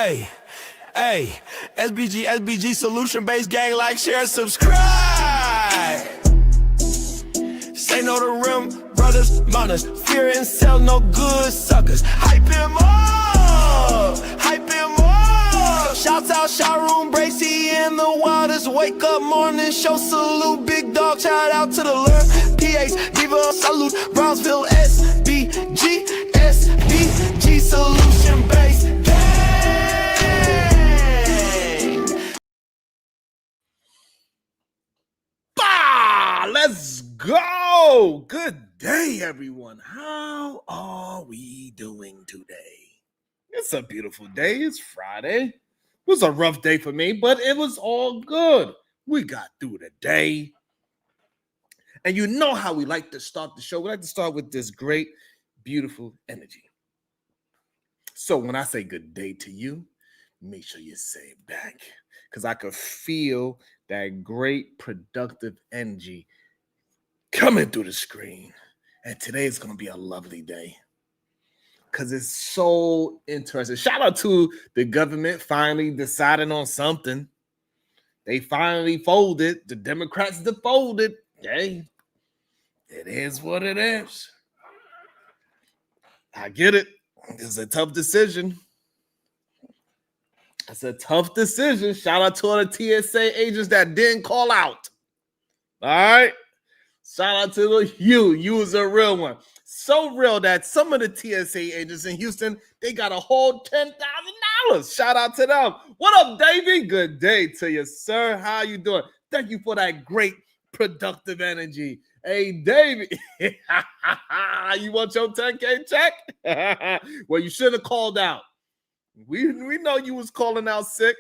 Hey, hey, SBG, solution-based gang, like, share, subscribe. Say no to rim, brothers, mothers, fear and sell no good suckers. Hype him up, hype him up. Shouts out, showroom, Bracy in the wildest. Wake up morning, show salute, big dog, shout out to the lure. PH, Diva, salute, Brownsville, SBG, solution-based gang. Bah! Let's go! Good day, everyone. How are we doing today? It's a beautiful day. It's Friday. It was a rough day for me, but it was all good. We got through the day. And you know how we like to start the show. We like to start with this great, beautiful energy. So when I say good day to you, make sure you say it back, because I could feel that great productive energy coming through the screen. And today is going to be a lovely day because it's so interesting. Shout out to the government finally deciding on something. They finally folded. The Democrats defolded. Hey, it is what it is. I get it. It's a tough decision. It's a tough decision. Shout out to all the TSA agents that didn't call out. All right. Shout out to you. You was a real one. So real that some of the TSA agents in Houston, they got a whole $10,000. Shout out to them. What up, Davey? Good day to you, sir. How you doing? Thank you for that great productive energy. Hey, Davey, you want your 10K check? Well, you should have called out. We know you was calling out sick.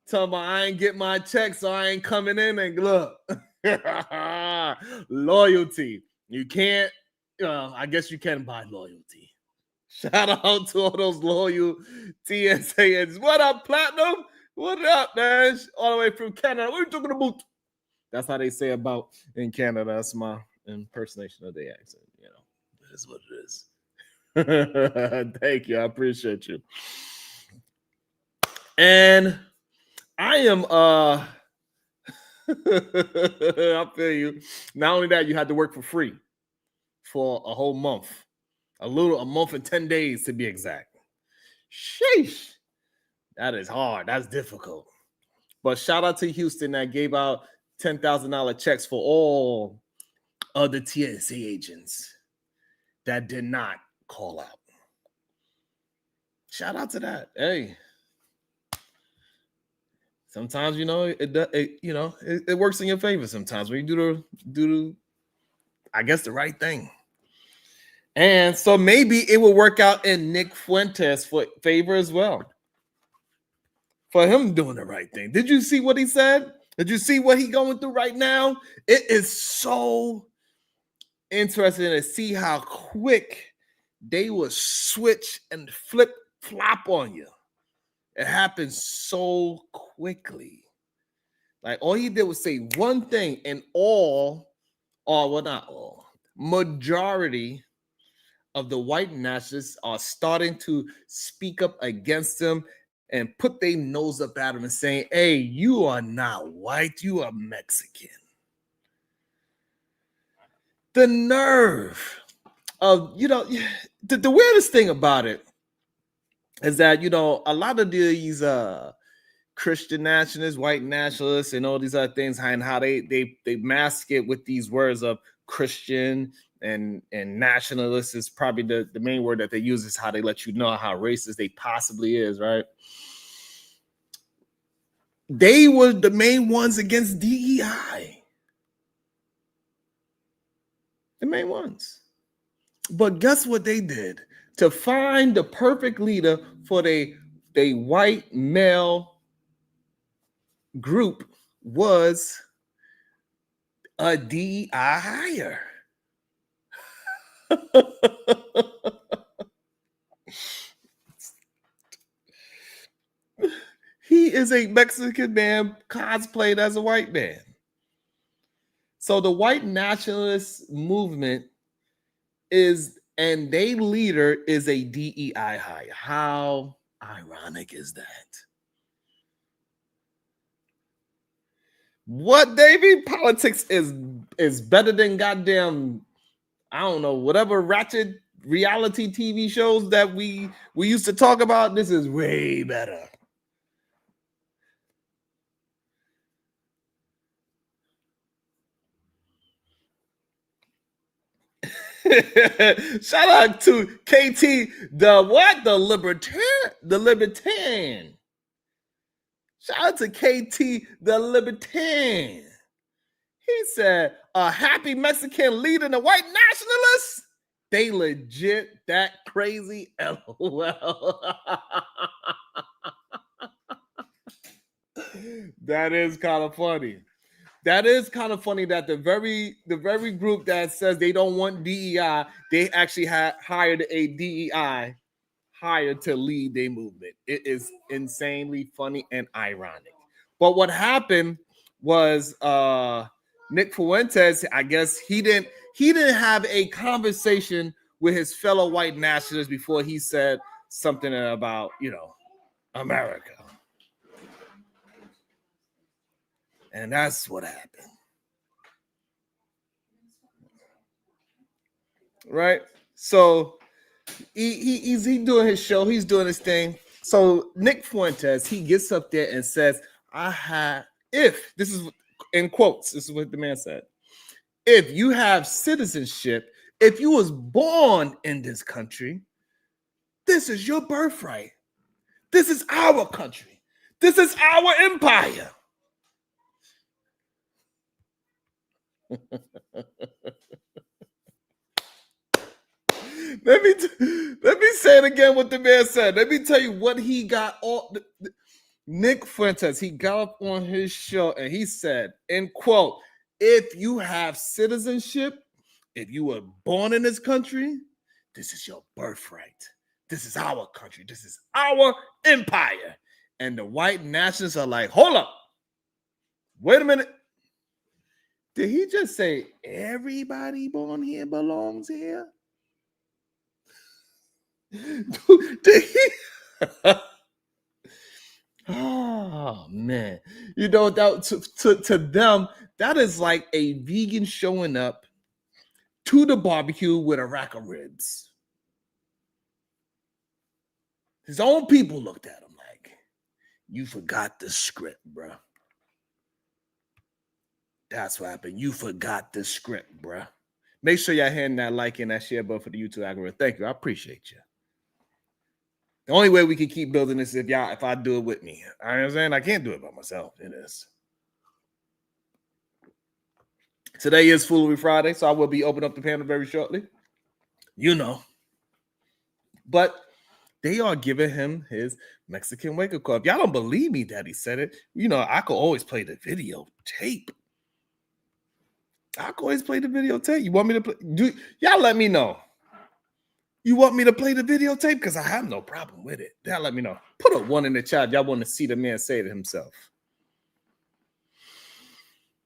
Tell me I ain't get my check, so I ain't coming in. And look, loyalty. You can't, I guess you can buy loyalty. Shout out to all those loyal TSA agents. What up, Platinum? What up, man? All the way from Canada. What are you talking about? That's how they say about in Canada. That's my impersonation of the accent. You know, it is what it is. Thank you. I appreciate you. And I am I feel you. Not only that, you had to work for free for a whole month. A month and 10 days to be exact. Sheesh. That is hard. That's difficult. But shout out to Houston that gave out $10,000 checks for all other TSA agents that did not call out. Shout out to that. Hey. Sometimes, you know, it works in your favor sometimes when you do I guess the right thing. And so maybe it will work out in Nick Fuentes' favor as well. For him doing the right thing. Did you see what he said? Did you see what he's going through right now? It is so interesting to see how quick they will switch and flip-flop on you. It happens so quickly. Like all he did was say one thing, and majority of the white nationalists are starting to speak up against him and put their nose up at him and saying, hey, you are not white, you are Mexican. The nerve of, the weirdest thing about it is that, a lot of these Christian nationalists, white nationalists, and all these other things, and how they mask it with these words of Christian and nationalist is probably the main word that they use, is how they let you know how racist they possibly is, right? They were the main ones against DEI. The main ones. But guess what they did? To find the perfect leader for the white male group was a DEI hire. He is a Mexican man cosplayed as a white man. So the white nationalist movement is, and their leader is a DEI hire. How ironic is that? What, Davey? Politics is better than goddamn, I don't know, whatever ratchet reality TV shows that we used to talk about. This is way better. Shout out to KT, the libertarian. Shout out to KT, the libertarian. He said, a happy Mexican leading the white nationalists? They legit that crazy. LOL. That is kind of funny. That is kind of funny that the very group that says they don't want DEI, they actually hired a DEI hired to lead their movement. It is insanely funny and ironic. But what happened was Nick Fuentes, I guess he didn't have a conversation with his fellow white nationalists before he said something about, America. And that's what happened. Right? So he's doing his show, he's doing his thing. So Nick Fuentes, he gets up there and says, if this is in quotes, this is what the man said. If you have citizenship, if you was born in this country, this is your birthright. This is our country. This is our empire. Let me say it again what the man said. Let me tell you what he got all Nick Fuentes, he got up on his show and he said, in quote, if you have citizenship, if you were born in this country, this is your birthright. This is our country. This is our empire. And the white nationalists are like, hold up. Wait a minute. Did he just say everybody born here belongs here? Did he? Oh man, that to them, that is like a vegan showing up to the barbecue with a rack of ribs. His own people looked at him like, you forgot the script, bro. That's what happened. You forgot the script, bro. Make sure y'all hitting that like and that share button for the YouTube algorithm. Thank you. I appreciate you. The only way we can keep building this is if I do it with me. I understand I can't do it by myself. It is. Today is Foolery Friday, so I will be opening up the panel very shortly. But they are giving him his Mexican wake-up call. If y'all don't believe me that he said it, I could always play the videotape. You want me to play? Y'all let me know. You want me to play the videotape? Because I have no problem with it. Y'all let me know. Put a 1 in the chat. Y'all want to see the man say it himself.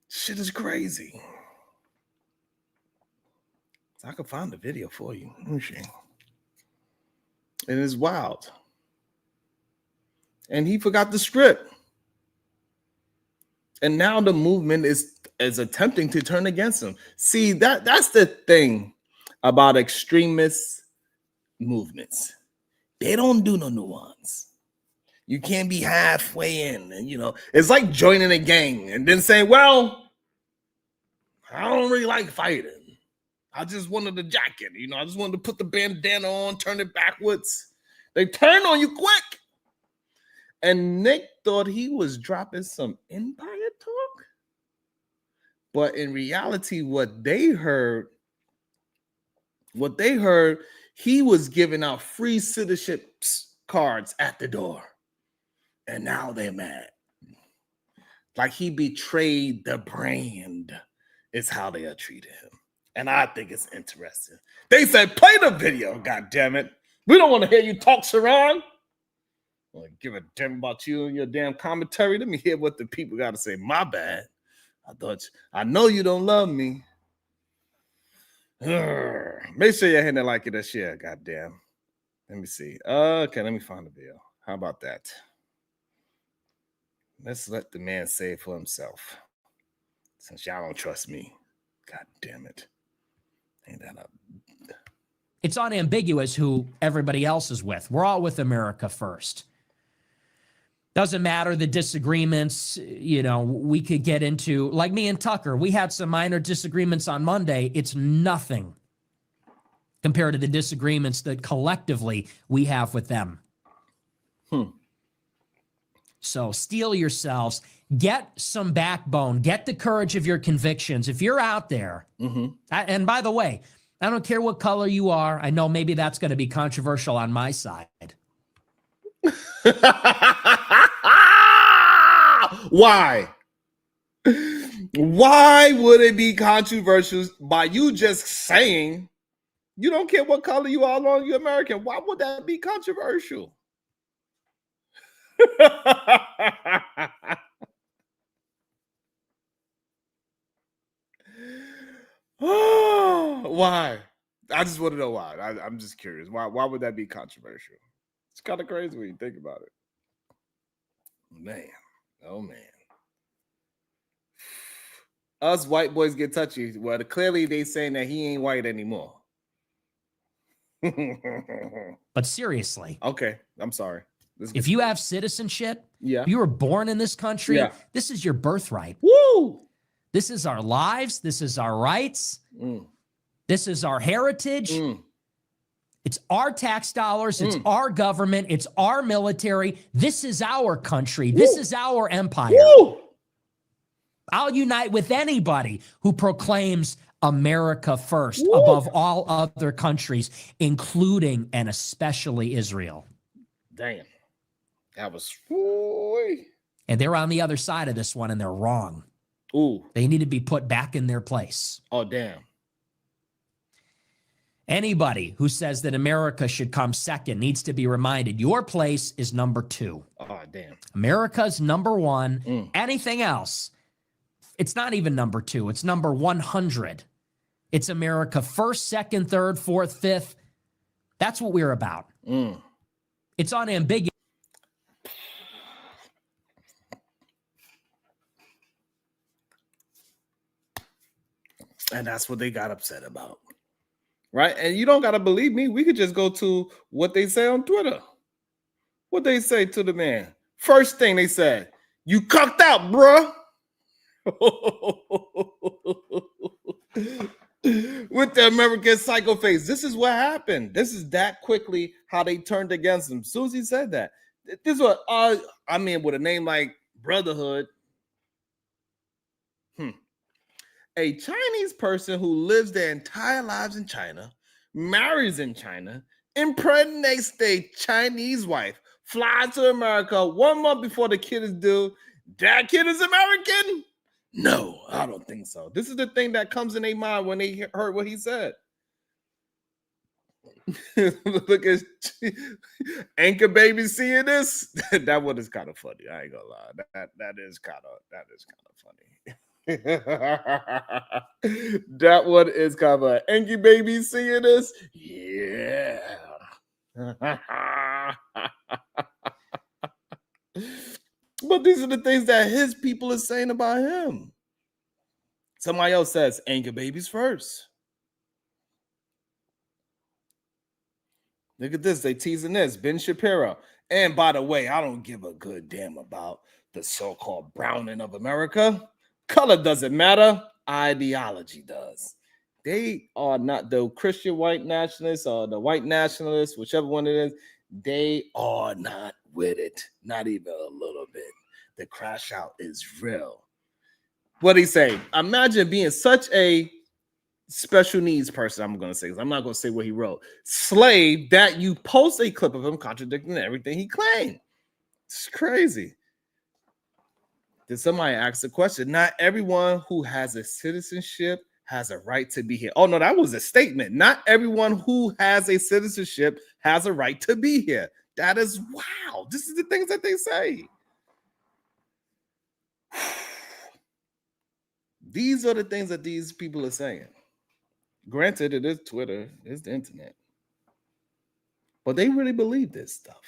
Shit is crazy. So I can find the video for you. And it's wild. And he forgot the script. And now the movement is attempting to turn against him. See, that's the thing about extremist movements. They don't do no nuance. You can't be halfway in, and it's like joining a gang and then saying, well, I don't really like fighting. I just wanted the jacket, I just wanted to put the bandana on, turn it backwards. They turn on you quick. And Nick thought he was dropping some empire talk. But in reality, what they heard, he was giving out free citizenship cards at the door. And now they're mad. Like he betrayed the brand is how they are treating him. And I think it's interesting. They said, play the video, God damn it. We don't want to hear you talk, Sharon. Well, give a damn about you and your damn commentary. Let me hear what the people got to say. My bad. I know you don't love me. Make sure you're hitting that like and that share. Goddamn. Let me see. Okay, let me find the video. How about that? Let's let the man say it for himself. Since y'all don't trust me. God damn it. Ain't that a... It's unambiguous who everybody else is with. We're all with America first. Doesn't matter the disagreements, we could get into, like me and Tucker, we had some minor disagreements on Monday. It's nothing compared to the disagreements that collectively we have with them. So steel yourselves, get some backbone, get the courage of your convictions. If you're out there, and by the way, I don't care what color you are. I know maybe that's going to be controversial on my side. Why? Why would it be controversial by you just saying you don't care what color you are, long you're American? Why would that be controversial? Why? I just want to know why. I'm just curious. Why would that be controversial? It's kind of crazy when you think about it. Man. Oh, man. Us white boys get touchy. Well, clearly they saying that he ain't white anymore. But seriously. Okay. I'm sorry. If you have citizenship, yeah, if you were born in this country, yeah, this is your birthright. Woo! This is our lives. This is our rights. This is our heritage. It's our tax dollars. It's our government. It's our military. This is our country. This is our empire. Woo! I'll unite with anybody who proclaims America first above all other countries, including and especially Israel. Damn. That was... And they're on the other side of this one, and they're wrong. Ooh. They need to be put back in their place. Oh, damn. Anybody who says that America should come second needs to be reminded your place is number 2. Oh, damn. America's number 1. Anything else, it's not even number 2. It's number 100. It's America first, second, third, fourth, fifth. That's what we're about. It's unambiguous. And that's what they got upset about. Right? And you don't got to believe me. We could just go to what they say on Twitter. What they say to the man. First thing they said, you cucked out, bruh. With the American psycho face. This is what happened. This is that quickly how they turned against him. Susie said that. This is what, I mean, with a name like Brotherhood. A Chinese person who lives their entire lives in China, marries in China, impregnates their Chinese wife, flies to America 1 month before the kid is due. That kid is American? No, I don't think so. This is the thing that comes in their mind when they heard what he said. Look at Anchor Baby seeing this. That one is kind of funny. I ain't gonna lie. That is kind of funny. That one is kind of an Anky Baby seeing this. Yeah. But these are the things that his people are saying about him. Somebody else says Anchor Babies first. Look at this. They teasing this. Ben Shapiro. And by the way, I don't give a good damn about the so-called browning of America. Color doesn't matter. Ideology does. They are not the Christian white nationalists or the white nationalists, whichever one it is. They are not with it. Not even a little bit. The crash out is real. What he say? Imagine being such a special needs person. I'm going to say, because I'm not going to say what he wrote. Slave that you post a clip of him contradicting everything he claimed. It's crazy. Did somebody ask the question? Not everyone who has a citizenship has a right to be here. Oh, no, that was a statement. Not everyone who has a citizenship has a right to be here. That is wow. This is the things that they say. These are the things that these people are saying. Granted, it is Twitter, it's the internet. But they really believe this stuff.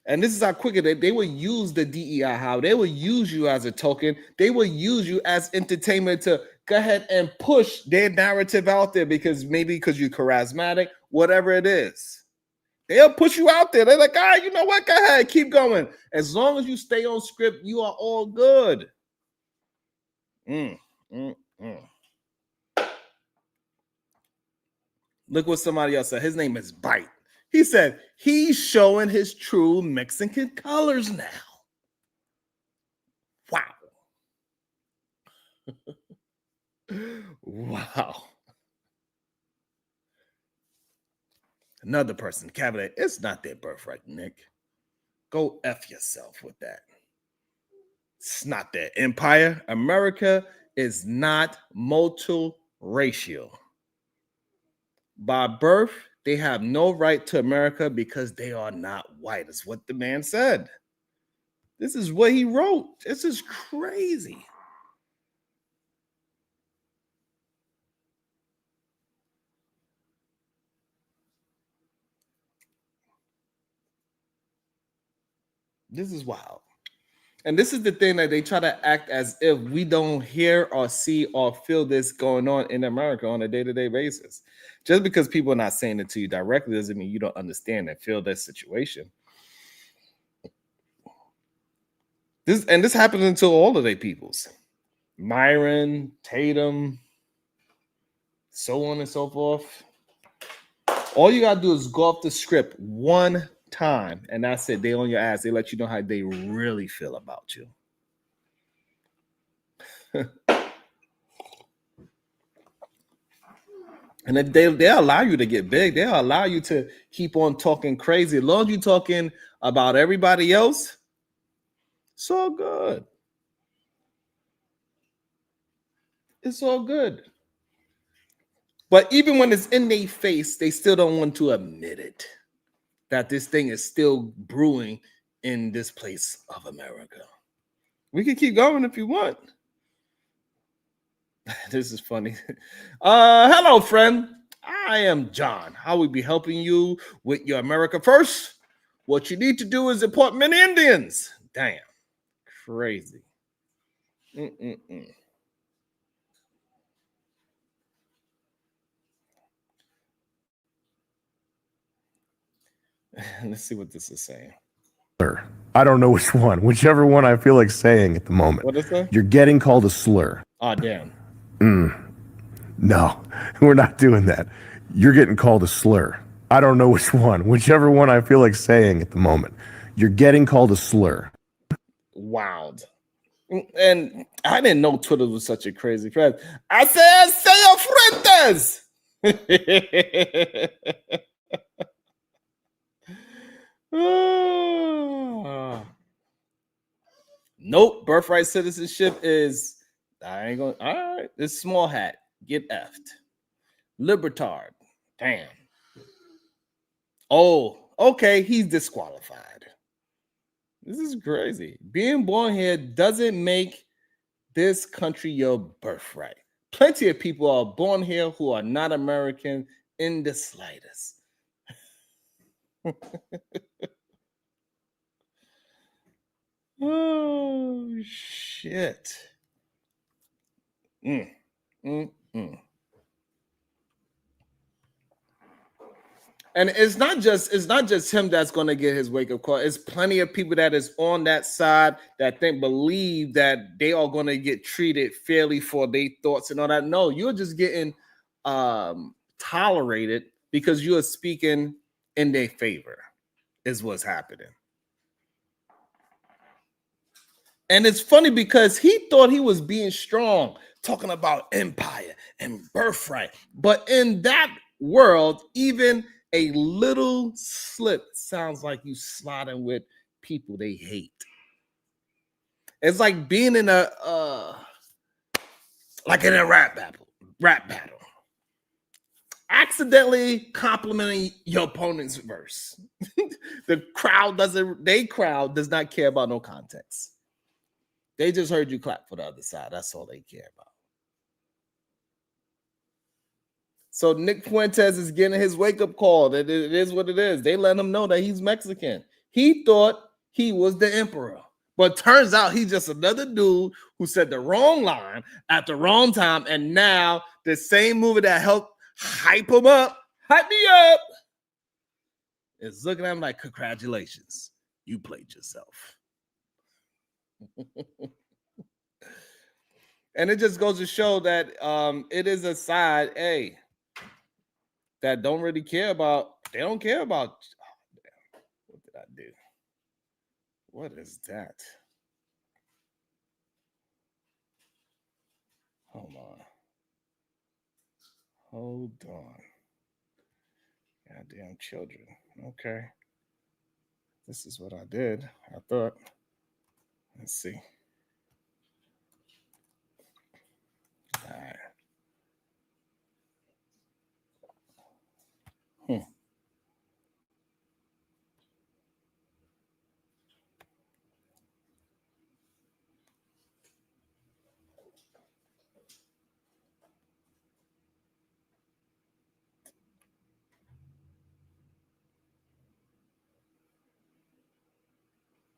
And this is how quicker they will use the DEI, how they will use you as a token. They will use you as entertainment to go ahead and push their narrative out there because you're charismatic, whatever it is. They'll push you out there. They're like, all right, you know what? Go ahead, keep going. As long as you stay on script, you are all good. Look what somebody else said. His name is Bite. He said he's showing his true Mexican colors now. Wow. Wow. Another person, Cabinet, it's not their birthright, Nick. Go F yourself with that. It's not their empire. America is not multiracial. By birth, they have no right to America because they are not white. That's what the man said. This is what he wrote. This is crazy. This is wild. And this is the thing that they try to act as if we don't hear or see or feel this going on in America on a day-to-day basis. Just because people are not saying it to you directly doesn't mean you don't understand and feel that situation. This happens to all of their peoples. Myron, Tatum, so on and so forth. All you gotta do is go off the script one time, and that's it. They on your ass. They let you know how they really feel about you. And if they allow you to get big, they'll allow you to keep on talking crazy. As long as you're talking about everybody else, it's all good. It's all good. But even when it's in their face, they still don't want to admit it. That this thing is still brewing in this place of America. We can keep going if you want. This is funny. Hello, friend. I am John. I will be helping you with your America First. What you need to do is import many Indians. Damn. Crazy. Let's see what this is saying. I don't know which one. Whichever one I feel like saying at the moment. What is that? You're getting called a slur. Oh, damn. No, we're not doing that. You're getting called a slur. I don't know which one. Whichever one I feel like saying at the moment. You're getting called a slur. Wild. And I didn't know Twitter was such a crazy place. I said, Fuentes. Nope. Birthright citizenship is, I ain't gonna, all right, it's small hat. Get effed. Libertard. Damn. Oh, okay, he's disqualified. This is crazy. Being born here doesn't make this country your birthright. Plenty of people are born here who are not American in the slightest. Oh, shit. And it's not just him that's going to get his wake-up call. It's plenty of people that is on that side that believe that they are going to get treated fairly for their thoughts and all that. No, you're just getting tolerated because you are speaking in their favor, is what's happening. And it's funny because he thought he was being strong, talking about empire and birthright. But in that world, even a little slip sounds like you sliding with people they hate. It's like being in a rap battle. Accidentally complimenting your opponent's verse. The crowd does not care about no context. They just heard you clap for the other side. That's all they care about. So Nick Fuentes is getting his wake-up call. That it is what it is. They let him know that he's Mexican. He thought he was the emperor. But turns out he's just another dude who said the wrong line at the wrong time. And now the same movie that helped hype me up, is looking at him like, congratulations, you played yourself. And it just goes to show that it is a side, that don't really care about, they don't care about, what did I do? What is that? Hold on. Goddamn children. Okay. This is what I did. I thought. Let's see. All right.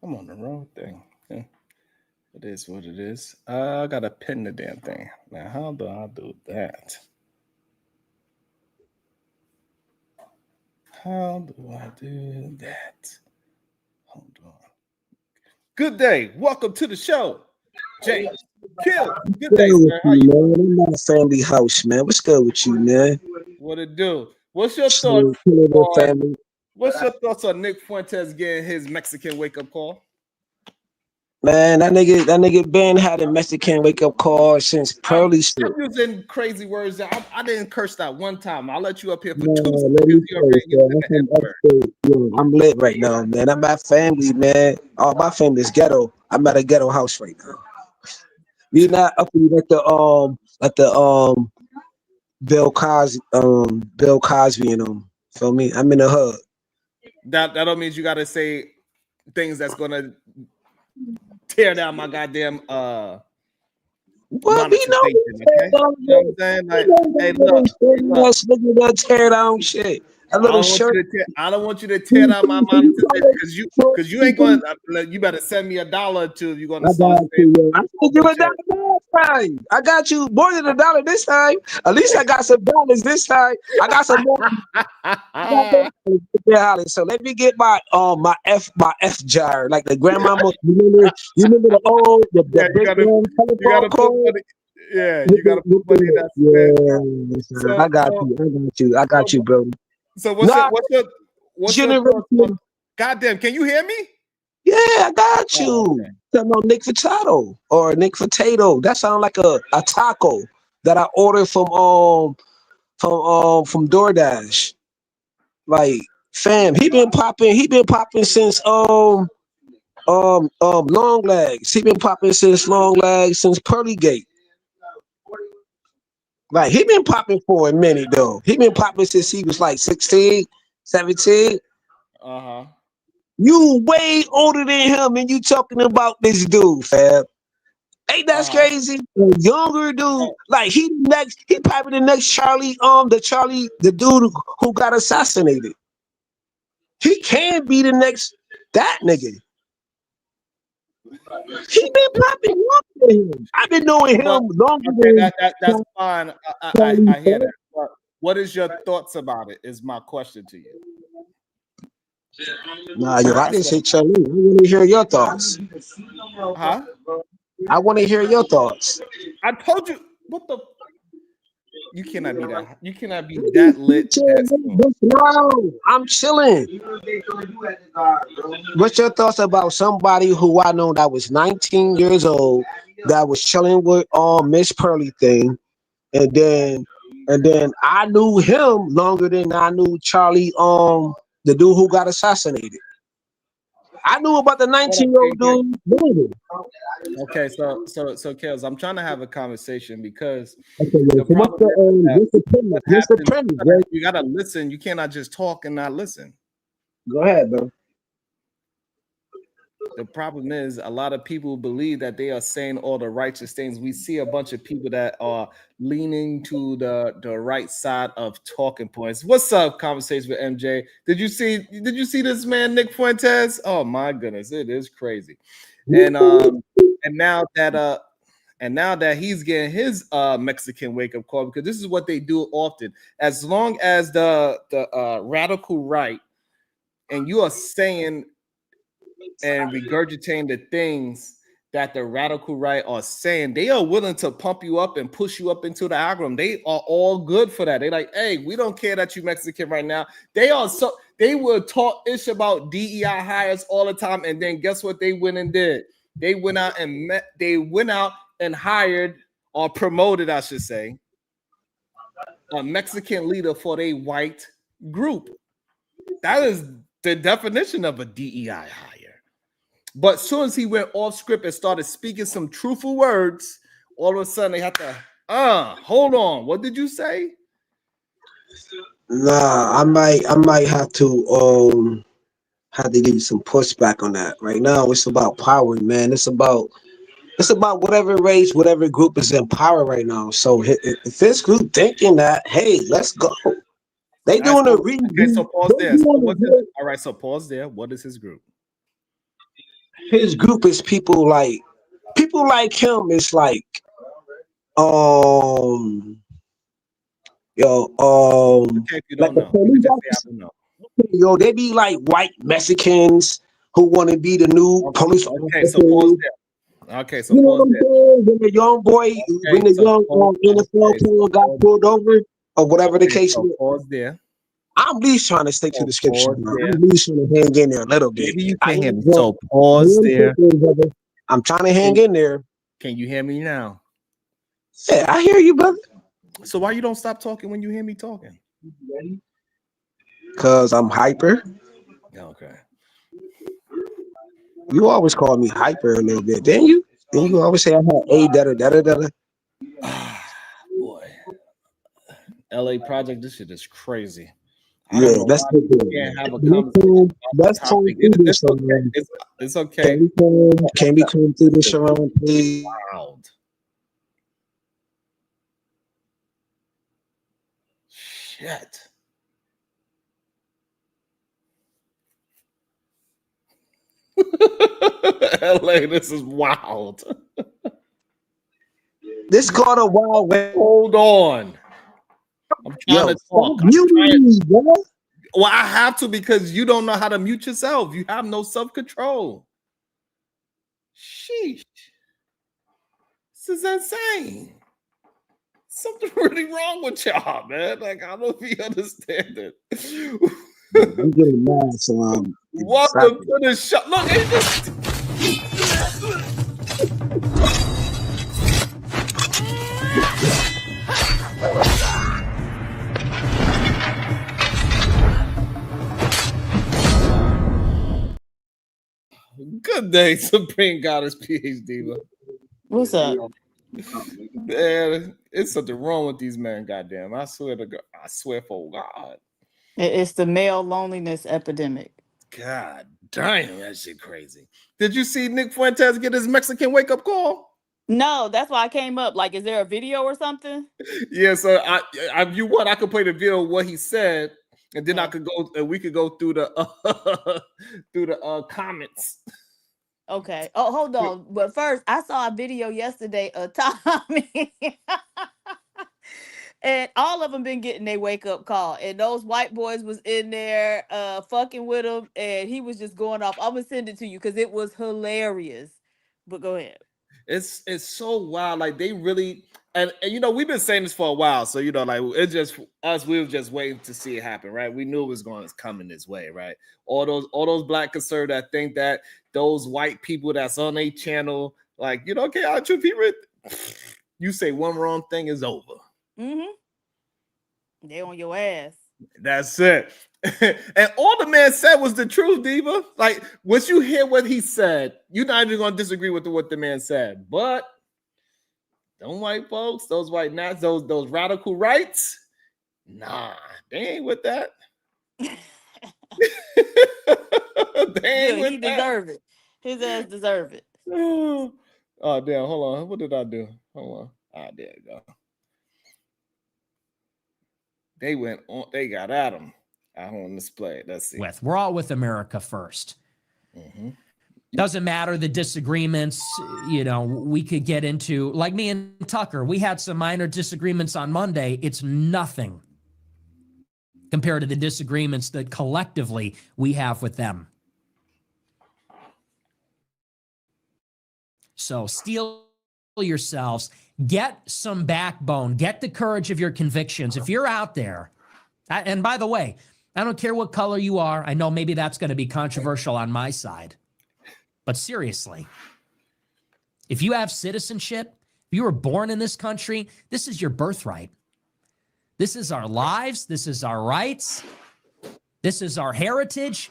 I'm on the wrong thing. Yeah. It is what it is. I gotta pin the damn thing. Now, how do I do that? How do I do that? Hold on. Good day. Welcome to the show. Jay, Kill. Good day, sir. How you? Man, I'm not a family house, man. What's good with you, man? What it do? What's your thoughts on Nick Fuentes getting his Mexican wake-up call? Man, that nigga Ben had a Mexican wake up call since Pearly shit. I'm using crazy words. I didn't curse that one time. I'll let you up here for Man, 2 seconds. I'm lit right now, man. I'm at family, man. Oh, my family's ghetto. I'm at a ghetto house right now. We not up at the Bill Cosby and them. Feel me? I'm in the hood. That don't mean you gotta say things that's gonna tear down my goddamn well, we know, okay? You know what I'm saying? Like, hey, look. Nigga tear down shit. A little shirt. I don't want you to tear down my monetization because you ain't going. You better send me $1 or $2 if you're going to start. I sent you $1 last time. I got you more than $1 this time. At least I got some dollars this time. I got some more. So let me get my F jar like the grandmama. You remember the old the big telephone code? You gotta put money in that. So, I got you, bro. So what's your thoughts on, goddamn, can you hear me? Yeah, I got you. Okay. Talking about Nick Furtado or Nick Furtado. That sounds like a taco that I ordered from DoorDash. Like, fam, he been popping since long legs. He been popping since long legs, since Pearly Gate. Like, he been popping for a minute though. He been popping since he was like 16, 17. Uh-huh. You way older than him and you talking about this dude, fam. Ain't that crazy? A younger dude, like he probably the next Charlie, the dude who got assassinated. He can be the next that nigga. He been popping longer than him. I've been knowing him longer than that's fine. I hear that. But what is your thoughts about it? Is my question to you. Nah, yo, I didn't say Charlie. I want to hear your thoughts. Huh? I want to hear your thoughts. I told you what the. You cannot be that. You cannot be that lit. I'm chilling. What's your thoughts about somebody who I know that was 19 years old that was chilling with Miss Pearly thing, and then I knew him longer than I knew Charlie, the dude who got assassinated. I knew about the 19-year-old dude. Okay, so Kels, I'm trying to have a conversation because you gotta listen. You cannot just talk and not listen. Go ahead, bro. The problem is a lot of people believe that they are saying all the righteous things. We see a bunch of people that are leaning to the right side of talking points. What's up, conversation with MJ? Did you see this man, Nick Fuentes? Oh my goodness, it is crazy. And now that he's getting his Mexican wake-up call, because this is what they do often. As long as the radical right and you are saying and regurgitating the things that the radical right are saying, they are willing to pump you up and push you up into the algorithm. They are all good for that. They're like, hey, we don't care that you Mexican right now. They will talk ish about DEI hires all the time, and then guess what they went and did? They went out and hired or promoted, I should say, a Mexican leader for a white group. That is the definition of a DEI hire. But as soon as he went off script and started speaking some truthful words, all of a sudden they have to, hold on. What did you say? Nah, I might have to give you some pushback on that. Right now, it's about power, man. It's about whatever race, whatever group is in power right now. So if this group thinking that, hey, let's go. They doing a redo. Okay, so pause there. All right, so pause there. What is his group? His group is people like him. It's like okay, if you don't know, you just say I don't know. Yo, they be like white Mexicans who want to be the new police officers. Okay, so pause there. Okay, so you know pause what I'm saying? When the young boy, when the young NFL player got pulled over or whatever the case so is. Pause there. I'm at least trying to stick to the scripture. I'm at least trying to hang in there a little bit. Maybe you can hear me. So pause there. I'm trying to hang in there. Can you hear me now? Yeah, I hear you, brother. So why you don't stop talking when you hear me talking? Because I'm hyper. Okay. You always call me hyper a little bit, didn't you? Didn't you always say I had a da-da-da-da-da? Boy. LA Project, this shit is crazy. Yeah, that's the thing. Can't have a conversation. It's okay. Can we come through this around, please? Wild. Shit. LA, this is wild. This called a wild west. Hold on. I'm trying to talk. Well, I have to because you don't know how to mute yourself. You have no self-control. Sheesh. This is insane. Something really wrong with y'all, man. Like, I don't know if you understand it. I'm getting mad, so welcome to the show. Look, it just... Good day, Supreme Goddess PhD. What's up? Man, it's something wrong with these men, goddamn. I swear to God. I swear for God. It's the male loneliness epidemic. God damn, that shit crazy. Did you see Nick Fuentes get his Mexican wake-up call? No, that's why I came up. Like, is there a video or something? Yeah, so you want I could play the video of what he said, and then I could go and we could go through the comments. Okay. Oh, hold on. But first, I saw a video yesterday of Tommy. And all of them been getting their wake-up call. And those white boys was in there fucking with him. And he was just going off. I'm going to send it to you because it was hilarious. But go ahead. It's so wild. Like they really and you know, we've been saying this for a while. So, you know, like it's just us, we were just waiting to see it happen, right? We knew it was going to come in this way, right? All those black conservatives that think that those white people that's on a channel, like, you know, okay, our true people, you say one wrong thing is over. Mm-hmm. They on your ass. That's it. And all the man said was the truth, Diva. Like, once you hear what he said, you're not even going to disagree with what the man said. But them white folks, those white Nats, those radical rights, nah, they ain't with that. They ain't with he that. deserve it. His ass deserve it. Oh, damn. Hold on. What did I do? Hold on. There you go. They went on. They got at him. I want to display. Let's see. We're all with America first. Mm-hmm. Doesn't matter the disagreements, we could get into, like me and Tucker, we had some minor disagreements on Monday. It's nothing compared to the disagreements that collectively we have with them. So steel yourselves, get some backbone, get the courage of your convictions. If you're out there, and by the way, I don't care what color you are. I know maybe that's going to be controversial on my side. But seriously, if you have citizenship, if you were born in this country, this is your birthright. This is our lives. This is our rights. This is our heritage.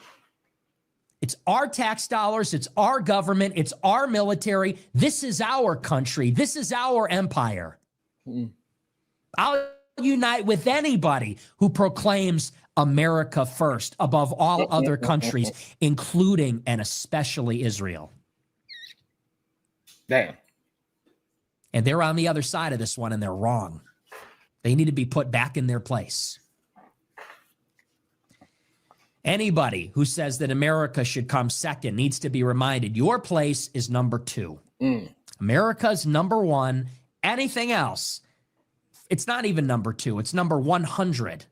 It's our tax dollars. It's our government. It's our military. This is our country. This is our empire. I'll unite with anybody who proclaims America first above all other countries, including and especially Israel. Damn. And they're on the other side of this one, and they're wrong. They need to be put back in their place. Anybody who says that America should come second needs to be reminded your place is number 2. America's number 1. Anything else, it's not even number 2. It's number 100.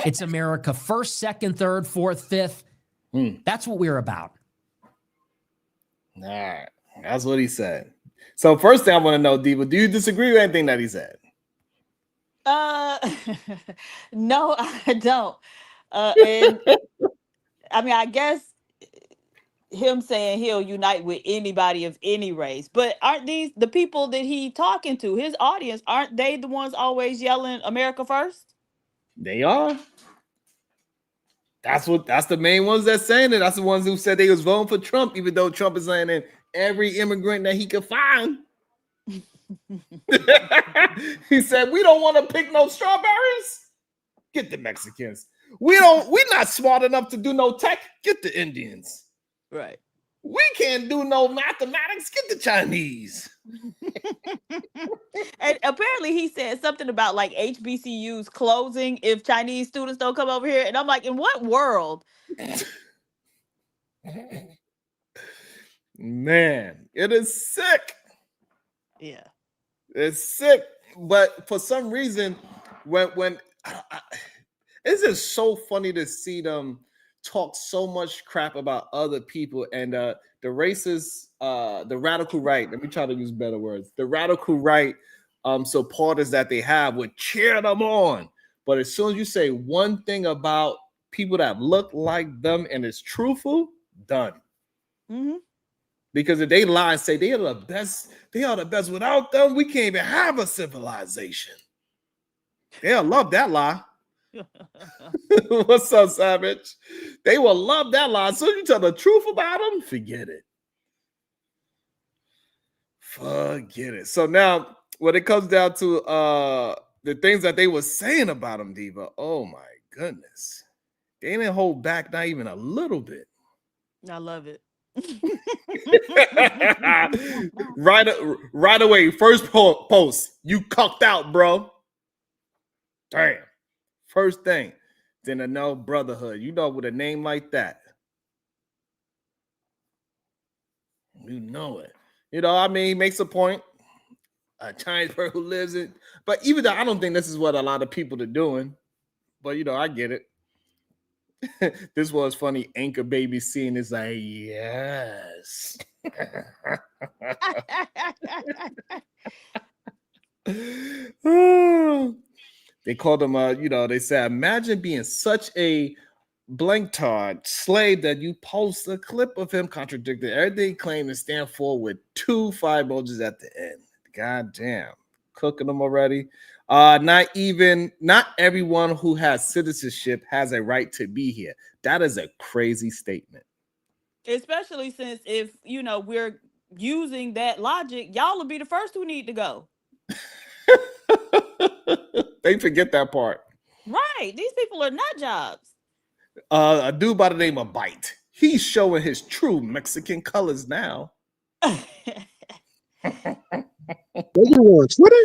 It's America first, second, third, fourth, fifth. That's what we're about. All right. That's what he said. So first thing I want to know, Diva, do you disagree with anything that he said? No, I don't. And I mean, I guess him saying he'll unite with anybody of any race, but aren't these the people that he talking to, his audience, aren't they the ones always yelling America first? They are. That's the main ones that's saying it. That's the ones who said they was voting for Trump, even though Trump is saying that every immigrant that he could find. He said, we don't want to pick no strawberries. Get the Mexicans. We're not smart enough to do no tech. Get the Indians. Right. We can't do no mathematics. Get the Chinese. And apparently he said something about like HBCUs closing if Chinese students don't come over here. And I'm like, in what world? Man, it is sick. Yeah. It's sick. But for some reason, when it's just so funny to see them talk so much crap about other people, and the racist, the radical right, let me try to use better words, the radical right supporters that they have would cheer them on. But as soon as you say one thing about people that look like them and it's truthful, done. Mm-hmm. Because if they lie and say they are the best, without them, we can't even have a civilization. They'll love that lie. What's up, Savage? They will love that lie. So you tell the truth about them, forget it. Forget it. So now, when it comes down to the things that they were saying about him, Diva, oh my goodness. They didn't hold back not even a little bit. I love it. right away, first post, you cucked out, bro. Damn. First thing, then a no brotherhood. You know, with a name like that, you know it. You know, I mean, he makes a point. A Chinese person who lives in, but even though I don't think this is what a lot of people are doing, but you know, I get it. This was funny. Anchor baby scene is like, yes. They called him, they said, imagine being such a blank tard slave that you post a clip of him contradicting everything he claimed to stand for with 2 fire emojis at the end. God damn. Cooking them already. Not everyone who has citizenship has a right to be here. That is a crazy statement. Especially since if, we're using that logic, y'all will be the first who need to go. They forget that part. Right. These people are nut jobs. A dude by the name of Bite. He's showing his true Mexican colors now. What you on Twitter?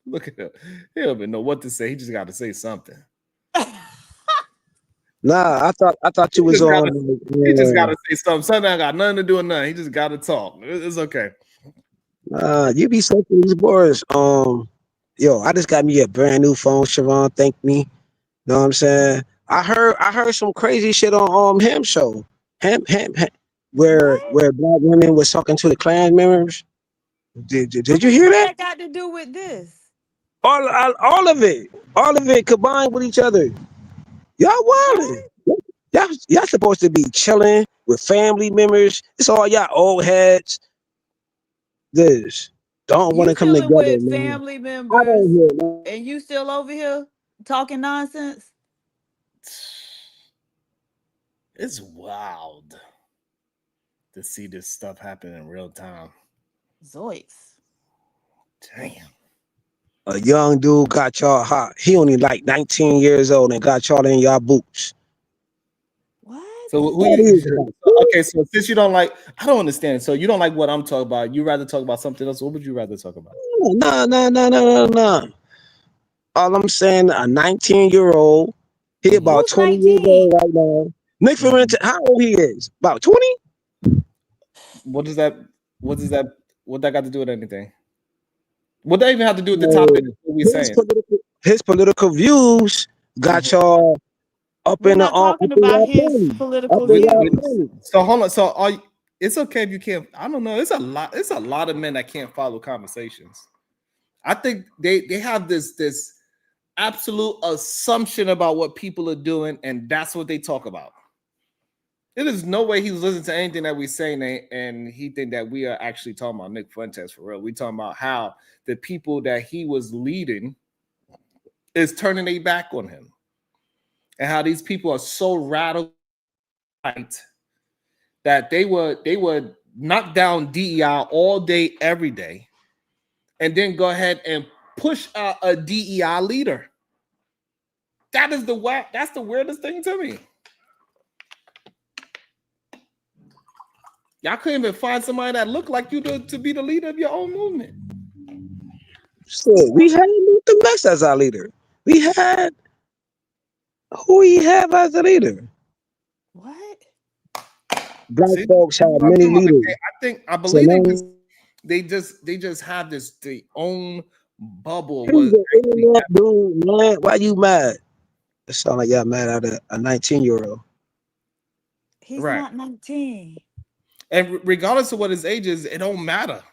Look at him. He don't even know what to say. He just got to say something. Nah, I thought you He was just on. gotta say something. Something got nothing to do with nothing. He just got to talk. It's okay. You be so these boys. Yo, I just got me a brand new phone. Sharon thanked me. Know what I'm saying? I heard some crazy shit on Ham show. Ham where What? black women was talking to the Klan members. Did you hear What that? that got to do with this? All of it combined with each other. Y'all wildin'. What? Y'all supposed to be chilling with family members. It's all y'all old heads. This don't want You to come chilling together, with man. family I members don't hear, man. and you still over here talking nonsense? It's wild to see this stuff happen in real time. Zoiks. Damn. A young dude got y'all hot. He only like 19 years old and got y'all in y'all boots. What? So who That you, is like, okay, so since you don't like, I don't understand. So you don't like what I'm talking about. You rather talk about something else. What would you rather talk about? no. All I'm saying, a 19-year-old, he about Who's 20 years old 19? right now. Nick Fuentes, how old he is? About 20? What does that what that got to do with anything? What that even have to do with the topic what we saying? His political views got Mhm. y'all up We're in the not up talking in about y'all his panties. Up political in We, y'all we, views. panties. so hold on. So it's okay if you can't. I don't know. It's a lot of men that can't follow conversations. I think they have this absolute assumption about what people are doing, and that's what they talk about. There is no way he's listening to anything that we're saying, and he think that we are actually talking about Nick Fuentes for real. We talking about how the people that he was leading is turning their back on him, and how these people are so radical that they would knock down DEI all day, every day, and then go ahead and push out a DEI leader. That's the weirdest thing to me. Y'all couldn't even find somebody that looked like you to be the leader of your own movement. Shit, we had Luther Max as our leader. We had who we have as a leader. What? Black See, folks had I'm many talking about. leaders. I So believe now they just have this their own bubble. he's Was the actually internet dude, man. Why you mad? It sound like y'all mad at a 19-year-old. He's right, not 19. and regardless of what his age is, it don't matter.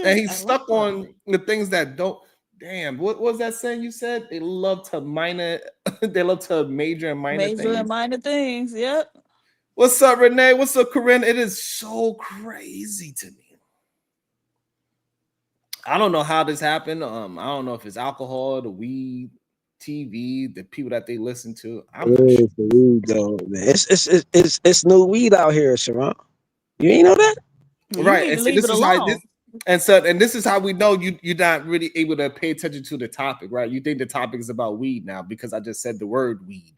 And he's stuck on the things that don't. Damn, what was that saying you said? They love to minor, they love to major and minor Major and things. minor things. Yep. What's up, Renee? What's up, Corinne? It is so crazy to me. I don't know how this happened. I don't know if it's alcohol, the weed, TV, the people that they listen to. I'm not sure. It's the weed though, man. It's new weed out here, Sharon. You ain't know that? Well, you Right, need and to see, leave this it is how this, alone. and this is how we know you're not really able to pay attention to the topic, right? You think the topic is about weed now because I just said the word weed.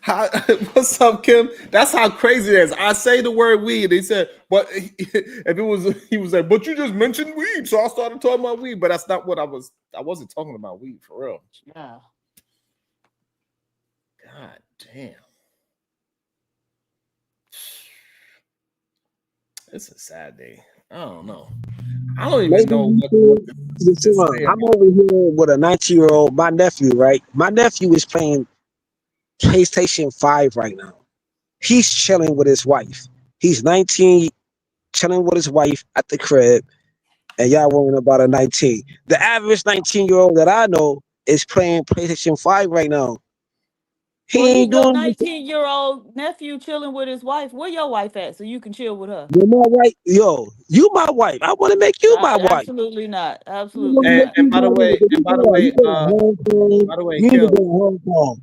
How, what's up, Kim? That's how crazy it is. I say the word weed. He said, but if it was, he was like, but you just mentioned weed, so I started talking about weed. But that's not what I was. I wasn't talking about weed for real. Yeah. God damn. It's a sad day. I don't know. I don't even Maybe know you what should. to Sharon, say I'm about. over here with a 19-year-old, my nephew, right? My nephew is playing PlayStation 5 right now. He's chilling with his wife. He's 19, chilling with his wife at the crib, and y'all worrying about a 19. The average 19-year-old that I know is playing PlayStation 5 right now. Well, He you ain't your doing 19-year-old nephew chilling with his wife. Where your wife at so you can chill with her? you're my wife. Yo, you my wife. I want to make you my wife. Absolutely not. You Absolutely know, not. And by the way, you need to Kill. go home.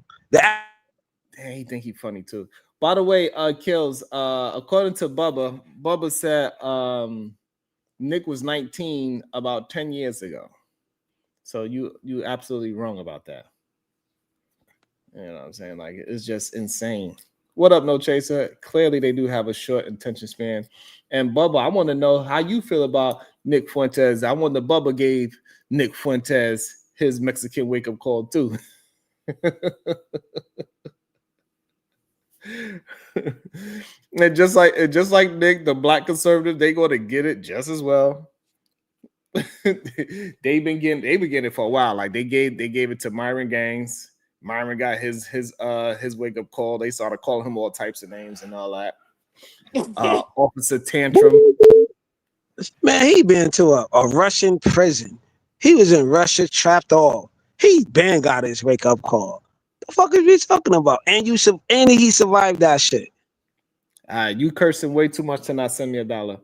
Dang, he think he funny too. By the way, Kills. According to Bubba said Nick was 19 about 10 years ago. So you absolutely wrong about that. You know what I'm saying? Like, it's just insane. What up, No Chaser? Clearly, they do have a short attention span. And Bubba, I want to know how you feel about Nick Fuentes. I wonder Bubba gave Nick Fuentes his Mexican wake-up call too. and just like Nick, the black conservative, they going to get it just as well. they've been getting it for a while. Like they gave it to Myron Gaines. Myron got his wake up call. They started calling him all types of names and all that. Officer Tantrum. Man, he been to a Russian prison. He was in Russia, trapped off. He been got his wake up call. The fuck is we talking about? And he survived that shit. You cursing way too much to not send me $1.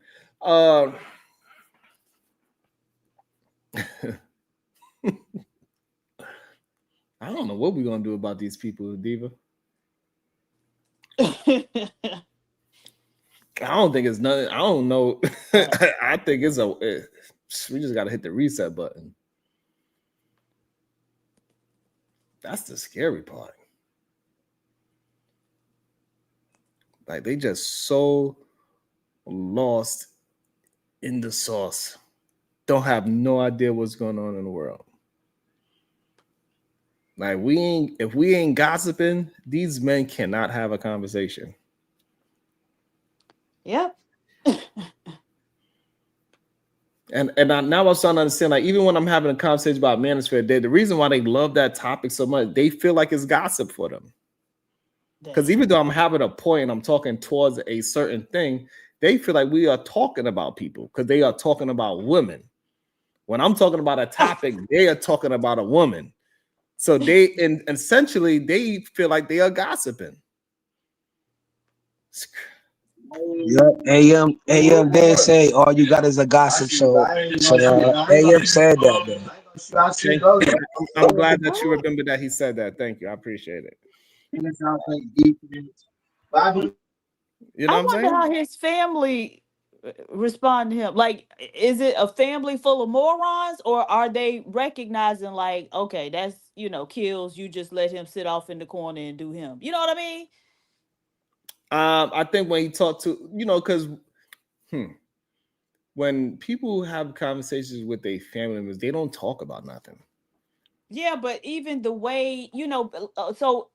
I don't know what we're gonna do about these people, Diva. I don't think it's nothing. I don't know. I think we just gotta hit the reset button. That's the scary part. Like they just so lost in the sauce. Don't have no idea what's going on in the world. Like if we ain't gossiping, these men cannot have a conversation. Yep. And now I'm starting to understand, like, even when I'm having a conversation about manosphere, the reason why they love that topic so much, they feel like it's gossip for them. Because even though I'm having a point and I'm talking towards a certain thing, they feel like we are talking about people because they are talking about women. When I'm talking about a topic, they are talking about a woman. So essentially they feel like they are gossiping. Yep. AM did say all you got is a gossip show. So AM said that, man. I'm glad that you remember that he said that. Thank you. I appreciate it. You know I what I'm wonder saying? how his family respond to him. Like, is it a family full of morons, or are they recognizing, like, okay, that's, kills, you just let him sit off in the corner and do him? You know what I mean? I think when he talked to, because when people have conversations with their family members, they don't talk about nothing. Yeah, but even the way, so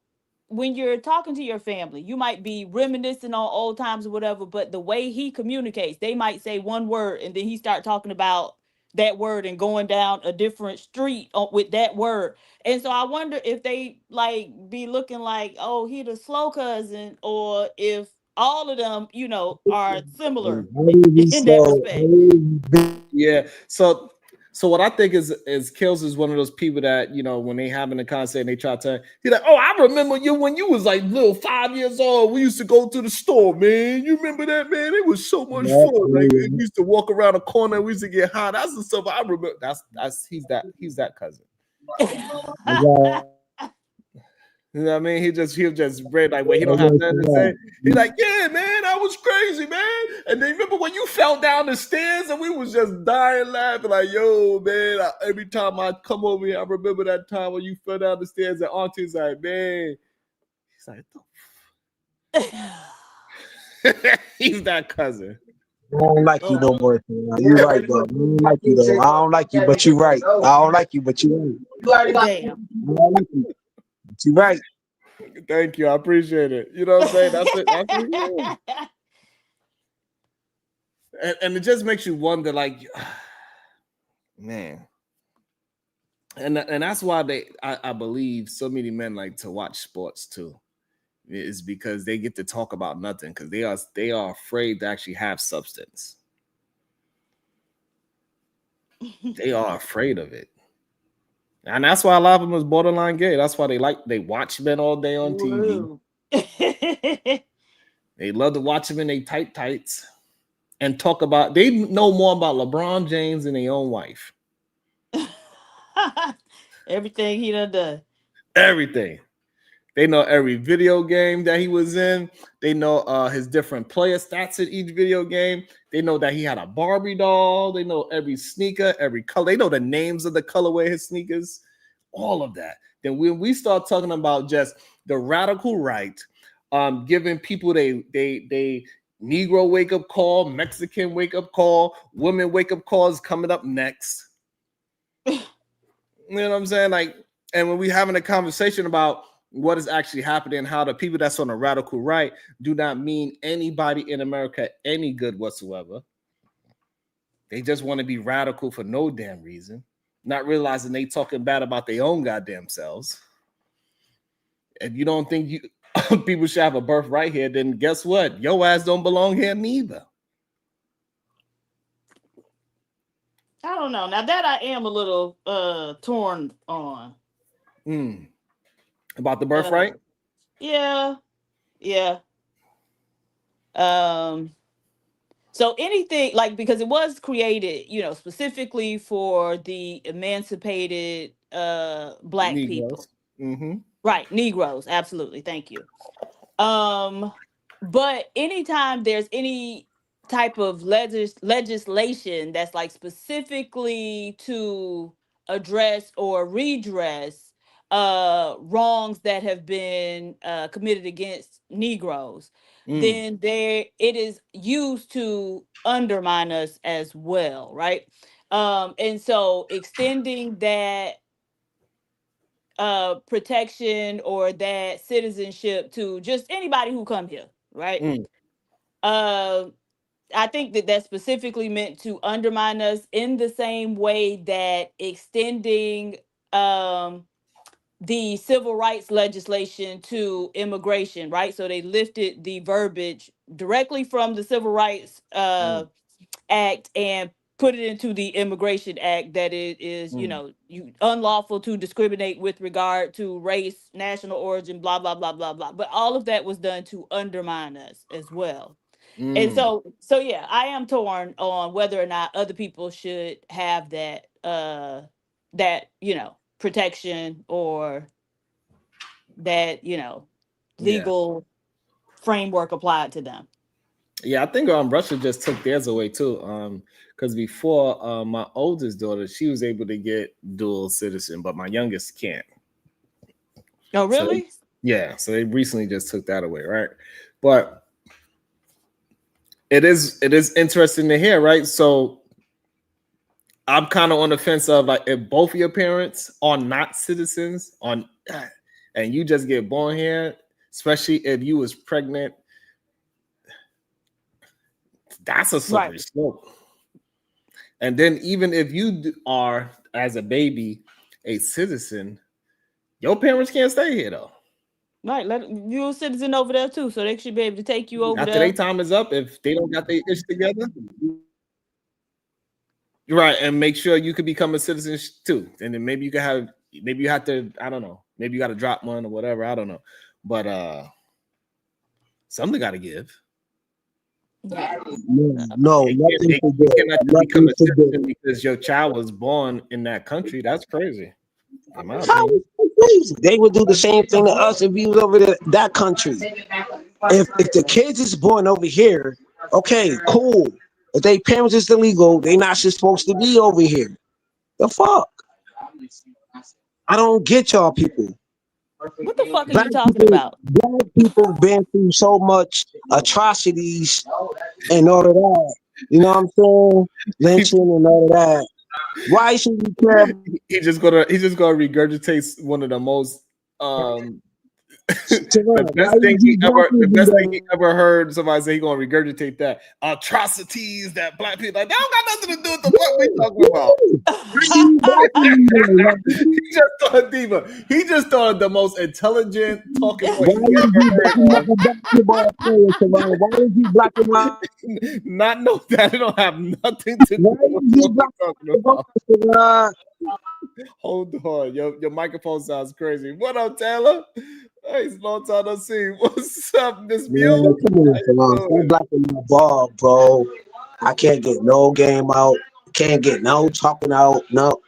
when you're talking to your family, you might be reminiscing on old times or whatever, but the way he communicates, they might say one word and then he start talking about that word and going down a different street with that word. And so I wonder if they like be looking like, oh, he the slow cousin, or if all of them, are similar in that respect. Yeah. So what I think is Kills is one of those people that, when they having a concert and they try to, he's like, oh, I remember you when you was like little 5 years old. We used to go to the store, man. You remember that, man? It was so much fun. Like we used to walk around the corner. We used to get high. That's the stuff I remember. He's that cousin. You know what I mean? He'll just read like when he don't have nothing to say. He's like, yeah, man, that was crazy, man. And then remember when you fell down the stairs and we was just dying laughing, like, yo, man, every time I come over here, I remember that time when you fell down the stairs and Auntie's like, man. He's like, he's that cousin. I don't like you no more. You're right, though. I don't like you, though. I don't like you, but you're right. I don't like you, but you're right. Damn. I don't like you. You're right. Thank you. I appreciate it. You know what I'm saying? That's it. And it just makes you wonder, like, man. And that's why I believe so many men like to watch sports too. Is because they get to talk about nothing because they are afraid to actually have substance. They are afraid of it. And that's why a lot of them is borderline gay. That's why they watch men all day on TV. They love to watch them in their tights and talk about. They know more about LeBron James than their own wife. Everything he done. Everything. They know every video game that he was in. They know his different player stats in each video game. They know that he had a Barbie doll. They know every sneaker, every color. They know the names of the colorway of his sneakers, all of that. Then when we start talking about just the radical right, giving people they Negro wake up call, Mexican wake up call, women wake up calls coming up next. You know what I'm saying? Like, and when we having a conversation about what is actually happening, how the people that's on the radical right do not mean anybody in America any good whatsoever. They just want to be radical for no damn reason, not realizing they talking bad about their own goddamn selves. If you don't think people should have a birthright here, then guess what? Your ass don't belong here neither. I don't know. Now that I am a little torn on. About the birthright? Yeah. So anything like, because it was created, specifically for the emancipated black Negroes. people. Mm-hmm. Right, Negroes, absolutely. Thank you. But anytime there's any type of legislation that's like specifically to address or redress wrongs that have been committed against Negroes, then it is used to undermine us as well, right? And so extending that protection or that citizenship to just anybody who come here, right? I think that that's specifically meant to undermine us in the same way that extending the civil rights legislation to immigration, right? So they lifted the verbiage directly from the Civil Rights Act and put it into the Immigration Act, that it is, you unlawful to discriminate with regard to race, national origin, blah, blah, blah, blah, blah. But all of that was done to undermine us as well. And so yeah, I am torn on whether or not other people should have that protection or that, legal framework applied to them. Yeah, I think Russia just took theirs away too. Because before my oldest daughter, she was able to get dual citizen, but my youngest can't. Oh, really? So they recently just took that away, right? But it is interesting to hear, right? So I'm kind of on the fence of like, if both of your parents are not citizens and you just get born here, especially if you was pregnant, that's a slippery slope. And then even if you are, as a baby, a citizen, your parents can't stay here though. Right, you're a citizen over there too, so they should be able to take you over after there. their time is up. If they don't got their ish together, right, and make sure you could become a citizen too. And then maybe you have to, I don't know, maybe you got to drop one or whatever, I don't know, but something got to give. No, you cannot become a citizen because your child was born in that country. That's crazy. They would do the same thing to us if we was over there, that country. If the kids is born over here, okay, cool. If they parents is illegal, they not supposed to be over here. The fuck? I don't get y'all people. What the fuck are you talking about? Black people been through so much atrocities and all of that. You know what I'm saying? Lynching and all of that. Why should we care? He's just gonna regurgitate one of the most the best thing he ever heard somebody say. He gonna regurgitate that atrocities that black people like. That don't got nothing to do with the fuck we talking about. He just thought the most intelligent talking point he ever heard. Why is he black and white? Not know that it don't have nothing to do with what we're talking about. Hold on, your microphone sounds crazy. What up, Taylor? Hey, it's a long time no see. What's up, Miss Mule? I'm black in my ball, bro. I can't get no game out. Can't get no talking out. No.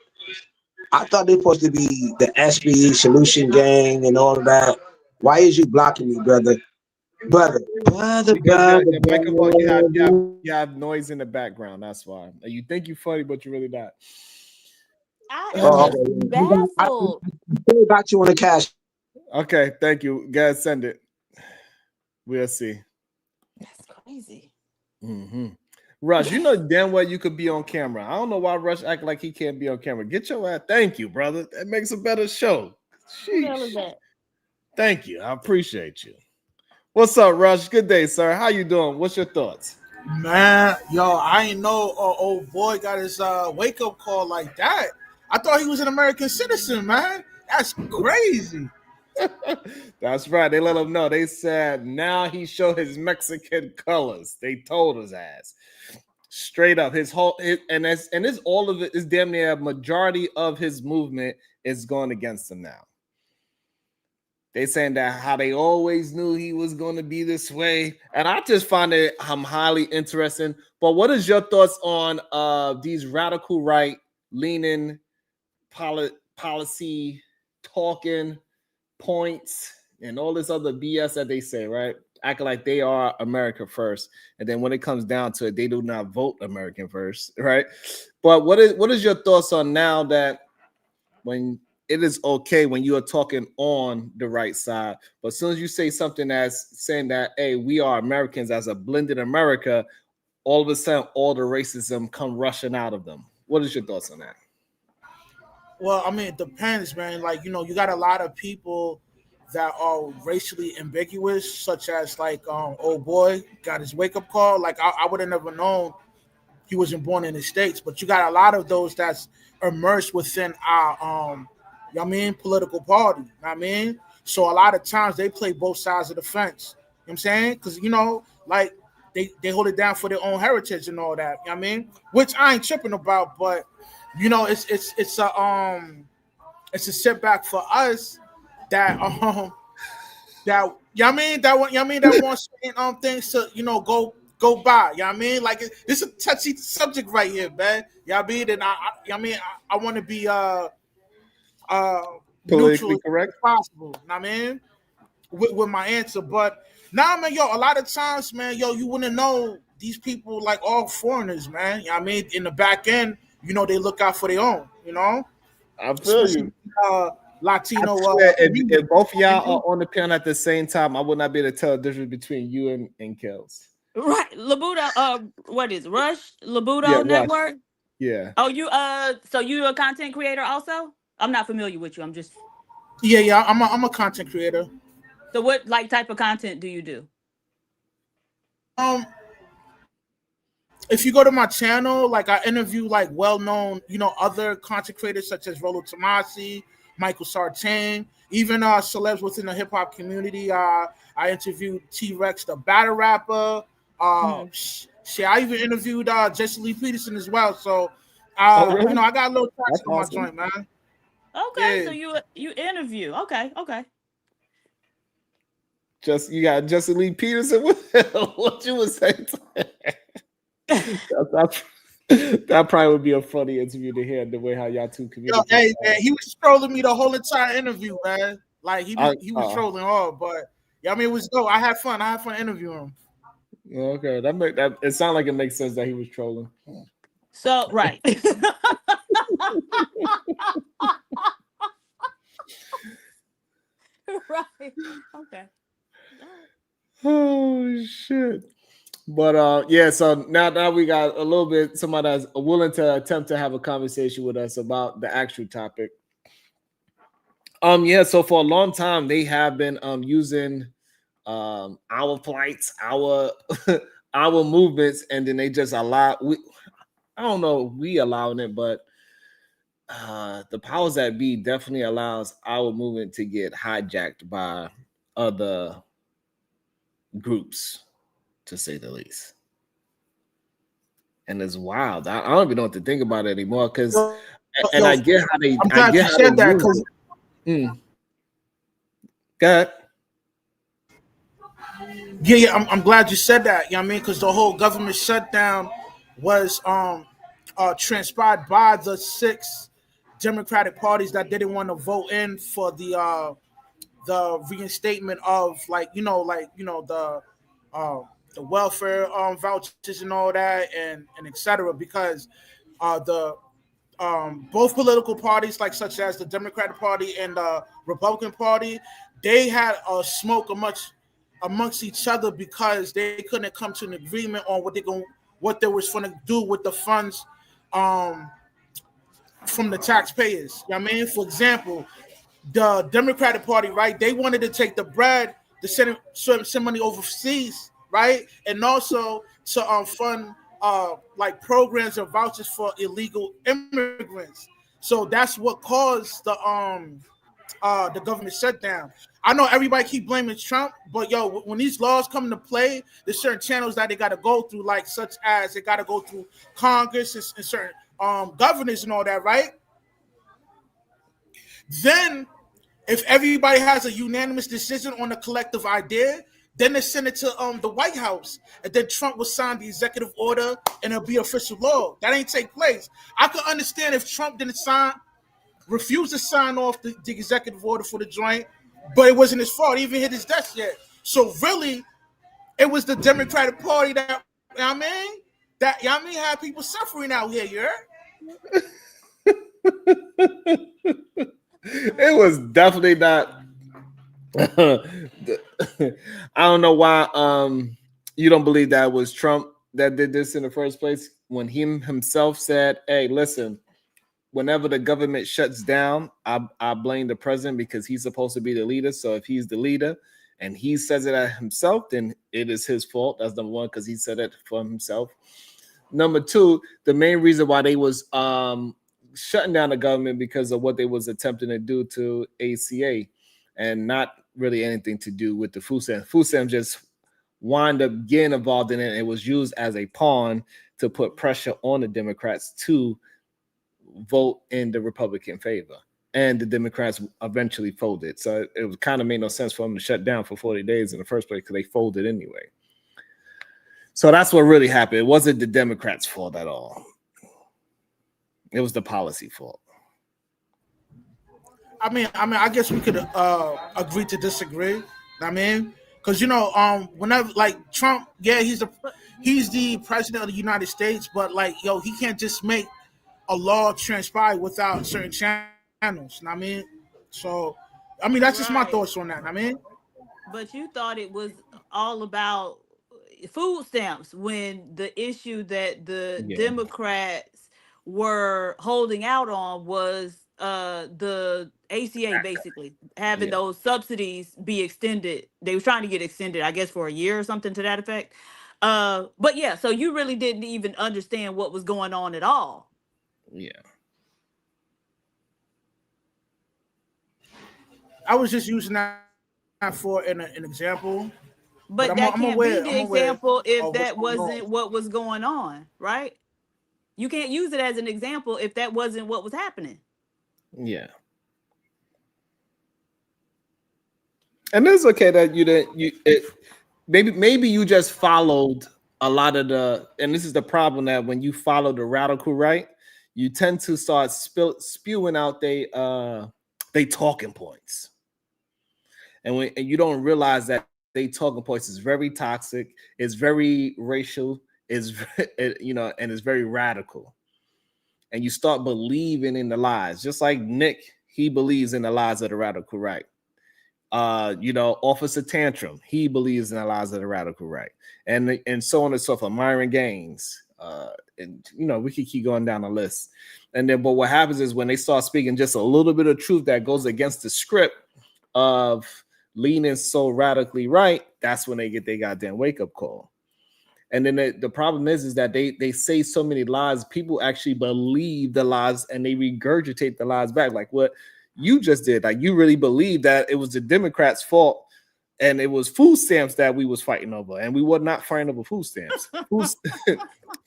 I thought they supposed to be the SBE Solution Gang and all of that. Why is you blocking me, brother? Brother, brother, Because brother, your microphone, brother. you have noise in the background. That's why. You think you're funny, but you're really not. I am Oh, just okay. I baffled. still got you on the cash. Okay, thank you. Guys, send it. We'll see. That's crazy. Mm-hmm. Rush, you know damn well you could be on camera. I don't know why Rush act like he can't be on camera. Get your ass. Thank you, brother. That makes a better show. Who the hell is Sheesh. that? Thank you. I appreciate you. What's up, Rush? Good day, sir. How you doing? What's your thoughts? Man, yo, I ain't know old boy got his wake up call like that. I thought he was an American citizen, man. That's crazy. That's right. They let him know. They said now he showed his Mexican colors. They told his ass straight up. His whole this all of it is damn near a majority of his movement is going against him now. They saying that how they always knew he was going to be this way, and I just find it highly interesting. But what is your thoughts on these radical right leaning policy talking points and all this other BS that they say, right? Acting like they are America first, and then when it comes down to it, they do not vote American first, right? But what is your thoughts on now that when it is okay when you are talking on the right side, but as soon as you say something that's saying that, hey, we are Americans as a blended America, all of a sudden all the racism come rushing out of them. What is your thoughts on that? Well, I mean, it depends, man. Like, you know, you got a lot of people that are racially ambiguous, such as like old boy got his wake up call. Like I would have never known he wasn't born in the States, but you got a lot of those that's immersed within our you know what I mean, political party. You know what I mean? So a lot of times they play both sides of the fence. You know what I'm saying? Because you know, like they hold it down for their own heritage and all that. You know what I mean? Which I ain't tripping about, but you know, it's a setback for us that that you know what I mean that you know what I mean that wants certain things to, you know, go by. You know what I mean? Like it's a touchy subject right here, man. You know what I mean? And you know what I mean, I want to be neutral Politically as correct? possible. You know what I mean? With my answer, but nah, man, yo, a lot of times, man, yo, you wouldn't know these people like all foreigners, man. You know what I mean? In the back end, you know, they look out for their own, you know, I feel especially you. Latino. If both of y'all are on the panel at the same time, I would not be able to tell the difference between you and Kels. Right, Labuto. What is Rush Yeah, Labuto Rush. Network? Yeah. Oh, you so you a content creator also? I'm not familiar with you. I'm just Yeah, I'm a content creator. so what like type of content do you do? Um, if you go to my channel, like I interview like well-known, you know, other content creators such as Rolo Tomasi, Michael Sartain, even celebs within the hip hop community. I interviewed T-Rex, the battle rapper. Mhm. Shit, I even interviewed Jesse Lee Peterson as well. So, Oh, you really? know, I got a little That's traction on my awesome. joint, man. Okay, Yeah. so you interview. Okay. Just you got Jesse Lee Peterson. What you would say? That, that probably would be a funny interview to hear the way how y'all two Yo, communicate. hey man, he was trolling me the whole entire interview, man. Like he was trolling hard, but yeah, I mean it was dope. I had fun. Interviewing him. Okay, that it sounds like it makes sense that he was trolling. So right. Right. Okay. Oh shit. But yeah, so now we got a little bit somebody that's willing to attempt to have a conversation with us about the actual topic. Yeah, so for a long time they have been using our flights, our our movements, and then they just allow I don't know we allowing it, but the powers that be definitely allows our movement to get hijacked by other groups, to say the least. And it's wild. I don't even know what to think about it anymore because, and Yo, I get how they, I'm I glad get you how they said that use because it. Go ahead. yeah, I'm glad you said that. You know what I mean? Because the whole government shutdown was transpired by the six Democratic parties that didn't want to vote in for the the reinstatement of the welfare vouchers and all that, and etc. Because the both political parties, like such as the Democratic Party and the Republican Party, they had a smoke amongst each other because they couldn't come to an agreement on what they was going to do with the funds from the taxpayers. You know what I mean? For example, the Democratic Party, right? They wanted to take the bread to send money overseas, right? And also to fund like programs or vouchers for illegal immigrants. So that's what caused the government shutdown. I know everybody keep blaming Trump, but yo, when these laws come into play, there's certain channels that they got to go through, like such as they got to go through Congress and certain governors and all that, right? Then, if everybody has a unanimous decision on a collective idea, then they send it to the White House, and then Trump will sign the executive order, and it'll be official law. That ain't take place. I could understand if Trump refused to sign off the executive order for the joint, but it wasn't his fault. He even hit his desk yet. So really, it was the Democratic Party that, you know what I mean? That, you know what I mean, had people suffering out here, you heard? It was definitely not. I don't know why you don't believe that it was Trump that did this in the first place, when he himself said, hey, listen, whenever the government shuts down, I blame the president because he's supposed to be the leader. So if he's the leader and he says it at himself, then it is his fault. That's number one, because he said it for himself. Number two, the main reason why they was shutting down the government because of what they was attempting to do to ACA, and not really anything to do with the food stamp. Food stamp just wound up getting involved in it. It was used as a pawn to put pressure on the Democrats to vote in the Republican favor. And the Democrats eventually folded. So it kind of made no sense for them to shut down for 40 days in the first place, because they folded anyway. So that's what really happened. It wasn't the Democrats' fault at all. It was the policy fault. I mean, I guess we could agree to disagree. I mean, because whenever like Trump, yeah, he's the president of the United States, but like, yo, he can't just make a law transpire without certain channels. I mean, so I mean that's just my thoughts on that. I mean, but you thought it was all about food stamps when the issue that the Democrats were holding out on was the ACA, basically having those subsidies be extended. They were trying to get extended, I guess, for a year or something to that effect. But yeah, so you really didn't even understand what was going on at all. Yeah. I was just using that for an example. But that can't be the example if that wasn't what was going on, right? You can't use it as an example if that wasn't what was happening. Yeah. And it's okay that maybe you just followed a lot of and this is the problem, that when you follow the radical right, you tend to start spewing out they talking points. And you don't realize that they talking points is very toxic, it's very racial, and it's very radical. And you start believing in the lies, just like Nick, he believes in the lies of the radical right. Officer Tantrum, he believes in the lies of the radical right, and so on and so forth. Myron Gaines, and we could keep going down the list. And then, but what happens is when they start speaking just a little bit of truth that goes against the script of leaning so radically right, that's when they get their goddamn wake up call. And then the problem is that they say so many lies, people actually believe the lies and they regurgitate the lies back, like what you just did. Like, you really believe that it was the Democrats' fault and it was food stamps that we was fighting over, and we were not fighting over food stamps.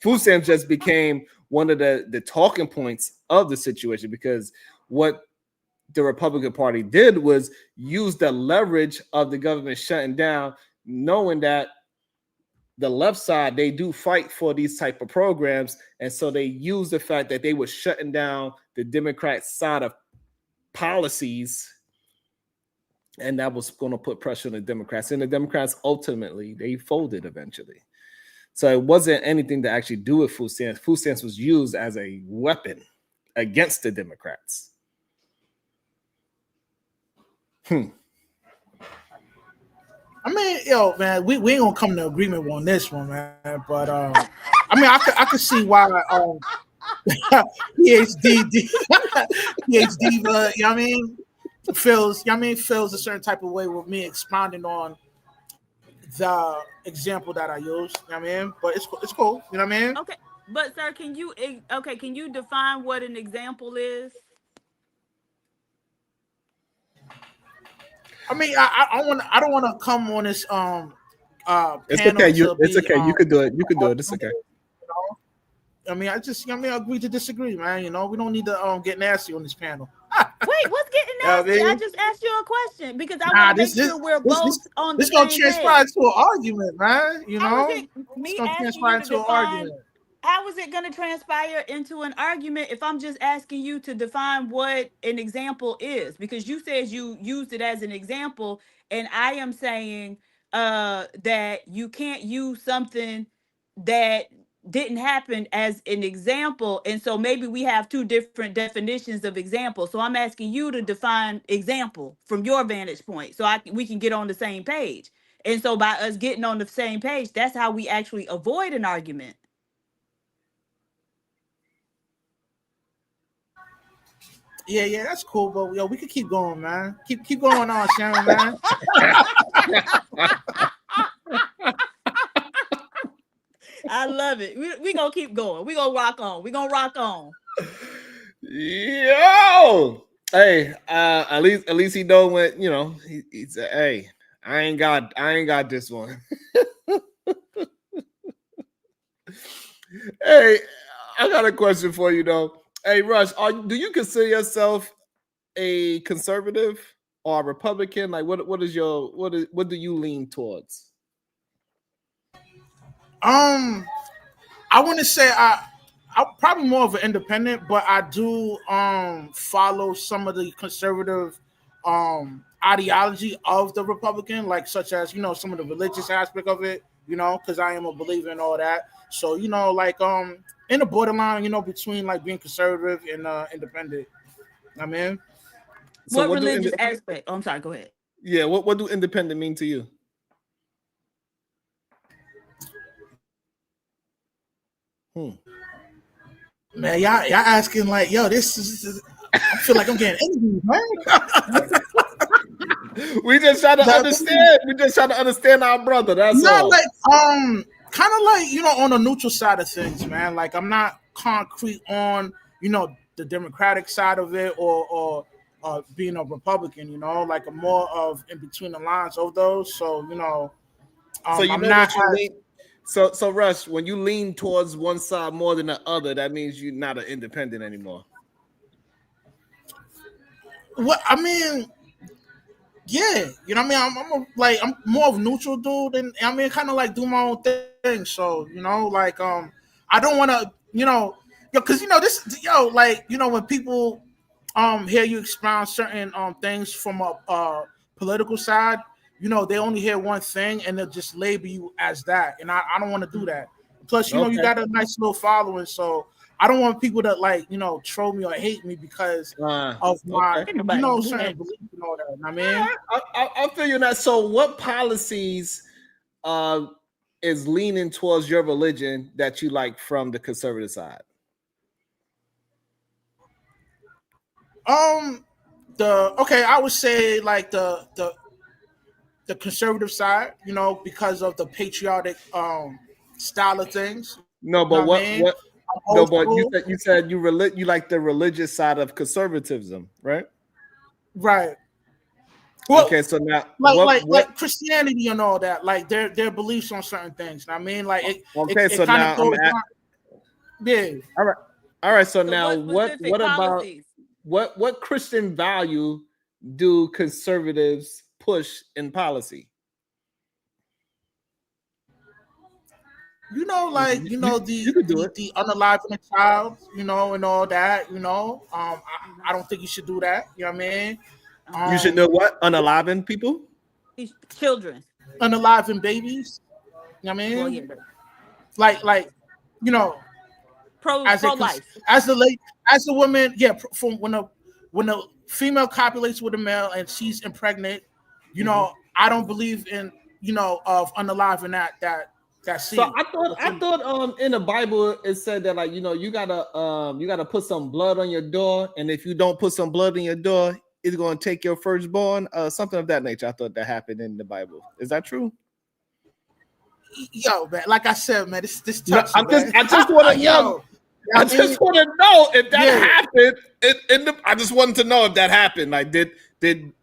Food stamps just became one of the talking points of the situation, because what the Republican Party did was use the leverage of the government shutting down, knowing that the left side, they do fight for these type of programs. And so they use the fact that they were shutting down the Democrat side of policies and that was going to put pressure on the Democrats. And the Democrats ultimately they folded eventually. So it wasn't anything to actually do with food stamps. Food stamps was used as a weapon against the Democrats. I mean, yo, man, we ain't gonna come to agreement on this one, man. But I mean, I could see why PhD, PhD, you know what I mean, feels a certain type of way with me expounding on the example that I used. You know what I mean, but it's cool. You know what I mean? Okay, but sir, can you define what an example is? I mean, I don't want to come on this it's okay. It's okay. You could do it. You could do it. It's okay. You know? I mean, I agree to disagree, man. You know, we don't need to get nasty on this panel. Wait, what's getting nasty? I just asked you a question because I want to make sure we're both on the same page. This gonna transpire to an argument, man. You know, me asking you to define. How is it going to transpire into an argument if I'm just asking you to define what an example is? Because you said you used it as an example, and I am saying that you can't use something that didn't happen as an example, and so maybe we have two different definitions of example. So I'm asking you to define example from your vantage point, so we can get on the same page. And so by us getting on the same page, that's how we actually avoid an argument. Yeah, that's cool, but yo, we could keep going, man. Keep going on, Sharon, man. I love it. We gonna keep going. We gonna rock on. We gonna rock on. Yo, hey, at least he know when, you know, he said, hey, I ain't got this one. Hey, I got a question for you though. Hey, Rush, do you consider yourself a conservative or a Republican? Like, what do you lean towards? I want to say I'm probably more of an independent, but I do follow some of the conservative ideology of the Republican, like such as, you know, some of the religious aspect of it, you know, because I am a believer in all that. So, you know, like in the borderline, you know, between like being conservative and independent. I mean, so what religious aspect? Oh, I'm sorry. Go ahead. Yeah, what do independent mean to you? Man, y'all asking like, yo, this is I feel like I'm getting interviewed, man. We just try to understand. We just try to understand our brother. That's all. Like kind of like, you know, on the neutral side of things, man. Like I'm not concrete on, you know, the Democratic side of it or being a Republican, you know, like I'm more of in between the lines of those. So, you know, so you I'm know not what you lean. So Rush, when you lean towards one side more than the other, that means you're not an independent anymore. Well, I mean, yeah, you know what I mean? I'm more of a neutral dude, and I mean, kind of like do my own thing. So, you know, like I don't want to, you know, because you know this, like, you know, when people hear you expound certain things from a political side, you know, they only hear one thing and they'll just label you as that, and I don't want to do that. Plus, you know, you got a nice little following, so I don't want people to, like, you know, troll me or hate me because of my, you know, certain beliefs and all that. I mean, I feel you that. So, what policies is leaning towards your religion that you like from the conservative side? I would say like the conservative side, you know, because of the patriotic style of things. No, but what? No, but you said you like the religious side of conservatism, right? Right. Well, okay, so now like Christianity and all that, like their beliefs on certain things. I mean, like so now yeah. All right. So now what about what Christian value do conservatives push in policy? You know, like, you know, the unaliving a child, you know, and all that, you know. I don't think you should do that. You know what I mean? You should know what? Unaliving people? Children. unaliving babies. You know what I Well, mean? yeah, Like, you know, as pro life. as the late as the woman, yeah, from when a female copulates with a male and she's impregnant, you know, I don't believe in of unaliving that seed. So I thought in the Bible it said that like you gotta put some blood on your door, and if you don't put some blood on your door, it's gonna take your firstborn, something of that nature. I thought that happened in the Bible. Is that true? Yo, man, like I said, man, this No, touchy, man. I just want to know. Yo, I just want to know if that Yeah. happened. I just wanted to know if that happened. Like, did you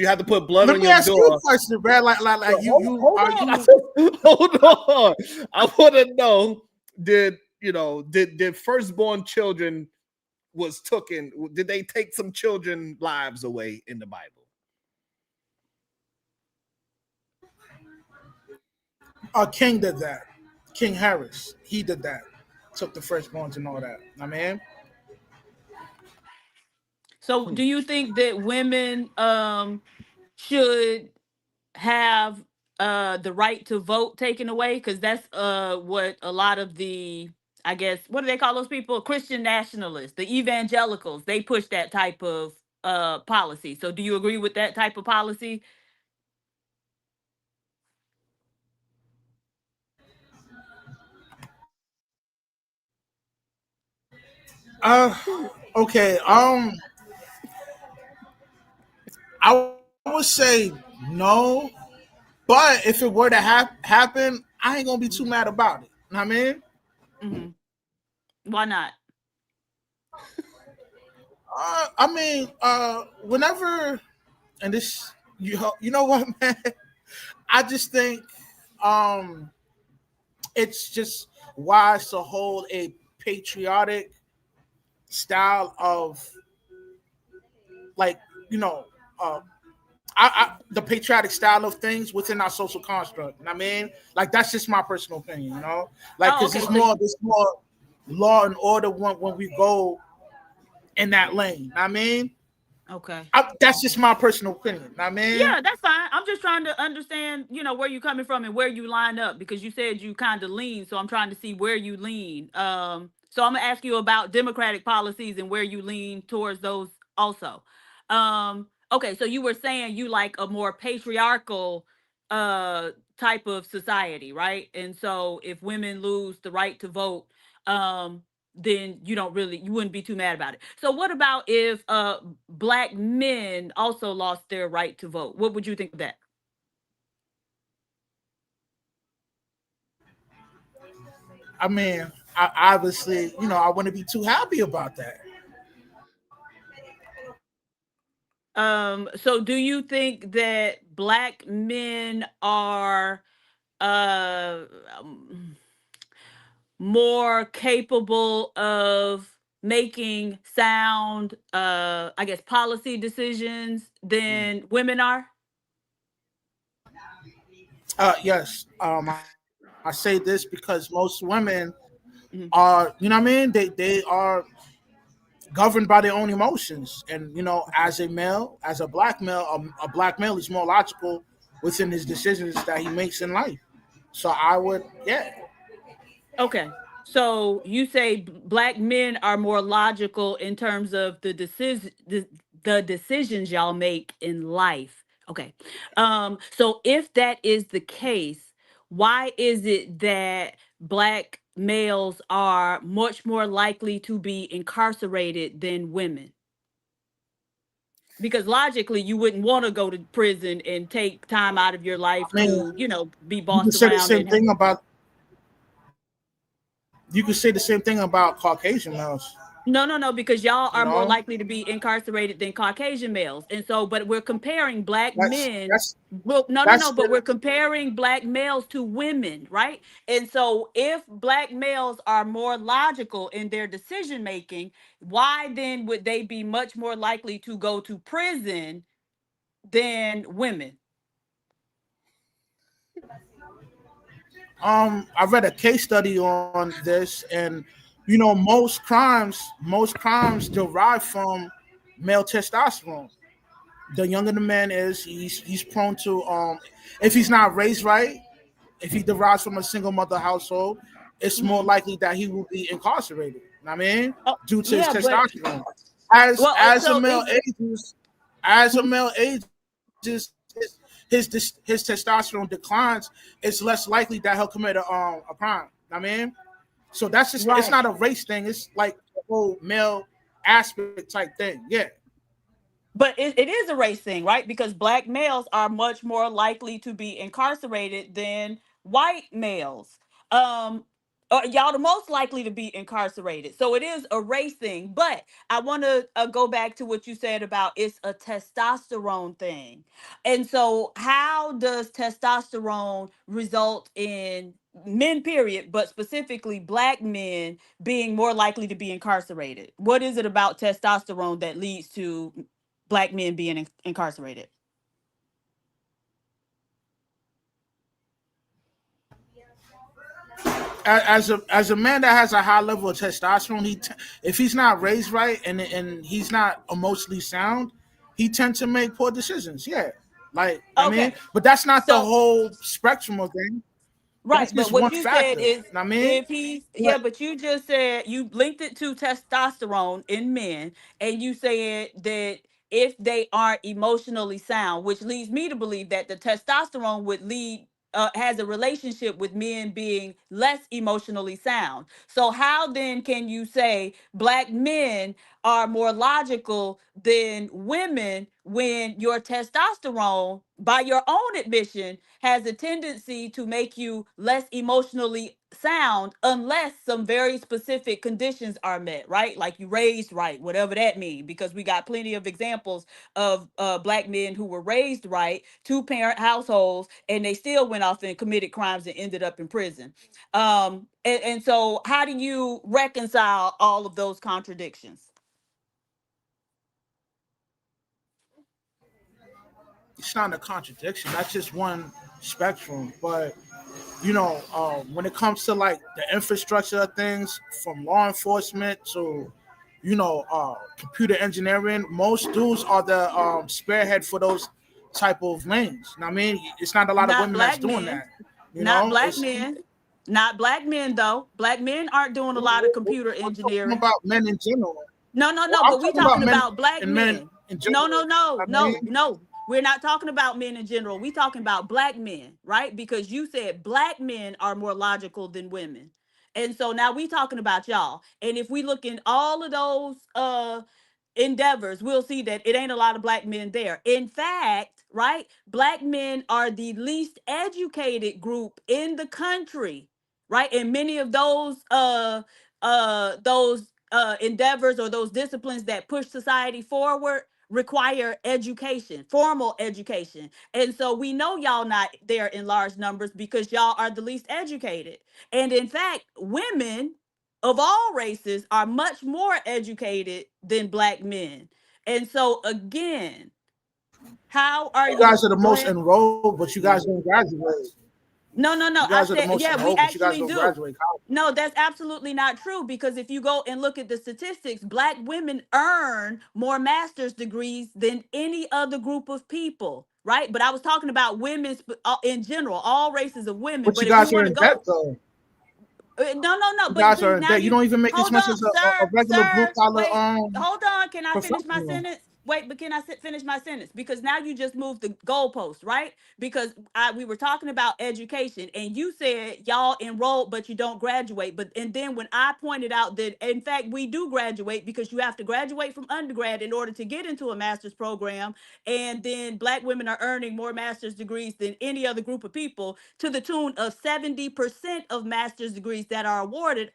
have to put blood let on me your ask door? you a question, man. Like Hold on. I want to know. Did firstborn children was taken? Did they take some children lives away in the Bible? King did that. King Harris, he did that. Took the firstborns and all that. I mean, So, do you think that women should have the right to vote taken away? Because that's what a lot of the, I guess, what do they call those people? Christian nationalists, the evangelicals, they push that type of policy. So, do you agree with that type of policy? okay. I would say no, but if it were to happen, I ain't gonna be too mad about it. Know what I mean, Why not? whenever, and this, you know what, man, I just think, it's just wise to hold a patriotic style of, like, the patriotic style of things within our social construct. You know what I mean, like, that's just my personal opinion. Like, because there's more law and order when we go in that lane. You know what I mean, Okay. that's just my personal opinion. You know what I mean, Yeah, that's fine. I'm just trying to understand, where you're coming from and where you line up, because you said you kind of lean. So I'm trying to see where you lean. So I'm gonna ask you about democratic policies and where you lean towards those also. Okay, so you were saying you like a more patriarchal type of society, right? And so if women lose the right to vote, then you wouldn't be too mad about it. So what about if black men also lost their right to vote? What would you think of that? I mean, I obviously, I wouldn't be too happy about that. So do you think that black men are uh um, more capable of making sound I guess policy decisions than women are? Yes. I say this because most women Mhm. are, you know what I mean? They are governed by their own emotions. And, as a male, as a black male, a black male is more logical within his decisions that he makes in life. So I would, yeah. Okay. So you say black men are more logical in terms of the decisions y'all make in life. Okay. So if that is the case, why is it that black males are much more likely to be incarcerated than women? Because logically you wouldn't want to go to prison and take time out of your life I mean, to, be you can bossed say the around same and thing about Caucasian males. no, because y'all You are more know, likely to be incarcerated than Caucasian males. And so, but we're comparing black that's men. that's Well, no, that's but we're comparing black males to women, right? And so, if black males are more logical in their decision making, why then would they be much more likely to go to prison than women? I read a case study on this, and most crimes derive from male testosterone. the younger the man is, he's prone to if he's not raised right, if he derives from a single mother household, it's more Mhm. likely that he will be incarcerated. You know what I mean, Oh, due to his yeah, but testosterone. As well, as a so male is ages, as a hmm? male ages, his testosterone declines. It's less likely that he'll commit a crime. You know what I mean, so that's just, it's Right. not a race thing. It's like a whole male aspect type thing. Yeah. But it is a race thing, right? Because black males are much more likely to be incarcerated than white males. Um, y'all the most likely to be incarcerated. So it is a race thing. But I want to go back to what you said about it's a testosterone thing. And so, how does testosterone result in men, period, but specifically black men being more likely to be incarcerated? What is it about testosterone that leads to black men being incarcerated? As a man that has a high level of testosterone, if he's not raised right and he's not emotionally sound, he tends to make poor decisions. Yeah, like I mean, Okay, but that's not the so whole spectrum of things. That's right, but just what one you said factor. is I mean, if he's but yeah, but you just said you linked it to testosterone in men, and you said that if they aren't emotionally sound, which leads me to believe that the testosterone would lead has a relationship with men being less emotionally sound. So how then can you say black men are more logical than women when your testosterone, by your own admission, has a tendency to make you less emotionally sound unless some very specific conditions are met, right? Like you raised right, whatever that means, because we got plenty of examples of black men who were raised right, two parent households, and they still went off and committed crimes and ended up in prison. And so, how do you reconcile all of those contradictions? it's not a contradiction. That's just one spectrum. But when it comes to like the infrastructure of things, from law enforcement to computer engineering, most dudes are the spearhead for those type of lanes. I mean, it's not a lot of Not women that's black doing men. that. Not black It's men. Not black men, though. Black men aren't doing a lot of computer we're talking engineering. about men in general. No, no, Well, no. I'm But we talking about talking men about black and men men. in No, no, general. no, I no, mean, no. We're not talking about men in general. We talking about black men, right? Because you said black men are more logical than women. And so now we talking about y'all. And if we look in all of those endeavors, we'll see that it ain't a lot of black men there. In fact, right, black men are the least educated group in the country, right? And many of those endeavors or those disciplines that push society forward require education, formal education. And so we know y'all not there in large numbers because y'all are the least educated. And in fact, women of all races are much more educated than black men. And so again, how are you you? guys are the Go most ahead. enrolled, but you guys don't graduate. No, no, no. You I guys are the said, most yeah, we enrolled, but you guys actually don't do. graduate college. No, that's absolutely not true because if you go and look at the statistics, black women earn more master's degrees than any other group of people, right? But I was talking about women in general, all races of women. But But you if we guys are want to in debt go, though. no, no, no. You But guys see, are in now debt. You you don't even make as hold much on, as a sir, regular blue sir. collar Wait, hold on. Can I finish my professional. sentence? Wait, but can I finish my sentence? Because now you just moved the goalpost, right? Because we were talking about education, and you said y'all enrolled, but you don't graduate. But and then when I pointed out that in fact we do graduate because you have to graduate from undergrad in order to get into a master's program, and then black women are earning more master's degrees than any other group of people to the tune of 70% of master's degrees that are awarded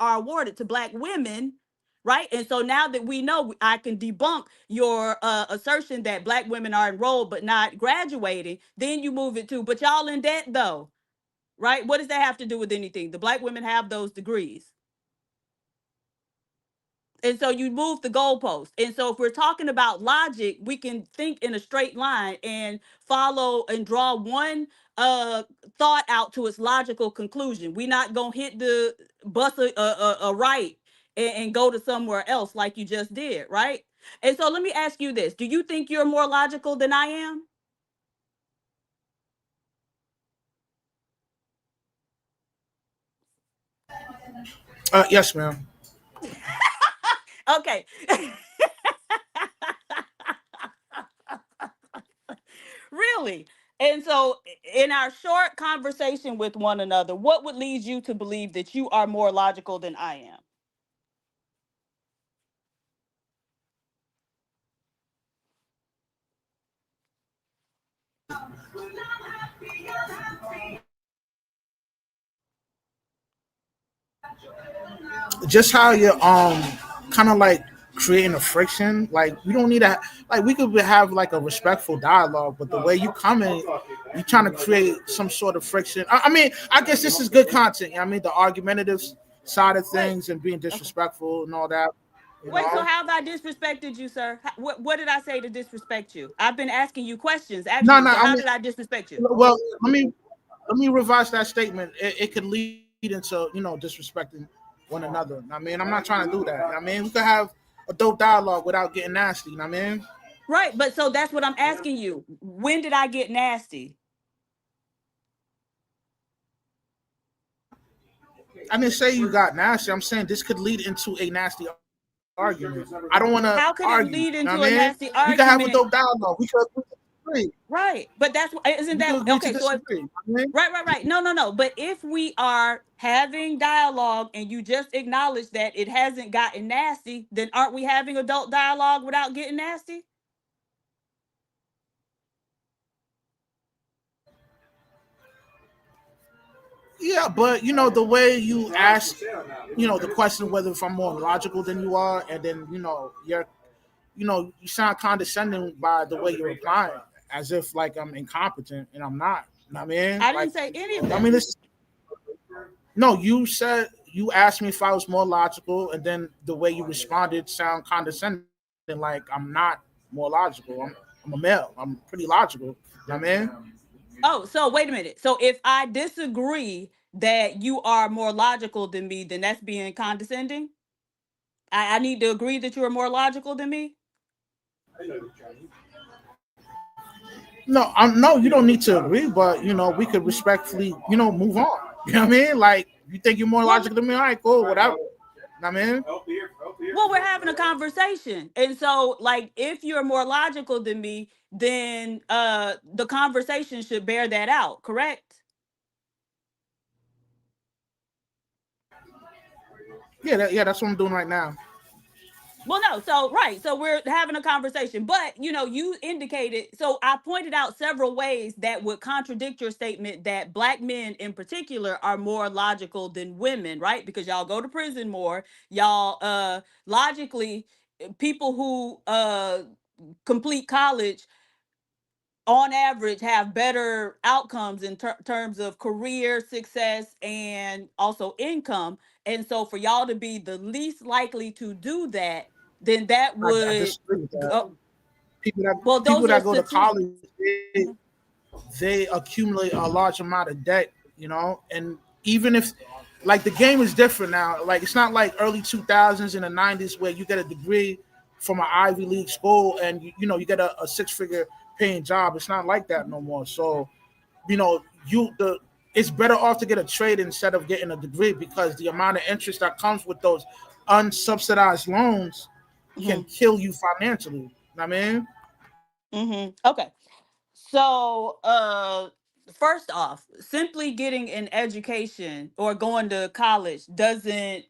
to black women, right? And so now that we know, I can debunk your assertion that black women are enrolled but not graduating. Then you move it to, but y'all in debt though, right? What does that have to do with anything? The black women have those degrees. And so you move the goalpost. And so if we're talking about logic, we can think in a straight line and follow and draw one uh thought out to its logical conclusion. We're not gonna hit the bus a right and go to somewhere else like you just did, right? And so let me ask you this. Do you think you're more logical than I am? Yes, ma'am. Okay. Really? And so, in our short conversation with one another, what would lead you to believe that you are more logical than I am? Just how you're kind of like creating a friction. Like we don't need to like we could have like a respectful dialogue, but the way you come in, you trying to create some sort of friction. I mean, I guess this is good content. You know what I mean, the argumentative side of Wait. things and being Okay. disrespectful and all that. You Wait. So, know. how have I disrespected you, sir? What did I say to disrespect you? I've been asking you questions, No, actually. no. So, I how mean, did I disrespect you? well, let me revise that statement. It could lead into disrespecting one another. I mean, I'm not trying to do that. I mean, we could have a dope dialogue without getting nasty. I mean, Right. But so that's what I'm asking you. When did I get nasty? I didn't say you got nasty. I'm saying this could lead into a nasty argument. I don't want to How could it argue. You lead know into what a I mean? nasty We can have a argument? dope dialogue. We could agree. Right. But that's isn't We that could agree to okay? So if disagree. You know what I mean? right, right, right. No, no, no. But if we are having dialogue and you just acknowledge that it hasn't gotten nasty, then aren't we having adult dialogue without getting nasty? Yeah, but the way you ask, the question whether if I'm more logical than you are, and then you sound condescending by the way you're replying, as if like I'm incompetent and I'm not. You know what I mean? I Like, didn't say any of I that. mean, this. No, you asked me if I was more logical, and then the way you responded sound condescending, like I'm not more logical. I'm a male. I'm pretty logical. You know what I mean? Oh, so wait a minute. So if I disagree that you are more logical than me, then that's being condescending. I need to agree that you are more logical than me. No, you don't need to agree, but we could respectfully, move on. You know what I mean? Like you think you're more Well, logical than me? All right, cool, whatever. You know what I mean? well, we're having a conversation. And so, like, if you're more logical than me, then the conversation should bear that out, correct? Yeah, that's what I'm doing right now. Well, no, so right, so we're having a conversation, but you indicated. So I pointed out several ways that would contradict your statement that black men, in particular, are more logical than women, right? Because y'all go to prison more. Y'all, logically, people who complete college on average have better outcomes in terms of career success and also income. And so for y'all to be the least likely to do that, then that I would disagree with that. go, People that well, people those are that go to statistics. college, they accumulate a large amount of debt, and even if like the game is different now, like it's not like early 2000s and the 90s where you get a degree from an Ivy League school and you get a six-figure paying job. It's not like that no more. So it's better off to get a trade instead of getting a degree because the amount of interest that comes with those unsubsidized loans can Hmm. kill you financially. You know what I mean? Okay. So, first off, simply getting an education or going to college doesn't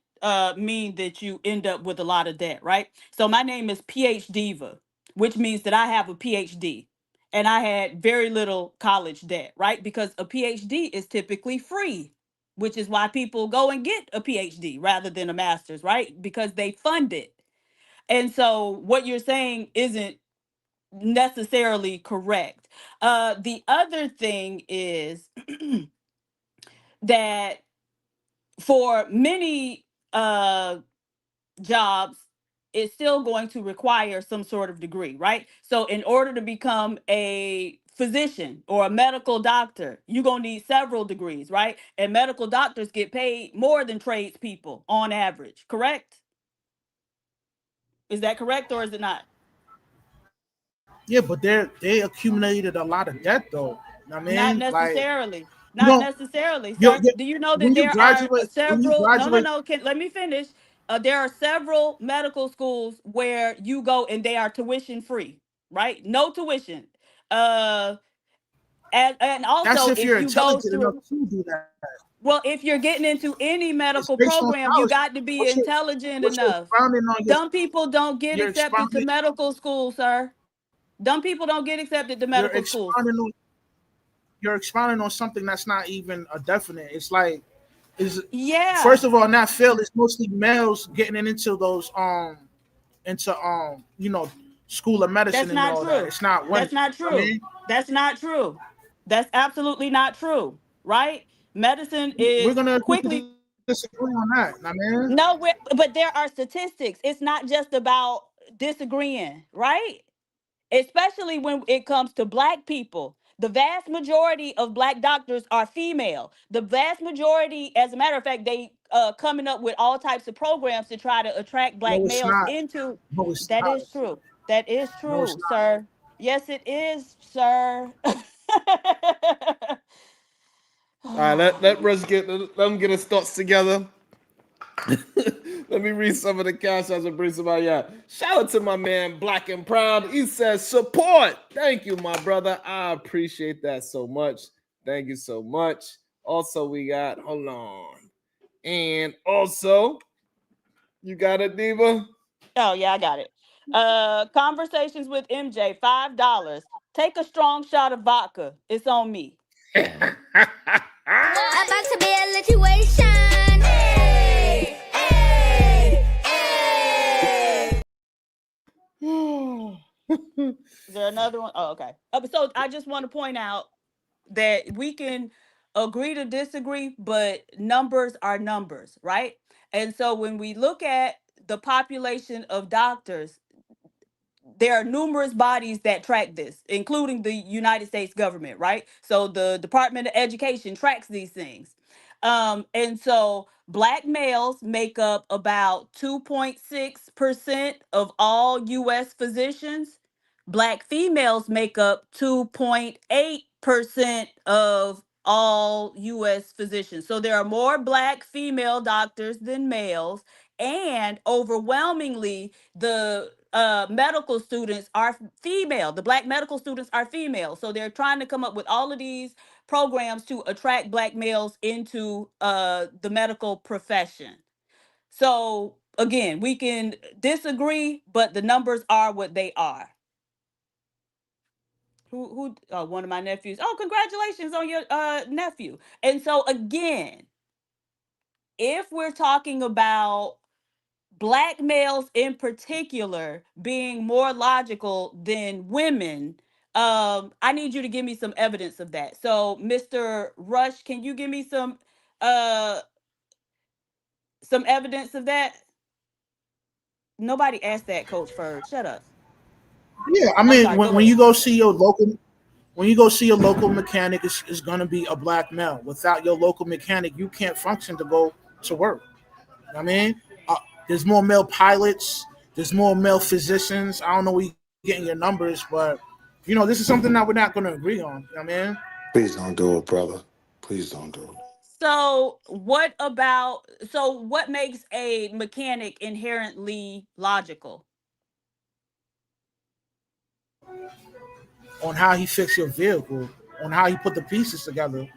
mean that you end up with a lot of debt, right? So, my name is PhDiva, which means that I have a PhD and I had very little college debt, right? Because a PhD is typically free, which is why people go and get a PhD rather than a master's, right? Because they fund it. And so, what you're saying isn't necessarily correct. The other thing is that for many jobs, it's still going to require some sort of degree, right? So, in order to become a physician or a medical doctor, you're going to need several degrees, right? And medical doctors get paid more than tradespeople on average, correct? Is that correct or is it not? Yeah, but they accumulated a lot of debt though. I Not mean, like necessarily. you Not don't necessarily, you sir. Do you know that when you there are graduate several? No, no, no. Let me finish. There are several medical schools where you go and they are tuition free, right? No tuition. Uh, and that's also if if you're you go intelligent enough through, to do that. well, if you're getting into any It's medical based on program, you scholarship. got to be What's your intelligent what's your enough. expounding on your Dumb people don't get you're accepted to expounding medical school, sir. Dumb people don't get accepted to you're medical schools. expounding on you're expounding on something that's not even a definite. It's like is Yeah, first of all, in that field, it's mostly males getting into those into school of medicine that's and not all that. true. It's not women. That's not I true. mean, That's not true. That's absolutely not true, right? Medicine we're is gonna agree quickly. to disagree on that. I mean, No, but there are statistics. It's not just about disagreeing, right? Especially when it comes to black people. The vast majority of black doctors are female. The vast majority, as a matter of fact, they coming up with all types of programs to try to attract black no, it's males not. into. No, it's That not. is true. That is No, it's true, not. sir. Yes, it is, sir. All right, let Russ let them get his thoughts together. Let me read some of the cash as and bring somebody out. Shout out to my man Black and Proud. He says support. Thank you, my brother. I appreciate that so much. Thank you so much. Also, we got hold on, and also you got it, Diva. Oh yeah, I got it. Conversations with MJ, $5. Take a strong shot of vodka. It's on me. About to be a situation. Hey, hey, hey. Is there another one? Oh, okay. So I just want to point out that we can agree to disagree, but numbers are numbers, right? And so when we look at the population of doctors, there are numerous bodies that track this, including the United States government, right? So the Department of Education tracks these things. And so black males make up about 2.6% of all US physicians. Black females make up 2.8% of all US physicians. So there are more black female doctors than males, and overwhelmingly the medical students are female. The black medical students are female. So they're trying to come up with all of these programs to attract black males into the medical profession. So again, we can disagree, but the numbers are what they are. Who one of my nephews. Oh, congratulations on your nephew. And so again, if we're talking about black males in particular being more logical than women, I need you to give me some evidence of that. So Mr. Rush, can you give me uh some evidence of that? Nobody asked that, Coach Ferd. Shut up. Yeah, I I'm mean, sorry, go when you ahead. go see your local when you go see a local mechanic, it's going to be a black male. Without your local mechanic, you can't function to go to work. I mean, there's more male pilots, there's more male physicians. I don't know where you're getting your numbers, but this is something that we're not going to agree on. I mean, Please don't do it, brother. Please don't do it. So what makes a mechanic inherently logical? on how he fixed your vehicle, on how he put the pieces together. I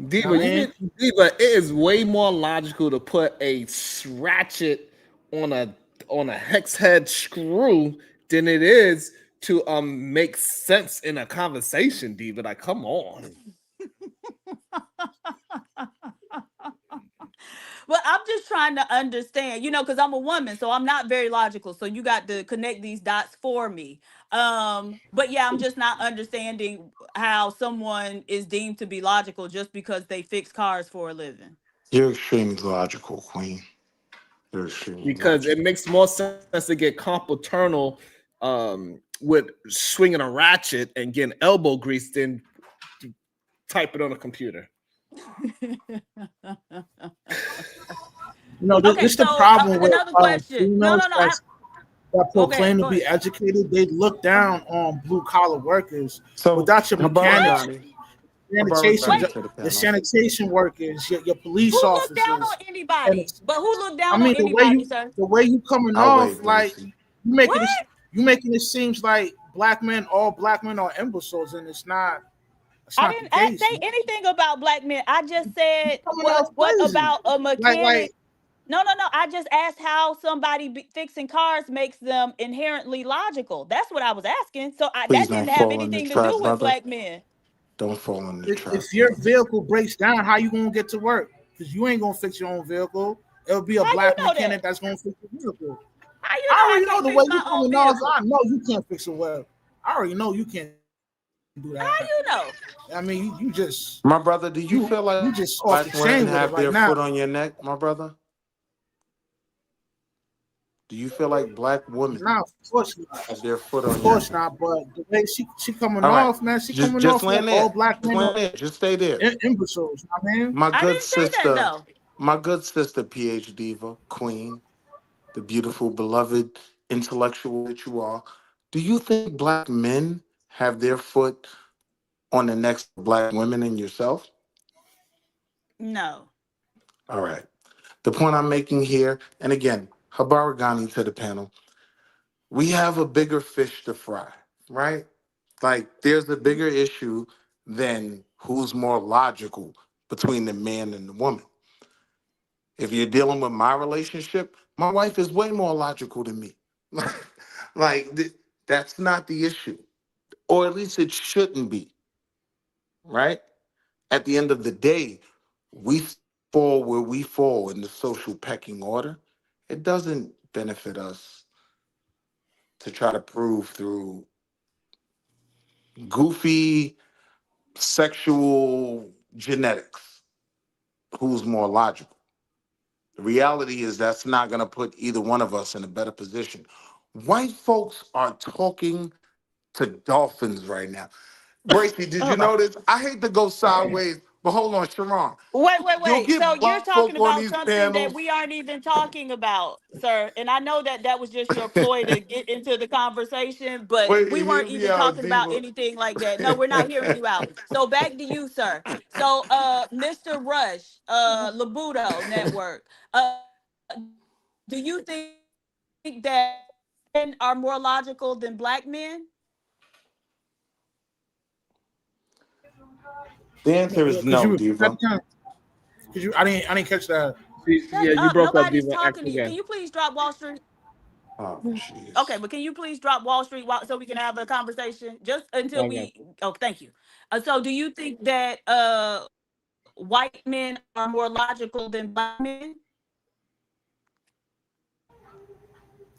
Diva, mean, Diva, it is way more logical to put a ratchet on a hex head screw than it is to make sense in a conversation, Diva. Like, come on. Well, I'm just trying to understand, because I'm a woman, so I'm not very logical. So you got to connect these dots for me. But yeah, I'm just not understanding how someone is deemed to be logical just because they fix cars for a living. You're extremely logical, Queen. You're extremely Because it logical. makes more sense to get carpal with swinging a ratchet and getting elbow grease than type it on a computer. Okay, this the so problem with another question. No, females. no, no. that Okay, proclaim to go be ahead. educated, they look down on blue collar workers. So, Without your mechanics, Habaragani, sanitation, Habaragani Wait, to the the panel. sanitation workers, your who police looked down on officers, and anybody? But who looked I down on mean anybody, sir? the way you coming I'll wait, off like Gracie. What? you making it seems like all black men are imbeciles, and it's not. It's I not the didn't case. say anything about black men. I just said, Coming what off what crazy. about a Like mechanic? No, no, no. I just asked how somebody fixing cars makes them inherently logical. That's what I was asking. So Please that don't didn't have fall in the anything to trap, do with brother. black men. Don't fall in the trap, if your brother. vehicle breaks down, how you gonna get to work? Because you ain't gonna fix your own vehicle. It'll be a How you black know that? mechanic that's gonna fix your vehicle. How you know I I already know can't the way fix you my own coming off. vehicle? I know you can't fix it well. I already know you can't do How that. you know? I mean, you just My brother, do you feel like you just off the black women chain with it have right their now. foot on your neck, my brother? Do you feel like black women Nah, of course not. have their foot Of on your course neck? not. But the way she coming All right. off, man, she Just coming just off like land all there. black Just men land are there. Just stay there. imbeciles. I mean, My I good didn't say that sister, though. my good sister, PhD diva, queen, the beautiful, beloved intellectual that you are. Do you think black men have their foot on the next black women and yourself? No. All right. The point I'm making here, and again, Habaragani to the panel, we have a bigger fish to fry, right? Like there's a bigger issue than who's more logical between the man and the woman. If you're dealing with my relationship, my wife is way more logical than me. like that's not the issue, or at least it shouldn't be, right? At the end of the day, we fall where we fall in the social pecking order. It doesn't benefit us to try to prove through goofy sexual genetics who's more logical. The reality is that's not going to put either one of us in a better position. White folks are talking to dolphins right now. Bracy, did Oh you my. notice? I hate to go sideways, but hold on, Sharon. Wait, wait, You'll wait. So get you're black talking folk on about these something that panels. we aren't even talking about, sir. And I know that that was just your ploy to get into the conversation, but Wait, we hear weren't me even out, talking about Diva. anything like that. No, we're not hearing you out. So back to you, sir. So Mr. Rush, Labudo Network, do you think that men are more logical than black men? The answer is could you no, repeat that Diva. again? Could you? I didn't catch that. Shut Yeah, you up. broke up, Nobody's Diva. talking X to you. Can again. you please drop Wall Street? Oh, Okay, jeez. but can you please drop Wall Street so we can have a conversation just until Okay. we? Oh, thank you. So, do you think that white men are more logical than black men?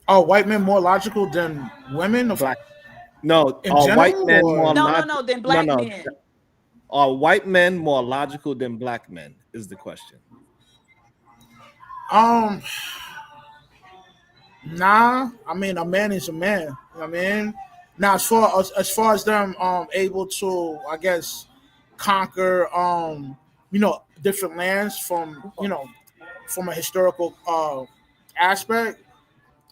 Are white men more logical than women Black. No, in are white general, men more or No, no, logical? no. Than No, black no. men. Are white men more logical than black men? Is the question. um, nah? I mean, a man is a man. You know what I mean, now as far as them able to, I guess, conquer different lands from from a historical aspect.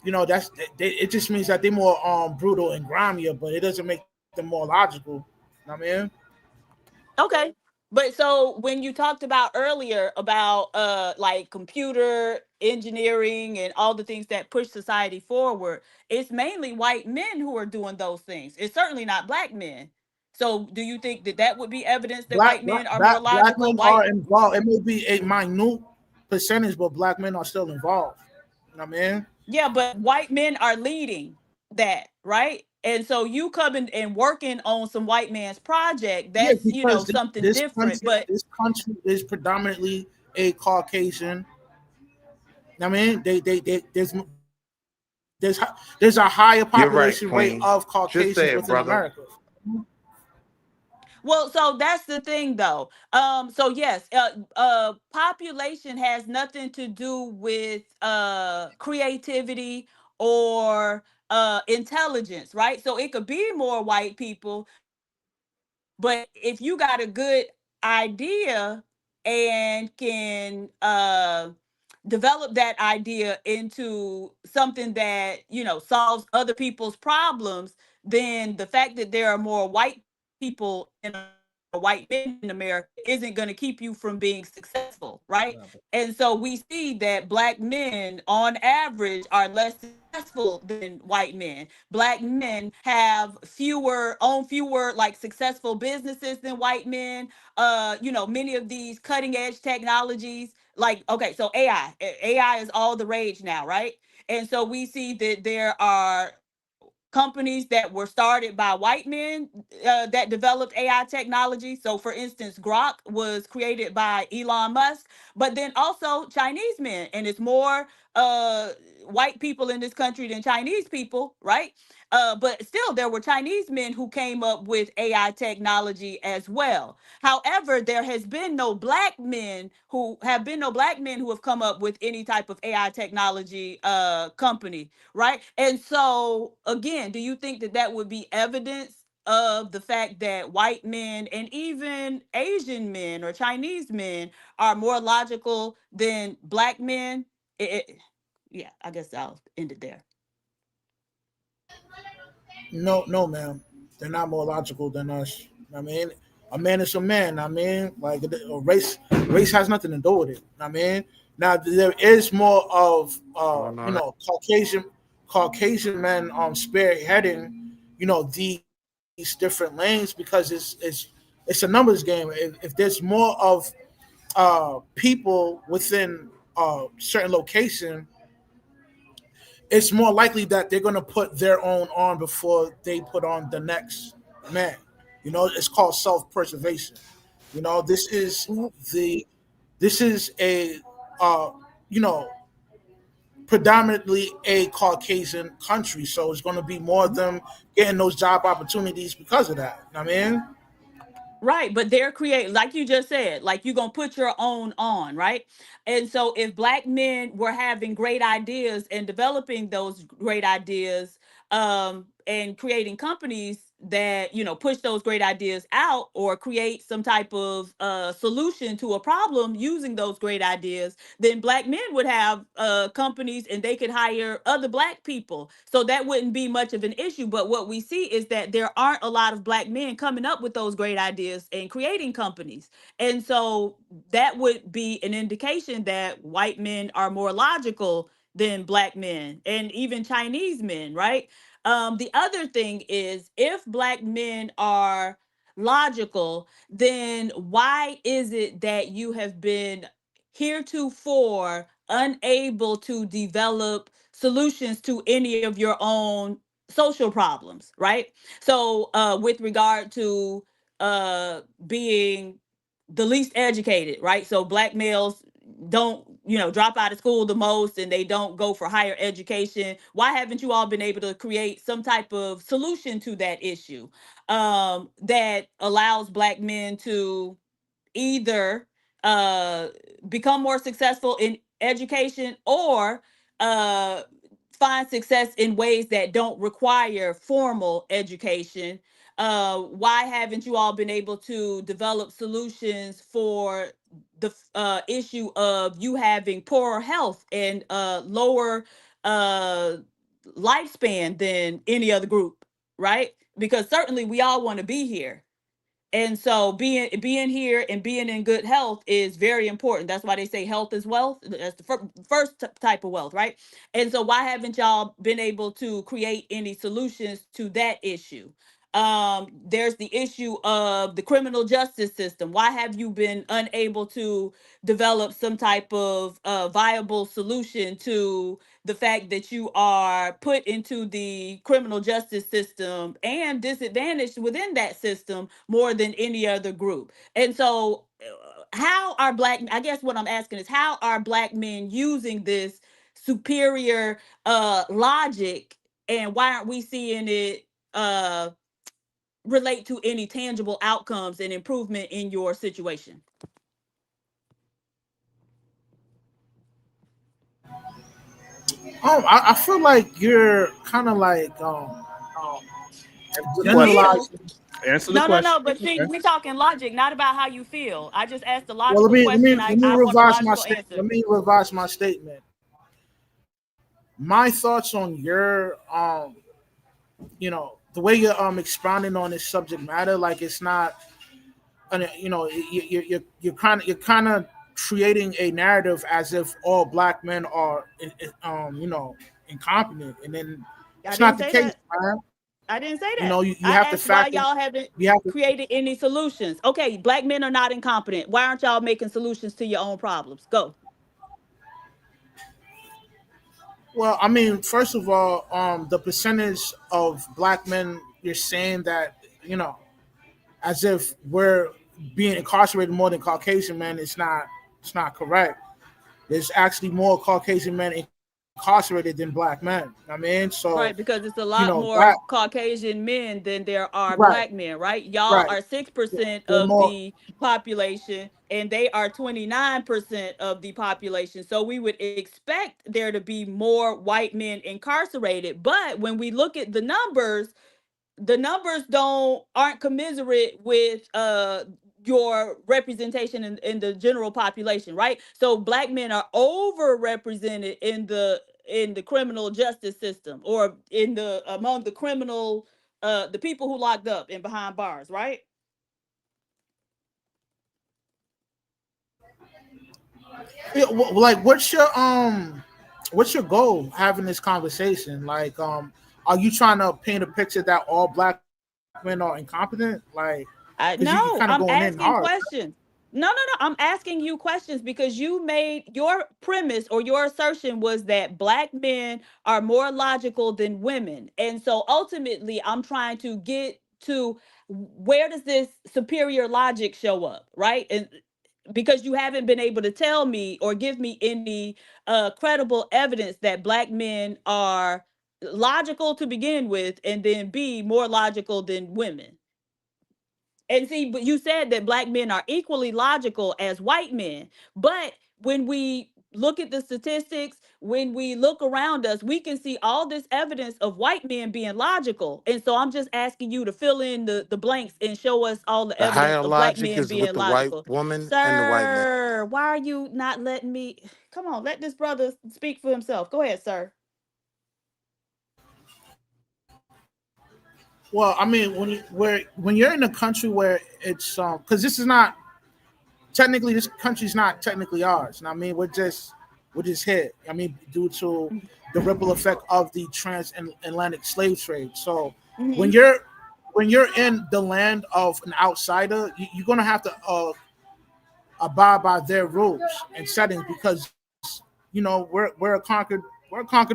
That's it. Just means that they're more brutal and grimier, but it doesn't make them more logical. You know what I mean? Okay. But so when you talked about earlier about like computer engineering and all the things that push society forward, it's mainly white men who are doing those things. It's certainly not black men. So do you think that that would be evidence that white men are more Black logical? men are involved. It may be a minute percentage, but black men are still involved. You know what I mean? Yeah, but white men are leading that, right? And so you coming and working on some white man's project, Yeah, that's, because something different. But this country is predominantly a Caucasian. I mean, there's there's a higher You're right, population rate Queen. of Just say Caucasians it, within brother. America. well, so that's the thing though. So yes, population has nothing to do with creativity or intelligence, right? So it could be more white people, but if you got a good idea and can develop that idea into something that, solves other people's problems, then the fact that there are more white people and white men in America isn't going to keep you from being successful, right? And so we see that black men on average are less successful than white men. Black men have fewer like successful businesses than white men. Many of these cutting edge technologies, like, okay, so AI is all the rage now, right? And so we see that there are companies that were started by white men that developed AI technology. So, for instance, Grok was created by Elon Musk, but then also Chinese men, and it's more white people in this country than Chinese people, right? But still, there were Chinese men who came up with AI technology as well. However, there has been no black men who have come up with any type of AI technology company, right? And so, again, do you think that that would be evidence of the fact that white men and even Asian men or Chinese men are more logical than black men? Yeah, I guess I'll end it there. No, no, ma'am. They're not more logical than us. I mean, a man is a man. I mean, like race has nothing to do with it. I mean, now there is more of Oh no, that, Caucasian men spearheading these different lanes because it's a numbers game. If there's more of people within a certain location, it's more likely that they're going to put their own on before they put on the next man. It's called self-preservation. This is the this is a uh, you know predominantly a Caucasian country, so it's going to be more of them getting those job opportunities because of that. I mean, Right, but they're create like you just said, like you're gonna put your own on, right? And so if black men were having great ideas and developing those great ideas, and creating companies that push those great ideas out or create some type of solution to a problem using those great ideas, then black men would have companies and they could hire other black people. So that wouldn't be much of an issue. But what we see is that there aren't a lot of black men coming up with those great ideas and creating companies. And so that would be an indication that white men are more logical than black men and even Chinese men, right? The other thing is, if black men are logical, then why is it that you have been heretofore unable to develop solutions to any of your own social problems, right? So, with regard to being the least educated, right? So, black males don't, drop out of school the most and they don't go for higher education. Why haven't you all been able to create some type of solution to that issue that allows black men to either uh, become more successful in education or uh, find success in ways that don't require formal education? Why haven't you all been able to develop solutions for the issue of you having poorer health and lower uh, lifespan than any other group, right? Because certainly we all want to be here, and so being here and being in good health is very important. That's why they say health is wealth. That's the first type of wealth, right? And so why haven't y'all been able to create any solutions to that issue? There's the issue of the criminal justice system. Why have you been unable to develop some type of viable solution to the fact that you are put into the criminal justice system and disadvantaged within that system more than any other group? And so, how are I guess what I'm asking is, how are black men using this superior logic, and why aren't we seeing it relate to any tangible outcomes and improvement in your situation? I feel like you're kind of like You Question. feel. Generalizing. Answer the No. question. But see, Okay. we're talking logic, not about how you feel. I just asked a Well, logical question. let me I want a revise my logical statement. answer. Let me revise my statement. My thoughts on your the way you're expounding on this subject matter, like it's not, you're kind of creating a narrative as if all black men are incompetent, and then I it's didn't not the say case, that. man. I didn't say that. You I have to asked why factor. y'all haven't You have to. created any solutions. Okay, black men are not incompetent. Why aren't y'all making solutions to your own problems? Go. Well, I mean, first of all, the percentage of black men you're saying that as if we're being incarcerated more than Caucasian men. It's not correct. There's actually more Caucasian men incarcerated than black men. I mean, so Right, because it's a lot more that Caucasian men than there are right, black men, right? Y'all right. are 6% They're of more the population and they are 29% of the population. So we would expect there to be more white men incarcerated. But when we look at the numbers don't aren't commiserate with your representation in the general population, right? So black men are overrepresented in the criminal justice system, or in the among the criminal the people who locked up and behind bars, right? like what's your goal having this conversation? Like, are you trying to paint a picture that all black men are incompetent? Like, I because you no, kind of I'm going in asking hard. questions. No. I'm asking you questions because you made your premise, or your assertion was that black men are more logical than women. And so ultimately, I'm trying to get to where does this superior logic show up, right? And because you haven't been able to tell me or give me any credible evidence that black men are logical to begin with, and then B, more logical than women. And see, but you said that black men are equally logical as white men. But when we look at the statistics, when we look around us, we can see all this evidence of white men being logical. And so I'm just asking you to fill in the blanks and show us all the The evidence higher of black logic men is with being the white logical. woman and the white man. Sir, why are you not letting me? Come on, let this brother speak for himself. Go ahead, sir. Well, I mean, when you're in a country where it's because this is not technically, this country's not technically ours. And I mean, we're just here. I mean, due to the ripple effect of the transatlantic slave trade. So when Mm-hmm. you're in the land of an outsider, you're gonna have to abide by their rules and settings, because we're a conquered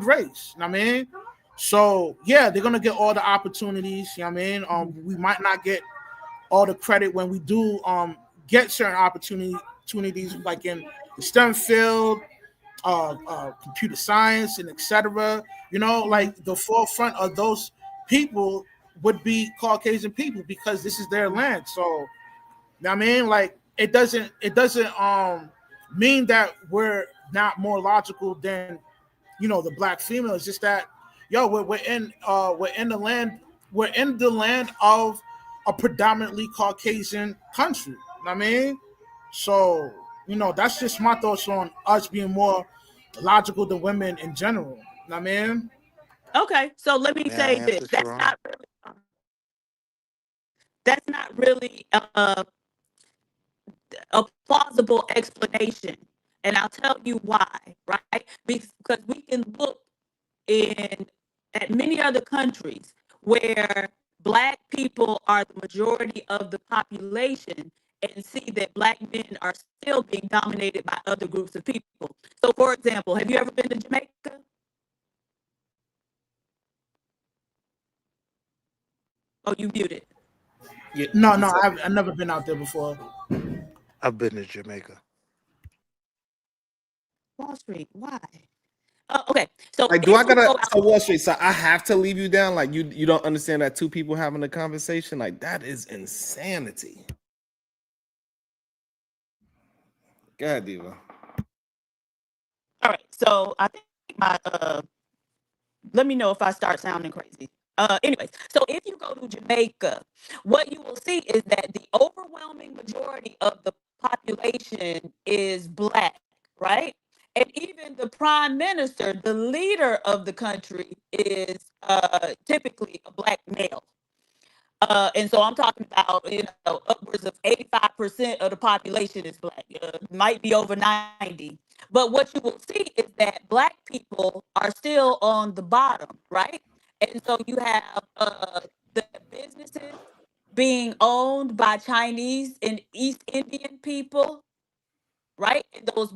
race. You know what I mean? So yeah, they're gonna get all the opportunities. You know what I mean? We might not get all the credit when we do get certain opportunities, like in the STEM field, computer science, and etc. Mm-hmm. Like the forefront of those people would be Caucasian people, because this is their land. So, you know what I mean, like it doesn't mean that we're not more logical than the black female. It's just that we're in the land, of a predominantly Caucasian country. You know what I mean? So, that's just my thoughts on us being more logical than women in general. You know what I mean? Okay, so let me May I say this. answer, Sharon? That's not really a plausible explanation. And I'll tell you why, right? Because we can look in at many other countries where black people are the majority of the population, and see that black men are still being dominated by other groups of people. So for example, have you ever been to Jamaica? Oh, you muted. Yeah. No, I've never been out there before. I've been to Jamaica. Wall Street, why? Okay, so Like, do if I you gotta go so out, Wall Street? So I have to leave you down? Like you don't understand that two people having a conversation? Like that is insanity. Go ahead, Diva. all right, so I think my let me know if I start sounding crazy. Anyways, so if you go to Jamaica, what you will see is that the overwhelming majority of the population is black, right? And even the prime minister, the leader of the country, is typically a black male. And so I'm talking about, upwards of 85% of the population is black. Might be over 90. But what you will see is that black people are still on the bottom, right? And so you have the businesses being owned by Chinese and East Indian people, right?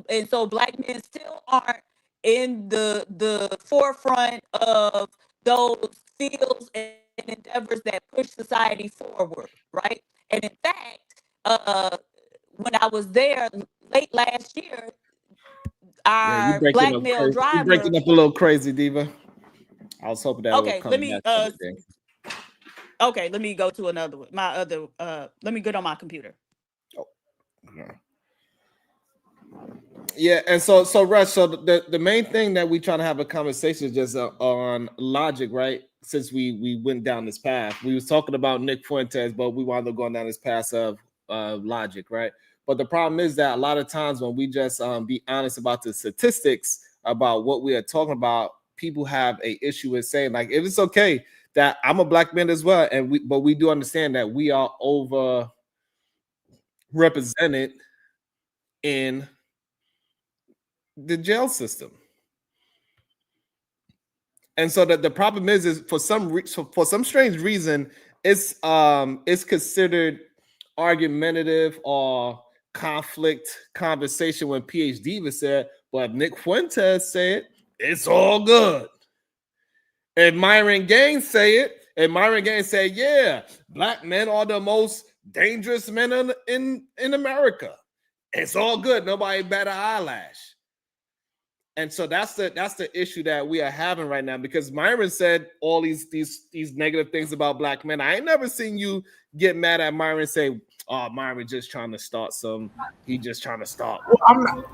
And so black men still aren't in the forefront of those fields and endeavors that push society forward, right? And in fact, when I was there late last year, Yeah, you our breaking black up male crazy. You breaking driver. up a little crazy, Diva. I was hoping that it was Okay, coming back to me there. let me go to another one. My other let me get on my computer. Yeah. Yeah, and so Russ, so the main thing that we trying to have a conversation is just on logic, right? Since we went down this path, we was talking about Nick Fuentes, but we wound up going down this path of logic, right? But the problem is that a lot of times when we just be honest about the statistics about what we are talking about, people have a issue with saying like, if it's okay that I'm a black man as well, but we do understand that we are over represented in the jail system. And so the problem is for some strange reason, it's considered argumentative or conflict conversation when PhD was said, but Nick Fuentes said it's all good. And Myron Gaines say it, and Myron Gaines say, yeah, black men are the most dangerous men in America. It's all good. Nobody bat an eyelash. And so that's the issue that we are having right now, because Myron said all these negative things about black men. I ain't never seen you get mad at Myron and say, "Oh, Myron just trying to start some. He just trying to start." Well,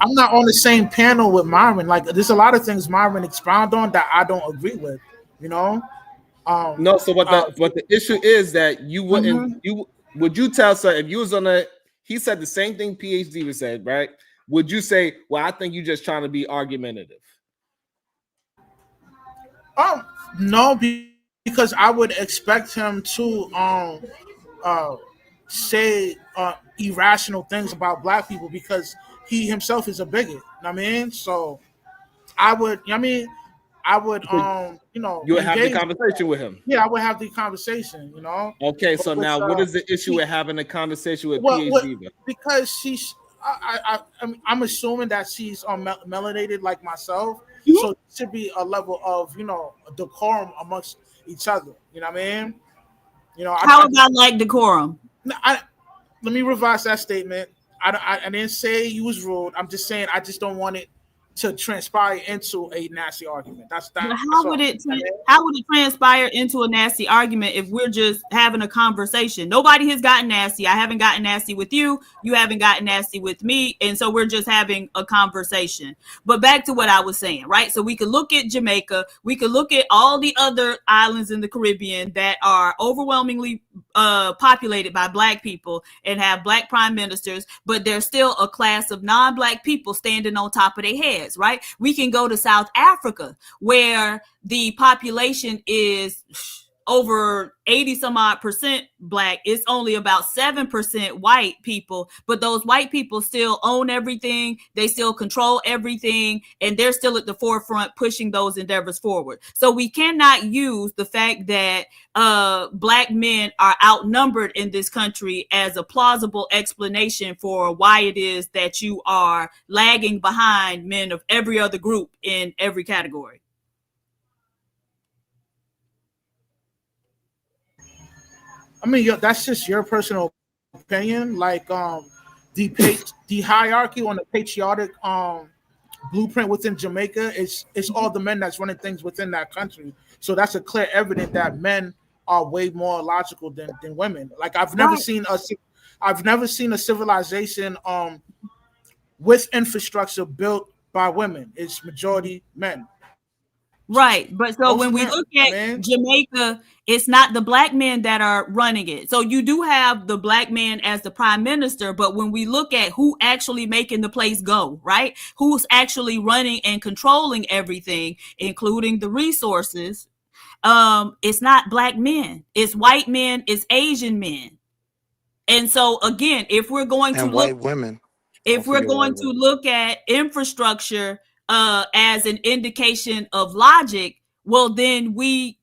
I'm not on the same panel with Myron. Like, there's a lot of things Myron expound on that I don't agree with. You know. No. So what the issue is that you wouldn't would you tell sir if you was on a he said the same thing PhD was said, right? Would you say, well, I think you're just trying to be argumentative? No, because I would expect him to say irrational things about black people because he himself is a bigot. You know what I mean? So I would, You would have the engage. conversation with him. Yeah, I would have the conversation. Okay, But so with, now what is the issue with having a conversation with well, PhD? because she's, I'm assuming that she's melanated like myself, so it should be a level of decorum amongst each other. You know what I mean? How about like decorum? Let me revise that statement. I didn't say you was rude. I'm just saying I just don't want it to transpire into a nasty argument. That's that. But how would it transpire into a nasty argument if we're just having a conversation? Nobody has gotten nasty. I haven't gotten nasty with you. You haven't gotten nasty with me. And so we're just having a conversation. But back to what I was saying, right? So we could look at Jamaica. We could look at all the other islands in the Caribbean that are overwhelmingly populated by black people and have black prime ministers, but there's still a class of non-black people standing on top of their heads, right? We can go to South Africa where the population is over 80 some odd percent black. It's only about 7% white people, but those white people still own everything. They still control everything, and they're still at the forefront pushing those endeavors forward. So we cannot use the fact that black men are outnumbered in this country as a plausible explanation for why it is that you are lagging behind men of every other group in every category. I mean, that's just your personal opinion. Like, the hierarchy on the patriotic blueprint within Jamaica is it's all the men that's running things within that country. So that's a clear evidence that men are way more logical than women. Like, I've never seen a civilization with infrastructure built by women. It's majority men. Right. But so Most when of we them. look I at mean, Jamaica, it's not the black men that are running it. So you do have the black man as the prime minister, but when we look at who actually making the place go, right? Who's actually running and controlling everything, including the resources, it's not black men. It's white men, it's Asian men. And so again, And white women. if Don't we're forget white going to women. look at infrastructure as an indication of logic, well, then we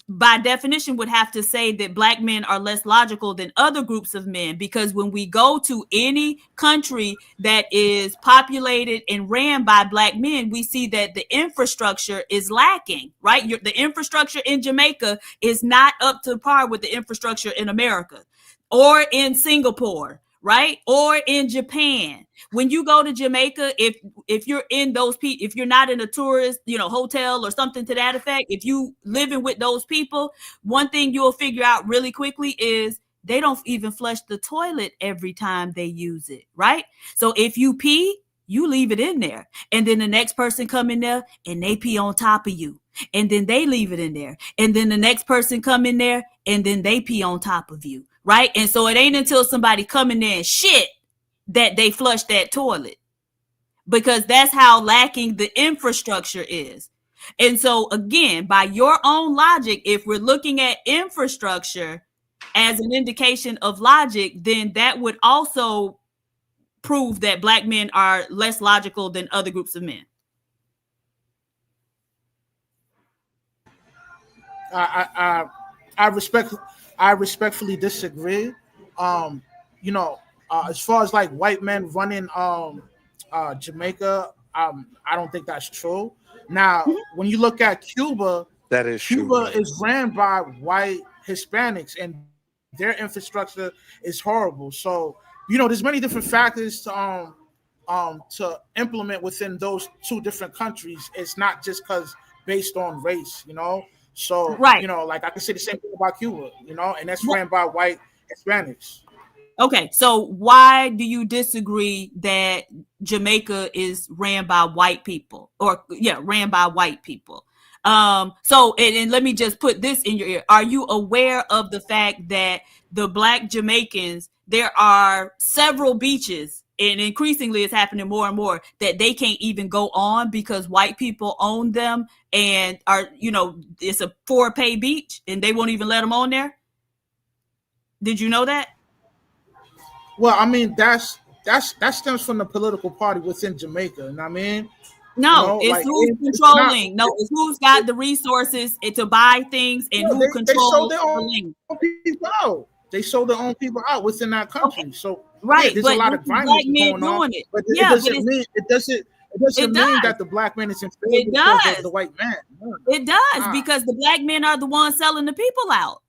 by definition would have to say that black men are less logical than other groups of men, because when we go to any country that is populated and ran by black men, we see that the infrastructure is lacking, right? The infrastructure in Jamaica is not up to par with the infrastructure in America or in Singapore, right? Or in Japan. When you go to Jamaica, if you're in those people, if you're not in a tourist, hotel or something to that effect, if you living with those people, one thing you'll figure out really quickly is they don't even flush the toilet every time they use it, right? So if you pee, you leave it in there, and then the next person come in there and they pee on top of you, and then they leave it in there, and then the next person come in there and then they pee on top of you, right? And so it ain't until somebody come in there and shit that they flush that toilet, because that's how lacking the infrastructure is. And so again, by your own logic, if we're looking at infrastructure as an indication of logic, then that would also prove that black men are less logical than other groups of men. I respect. I respectfully disagree. Um, as far as like white men running Jamaica, I don't think that's true. Now, when you look at Cuba, That is true, Cuba brother. is ran by white Hispanics, and their infrastructure is horrible. So, there's many different factors to implement within those two different countries. It's not just because based on race. So, Right. like I can say the same thing about Cuba, and that's ran by white Hispanics. Okay, so why do you disagree that Jamaica is ran by white people, or ran by white people? So and let me just put this in your ear. Are you aware of the fact that the black Jamaicans, there are several beaches, and increasingly it's happening more and more, that they can't even go on because white people own them and it's a for-pay beach and they won't even let them on there? Did you know that? Well, I mean, that stems from the political party within Jamaica, and I mean, No, it's like who's it's not. controlling. No, it's who's got the resources to buy things and No, who they sold controls their the own land. people out. They sold their own people out within that Okay, country. So yeah, right, there's a but lot this of is black grindness men going on, doing it. but it Yeah, but doesn't mean it it doesn't mean does. that the black man is in It favor of the does. white man. No, It does, nah. because the black men are the ones selling the people out,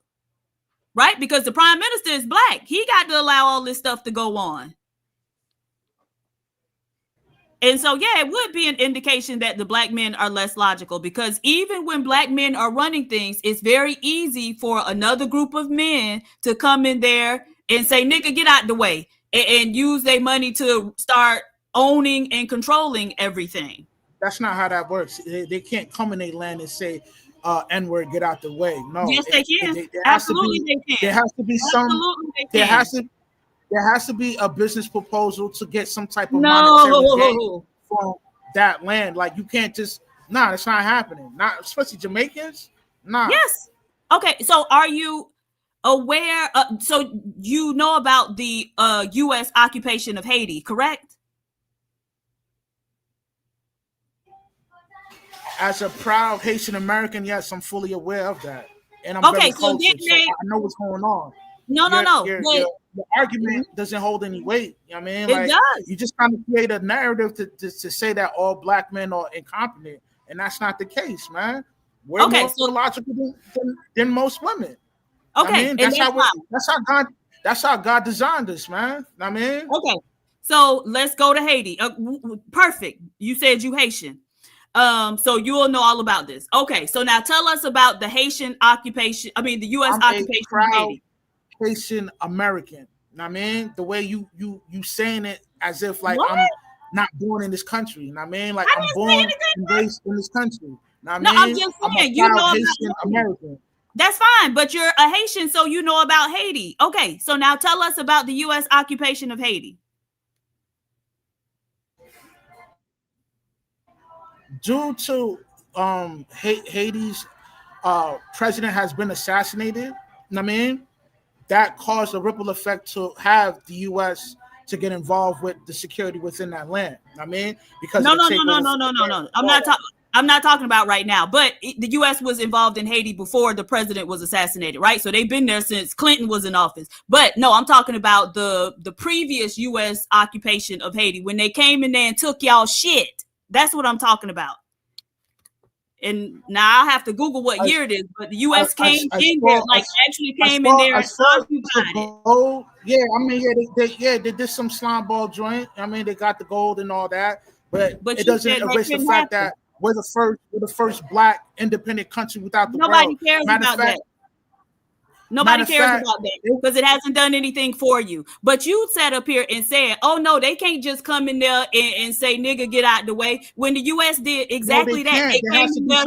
right? Because the prime minister is black. He got to allow all this stuff to go on. And so, yeah, it would be an indication that the black men are less logical, because even when black men are running things, it's very easy for another group of men to come in there and say, nigga, get out the way, and use their money to start owning and controlling everything. That's not how that works. They can't come in their land and say, "N-word, get out the way." No, Yes, they can. there has to Absolutely, be they there can. has to be some Absolutely, they there can. has to there has to be a business proposal to get some type of monetary gain No. from that land. Like you can't just it's not happening. Not especially Jamaicans. Nah. Yes. Okay, so are you aware? So you know about the U.S. occupation of Haiti, correct? As a proud Haitian American, yes, I'm fully aware of that, and I'm very Okay, so did cultured, so they? I know what's going on. No, no, Your no. your But your, your argument doesn't hold any weight. You know what I mean, it like does. you just kind of create a narrative to say that all black men are incompetent, and that's not the case, man. We're Okay, more so logical than most women. I okay, mean, and that's fine. that's how God designed us, man. I mean, Okay, so let's go to Haiti. Perfect. You said you Haitian. So you will know all about this. Okay, so now tell us about the Haitian occupation. I mean, the U.S. I'm a occupation of proud Haiti. Haitian American. I mean, the way you saying it as if like What? I'm not born in this country. I mean, like I I'm didn't say born anything. and raised in this country. Know what No, I I'm mean? just I'm a saying, you know proud about Haitian American. That's fine, but you're a Haitian, so you know about Haiti. Okay, so now tell us about the U.S. occupation of Haiti. Due to Haiti's president has been assassinated, know what I mean? That caused a ripple effect to have the U.S. to get involved with the security within that land. Know what I mean? Because No, of the no, no, no, takeover. no, no, no, no. I'm not talking about right now, but the U.S. was involved in Haiti before the president was assassinated, right? So they've been there since Clinton was in office. But no, I'm talking about the previous U.S. occupation of Haiti when they came in there and took y'all shit. That's what I'm talking about. And now I'll have to Google what year it is, but the U.S. came in there, like actually came in there and occupied it. Gold. Yeah, I mean, they did some slime ball joint. I mean, they got the gold and all that, but it doesn't erase the fact that we're the first black independent country without the world. Nobody cares about that. Nobody cares about that because it hasn't done anything for you. But you sat up here and said, oh, no, they can't just come in there and say, nigga, get out the way. When the U.S. did exactly that. They came in there.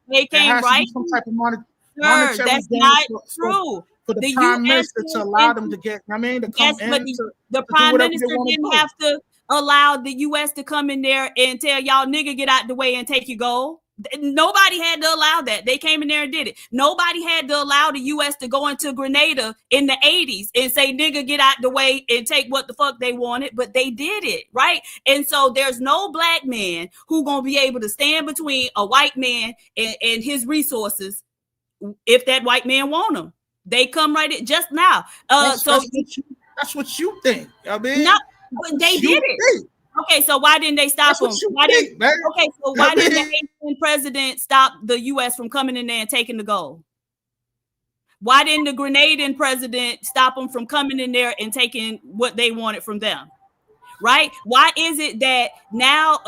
They came right. Some type of monetary that's not true. For the prime minister to allow them to get, I mean, to come in. But the prime minister didn't have to allow the U.S. to come in there and tell y'all, nigga, get out the way and take your gold. Nobody had to allow that. They came in there and did it. Nobody had to allow the U.S. to go into Grenada in the 80s and say, nigga, get out the way and take what the fuck they wanted. But they did it, right? And so there's no black man who gonna be able to stand between a white man and his resources if that white man want them. They come right in just now. That's what you think. I mean, no, but they did it. Okay, so why didn't they stop them? Why didn't the Haitian president stop the U.S. from coming in there and taking the gold? Why didn't the Grenadian president stop them from coming in there and taking what they wanted from them? Right? Why is it that now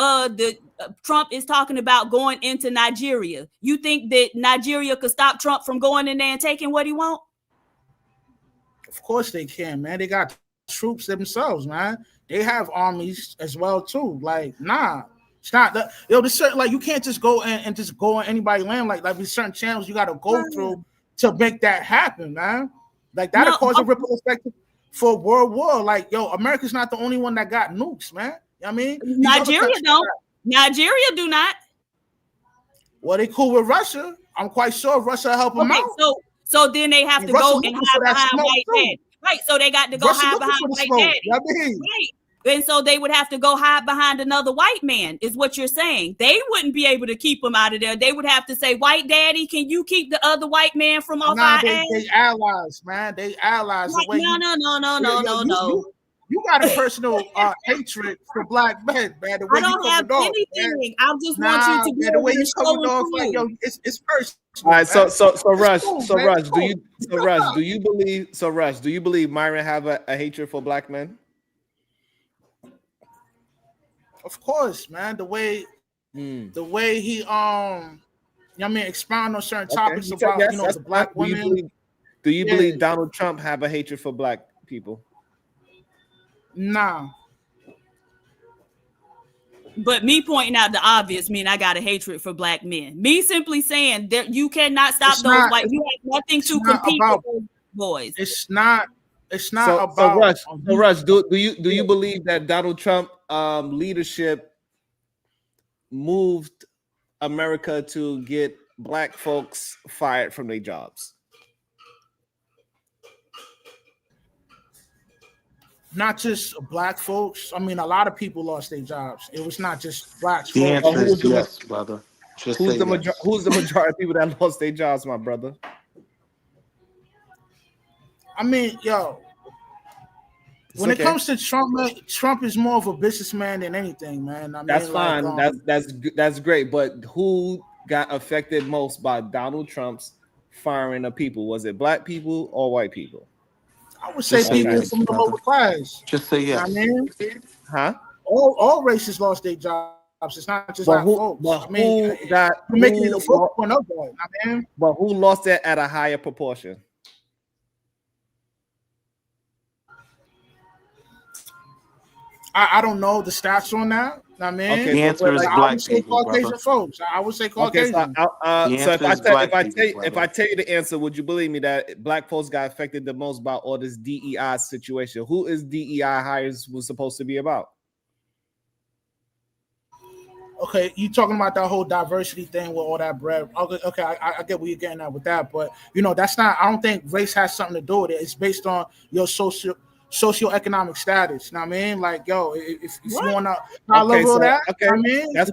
Trump is talking about going into Nigeria? You think that Nigeria could stop Trump from going in there and taking what he wants? Of course they can, man. They got troops themselves, man. They have armies as well too. Like, nah, it's not that. There's certain, like, you can't just go and just go on anybody's land. Like there's certain channels you got to go through to make that happen, man. Like that'll cause a ripple effect for World War. Like, yo, America's not the only one that got nukes, man. You know what I mean? Nigeria don't. Nigeria do not. Well, they cool with Russia. I'm quite sure Russia help them out. So then they have to go and hide behind white daddy. Right, so they got to go hide behind white daddy. Right. And so they would have to go hide behind another white man, is what you're saying. They wouldn't be able to keep them out of there. They would have to say, white daddy, can you keep the other white man from off our ass? They allies, man. They allies. Right. No. You got a personal hatred for black men, man. The way I don't have anything. I just want you to be the way you coming off, like, yo, it's personal. All right, so Rush, do you believe Myron have a hatred for black men? Of course, man. The way he expound on certain topics about the black women. Do you believe Donald Trump have a hatred for black people? Nah. But me pointing out the obvious mean I got a hatred for black men. Me simply saying that you cannot stop those white. You have nothing to compete with those boys. It's not about. So Rush, do you believe that Donald Trump leadership moved America to get black folks fired from their jobs? Not just black folks. I mean, a lot of people lost their jobs. It was not just blacks. The answer is yes, brother. Who's the majority of people that lost their jobs, my brother? I mean, yo, when it comes to Trump, man, Trump is more of a businessman than anything, man. I mean, that's fine. That's great. But who got affected most by Donald Trump's firing of people? Was it black people or white people? I would say people from the lower class. Just say yes. I mean, huh? All races lost their jobs. It's not just black folks. But who making it a focal point of that? I mean, but who lost it at a higher proportion? I don't know the stats on that. I mean, Okay, The answer is I black would say people, brother. Caucasian folks. I would say okay. Caucasian. The So answer is black people, if I brother. tell you the answer, would you believe me that black folks got affected the most by all this DEI situation? Who is DEI hires was supposed to be about? Okay, you talking about that whole diversity thing with all that bread. Okay, I get where you're getting at with that, but that's not. I don't think race has something to do with it. It's based on your socioeconomic status. You know what I mean? Like, yo, if you wanna level that, I mean, that's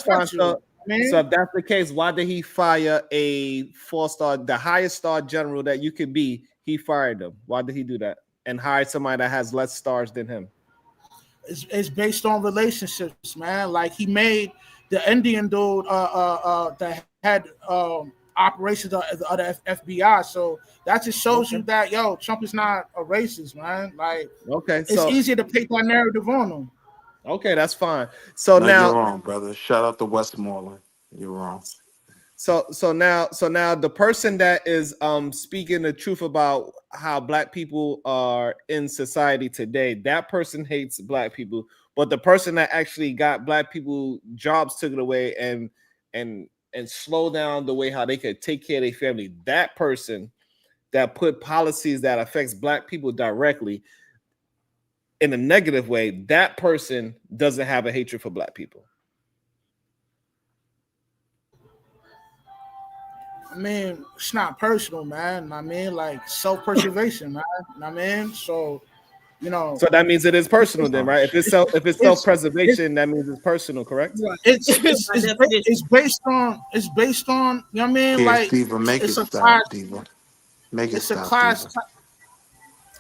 fine. So if that's the case, why did he fire a 4-star, the highest star general that you could be? He fired him. Why did he do that? And hired somebody that has less stars than him? It's based on relationships, man. Like he made the Indian dude that had operations of the FBI. So that just shows you that Trump is not a racist, man. Like it's easier to paint that narrative on him. Okay, that's fine. So No, now you're wrong, brother. Shout out to Westmoreland. You're wrong. So now the person that is speaking the truth about how black people are in society today, that person hates black people, but the person that actually got black people jobs taken away and slow down the way how they could take care of their family, that person that put policies that affects black people directly in a negative way, that person doesn't have a hatred for black people. I mean, it's not personal, man. I mean, like self-preservation, man. I mean, so So that means it is personal, then, right? If it's self-preservation, that means it's personal, correct? It's based on you know what I mean? Here, Like Diva, make it it's a stop, class. Diva. Make it It's a stop, class. Diva.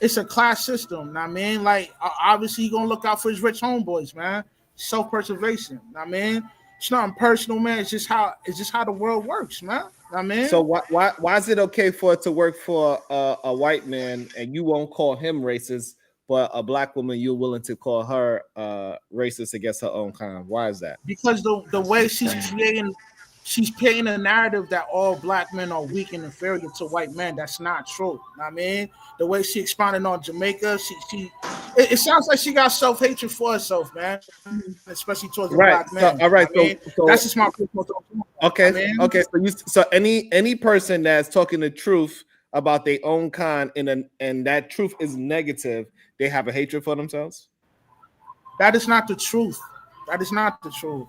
It's a class system. You know what I mean, like obviously you're gonna look out for his rich homeboys, man. Self-preservation. You know what I mean, it's nothing personal, man. It's just how the world works, man. You know what I mean, So why is it okay for it to work for a white man and you won't call him racist, but a black woman you're willing to call her racist against her own kind? Why is that? because the way she's painting a narrative that all black men are weak and inferior to white men. That's not true. You know what I mean, the way she expounded on Jamaica, it sounds like she got self-hatred for herself, man, especially towards the black men. So, all right. So that's just my personal thought. Okay. I mean, Okay. So any person that's talking the truth about their own kind and that truth is negative, they have a hatred for themselves. that is not the truth. That is not the truth.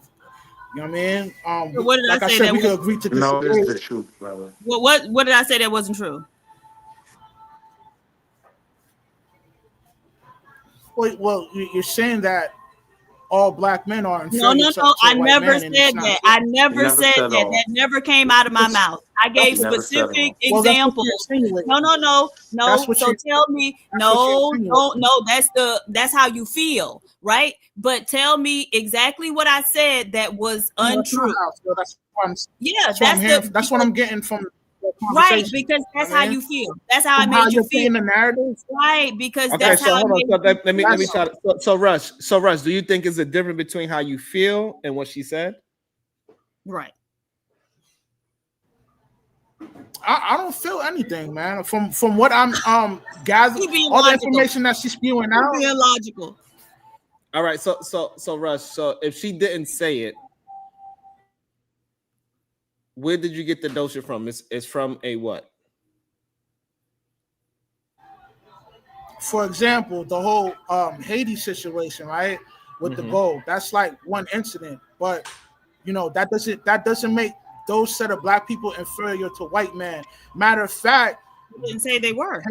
You know what I mean? So what did like I say said, that we could agree to disagree. No, it's the truth, brother. What did I say that wasn't true? Well, you're saying that all black men are inferior. No. I never said that. I never said that. all. That never came out of my mouth. I gave You never said specific all. examples. No. That's what So you're- tell me, no. That's how you feel, right? But tell me exactly what I said that was untrue. That's what I'm getting from the Right, conversation. because that's I how mean, you feel. That's how I from how made you you're feel. painting the narrative. Right, because Okay, that's so how I hold on. made So let me That's- try to. So Rush, do you think it's a difference between how you feel and what she said? right. I don't feel anything, man. From what I'm gathering, You being all the logical. information that she's spewing out. Being logical. All right. So Rush. So if she didn't say it, where did you get the notion from? It's from a what? For example, the whole Haiti situation, right? With the gold. That's like one incident, but that doesn't make those set of black people inferior to white men. Matter of fact, You didn't say they were.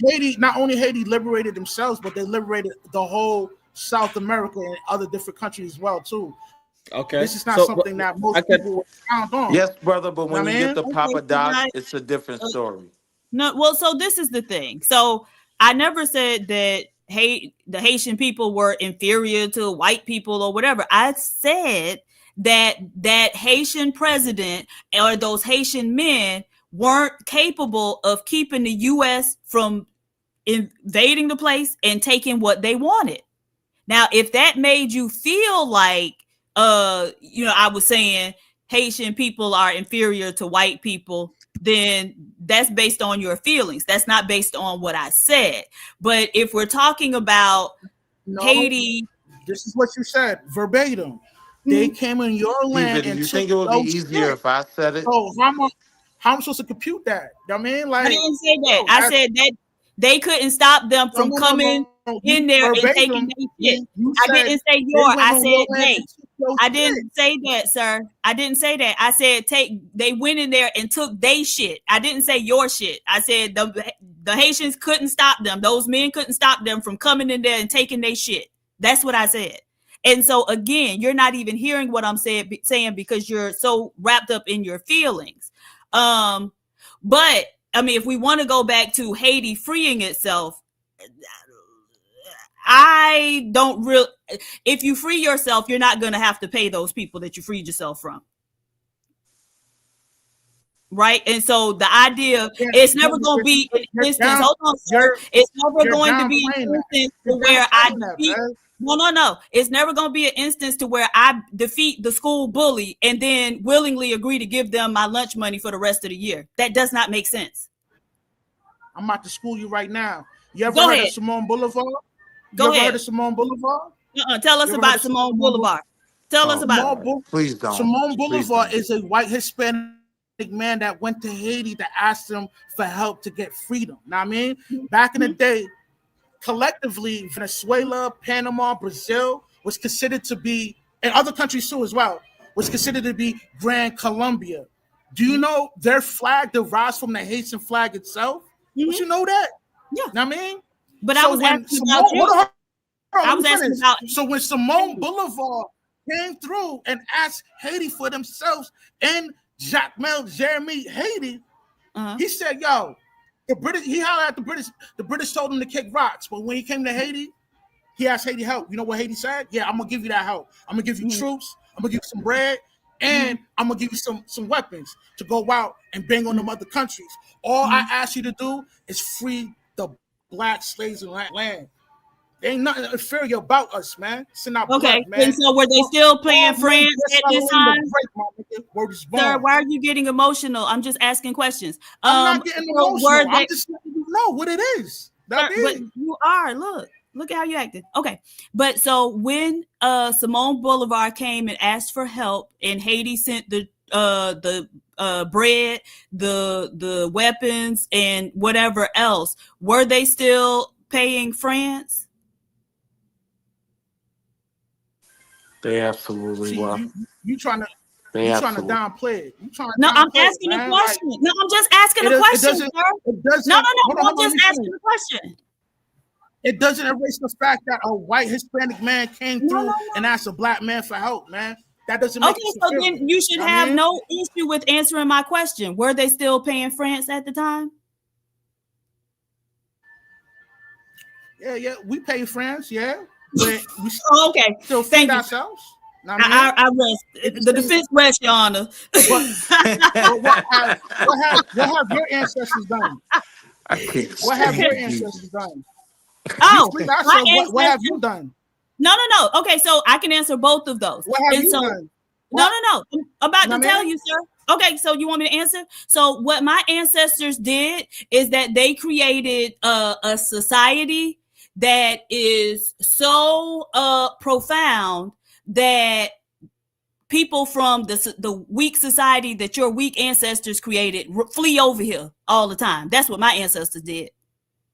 Haiti, not only Haiti liberated themselves, but they liberated the whole South America and other different countries as well, too. Okay. This is not something that most people would count on. Yes, brother, but when you get the Okay, Papa so Doc, I- it's a different story. No, well, so this is the thing. So I never said that the Haitian people were inferior to white people or whatever. I said that Haitian president or those Haitian men weren't capable of keeping the U.S. from invading the place and taking what they wanted. Now, if that made you feel like, I was saying Haitian people are inferior to white people, then that's based on your feelings. That's not based on what I said. But if we're talking about Haiti This is what you said verbatim. They came in your land Did and you took think it would be those easier shit. if I said it? So how am I supposed to compute that? I mean, like, I didn't say that. I said that they couldn't stop them from coming in there and taking their shit. I didn't say your. I said they. I didn't say that, sir. I didn't say that. I said they went in there and took they shit. I didn't say your shit. I said the Haitians couldn't stop them. Those men couldn't stop them from coming in there and taking their shit. That's what I said. And so again, you're not even hearing what I'm saying because you're so wrapped up in your feelings. But I mean, if we want to go back to Haiti freeing itself, I don't really. If you free yourself, you're not going to have to pay those people that you freed yourself from, right? And so the idea, it's never going to be an instance. Hold on, sir. It's never going to be an instance to where I defeat. No. It's never going to be an instance to where I defeat the school bully and then willingly agree to give them my lunch money for the rest of the year. That does not make sense. I'm about to school you right now. You ever heard of Simone Boulevard? Go ahead. Heard of Simone Boulevard? Tell us about Simone Boulevard. Tell us about it. Please don't. Simone Boulevard is a white Hispanic man that went to Haiti to ask them for help to get freedom. Now, I mean, back in the day, collectively, Venezuela, Panama, Brazil was considered to be, and other countries too as well, was considered to be Grand Colombia. Do you know their flag derives from the Haitian flag itself? But you know that? Yeah. Know what I mean? But I was asking about you. I was asking about. So when Simone Boulevard came through and asked Haiti for themselves and Jacques Jeremy Haiti, he said, "Yo, the British." He hollered at the British. The British told him to kick rocks, but when he came to Haiti, he asked Haiti help. You know what Haiti said? Yeah, I'm gonna give you that help. I'm gonna give you troops. I'm gonna give you some bread, and I'm gonna give you some weapons to go out and bang on them other countries. All I ask you to do is free the black slaves in that land. There ain't nothing inferior about us, man. It's in our blood, man. And so were they still playing France at this time? Sir, why are you getting emotional? I'm just asking questions. I'm not getting emotional. I'm just letting you know what it is. But you are. Look at how you acted. Okay. But so when Simone Boulevard came and asked for help and Haiti sent the bread, the weapons, and whatever else, were they still paying France? They absolutely were. You trying to downplay it. No, I'm asking a question. No, I'm just asking a question, sir. No, I'm just asking a question. It doesn't erase the fact that a white Hispanic man came through and asked a black man for help, man. That doesn't make it so then you should have no issue with answering my question. Were they still paying France at the time? Yeah, we pay France, yeah. But we still feed ourselves. I rest. The defense rests, Your Honor. What have your ancestors done? What have your ancestors done? What have you done? No. Okay, so I can answer both of those. What have you done? No. I'm about to tell you, sir. Okay, so you want me to answer? So what my ancestors did is that they created a society that is so profound that people from the weak society that your weak ancestors created flee over here all the time. That's what my ancestors did.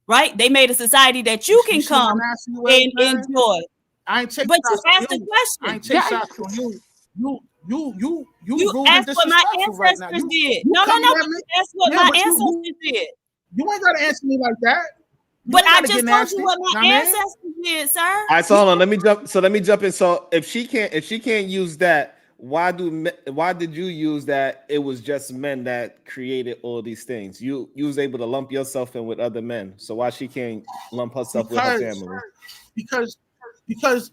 Right? They made a society that you can come and enjoy. I ain't taking but you asked the question. I ain't taking shots on you. You asked what my ancestors did. No. That's what my ancestors did. You ain't gotta answer me like that. But I just told you what my ancestors did, sir. All right, so hold on. Let me jump in. So if she can't use that, why did you use that? It was just men that created all these things. You was able to lump yourself in with other men. So why she can't lump herself with her family? Because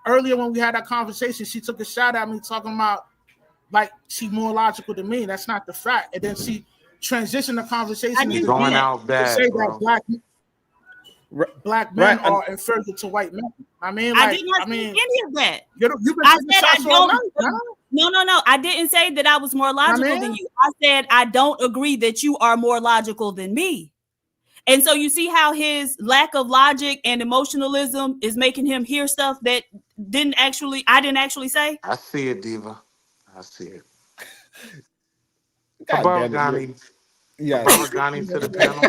earlier when we had that conversation, she took a shot at me talking about like she's more logical than me. That's not the fact. And then she transitioned the conversation to going out bad, to say bro. that black men are inferior to white men. I mean, like, I did not say any of that. You've been I said I don't. No. I didn't say that I was more logical than you. I said I don't agree that you are more logical than me. And so you see how his lack of logic and emotionalism is making him hear stuff that I didn't actually say. I see it, Diva. I see it. God damn it. Yes. Habaragani to the panel.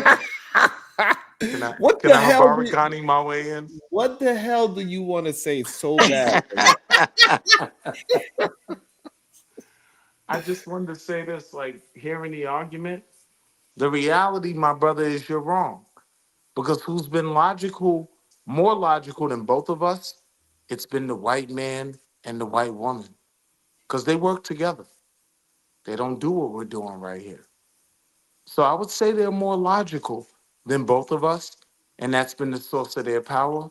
What Can the I hell Habaragani my way in? what the hell do you want to say so bad? I just wanted to say this, like hearing the argument. The reality, my brother, is you're wrong. Because who's been logical, more logical than both of us? It's been the white man and the white woman. Because they work together. They don't do what we're doing right here. So I would say they're more logical than both of us. And that's been the source of their power.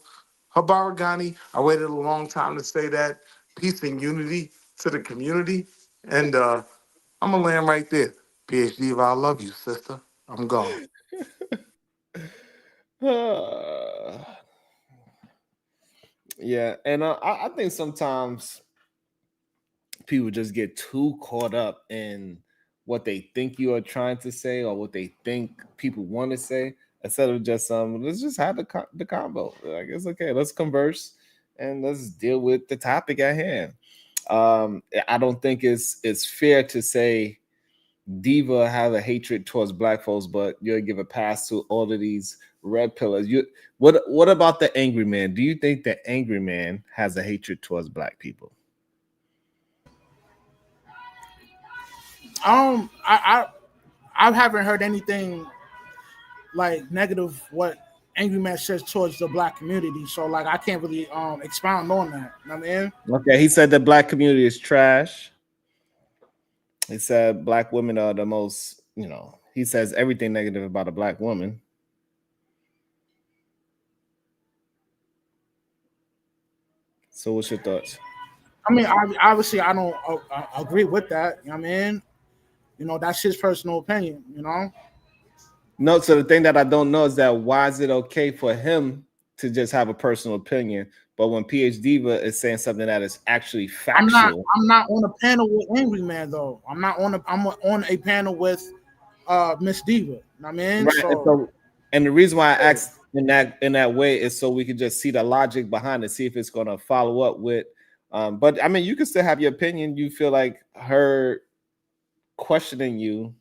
Habaragani, I waited a long time to say that. Peace and unity to the community. And I'm going to land right there. PhD, I love you, sister. I'm gone. Yeah, and I think sometimes people just get too caught up in what they think you are trying to say or what they think people want to say instead of just let's just have the combo. Like it's okay, let's converse and let's deal with the topic at hand. I don't think it's fair to say Diva have a hatred towards black folks, but you'll give a pass to all of these red pillars. What about the angry man? Do you think the angry man has a hatred towards black people? I haven't heard anything like negative what Angry Man says towards the black community. So like I can't really expound on that. You know what I mean? Okay, he said the black community is trash. He said black women are the most, he says everything negative about a black woman. So what's your thoughts? I mean, obviously I don't agree with that. You know what I mean? That's his personal opinion, No, so the thing that I don't know is that why is it okay for him to just have a personal opinion, but when PhD Diva is saying something that is actually factual, I'm not on a panel with Angry Man though. I'm on a panel with Miss Diva. You know what I mean? right? And the reason why I asked in that way is so we can just see the logic behind it, see if it's going to follow up with. But I mean, you can still have your opinion. You feel like her questioning you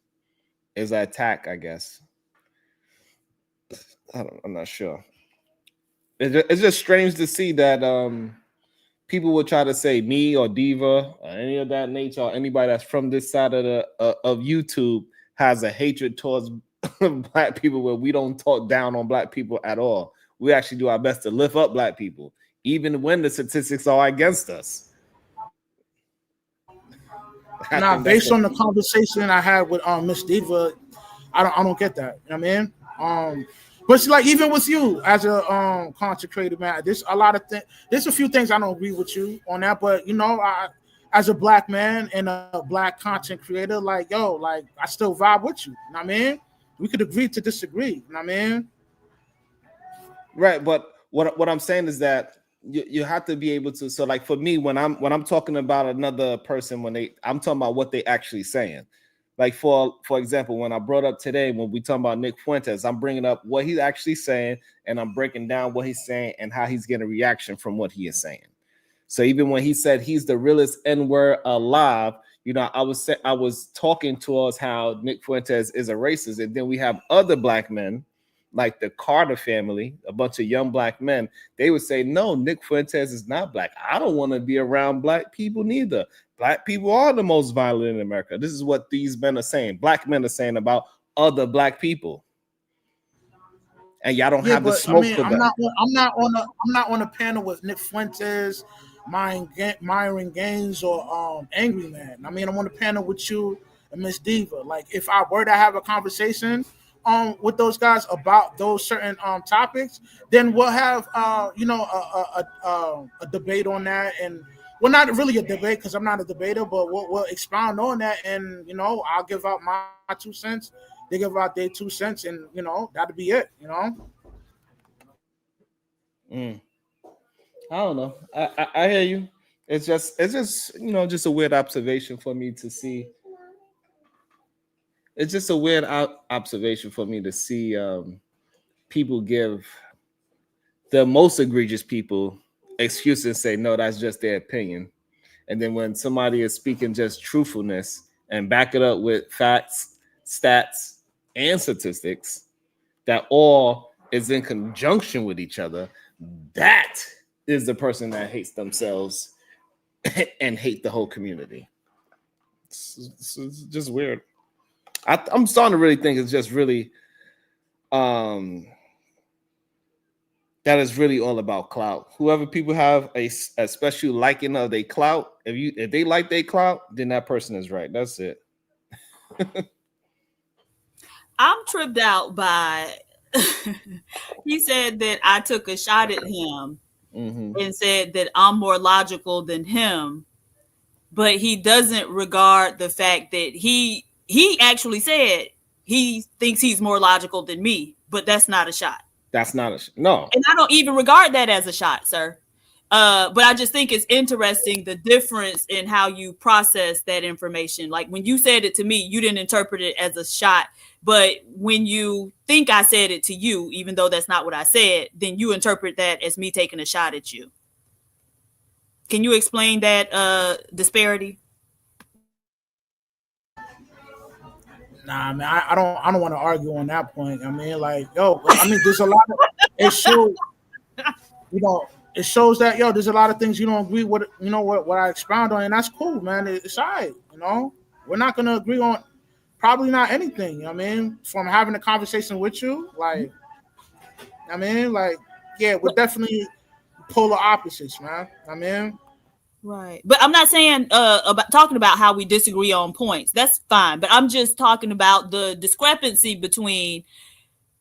is an attack, I guess. I'm not sure. It's just strange to see that people would try to say me or Diva or any of that nature or anybody that's from this side of YouTube has a hatred towards black people where we don't talk down on black people at all. We actually do our best to lift up black people, even when the statistics are against us. Now, based on the conversation I had with Miss Diva, I don't get that. You know what I mean? But it's like even with you as a content creator, man, there's a lot of things. There's a few things I don't agree with you on that, but I, as a black man and a black content creator, like I still vibe with you. You know what I mean? We could agree to disagree. You know what I mean? Right, but what I'm saying is that you have to be able to. So, like for me, when I'm talking about another person, I'm talking about what they actually saying. Like for example, when I brought up today, when we talking about Nick Fuentes, I'm bringing up what he's actually saying, and I'm breaking down what he's saying and how he's getting a reaction from what he is saying. So even when he said he's the realest N-word alive, I was talking towards how Nick Fuentes is a racist, and then we have other black men, like the Carter family, a bunch of young black men. They would say, no, Nick Fuentes is not black. I don't want to be around black people neither. Black people are the most violent in America. This is what these men are saying. Black men are saying about other black people. And y'all don't have the smoke for them. I'm not on a panel with Nick Fuentes, Myron Gaines, or Angry Man. I mean, I'm on a panel with you and Miss Diva. Like, if I were to have a conversation with those guys about those certain topics, then we'll have a debate on that. And well, not really a debate because I'm not a debater, but we'll expound on that. And I'll give out my 2 cents. They give out their 2 cents, and that'll be it. I don't know. I hear you. It's just just a weird observation for me to see. It's just a weird observation for me to see people give the most egregious people excuses and say, no, that's just their opinion. And then when somebody is speaking just truthfulness and back it up with facts, stats, and statistics that all is in conjunction with each other, that is the person that hates themselves and hate the whole community. It's just weird. I'm starting to really think it's just really that is really all about clout. Whoever people have a special liking of their clout, if they like their clout, then that person is right. That's it. I'm tripped out by he said that I took a shot at him and said that I'm more logical than him, but he doesn't regard the fact that he actually said he thinks he's more logical than me, but that's not a shot. That's not a no. And I don't even regard that as a shot, sir. But I just think it's interesting the difference in how you process that information. Like when you said it to me, you didn't interpret it as a shot. But when you think I said it to you, even though that's not what I said, then you interpret that as me taking a shot at you. Can you explain that disparity? Nah, man, I don't want to argue on that point. I mean, like, there's a lot of it shows, it shows that there's a lot of things you don't agree with, what I expound on, and that's cool, man. It's all right, We're not gonna agree on probably not anything. From having a conversation with you, we're definitely polar opposites, man. Right. But I'm not saying about talking about how we disagree on points. That's fine. But I'm just talking about the discrepancy between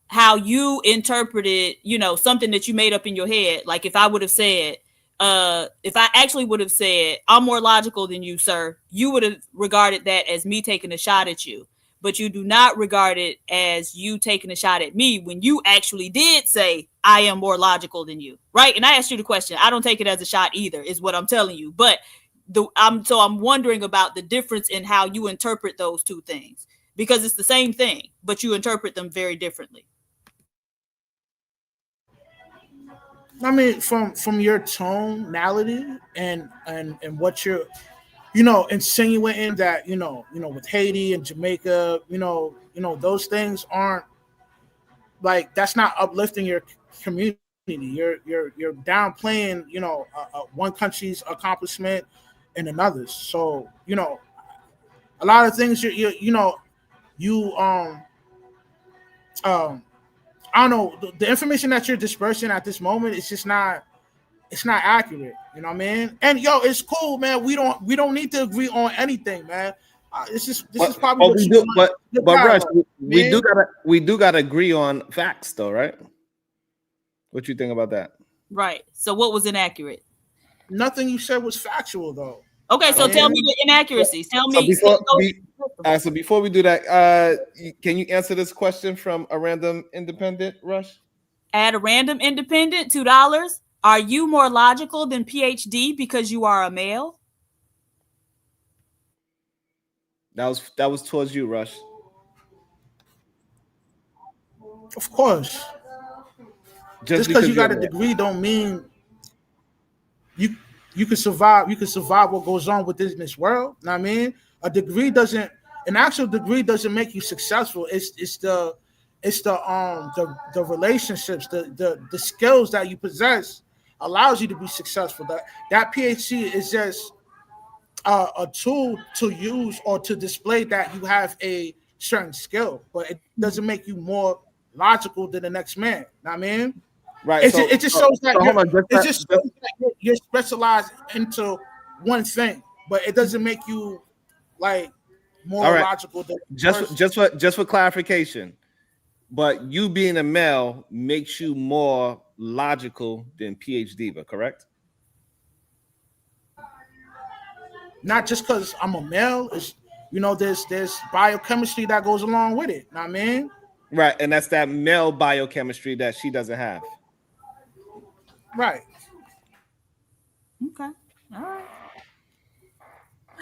how you interpreted, something that you made up in your head. Like if I would have said, if I actually would have said, I'm more logical than you, sir, you would have regarded that as me taking a shot at you. But you do not regard it as you taking a shot at me when you actually did say, I am more logical than you, right? And I asked you the question. I don't take it as a shot either, is what I'm telling you. But I'm wondering about the difference in how you interpret those two things, because it's the same thing, but you interpret them very differently. From your tonality and what you're insinuating that with Haiti and Jamaica, those things aren't like, that's not uplifting your community. You're downplaying one country's accomplishment and another's. So a lot of things I don't know, the information that you're dispersing at this moment is just not, it's not accurate. You know what I mean? And it's cool, man. We don't need to agree on anything, man. This is probably what we you do, but Rush, we do gotta agree on facts, though, right? What you think about that? Right. So what was inaccurate? Nothing you said was factual, though. Okay, so tell me the inaccuracies. Tell me. So before we do that, can you answer this question from a random independent, Rush? At a random independent, $2. Are you more logical than PhD because you are a male? That was towards you, Rush. Of course. Just because you got a degree don't mean you can survive. You can survive what goes on within this world. You know what I mean? An actual degree doesn't make you successful. It's the relationships, the skills that you possess allows you to be successful. That PhD is just a tool to use or to display that you have a certain skill, but it doesn't make you more logical than the next man. You know what I mean? Right. It just shows that you're specialized into one thing, but it doesn't make you like more logical than just for clarification. But you being a male makes you more logical than PhD, but correct? Not just because I'm a male. It's, there's biochemistry that goes along with it. You know what I mean? Right, and that's that male biochemistry that she doesn't have. Right. Okay. All right.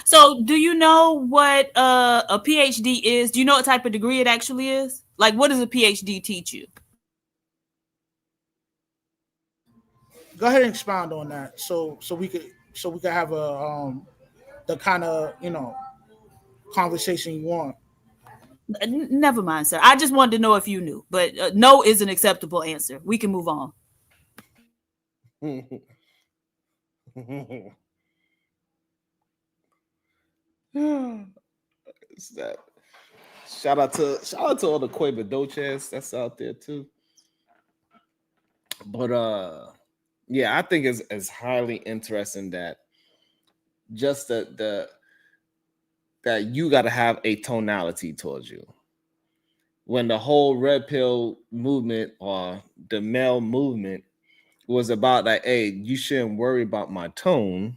So do you know what a PhD is? Do you know what type of degree it actually is? Like, what does a PhD teach you? Go ahead and expound on that, so we could have the kind of conversation you want. Never mind, sir. I just wanted to know if you knew, but no is an acceptable answer. We can move on. It's that. Shout out to all the Quaver Doches that's out there too. But yeah, I think it's highly interesting that just that you got to have a tonality towards you. When the whole red pill movement or the male movement was about that, hey, you shouldn't worry about my tone.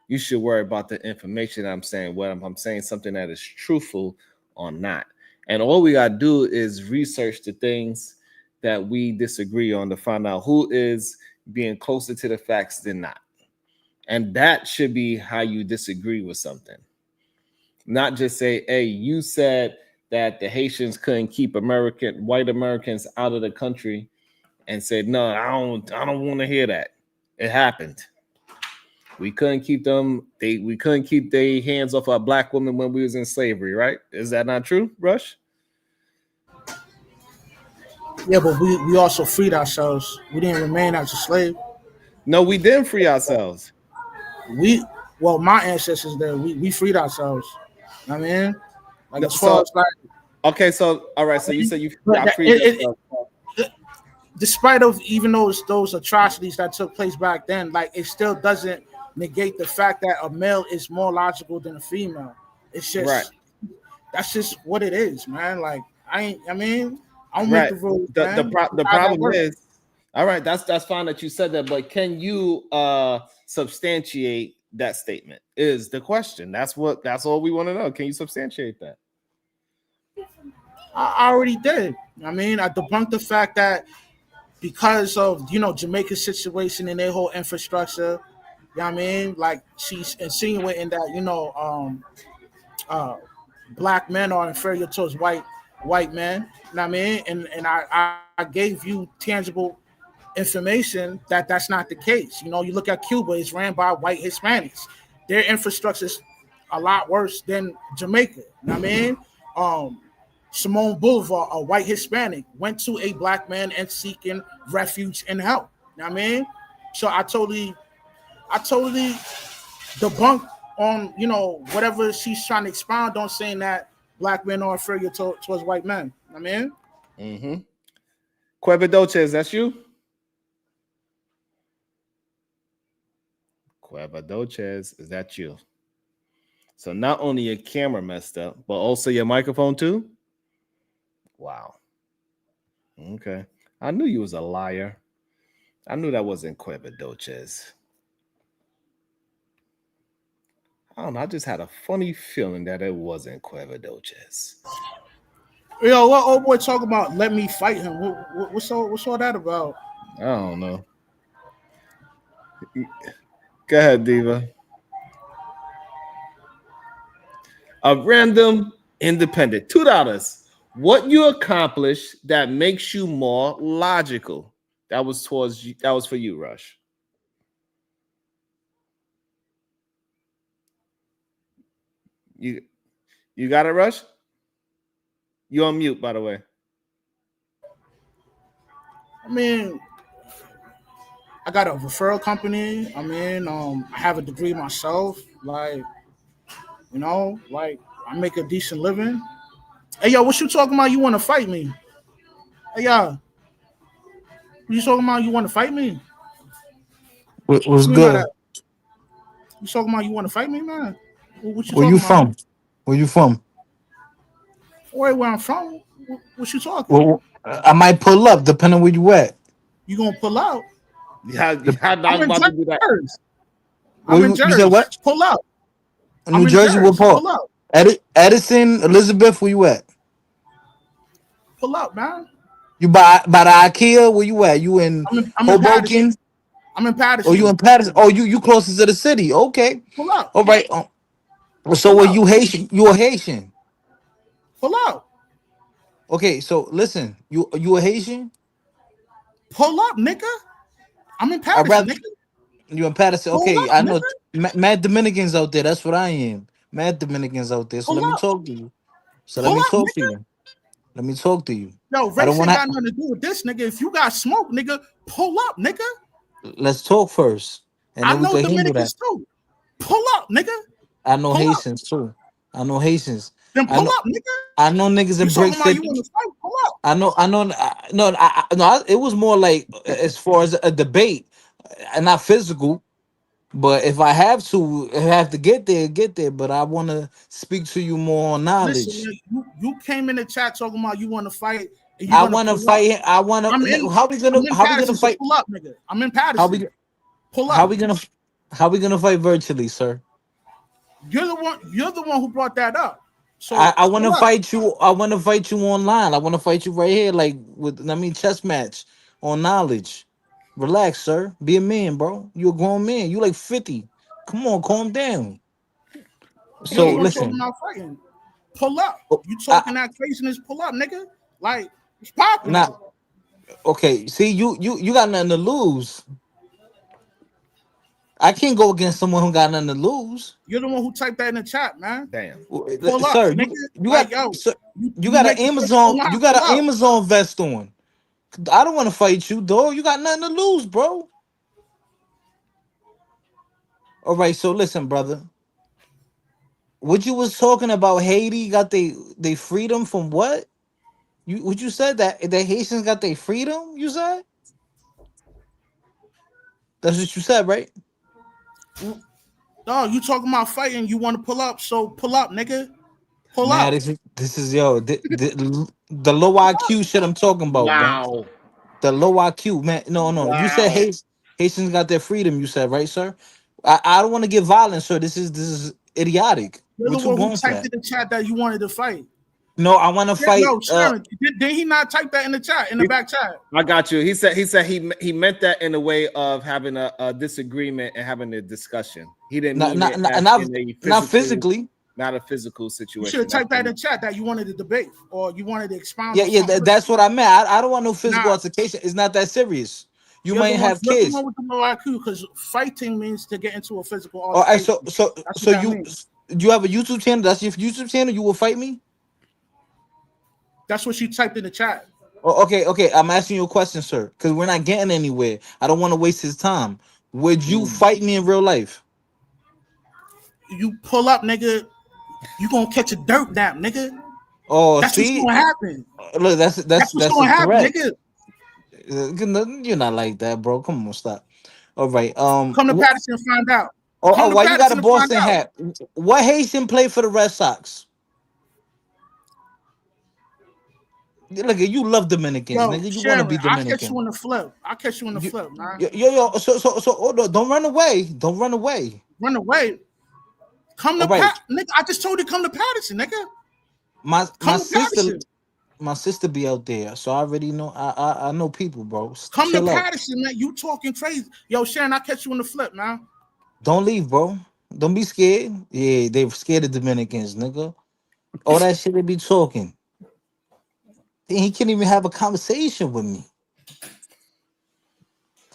You should worry about the information I'm saying, whether I'm saying something that is truthful or not. And all we got to do is research the things that we disagree on to find out who is being closer to the facts than not. And that should be how you disagree with something. Not just say, hey, you said that the Haitians couldn't keep white Americans out of the country, and said, no, I don't want to hear that. It happened. We couldn't keep them. We couldn't keep their hands off our black women when we was in slavery, right? Is that not true, Rush? Yeah, but we also freed ourselves. We didn't remain as a slave. No, we didn't free ourselves. Well, my ancestors there, we freed ourselves. I mean, like as far as like. Okay, so all right, so you said you freed yourself. Despite of even those atrocities that took place back then, like it still doesn't negate the fact that a male is more logical than a female. It's just right. That's just what it is, man. Like I don't make the rules. The problem is, all right, that's fine that you said that, but can you substantiate that statement? Is the question. That's all we want to know. Can you substantiate that? I already did. I debunked the fact that because of Jamaica's situation and their whole infrastructure, like she's insinuating that black men are inferior towards white men. And I gave you tangible information that that's not the case. You look at Cuba; it's ran by white Hispanics. Their infrastructure is a lot worse than Jamaica. Simone Bolivar, a white Hispanic, went to a black man and seeking refuge and help. So I totally debunk on whatever she's trying to expound on, saying that black men are inferior towards white men. Mm-hmm. Cueva Dolces, that's you? Cueva Dolces, is that you? So not only your camera messed up, but also your microphone too? Wow. Okay. I knew you was a liar. I knew that wasn't Cueva Dolces. I don't know. I just had a funny feeling that it wasn't Cueva Dolces. Yo, what old boy talk about? Let me fight him. What's all that about? I don't know. Go ahead, Diva. A random independent. $2. What you accomplished that makes you more logical. That was towards you. That was for you, Rush. You got it, Rush? You're on mute, by the way. I got a referral company. I have a degree myself. Like I make a decent living. Hey, yo, what you talking about? You want to fight me? Hey, yo. What you talking about? You want to fight me? What's good? You talking about you want to fight me, man? Where you from? Where you from? Where I'm from? What you talking? Well, I might pull up depending on where you at. You gonna pull out? Yeah, I'm about to do that. I'm in Jersey. You said what? Pull out. New Jersey, what part? Pull out. Edison, Elizabeth, where you at? Pull out, man. You by the IKEA? Where you at? You in Hoboken? I'm in Patterson. Oh, you in Patterson? Oh, you closest to the city? Okay. Pull out. All right. So are you Haitian? You a Haitian? Pull out. Okay. So listen, you a Haitian? Pull up, nigga. I'm in Patterson, nigga. You in Patterson? Pull Okay, up, I know nigga. mad Dominicans out there. That's what I am. Mad Dominicans out there. So Pull let me up. talk to you. So let Pull me up, talk to nigga. you. Let me talk to you. Yo, I don't race want ain't to. got nothing to do with this, nigga. If you got smoke, nigga, pull up, nigga. Let's talk first, and I then we know can handle that. Dominicans too. Pull up, nigga. I know Pull up. Haitians too. I know Haitians. Then I pull know. up, nigga. I know niggas You in Brick talking about you City. want to fight? Pull up. I know. No. No. It was more like as far as a debate, and not physical. But if I have to get there, get there. But I want to speak to you more on Listen, knowledge. man, you came in the chat talking about you want to fight and you're I gonna want to pull up. fight. I want to. I'm in How we gonna Patterson, so fight? pull up, nigga. I'm in How we Patterson. Pull how up. we gonna how we gonna fight virtually, sir? You're the one who brought that up. So I want to pull up. fight you. I want to fight you online. I want to fight you right here, like with chess match on knowledge. Relax, sir. Be a man, bro. You a grown man. You like 50. Come on, calm down. You're So the one talking listen. about fighting. Pull up. You I, talking that craziness, pull up, nigga. Like, it's popping. not okay. See, you got nothing to lose. I can't go against someone who got nothing to lose. You're the one who typed that in the chat, man. Damn. Pull up, Sir, nigga. you Like, got yo, sir, you you got make an the first Amazon, online, you got pull an up. Amazon vest on. I don't want to fight you, dog. You got nothing to lose, bro. All right, so listen, brother. What you was talking about Haiti got they freedom from what? What you said that the Haitians got their freedom? You said that's what you said, right? Oh, you talking about fighting, you want to pull up, so pull up, nigga. Pull Man, up. this is yo the low IQ shit I'm talking about, man. Wow. The low IQ, man. No. You said Wow. Haitians got their freedom. You said right, sir. I don't want to get violent, sir. This is idiotic. You're We're the too one who grown for typed that. in the chat that you wanted to fight. No, I want to Yeah, fight. yo, Sharon, did he not type that in the chat, in the back chat? I got you. He said he meant that in a way of having a disagreement and having a discussion. He didn't Not mean not it not as not, in a not physical, physically. not a physical You should situation. have typed that in the chat that you wanted to debate or you wanted to expound Yeah, on yeah. something. That's what I meant. I don't want no physical Nah, altercation. It's not that serious. You you're might the one. have You're the kids. one with the low IQ because fighting means to get into a physical All right. altercation. That's So what that means. you have a YouTube channel. That's your YouTube channel. You will fight me. That's what she typed in the chat. Oh, okay. I'm asking you a question, sir, because we're not getting anywhere. I don't want to waste his time. Would you fight me in real life? You pull up, nigga. You gonna catch a dirt nap, nigga. Oh, That's what's see, gonna happen. look, That's what's that's a gonna happen, threat. nigga. You're not like that, bro. Come on, stop. All right. Come to Patterson and find out. Come to Why you got a Patterson and find Boston out. hat? What Haitian play for the Red Sox? Look, you love Dominicans, Yo, nigga. You want to Sharon, be I'll catch you Dominican. in the flip. I'll catch you in the You, flip, man. so hold on, don't run away. Don't run away. Run away. Come All to right. nigga. I just told you come to Patterson, nigga. My Come to Patterson. sister be out there, so I already know. I know people, bro. Come to Chill out. Patterson, man. You talking crazy. Yo, Sharon, I'll catch you in the flip, man. Don't leave, bro. Don't be scared. Yeah, they scared of Dominicans, nigga. All that shit they be talking. He can't even have a conversation with me.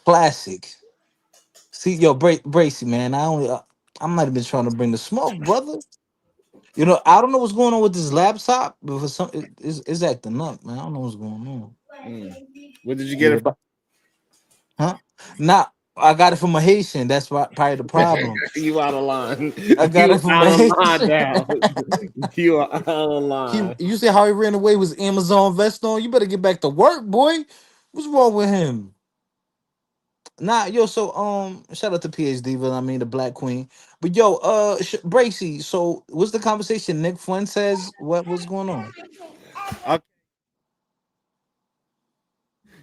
Classic. See, yo, Bracy, man. I'm not even trying to bring the smoke, brother. I don't know what's going on with this laptop, but for some, it's acting up, man. I don't know what's going on. Where did you get Yeah, it but huh? Nah, I got it from a Haitian. That's probably the from? problem. You out of line. I got You it from out a of line Haitian. now. You are out of line. You see how he ran away with his Amazon vest on? You better get back to work, boy. What's wrong with him? Nah, yo. So shout out to PhD, but I mean the Black Queen. But yo, Bracy. So what's the conversation? Nick Fuentes. What's going on? Okay.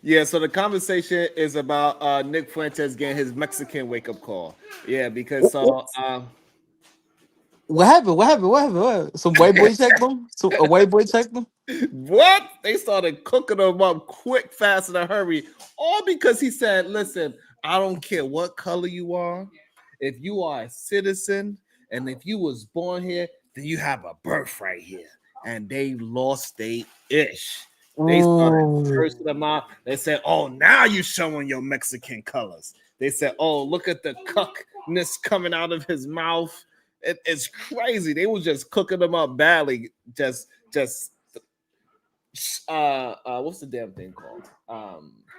Yeah, so the conversation is about Nick Fuentes getting his Mexican wake up call. Yeah, because What happened? What happened? Some white boy checked them. So a white boy checked them. what? They started cooking him up quick, fast, in a hurry, all because he said, listen, I don't care what color you are. If you are a citizen and if you was born here, then you have a birthright here. And they lost their ish. They started Ooh. cursing them out. They said, "Oh, now you showing your Mexican colors." They said, "Oh, look at the cuckness coming out of his mouth." It's crazy. They was just cooking them up badly. Just what's the damn thing called?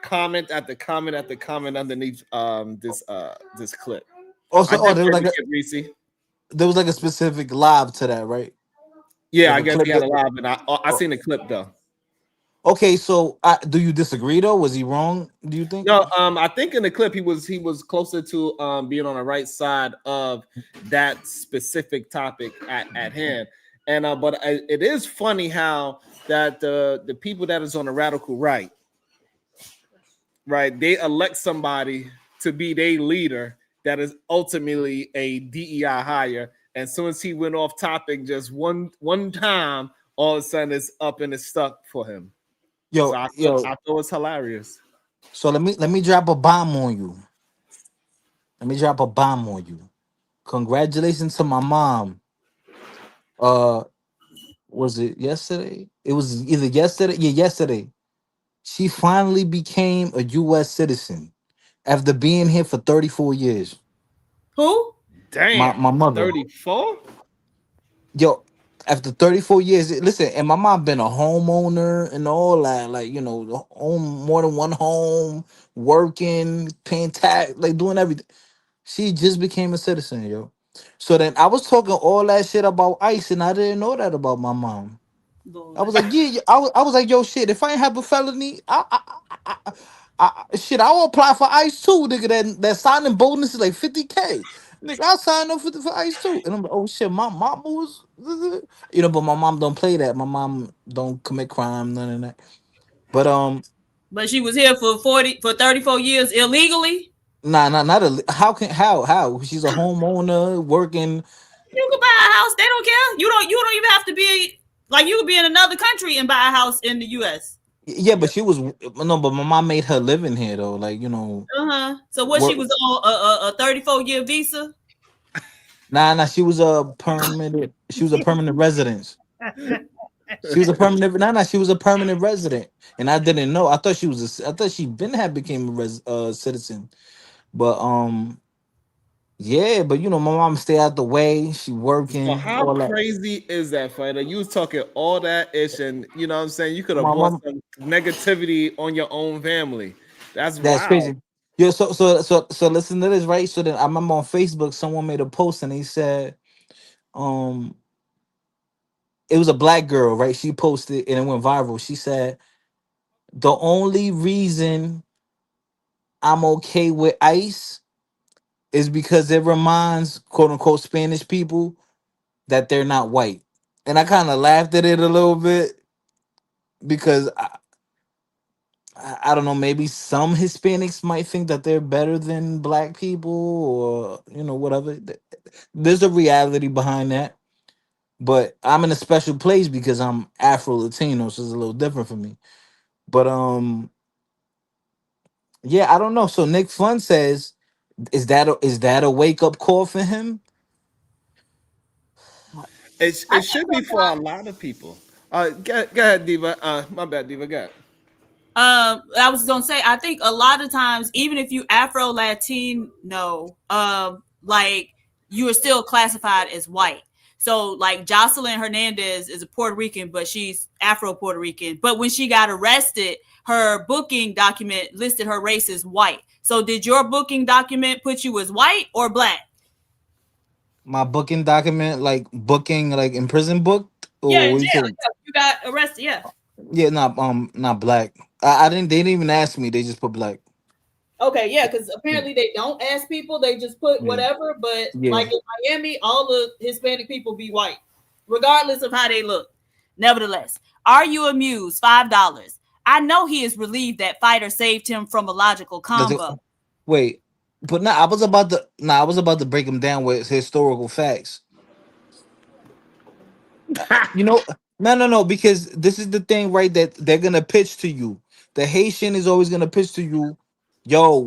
Comment at the comment at the comment underneath this clip. I Also, did there was work like with a Kid Reese. specific live to that, right? Yeah, Like I a guess clip he had that. a live, and I Oh, seen the clip though. okay, so do you disagree though? Was he wrong? Do you think? No, I think in the clip he was closer to being on the right side of that specific topic at hand. And but it is funny how that the people that is on the radical right, they elect somebody to be their leader that is ultimately a DEI hire. And soon as he went off topic just one time, all of a sudden it's up and it's stuck for him. So Yo, I yo. thought it's hilarious. So let me drop a bomb on you. Let me drop a bomb on you. Congratulations to my mom. Uh, was it yesterday? It was either yesterday. Yeah, yesterday. She finally became a U.S. citizen after being here for 34 years. Who? Damn, My mother. 34? Yo, after 34 years, listen, and my mom been a homeowner and all that, like, own more than one home, working, paying tax, like doing everything. She just became a citizen, yo. So then I was talking all that shit about ICE, and I didn't know that about my mom. I Lord. was like, yeah, I was like, yo, shit, if I ain't have a felony, shit, I will apply for ICE too, nigga. That signing bonus is like 50K. Nigga, I'll sign up for ICE too. And I'm like, oh shit, my mom was, but my mom don't play that. My mom don't commit crime, none of that. But But she was here for 34 years illegally. nah, not a. How? She's a homeowner working. You can buy a house. They don't care. You don't even have to be like you could be in another country and buy a house in the US. Yeah, but she was no, but my mom made her living here though. Like Uh-huh. So what she work. was on a 34-year visa? Nah, she was a permanent. She was a permanent resident. She was a permanent. Nah, she was a permanent resident, and I didn't know. I thought she was. I thought she been had became a citizen, but yeah, but my mom stay out the way. She So working how all that. crazy is that, fighter? You was talking all that ish, and you know what I'm saying? You could have My brought mom. some negativity on your own family. That's That's wild. crazy. Yeah. So listen to this, right? So then I remember on Facebook, someone made a post and they said, um, it was a black girl, right? She posted and it went viral. She said, the only reason I'm okay with ICE is because it reminds quote unquote Spanish people that they're not white. And I kind of laughed at it a little bit because I don't know, maybe some Hispanics might think that they're better than black people or, whatever. There's a reality behind that. But I'm in a special place because I'm Afro Latino, so it's a little different for me. But yeah, I don't know. So Nick Fun says, is that a wake up call for him? I It think should be for a lot of people. Go ahead, Diva. My bad, Diva. Go ahead. I was gonna say, I think a lot of times, even if you Afro Latino, like you are still classified as white. So like Jocelyn Hernandez is a Puerto Rican, but she's Afro Puerto Rican. But when she got arrested, her booking document listed her race as white. So did your booking document put you as white or black? My booking document, like booking, like in prison booked, Yeah, or in what you jail. saying? Yeah, you got arrested. Yeah. Yeah, not black. I didn't. They didn't even ask me. They just put black. Okay, yeah, because apparently they don't ask people; they just put Yeah, whatever. But yeah. like in Miami, all the Hispanic people be white, regardless of how they look. Nevertheless, are you amused? $5. I know he is relieved that Fighter saved him from a logical Does it- combo. Wait, but no, I was about to break them down with historical facts. You know, no, because this is the thing, right? That they're gonna pitch to you. The Haitian is always gonna pitch to you, yo,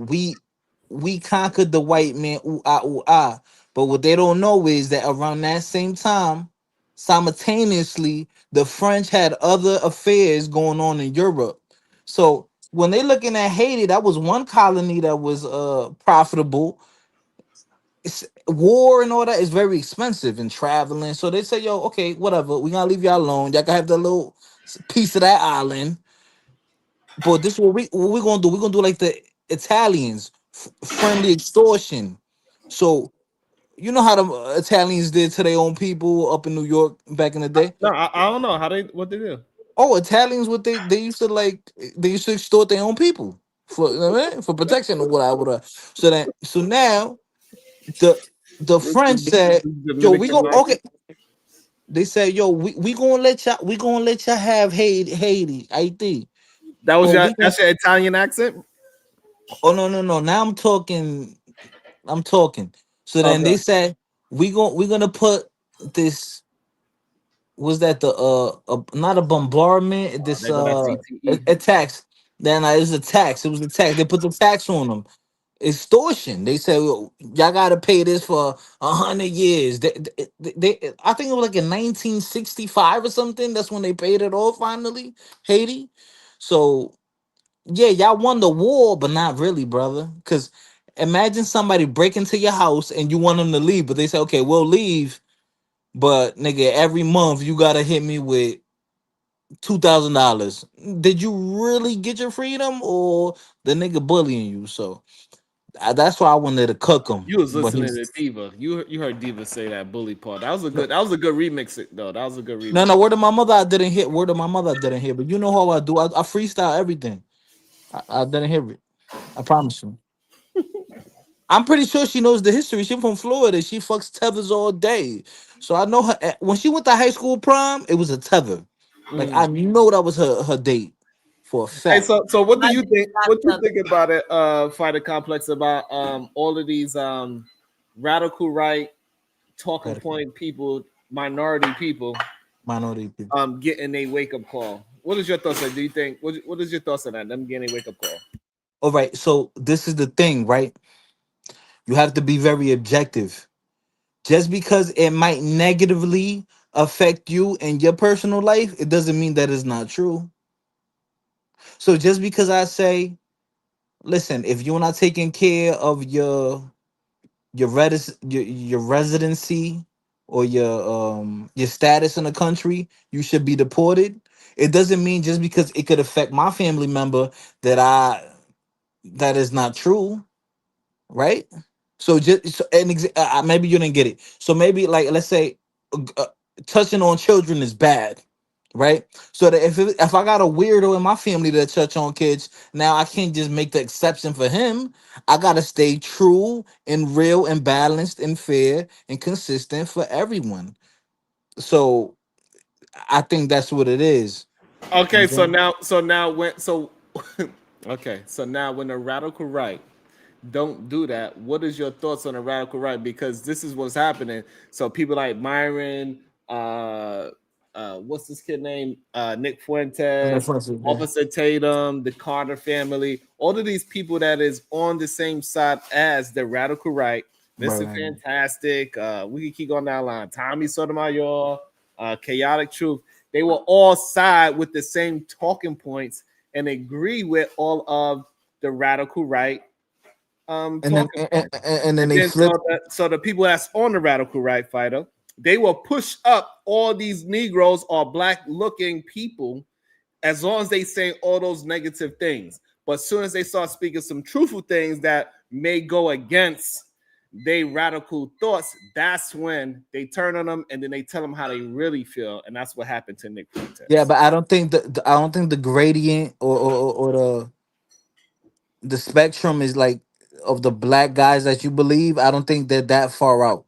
we conquered the white man, ooh ah ooh ah. But what they don't know is that around that same time, simultaneously the French had other affairs going on in Europe. So when they looking at Haiti, that was one colony that was profitable. War and all that is very expensive and traveling. So they say, yo, okay, whatever, we gonna leave y'all alone. Y'all can have the little piece of that island. But this is what we gonna do. We're gonna do like the Italians, friendly extortion. So you know how the Italians did to their own people up in New York back in the day. No, I don't know what they do. Oh, Italians, what they used to like, they used to extort their own people for, you know what I mean? For protection or whatever. So now the French said, yo, we Dominican go Republic. okay. They said, yo, we gonna let y'all have Haiti. That was But your we gonna that's your Italian accent. oh no. Now I'm talking. So then Okay. they said we gonna put this, was that the not a bombardment, this There go that CTE. a tax. Then it was a tax. It was a tax. They put the tax on them. Extortion. They said, "Well, y'all gotta pay this for 100 years." I think it was like in 1965 or something. That's when they paid it off finally, Haiti. So yeah, y'all won the war, but not really, brother. Because imagine somebody break into your house and you want them to leave, but they say, "Okay, we'll leave, but nigga, every month you gotta hit me with $2,000." Did you really get your freedom, or the nigga bullying you? So that's why I wanted to cook him. You was But listening he's to Diva. You heard Diva say that bully part. That was a good remix though. That was a good remix. no. Word of my mother, I didn't hear. Word of my mother, I didn't hear. But you know how I do. I freestyle everything. I didn't hear it. I promise you. I'm pretty sure she knows the history. She from Florida. She fucks tethers all day. So I know her. When she went to high school prom, it was a tether. Like I know that was her date for a Hey, fact. so what do My you nigga think? got What you the think about it? Fighter complex about all of these radical right talking Radical point people, minority people, minority people. getting a wake up call. What is your thoughts on? Do you think what is your thoughts on that? Them getting a wake up call. All right. So this is the thing, right? You have to be very objective. Just because it might negatively affect you in your personal life, it doesn't mean that it's not true. So just because I say, listen, if you're not taking care of your residency or your status in the country, you should be deported. It doesn't mean just because it could affect my family member that that is not true, right? So just maybe you didn't get it. So maybe like let's say uh, touching on children is bad, right? So that if I got a weirdo in my family that touch on kids, now I can't just make the exception for him. I gotta stay true and real and balanced and fair and consistent for everyone. So I think that's what it is. Okay, And so then now when okay, so now when the radical right don't do that, what is your thoughts on the radical right? Because this is what's happening. So people like Myron, what's this kid name? Nick that's Fuentes, what I said, yeah. Officer Tatum, the Carter family, all of these people that is on the same side as the radical right. Right, Mr. right, right. Fantastic. We can keep going down the line. Tommy Sotomayor, Chaotic Truth. They will all side with the same talking points and agree with all of the radical right And then talking points. and then And they then flip. so the people that's on the radical right fighter, they will push up all these Negroes or black looking people as long as they say all those negative things. But as soon as they start speaking some truthful things that may go against they radical thoughts, that's when they turn on them and then they tell them how they really feel. And that's what happened to Nick Yeah, Fuentes. but I don't think I don't think the gradient or the spectrum is like of the black guys that you believe. I don't think they're that far out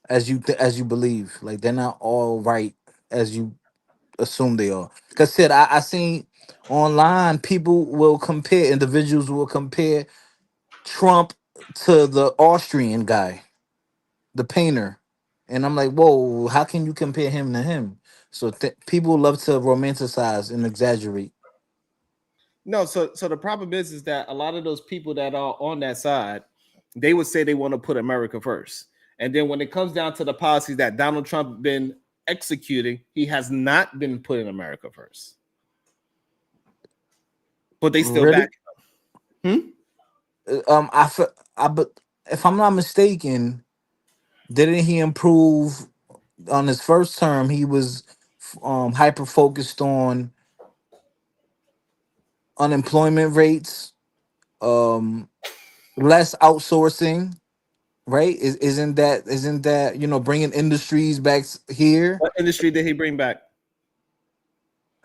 as as you believe. Like they're not all right as you assume they are. Cause said I seen online people will compare, individuals will compare Trump to the Austrian guy, the painter, and I'm like, whoa, how can you compare him to him? So people love to romanticize and exaggerate. No, so the problem is that a lot of those people that are on that side, they would say they want to put America first. And then when it comes down to the policies that Donald Trump been executing, he has not been put in America first. But they still Really? back him. But if I'm not mistaken, didn't he improve on his first term? He was hyper focused on unemployment rates, less outsourcing, right? Isn't that bringing industries back here? What industry did he bring back?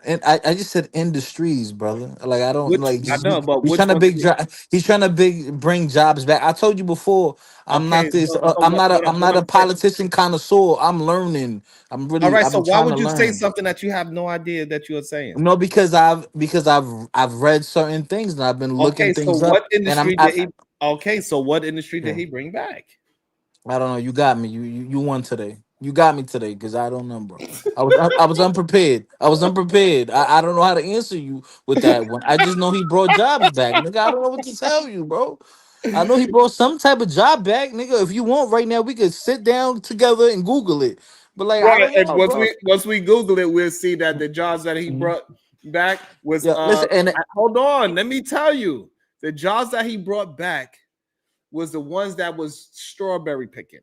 And I just said industries, brother. Like I don't Which like I just know, but he's which trying to one did he? he's trying to bring jobs back. I told you before. I'm Okay, not this. so I'm not a what I'm what not I'm a saying. politician connoisseur. I'm learning. All right, so I'm why trying to would you say learn. something that you have no idea that you're saying? No, because I've read certain things and I've been looking Okay, so things up. what And industry did he? Okay, so what industry did yeah. he bring back? I don't know. You got me. You won today. You got me today because I don't know, bro. I was unprepared. I was unprepared. I don't know how to answer you with that one. I just know he brought jobs back, nigga. I don't know what to tell you, bro. I know he brought some type of job back, nigga. If you want right now, we could sit down together and Google it. But like, I Right, don't and know, bro. once we Google it, we'll see that the jobs that he Mhm. brought back was Yeah, listen, and hold on, let me tell you, the jobs that he brought back was the ones that was strawberry picking.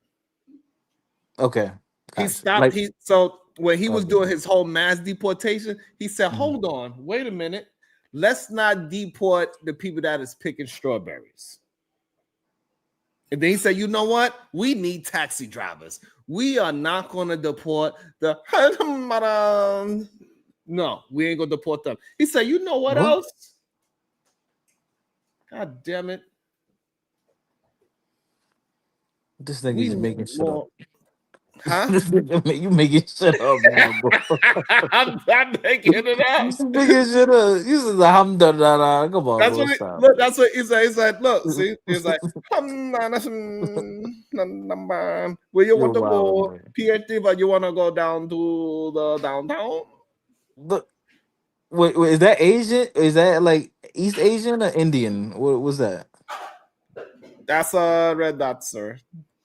okay, He gotcha. stopped. Like, He so when he was okay. doing his whole mass deportation, he said, Mhm. "Hold on, wait a minute. Let's not deport the people that is picking strawberries." And then he said, "You know what? We need taxi drivers. We are not going to deport the." No, we ain't gonna deport them. He said, "You know what What? else? God damn it, This nigga we just making shit up. want, huh?" You making shit up now, bro. I'm making it up. You making shit up. You said alhamdulillah. Come on, That's bro. what it Stop. look. That's what he said. He's like, look, see, he's like, where you You're want to wild, go man. PhD, but you want to go down to the downtown? Look, wait, is that Asian? Is that like East Asian or Indian? What was that? That's a red dot, sir.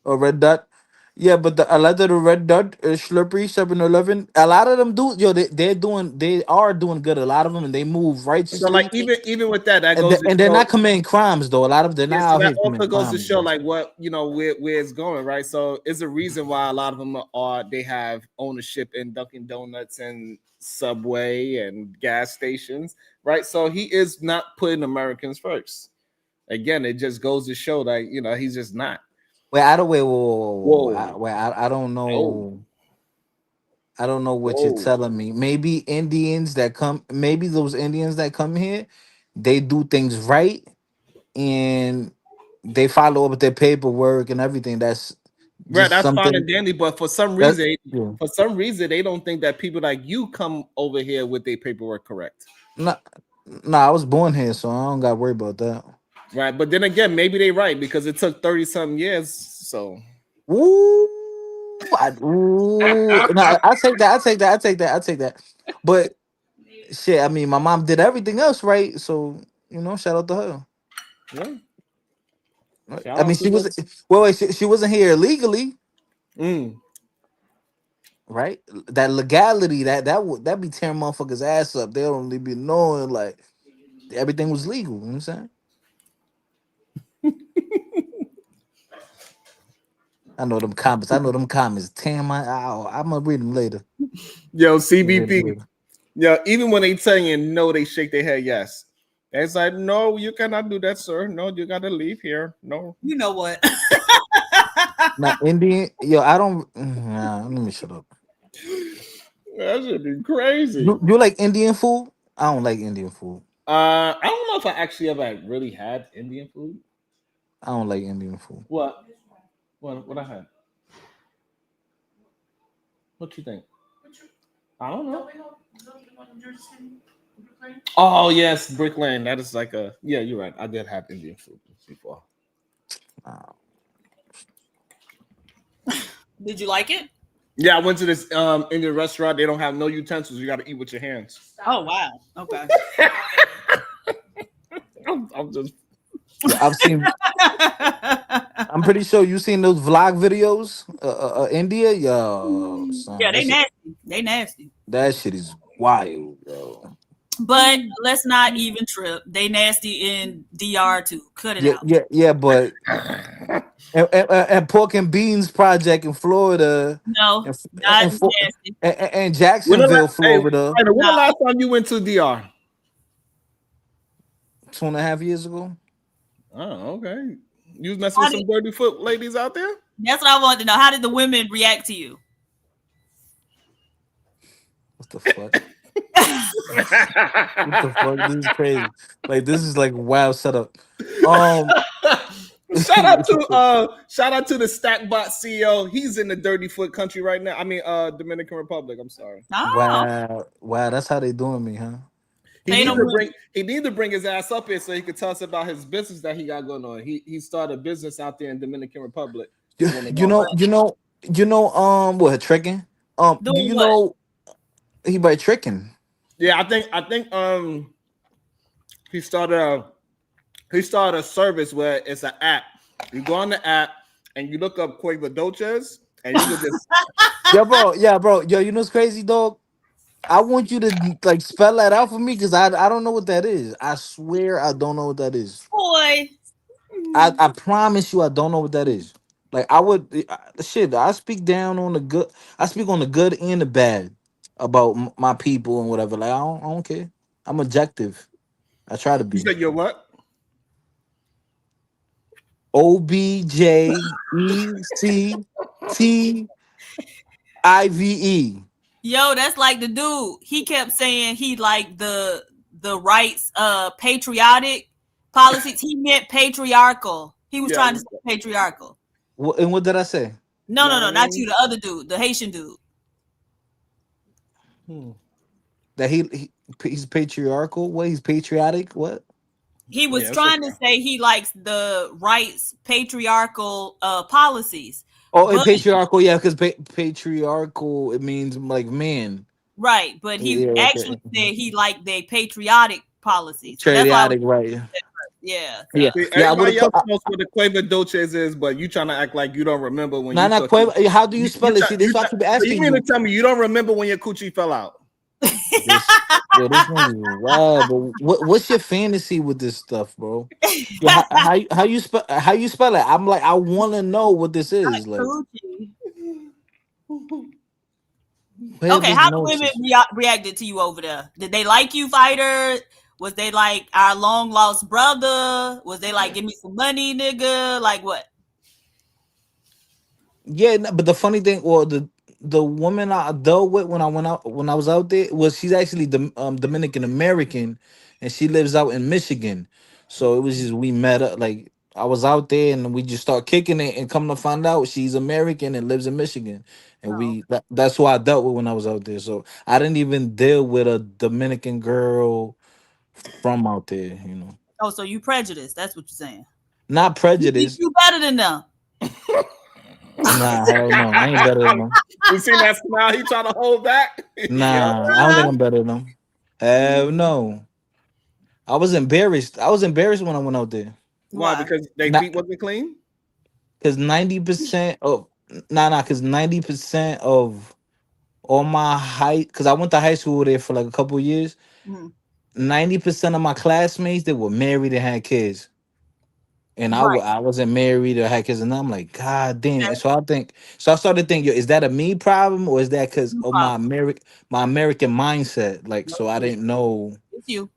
Or Red Dot? Yeah, but a lot of the Red Dot, Slurpee, 7-Eleven, a lot of them do. Yo, they are doing good. A lot of them, and they move So, like, righteously, even with that, that and goes to they're show. not committing crimes though. A lot of they're Yeah, not so out that here also committing goes to crimes show, though. like, what where it's going, right? So, it's a reason why a lot of them they have ownership in Dunkin' Donuts and Subway and gas stations, right? So, he is not putting Americans first. Again, it just goes to show that he's just not. Wait, I don't wait. Whoa. Whoa, I don't oh, know. I don't know what you're whoa. telling me. Maybe Indians that come, maybe those Indians that come here, they do things right and they follow up with their paperwork and everything. That's Right, just that's fine something and dandy, but that. Yeah. for some reason, they don't think that people like you come over here with their paperwork correct. No, no, I was born here, so I don't got to worry about that. Right, but then again, maybe they right because it took 30-something years. So Ooh, no, I take that. I take that. I take that. I take that. But shit, I mean, my mom did everything else right, so shout out to her. yeah, Right? shout I mean, out to she them. was wait, she wasn't here illegally, Mm. right? That legality, that be tearing motherfuckers ass up. They don't really be knowing like everything was legal. You know what I'm saying? I know them comments. I know them comments. Damn, I'm gonna read them later. Yo, I'm gonna read them CBP. later. Yeah, even when they tell you no, they shake their head yes. It's like, no, you cannot do that, sir. No, you gotta leave here. No. You know what? Now, Indian, yo, I don't. Nah, let me shut up. That should be crazy. You like Indian food? I don't like Indian food. I don't know if I actually ever really had Indian food. I don't like Indian food. What? What I had? What you think? I don't know. Oh yes, Brick Lane. That is like a yeah. You're right. I did have Indian food before. Uh, Did you like it? Yeah, I went to this Indian restaurant. They don't have no utensils. You got to eat with your hands. Oh wow. Okay. I'm just I've seen. I'm pretty sure you seen those vlog videos. India, yo, son, Yeah, they nasty. They nasty. That shit is wild, bro. But let's not even trip. They nasty in DR too. Cut it out. Yeah, but and Pork and Beans Project in Florida, No, and not nasty. and Jacksonville, Florida, When the No. last time you went to DR? 2.5 years ago. Oh, okay. You was messing with some dirty foot ladies out there? That's what I wanted to know. How did the women react to you? What the fuck? What the fuck? This is crazy. Like, this is like wild setup. Shout out to the Stackbot CEO. He's in the dirty foot country right now. I mean, Dominican Republic. I'm sorry. Oh. Wow, that's how they doing me, huh? He need to bring his ass up here so he could tell us about his business that he got going on. He started a business out there in Dominican Republic. You know, what tricking? Doing what? Know he by tricking. Yeah, I think he started a service where it's an app. You go on the app and you look up Quavo Dolces and you can just Yeah, bro. Yo, you know what's crazy, dog? I want you to like spell that out for me because I don't know what that is. I swear I don't know what that is. Boy. I promise you I don't know what that is. Like I speak down on the good. I speak on the good and the bad about my people and whatever. Like I don't care. I'm objective. I try to be. You said you're what? OBJECTIVE. Yo, that's like the dude. He kept saying he liked the rights patriotic policies. He meant patriarchal. He was trying to say patriarchal. And what did I say? No, not you. The other dude, the Haitian dude. That he's patriarchal. What? He's patriotic. What? He was trying to say he likes the rights patriarchal policies. Oh, and patriarchal, yeah, because patriarchal, it means like man. Right, but he actually said he liked their patriotic policies. So patriotic, right? Yeah. Yeah. Everybody else knows what the Quavo Dolces is, but you trying to act like you don't remember when you not Quavo. How do you spell it? See, this I keep asking you. You mean to tell me you don't remember when your coochie fell out? This one is wild, but what's your fantasy with this stuff, bro? How you spell it? I'm like, I want to know what this is. Like, okay, how the women reacted to you over there? Did they like you, fighter? Was they like our long lost brother? Was they like, give me some money, nigga? Like what? Yeah, but the funny thing, or the woman I dealt with when I was out there she's actually Dominican American, and she lives out in Michigan. So it was just we met up, like I was out there and we just start kicking it, and come to find out she's American and lives in Michigan, and that's who I dealt with when I was out there. So I didn't even deal with a Dominican girl from out there, you know. Oh, so you prejudiced? That's what you're saying? Not prejudice. You better than them. Nah, hell no. I ain't better than them. You seen that smile he trying to hold back? Nah, I don't think I'm better than them. Hell no. I was embarrassed. When I went out there. Why? Because they feet wasn't clean? Because 90% of because 90% of all my height, because I went to high school there for like a couple of years. 90% of my classmates, they were married and had kids. And I wasn't married or had kids, and I'm like, God damn. And so I started thinking, is that a me problem, or is that because of my American mindset? Like, so I didn't know. It's you.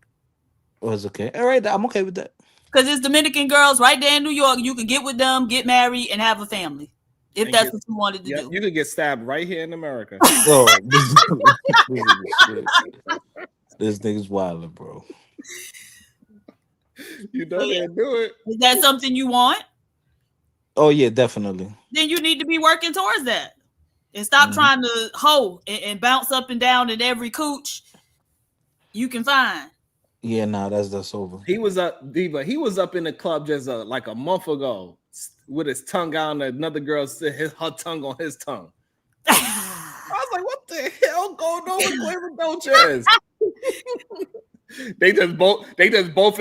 It was okay. All right, I'm okay with that. Because it's Dominican girls right there in New York. You can get with them, get married, and have a family. If that's what you wanted to do. You could get stabbed right here in America. Oh, this nigga's wilding, bro. You know they do it. Is that something you want? Oh yeah, definitely. Then you need to be working towards that, and stop trying to hoe and bounce up and down in every cooch you can find. Yeah, nah, that's over. He was up, Diva. He was up in the club just like a month ago with his tongue out, and another girl said her tongue on his tongue. I was like, what the hell going on with Quavo Dolces? They just both in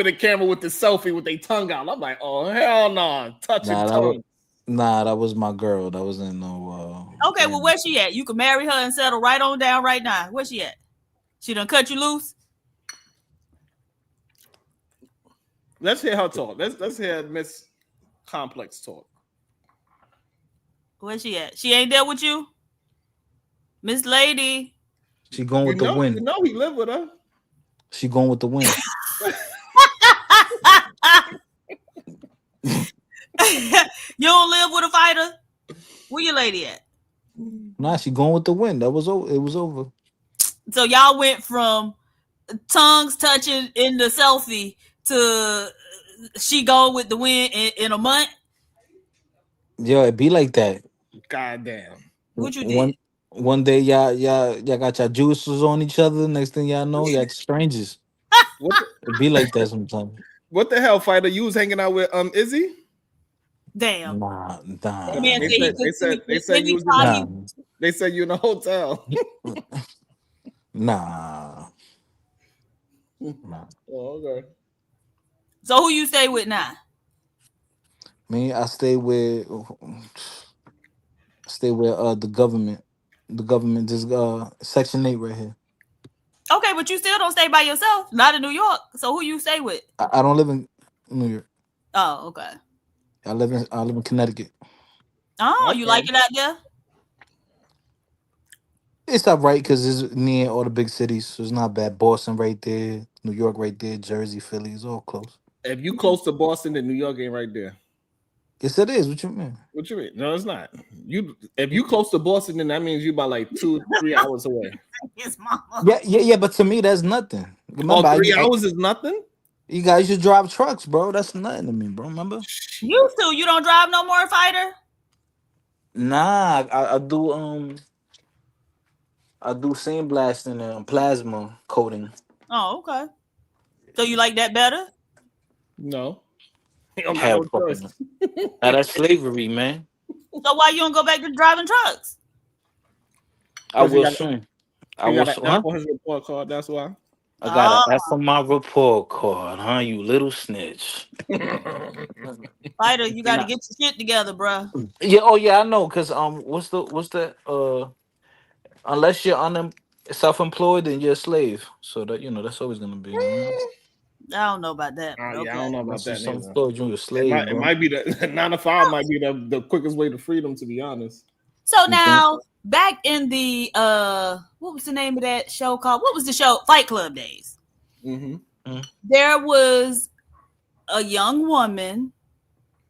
the camera with the selfie with their tongue out. I'm like, oh hell no, touching tongue. Nah, that was my girl. That wasn't no. Okay, well, where's she at? You can marry her and settle right on down right now. Where's she at? She done cut you loose? Let's hear her talk. Let's hear Miss Complex talk. Where's she at? She ain't there with you? Miss Lady. She going with the You wind. know he live with her. She going with the wind. You don't live with a fighter? Where your lady at? Nah, she going with the wind. That was over. It was over. So y'all went from tongues touching in the selfie to she going with the wind in a month? Yeah, it be like that. Goddamn. What you did? One day y'all got your juices on each other. Next thing y'all know, y'all strangers. It be like that sometimes. What the hell, fighter? You was hanging out with Izzy? Damn. Nah. They said you was they said you in a hotel. Nah. Oh, okay. So who you stay with now? Me, I stay with the government. The government just Section 8 right here. Okay, but you still don't stay by yourself. Not in New York. So who you stay with? I don't live in New York. Oh, okay. I live in Connecticut. Oh, Okay. you like it out there? It's all right because it's near all the big cities, so it's not bad. Boston right there, New York right there, Jersey, Philly, it's all close. If you close to Boston, then New York ain't right there. Yes, it is. What you mean? What you mean? No, it's not. If you close to Boston, then that means you about like 2-3 hours away. His mama. Yeah. But to me, that's nothing. Remember, 3 hours is nothing. You guys should drive trucks, bro. That's nothing to me, bro. Remember? You two, you don't drive no more, fighter? Nah, I do sandblasting and plasma coating. Oh, okay. So you like that better? No. You don't got Hell, no choice. now that's slavery, man. So why you don't go back to driving trucks? I will soon. I will soon. Huh? On his report card. That's why. I got an F on my report card, huh? You little snitch. Fighter, you got to get your shit together, bro. Yeah. Oh yeah, I know. Cause what's the unless you're self-employed, then you're a slave. So that that's always gonna be. I don't know about that. Yeah, Okay. I don't know about that. Self-employed, you're a slave. It might be the 9 to 5 might be the quickest way to freedom, to be honest. So now, back in the what was the name of that show called? What was the show? Fight Club days. Mm-hmm. There was a young woman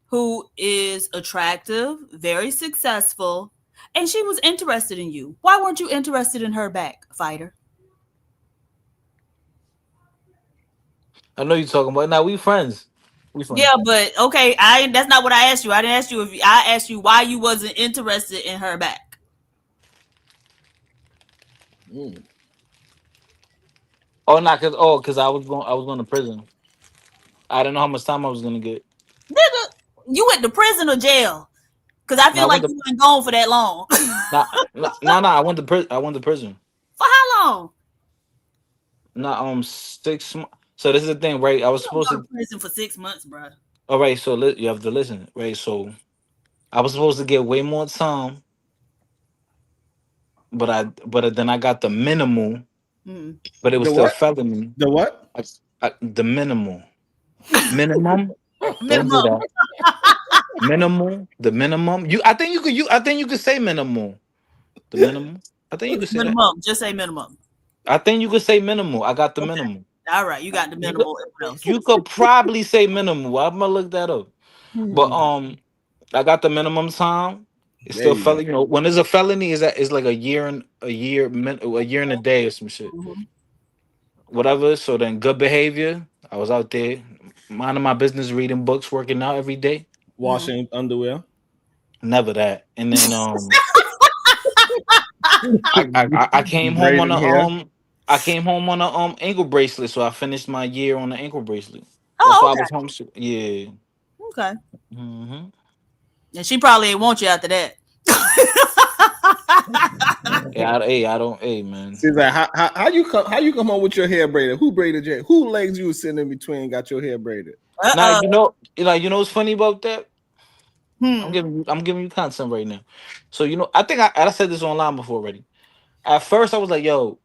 who is attractive, very successful, and she was interested in you. Why weren't you interested in her back, fighter? I know you're talking about. Now we friends. Yeah, but okay, that's not what I asked you. I didn't ask you I asked you why you wasn't interested in her back. Oh, not because I was going to prison. I didn't know how much time I was gonna get. Nigga, you went to prison or jail? Because I feel like you weren't gone for that long. Nah. I went to prison. For how long? Nah, 6 months. So this is the thing, right? I was supposed to go to prison for 6 months, bro. All right, so you have to listen, right? So I was supposed to get way more time, but then I got the minimal, but it was still felony. The what? The minimal. Minimum. Don't do that. Minimal. The minimum. I think you could say minimal. The minimum. I think you could say minimum. Just say minimum. I think you could say minimal. I got the minimal. All right, you got the minimal. You could probably say minimal. I'm gonna look that up. But I got the minimum time. It's still felony. When there's a felony, is like a year and a day or some shit. Whatever. So then, good behavior. I was out there minding my business, reading books, working out every day, washing underwear. Never that. And then I came home on a ankle bracelet, so I finished my year on the ankle bracelet. That's why I was home. Yeah. Okay. And she probably ain't want you after that. Hey man. She's like, how you come home with your hair braided? Who braided your? Who legs you was sitting in between got your hair braided? Now you know what's funny about that? I'm giving you content right now. So I think I said this online before already. At first, I was like, "Yo,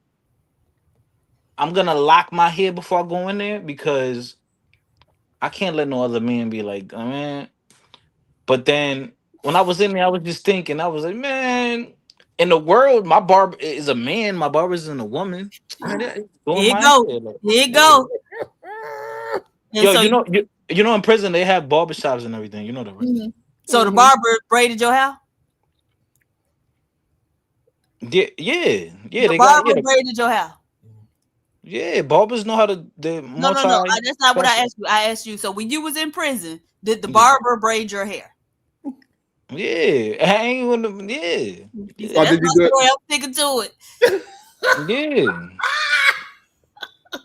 I'm gonna lock my hair before I go in there because I can't let no other man be like, oh, man." But then when I was in there, I was just thinking, I was like, man, in the world, my barber is a man, my barber isn't a woman. Man, doing Here you my go. hair, like, Here you yeah. go. And Yo, so, in prison they have barbershops and everything. You know that, right? so the barber braided your hair. Yeah, yeah, yeah. The They got barber braided your hair. yeah. Barbers know how to No. That's not what I asked you. I asked you. So when you was in prison, did the barber braid your hair? Yeah, I ain't gonna. Yeah, He said, Or that's did my you do it? story. I'm sticking to it. yeah,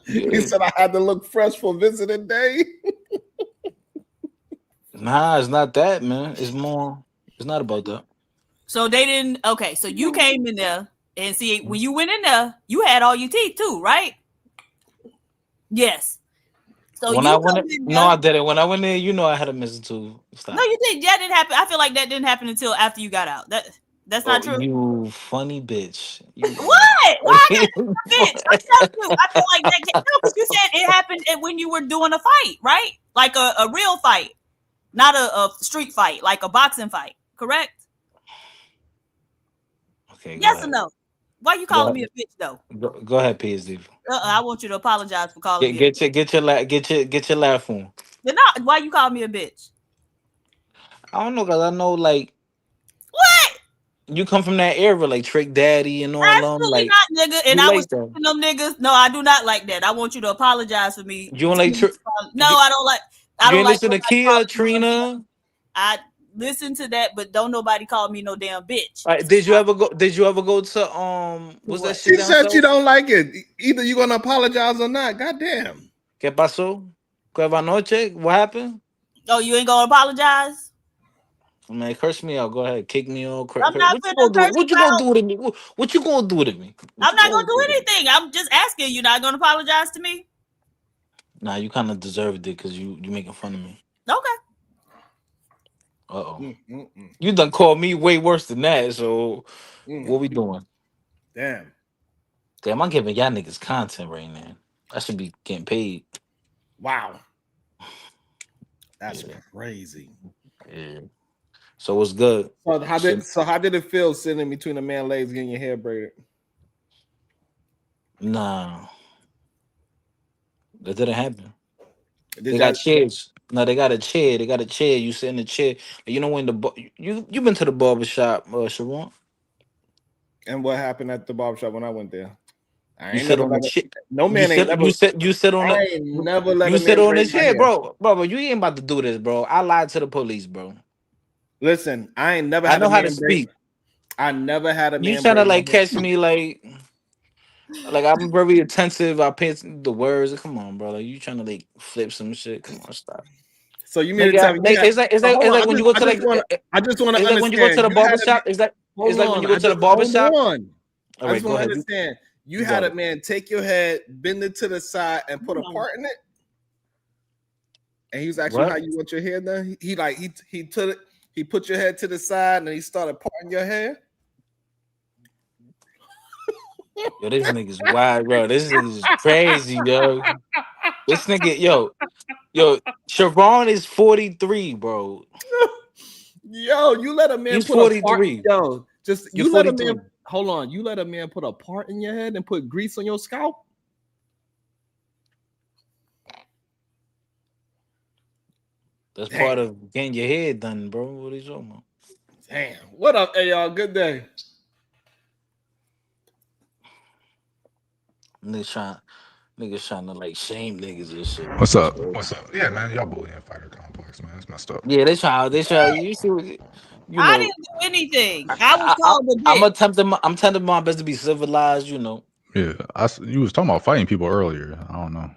He yeah. said I had to look fresh for visiting day. Nah, it's not that, man. It's more. It's not about that. So they didn't. Okay, so you came in there and see when you went in there, you had all your teeth too, right? Yes. So When you I went, come in no, there. I didn't. When I went there, I had a missing tooth. Stop. No, you did. That didn't happen. I feel like that didn't happen until after you got out. That's Oh, not true. you funny bitch. What? Why I got a bitch? I'm telling you. I feel like that. No, because you said it happened when you were doing a fight, right? Like a real fight, not a street fight, like a boxing fight. Correct? Okay, go Yes or ahead. no? Why you Go calling me ahead. a bitch though? Go ahead, PSD. I want you to apologize for calling Get me a bitch. get your laugh on. But not why you call me a bitch? I don't know, cause I know like What? you come from that era, like Trick Daddy and all them. Absolutely Like not, nigga. And you I was like that. teaching them niggas. No, I do not like that. I want you to apologize for me. You don't like No, you, I don't like. I you don't ain't like listen to nobody Kia, calling me no damn. Trina. I listen to that, but don't nobody call me no damn bitch. Like, did you ever go? Did you ever go to what's that What? shit She down said you south? don't like it. Either you're gonna apologize or not. Goddamn. ¿Qué pasó? ¿Qué noche? What happened? Oh, you ain't gonna apologize? Man, curse me out. Go ahead, kick me out. I'm not What you gonna finna do? curse What you you gonna out. do to me? What you gonna do to me? What I'm you not gonna gonna do do to me? anything. I'm just asking. You're not gonna apologize to me? Nah, you kind of deserved it because you making fun of me. Okay. Uh-oh. Mm. You done called me way worse than that. So Mm. what we doing? Damn. Damn, I'm giving y'all niggas content right now. I should be getting paid. Wow. That's Yeah. crazy. Yeah. So what's good? So how did it feel sitting in between a man legs getting your hair braided? Nah, that didn't happen. Did They y'all, got chairs. No, they got a chair. They got a chair. You sit in the chair. You know when you been to the barber shop, Sharon? and what happened at the barbershop when I went there? I You ain't sit never on the let it. chair. No man ain't never. You sit on I the ain't never let you a sit man on the braid my chair, hair. bro. You ain't about to do this, bro. I lied to the police, bro. Listen, I ain't never I had know a how to man braid. speak. I never had a You man trying to braid my like hair. catch me like I'm very attentive. I pay attention to the words. Come on, bro. Like you trying to like flip some shit. Come on, stop. So you mean to tell Nigga, me you like, had? So hold it's on, like when you go to like I just want to it's like when you go to understand. the You had barber a man. shop. It's Hold like when on, you go to the barber hold shop. on. All I right, just go want to ahead. understand. You You had got a it. man take your head, bend it to the side, and put a part in it. And he was asking you how What? you want your hair done. He took it. He put your head to the side, and he started parting your hair. Yo, this nigga's wild, bro. This nigga's crazy, yo. This nigga, yo, Sharon is 43, bro. Yo, you let a man He's put a part. 43. Yo, just You're you let a man. 43. Hold on, you let a man put a part in your head and put grease on your scalp. That's Damn, part of getting your hair done, bro. What are you talking about? damn. What up, hey y'all? Good day. Niggas trying to like shame niggas and shit. What's That's up? crazy. What's up? Yeah, man, y'all bullying fighter complex, man. It's messed up. Yeah, they try. You see, you I know, didn't do anything. I was called a I'm bitch. I'm tempting my best to be civilized. You know, Yeah, you was talking about fighting people earlier. I don't know.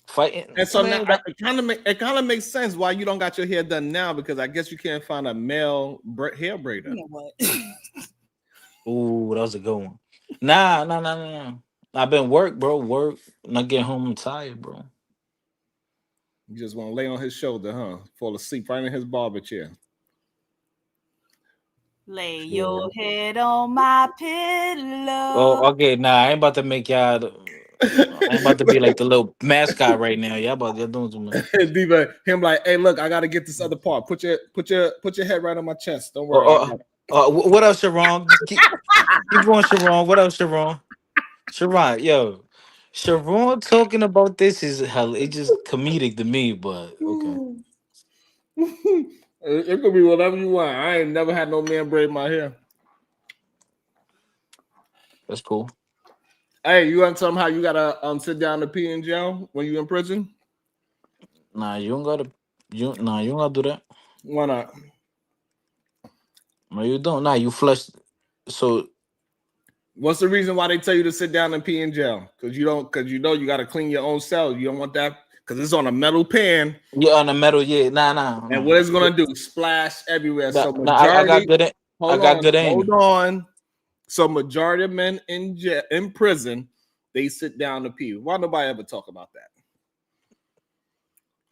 fighting. And I so now mean, it kind of makes sense why you don't got your hair done now because I guess you can't find a male hair braider. You know what? ooh, that was a good one. Nah. I've been work, bro. Work. Not getting home, I'm tired, bro. You just want to lay on his shoulder, huh? Fall asleep right in his barber chair. Lay your head on my pillow. Oh, okay. Nah, I ain't about to make y'all. I ain't about to be like the little mascot right now. Y'all doing too much. Diva, him like, hey, look, I gotta get this other part. Put your head right on my chest. Don't worry. What else, Sharon? Just keep going, Sharon. What else, Sharon? Sharon, yo, Sharon talking about this is hell. It's just comedic to me, but okay. It could be whatever you want. I ain't never had no man braid my hair. That's cool. Hey, you want to tell them how you gotta sit down to pee in jail when you in prison? Nah, you don't gotta. You don't gotta do that. Why not? No, you don't. Nah, you flush. So, what's the reason why they tell you to sit down and pee in jail? Because you got to clean your own cell. You don't want that because it's on a metal pan. Yeah, on the metal. Yeah, nah. And what it's gonna do? Splash everywhere. So majority. I got good. Hold on. So majority of men in prison, they sit down to pee. Why nobody ever talk about that?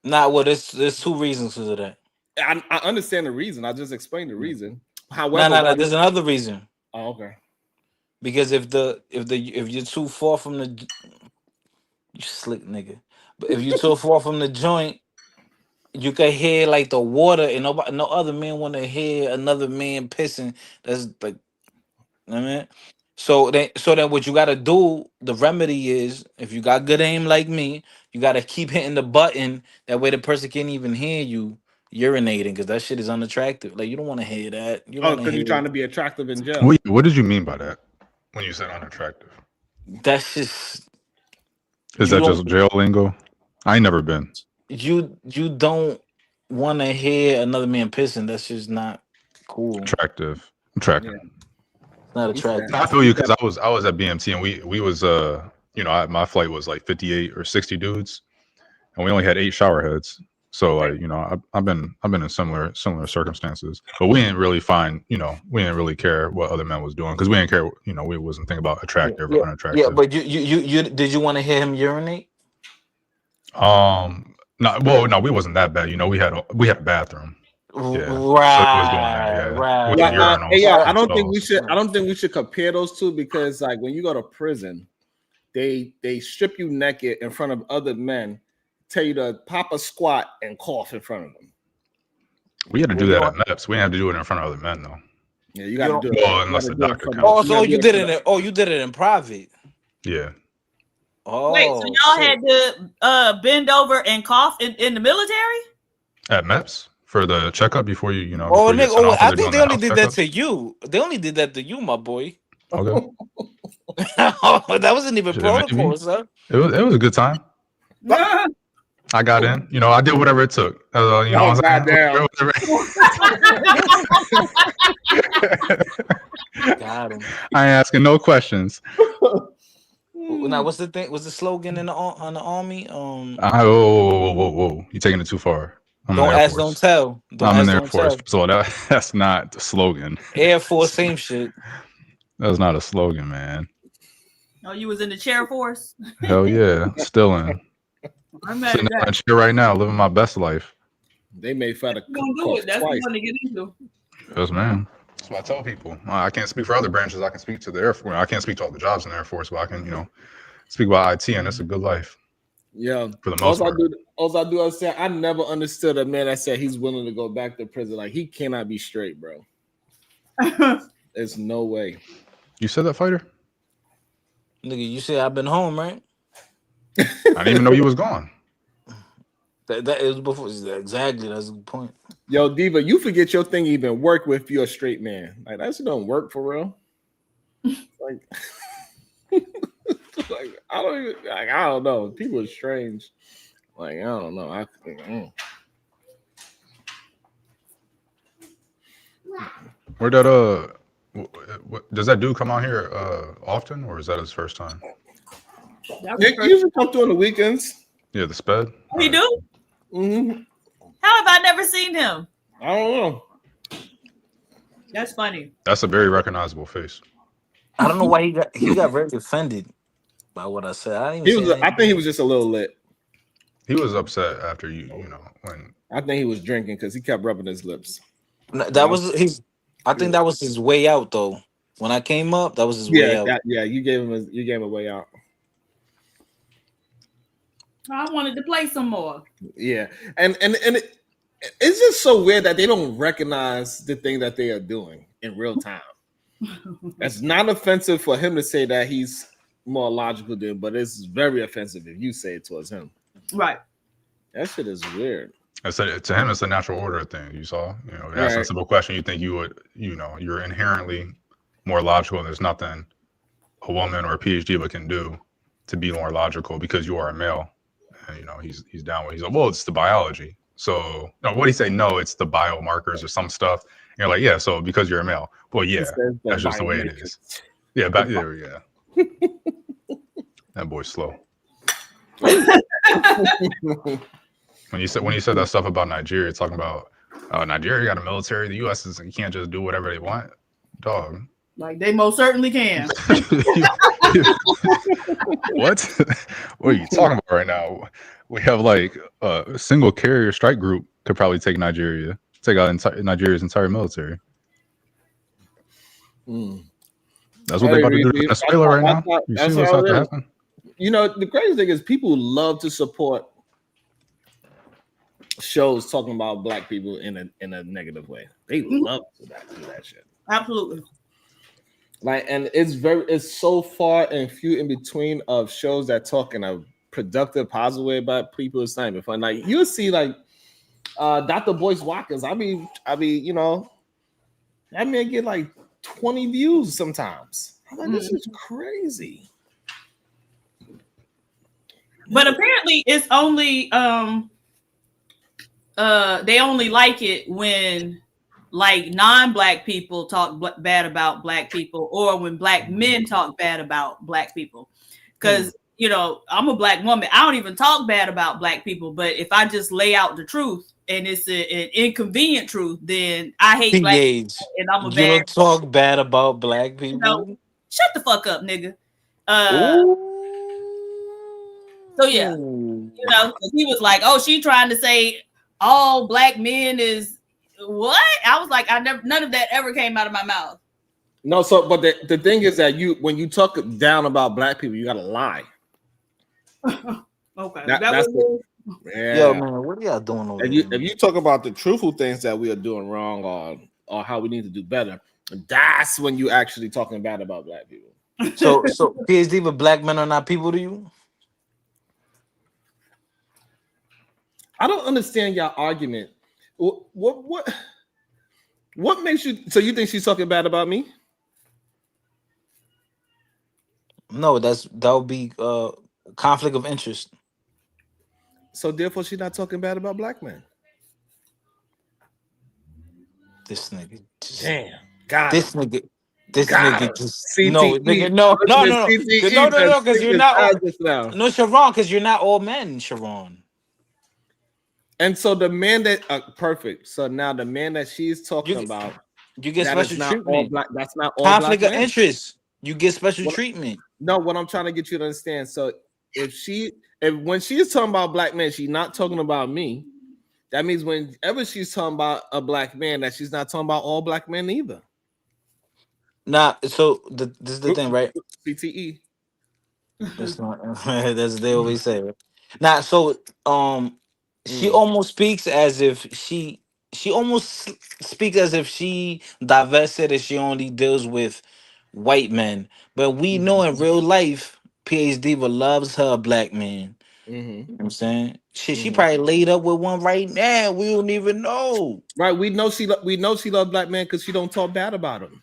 Nah, well, there's two reasons for that. I understand the reason. I just explained the reason. However, nah. There's another reason. Oh, okay. Because if you're too far from the, you slick nigga. But if you're too far from the joint, you can hear like the water, and no other man want to hear another man pissing. That's like, you know what I mean. So then what you got to do, the remedy is, if you got good aim like me, you got to keep hitting the button. That way the person can't even hear you urinating, because that shit is unattractive. Like, you don't want to hear that. You because you're trying to be attractive in jail. Wait, what did you mean by that when you said unattractive? That's just. Is that just jail lingo? I ain't never been. You don't want to hear another man pissing. That's just not cool. Attractive. Yeah. Not attractive. I feel you, because I was at BMT, and we was my flight was like 58 or 60 dudes, and we only had 8 shower heads. So like, I've been in similar circumstances, but we didn't really we didn't really care what other men was doing, because we didn't care, we wasn't thinking about attractive or unattractive. Yeah, but you did you want to hear him urinate? No, we wasn't that bad. We had a bathroom. Yeah. Right. I don't think we should compare those two, because like when you go to prison, they strip you naked in front of other men, tell you to pop a squat and cough in front of them. We had to do that at MEPS. We didn't have to do it in front of other men though. Yeah, you got to do it. Well, unless the doctor comes. Oh, so you did it. You did it in private. Yeah. Oh, wait, so y'all had to bend over and cough in the military? At MEPS for the checkup before you. Oh, nigga, I think they only did that to you. They only did that to you, my boy. Okay. That wasn't even protocol, sir. It was a good time. I got in. I did whatever it took. I was Got him. I ain't asking no questions. Now, what's the thing? What's the slogan on the army? Whoa! You taking it too far. Don't ask, don't tell. I'm in the Air Force, so that's not the slogan. Air Force, same shit. That's not a slogan, man. Oh, you was in the chair force? Hell yeah, still in. I'm mad sitting in that chair right now, living my best life. They made fun of do it. That's what you want to get into. Yes, man. That's what I tell people. I can't speak for other branches. I can speak to the Air Force. I can't speak to all the jobs in the Air Force, but I can, speak about IT, and it's a good life. Yeah. For the most part. All I do is say I never understood a man that said he's willing to go back to prison. Like, he cannot be straight, bro. There's no way. You said that, fighter? Nigga, you said I've been home, right? I didn't even know you was gone. That is before. Exactly, that's the point. Yo, Diva, you forget your thing even work with your straight man. Like, that shit don't work for real. Like, I don't know. People are strange. Like, I don't know. I think. Where that does that dude come out here often, or is that his first time? He usually come through on the weekends. Yeah, the sped. He do? Mm-hmm. How have I never seen him? I don't know. That's funny. That's a very recognizable face. I don't know why he got very offended by what I said. I think he was just a little lit. He was upset after when I think he was drinking because he kept rubbing his lips. That was I think that was his way out, though. When I came up, that was his way out. You gave him a way out. I wanted to play some more. Yeah, and it's just so weird that they don't recognize the thing that they are doing in real time. It's not offensive for him to say that he's more logical than, but it's very offensive if you say it towards him. Right. That shit is weird. I said to him, it's a natural order thing. You saw, ask a simple question. You think you would, you're inherently more logical. There's nothing a woman or a PhD can do to be more logical because you are a male. And, he's down with. He's like, well, it's the biology. So no, what do you say? No, it's the biomarkers or some stuff. And you're like, yeah. So because you're a male, well, yeah, that's just the way it is. Yeah, back there, yeah. That boy's slow. When you said that stuff about Nigeria, talking about Nigeria got a military, the U.S. you can't just do whatever they want, dog. Like they most certainly can. What? What are you talking about right now? We have like a single carrier strike group could probably take Nigeria, take out Nigeria's entire military. That's what they're about to do to Venezuela right now. You see what's about to happen? The crazy thing is people love to support shows talking about black people in a negative way. They love to do that shit. Absolutely. Like, and it's so far and few in between of shows that talk in a productive, positive way about people. It's not even fun. Like you'll see, like Dr. Boyce Watkins. I mean, I get like 20 views sometimes. I'm like, this is crazy. But apparently, it's only they only like it when like non-black people talk bad about black people, or when black men talk bad about black people. Because I'm a black woman. I don't even talk bad about black people. But if I just lay out the truth and it's an inconvenient truth, then I hate black people and I'm a bad. You don't talk bad about black people. Shut the fuck up, nigga. So yeah, he was like, "Oh, she trying to say all black men is what?" I was like, none of that ever came out of my mouth. No, but the thing is that when you talk down about black people, you gotta lie. Okay, Yo, man, what are y'all doing over there? If you talk about the truthful things that we are doing wrong or how we need to do better, that's when you actually talking bad about black people. So PhD, but black men are not people to you? I don't understand your argument. What makes you? So you think she's talking bad about me? No, that would be conflict of interest. So therefore, she's not talking bad about black men. This nigga, damn, God, this nigga just CTE. no, because you're not. No, Sharon, because you're not all men, Sharon. And so the man that perfect. So now the man that she's talking about, you get special treatment. That's not all conflict black of interest. You get special treatment. No, what I'm trying to get you to understand. So if when she's talking about black men, she's not talking about me. That means whenever she's talking about a black man, that she's not talking about all black men either. Nah, so this is the thing, right? CTE. That's not. That's what they always say. Right? Nah, so she almost speaks as if she almost speaks as if she divested and she only deals with white men. But we know in real life, PhD loves her black man. You know what I'm saying? She probably laid up with one right now. We don't even know. Right. We know she loves black men because she don't talk bad about him.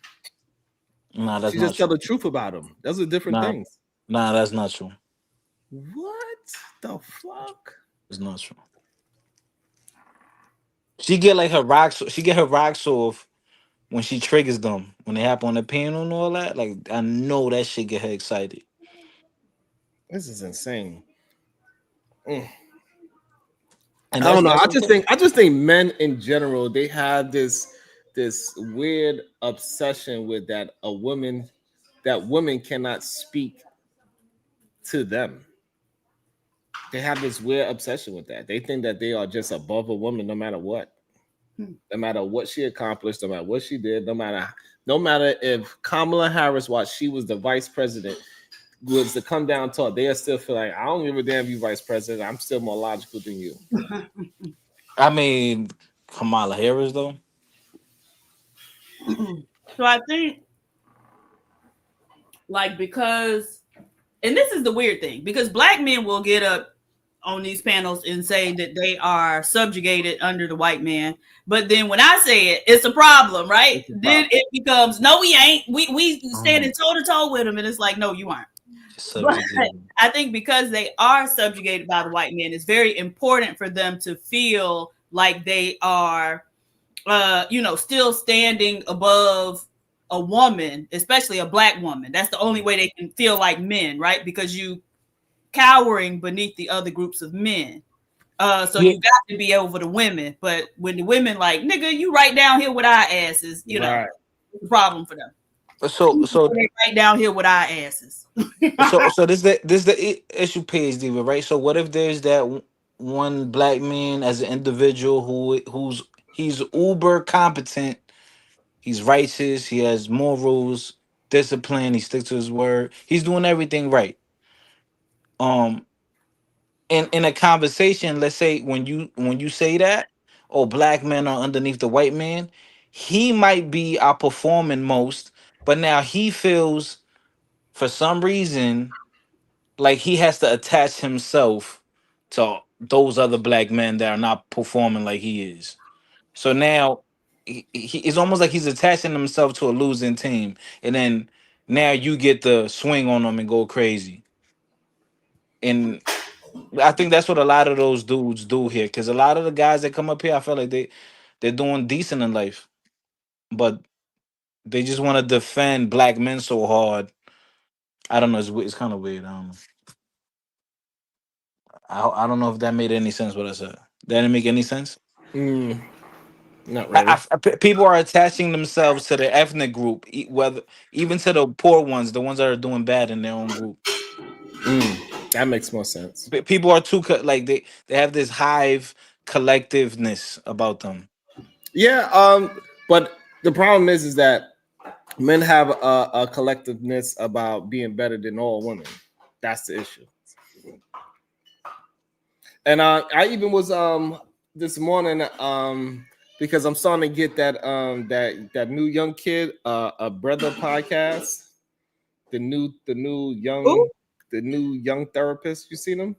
Nah, that's she not just true. tell the truth about him. Those are different things. Nah, that's not true. What the fuck? It's not true. She get like her rocks. She get her rocks off when she triggers them. When they happen on the panel and all that. Like I know that shit get her excited. This is insane. And I don't know. I just think men in general, they have this weird obsession with that women cannot speak to them. They have this weird obsession with that. They think that they are just above a woman no matter what. No matter what she accomplished, no matter what she did, no matter if Kamala Harris, while she was the vice president, was to come down and talk, they'll still feel like, I don't give a damn you vice president. I'm still more logical than you. I mean, Kamala Harris though. So I think, like, because, and this is the weird thing, because black men will get up on these panels and say that they are subjugated under the white man, but then when I say it, it's a problem, right? Then it becomes, no, we ain't. We standing toe to toe with them, and it's like, no, you aren't. But I think because they are subjugated by the white man, it's very important for them to feel like they are, still standing above a woman, especially a black woman. That's the only way they can feel like men, right? Because you cowering beneath the other groups of men. You got to be over the women. But when the women like, nigga, you right down here with our asses, it's a problem for them. So right down here with our asses. so this the issue, PhD, right? So what if there's that one black man as an individual he's uber competent, he's righteous, he has morals, discipline, he sticks to his word, he's doing everything right. In a conversation, let's say when you say that, oh, black men are underneath the white man, he might be outperforming most, but now he feels for some reason like he has to attach himself to those other black men that are not performing like he is. So now it's almost like he's attaching himself to a losing team, and then now you get the swing on them and go crazy. And I think that's what a lot of those dudes do here, because a lot of the guys that come up here, I feel like they're doing decent in life, but they just want to defend black men so hard. I don't know. It's kind of weird. I don't know. I don't know if that made any sense. What I said. That didn't make any sense. Not really. People are attaching themselves to the ethnic group, whether even to the poor ones, the ones that are doing bad in their own group. That makes more sense. People are too like they have this hive collectiveness about them. Yeah, but the problem is that men have a collectiveness about being better than all women. That's the issue. And I even was this morning because I'm starting to get that that new young kid a brother podcast, the new young therapist. You seen him?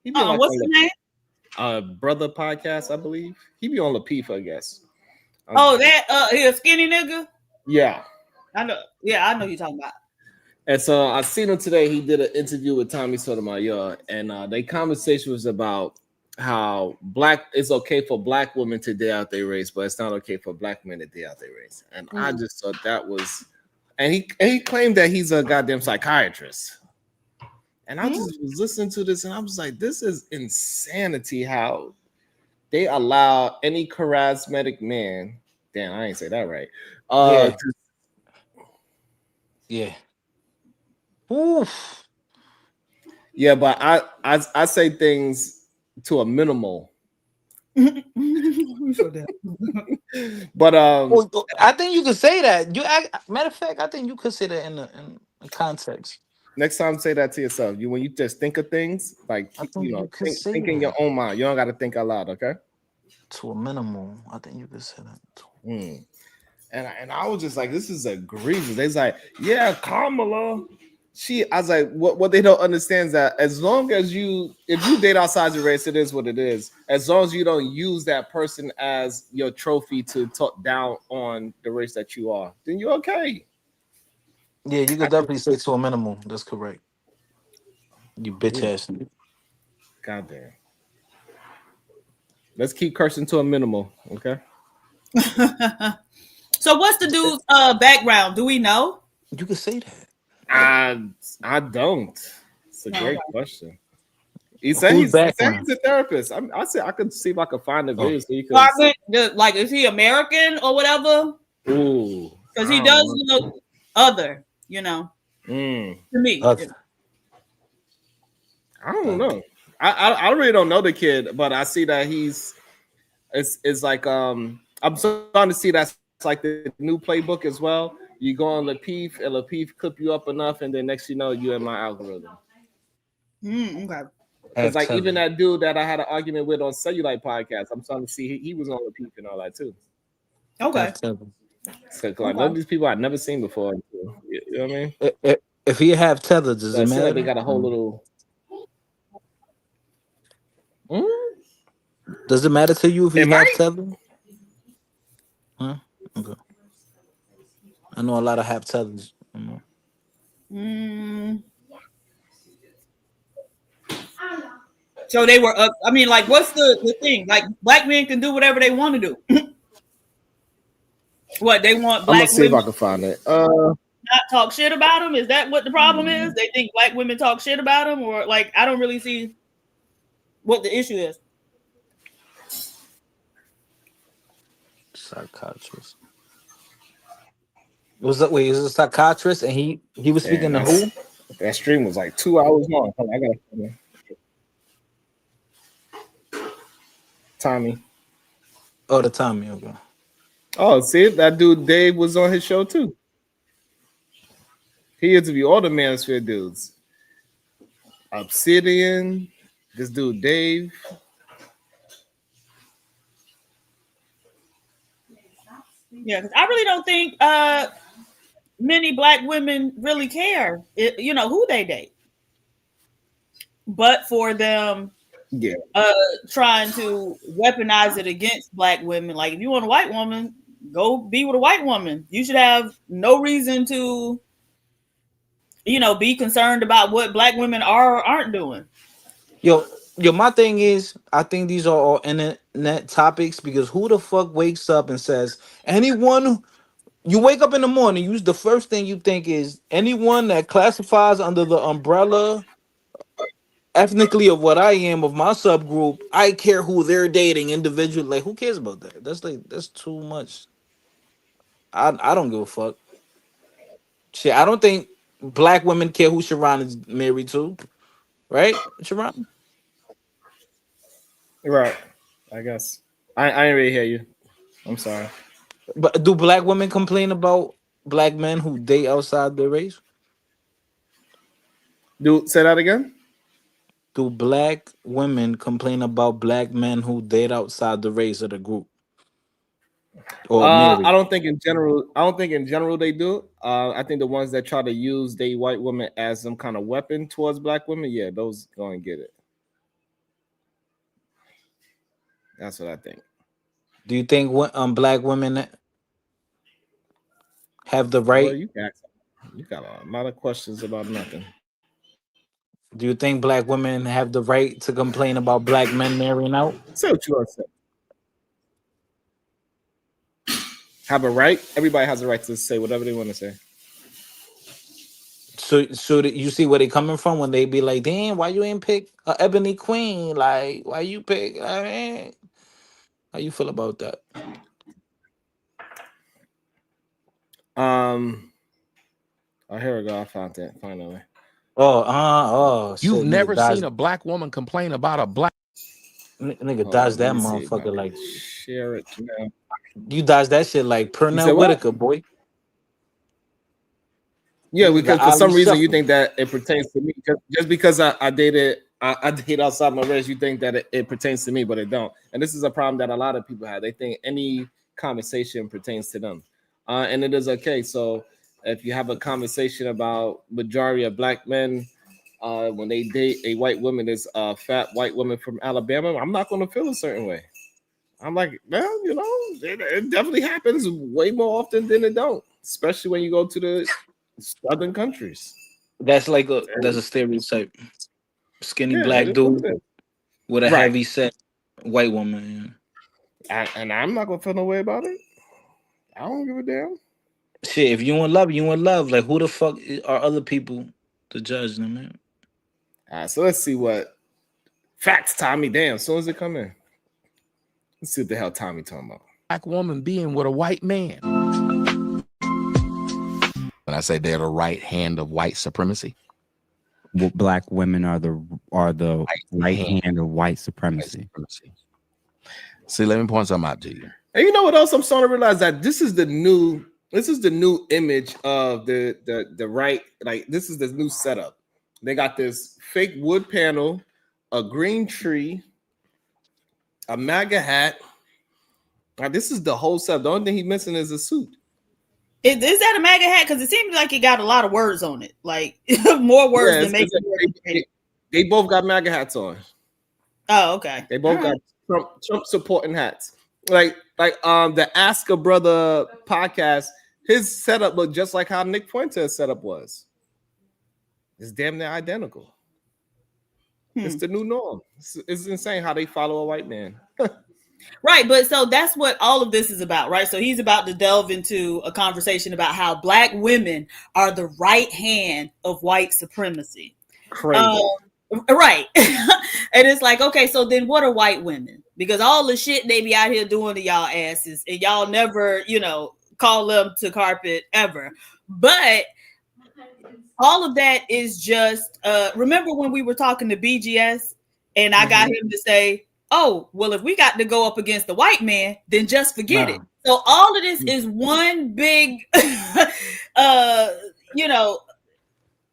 He be What's his name? Brother podcast, I believe. He be on LaPifa, I guess. He a skinny nigga. Yeah, I know. Yeah, I know who you're talking about. And so I seen him today. He did an interview with Tommy Sotomayor, and their conversation was about how it's okay for black women to dare out their race, but it's not okay for black men to dare out their race. And I just thought that was, and he claimed that he's a goddamn psychiatrist. And I just was listening to this, and I was like, this is insanity. How they allow any charismatic man. Damn, I ain't say that right. Yeah. Oof. Yeah, but I say things to a minimal. But I think you could say that. Matter of fact, I think you could say that in context. Next time, say that to yourself. When you just think of things, like think in your own mind. You don't got to think out loud, okay? To a minimum, I think you could say that. And I was just like, this is egregious. They's like, yeah, Kamala. I was like, what they don't understand is that as long as if you date outside your race, it is what it is. As long as you don't use that person as your trophy to talk down on the race that you are, then you're okay. Yeah, you could definitely say to a minimum. That's correct. You bitch ass. Goddamn. Let's keep cursing to a minimal, okay? So what's the dude's background? Do we know? You could say that. I don't. It's a great question. He said he's a therapist. I said I could see if I could find the video. So you could... Like, is he American or whatever? Ooh, because he does look other, to me. I don't know. I really don't know the kid, but I see that he's It's like I'm starting to see that's like the new playbook as well. You go on Lapeef and Lapeef clip you up enough, and then next you know you're in my algorithm. Okay. Because like even that dude that I had an argument with on Cellulite podcast, I'm starting to see he was on Lapeef and all that too. Okay. So like, none of these people I've never seen before. You know what I mean? If he have tether, does So it it seems matter? like they got a whole little. Does it matter to you if he have tether? Huh? Okay. I know a lot of have tethers. So they were up. I mean, like, what's the thing? Like, black men can do whatever they want to do. What they want I'm gonna black see if women I can find it. not talk shit about them? Is that what the problem is? They think black women talk shit about them, or like I don't really see what the issue is. Psychiatrist. Was that wait? Is a psychiatrist, and he was speaking to who? That stream was like 2 hours long. I got Tommy. Oh, the Tommy. Okay. Oh, see, that dude Dave was on his show too. He interviewed all the Manosphere dudes. Obsidian, this dude Dave. Yeah, because I really don't think many black women really care, who they date. But for them, trying to weaponize it against black women. Like, if you want a white woman, go be with a white woman. You should have no reason to, be concerned about what black women are or aren't doing. Yo, my thing is, I think these are all internet topics because who the fuck wakes up and says anyone? You wake up in the morning, the first thing you think is anyone that classifies under the umbrella ethnically of what I am of my subgroup. I care who they're dating individually. Like, who cares about that? That's too much. I don't give a fuck. Shit, I don't think black women care who Sharon is married to, right, Sharon? Right. I guess. I didn't really hear you. I'm sorry. But do black women complain about black men who date outside their race? Say that again? Do black women complain about black men who date outside the race of the group? Or I don't think in general they do. I think the ones that try to use the white women as some kind of weapon towards black women, yeah, those go and get it. That's what I think. Do you think black women have the right? Well, you got a lot of questions about nothing. Do you think black women have the right to complain about black men marrying out? Say what you want to say. Have a right? Everybody has a right to say whatever they want to say. So you see where they coming from when they be like, damn, why you ain't pick a ebony queen? Like, why you pick? How you feel about that? Oh, here we go. I found that finally. You've never seen a black woman complain about a black nigga dodge that motherfucker like share it now. You dodge that shit like Pernell Whitaker, boy. Yeah, because for some reason you think that it pertains to me. Just because I date outside my race, you think that it pertains to me, but it don't. And this is a problem that a lot of people have. They think any conversation pertains to them, and it is okay. So if you have a conversation about majority of black men, when they date a white woman, is a fat white woman from Alabama, I'm not going to feel a certain way. I'm like, well, it definitely happens way more often than it don't, especially when you go to the southern countries. That's a stereotype. Skinny black dude with a heavy set white woman. And I'm not gonna feel no way about it. I don't give a damn. Shit, if you in love, you in love. Like, who the fuck are other people to judge them, man? All right, so let's see what facts. Tommy, damn, as soon as it come in, let's see what the hell Tommy talking about. Black woman being with a white man. When I say they're the right hand of white supremacy, well, black women are the right hand of white supremacy. See, let me point something out to you. And you know what else? I'm starting to realize that this is the new image of the right. Like, this is the new setup. They got this fake wood panel, a green tree, a MAGA hat. Now, this is the whole setup. The only thing he's missing is a suit. Is that a MAGA hat? Because it seems like it got a lot of words on it, like more words than make it. They both got MAGA hats on. Oh, okay. They both got Trump supporting hats. Like the Ask a Brother podcast, his setup looked just like how Nick Fuentes' setup was. It's damn near identical. It's the new norm. It's insane how they follow a white man. Right, but so that's what all of this is about, right? So he's about to delve into a conversation about how Black women are the right hand of white supremacy. Crazy. Right. And it's like, okay, so then what are white women? Because all the shit they be out here doing to y'all asses, and y'all never, call them to carpet ever. But all of that is just, remember when we were talking to BGS and I got him to say, oh, well, if we got to go up against the white man, then just forget it. So all of this is one big,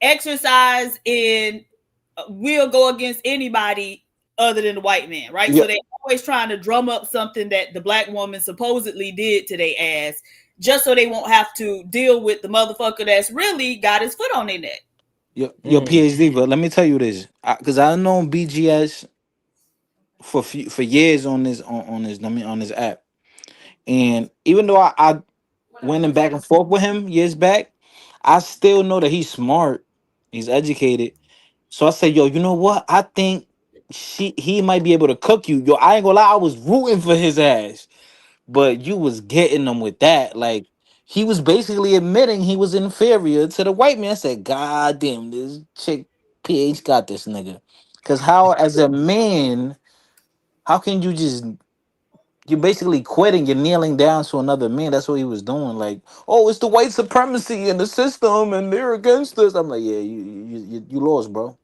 exercise in we'll go against anybody other than the white man, right? Yep. So they always trying to drum up something that the Black woman supposedly did to their ass, just so they won't have to deal with the motherfucker that's really got his foot on their neck. Your PhD, but let me tell you this, because I've known BGS for years on this app, and even though I went back and forth with him years back, I still know that he's smart, he's educated. So I said, yo, you know what? I think he might be able to cook you. Yo, I ain't gonna lie, I was rooting for his ass, but you was getting him with that. Like, he was basically admitting he was inferior to the white man. I said, God damn, this chick PH got this nigga. Because how, as a man, how can you just, you're basically quitting, you're kneeling down to another man. That's what he was doing. Like, oh, it's the white supremacy in the system and they're against us. I'm like, yeah, you lost, bro.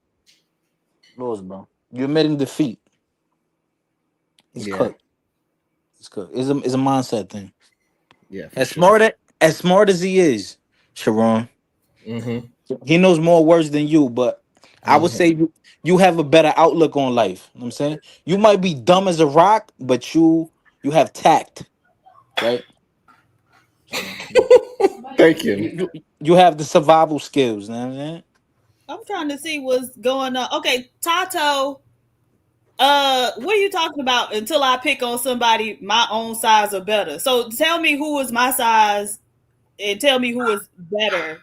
Lost, bro. You're admitting defeat. It's cooked. It's cooked. It's a mindset thing. Yeah. As smart as he is, Sharon, he knows more words than you, but I would say you have a better outlook on life. You know what I'm saying? You might be dumb as a rock, but you have tact, right? Thank you. You have the survival skills, you know what I'm saying? I'm trying to see what's going on. Okay, Tato, what are you talking about? Until I pick on somebody my own size or better. So tell me who is my size and tell me who is better.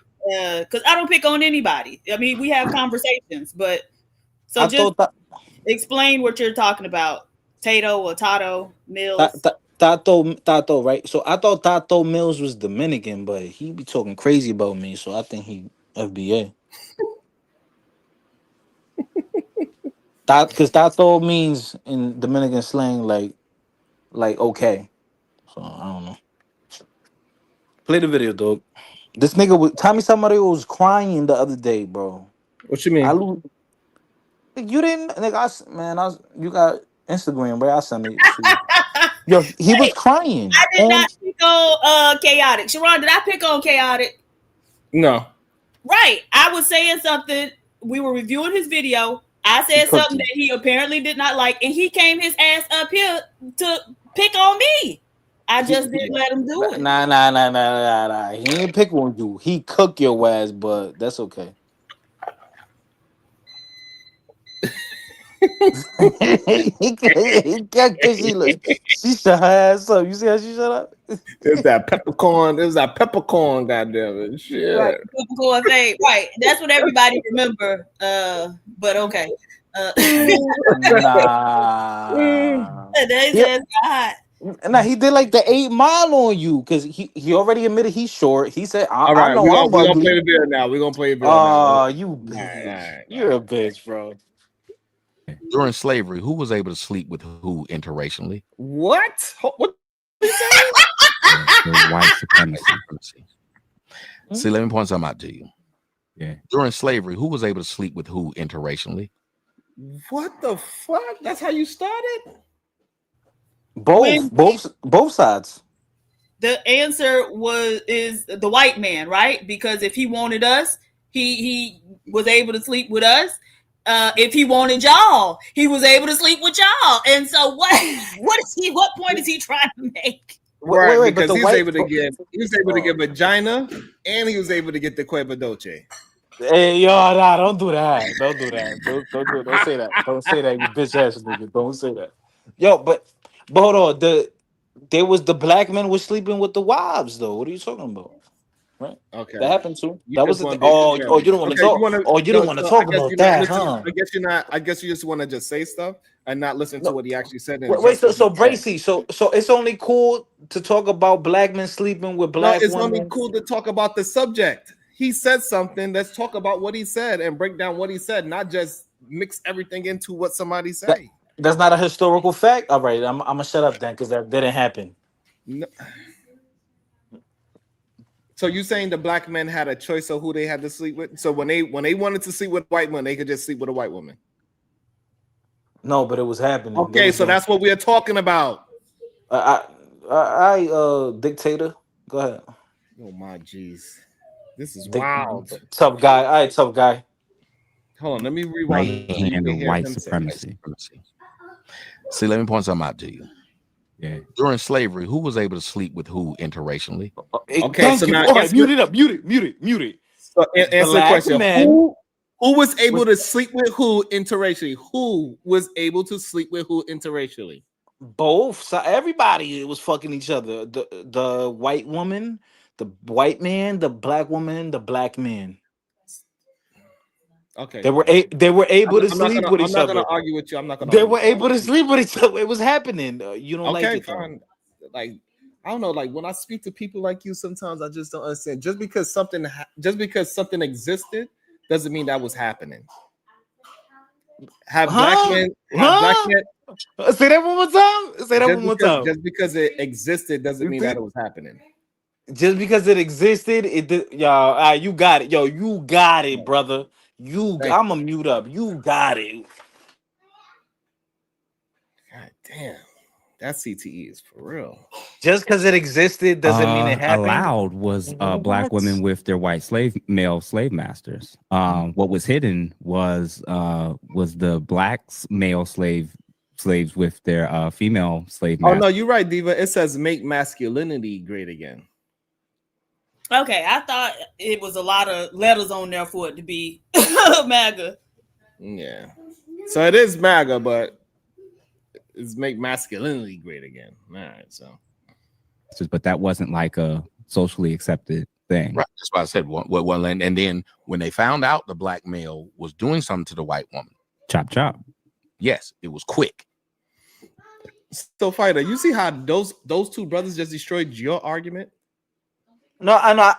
Because I don't pick on anybody. I mean, we have conversations, but so just explain what you're talking about. Tato or Tato Mills. Tato, right? So I thought Tato Mills was Dominican, but he be talking crazy about me, so I think he FBA. Because Tato means in Dominican slang like okay. So I don't know. Play the video, dog. This nigga was Tommy Samario was crying the other day, bro. What you mean? You didn't, nigga. You got Instagram, bro. I sent it to you. Yo, he was crying. I did not pick on Chaotic. Sharon, did I pick on Chaotic? No. Right. I was saying something. We were reviewing his video. I said something that he apparently did not like, and he came his ass up here to pick on me. I just didn't let him do it. Nah. He didn't pick on you. He cooked your ass, but that's okay. She shut her ass up. You see how she shut up? There's that peppercorn. Goddamn it. Shit. Right. Peppercorn thing. Right. That's what everybody remember. But okay. Nah. Nah, he did like the 8 Mile on you because he already admitted he's short. He said, I know I'm ugly. We're gonna play the video now. We're gonna play the video now. Oh, you bitch. You're a bitch, bro. During slavery, who was able to sleep with who interracially? What? What? White supremacy. See, let me point something out to you. Yeah. During slavery, who was able to sleep with who interracially? What the fuck? That's how you started? Both sides. The answer is the white man, right? Because if he wanted us, he was able to sleep with us. If he wanted y'all, he was able to sleep with y'all. And so what point is he trying to make? Right, But because the he was white able to get vagina, and he was able to get the Cueva Dolce. Hey, yo, nah, don't do that. Don't do that. Don't say that. Don't say that, you bitch ass nigga. Don't say that. Yo, but hold on. There was the black men was sleeping with the wives though. What are you talking about? Right? Okay, That happened too. you That was just the thing. want to Oh, experiment. you don't want to Okay, you talk. want to? Oh, you don't want to I talk guess about you're not that, listening. huh? I guess you're not. I guess you just want to just say stuff and not listen to No. what he actually said and Wait, address what he so said. Bracy, so it's only cool to talk about black men sleeping with No, black it's only women. cool to talk about the subject. He said something. Let's talk about what he said and break down what he said, not just mix everything into what somebody say. That's not a historical fact. All right, I'm gonna shut up then because that didn't happen. No. So you saying the black men had a choice of who they had to sleep with? So when they wanted to sleep with a white woman, they could just sleep with a white woman. No, but it was happening. They Okay, was so doing. that's what we are talking about. Dictator. Go ahead. Oh my jeez. This is wild. Tough guy. All right, tough guy. Hold on, let me rewind Right so you hand can of hear white him say. supremacy. See, let me point something out to you. Yeah. During slavery, who was able to sleep with who interracially? Okay, Thank so you. now All right, mute it up. Mute it. So answer the Black question. men. Who was able to sleep with who interracially? Who was able to sleep with who interracially? Both. So everybody was fucking each other. The white woman, the white man, the black woman, the black man. Okay, They were fine. they were able to I'm not sleep gonna with I'm each not gonna other. argue with you. I'm not gonna They argue were with you. able to sleep with each other. It was happening. You don't like Okay, it though. fine. Like I don't know. Like when I speak to people like you, sometimes I just don't understand. Just because something existed doesn't mean that was happening. Have black men? Say that one more time. Say that Just one more time. just because it existed doesn't mean that it was happening. Just because it existed, y'all. You got it, yo. You got it, brother. I'm gonna mute up. You got it. God damn, that CTE is for real. Just because it existed doesn't mean it happened. Allowed was black women with their white male slave masters. What was hidden was the black male slaves with their female slave Oh masters. no, you're right, Diva. It says make masculinity great again. Okay, I thought it was a lot of letters on there for it to be MAGA. Yeah, so it is MAGA, but it's make masculinity great again. All right, so. But that wasn't like a socially accepted thing. Right. That's why I said well, and then when they found out the black male was doing something to the white woman, chop chop. Yes, it was quick. So, Fighter, you see how those two brothers just destroyed your argument? No, and I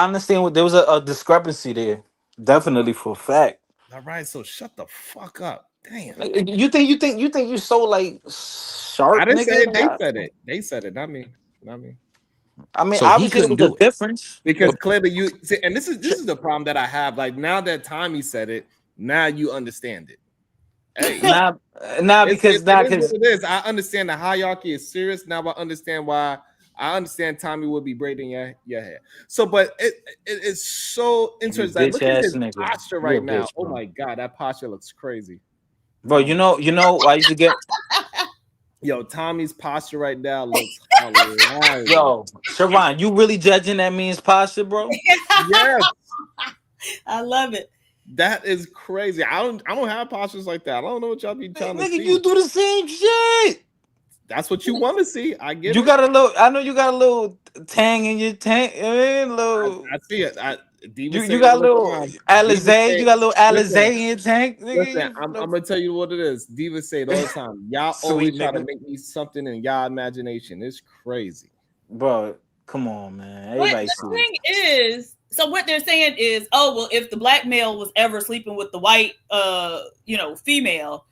understand there was a discrepancy there. Definitely for a fact. All right, so shut the fuck up. Damn. You think you're so like sharp? I didn't say it. Nigga? They said it. They said it. Not me. I mean, so obviously there was a difference because clearly you see, and this is the problem that I have. Like now that Tommy said it, now you understand it. Hey, because it is what it is. I understand the hierarchy is serious. Now I understand why. I understand Tommy would be braiding your hair. So, but it's so interesting. Look at his posture right now. Oh my god, that posture looks crazy. Bro, you know, I used to get. Yo, Tommy's posture right now looks hilarious. Yo, Siobhan, you really judging that means posture, bro? Yes. I love it. That is crazy. I don't have postures like that. I don't know what y'all be trying to see. You do the same shit. That's what you want to see. I get you it. Got a little. I know you got a little tang in your tank. I see it. You got a little Alizé. You got a little Alizé in your tank. Listen, I'm gonna tell you what it is. Diva say it all the time. Y'all always try to make me something in y'all imagination. It's crazy, bro. Come on, man. But the thing is, so what they're saying is, oh well, if the black male was ever sleeping with the white, female,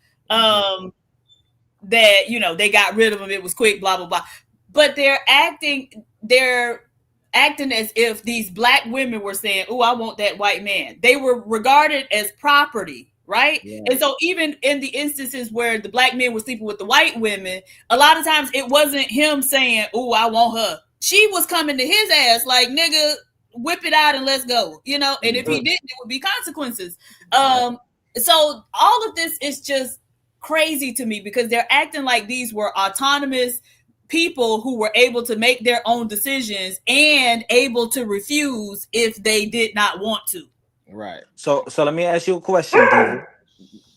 that they got rid of him. It was quick, blah blah blah. But they're acting as if these black women were saying, "Oh, I want that white man." They were regarded as property, right? Yeah. And so even in the instances where the black men were sleeping with the white women, a lot of times it wasn't him saying, "Oh, I want her." She was coming to his ass like, "Nigga, whip it out and let's go," you know. And if he didn't, it would be consequences. So all of this is just crazy to me because they're acting like these were autonomous people who were able to make their own decisions and able to refuse if they did not want to. Right. So let me ask you a question, Diva.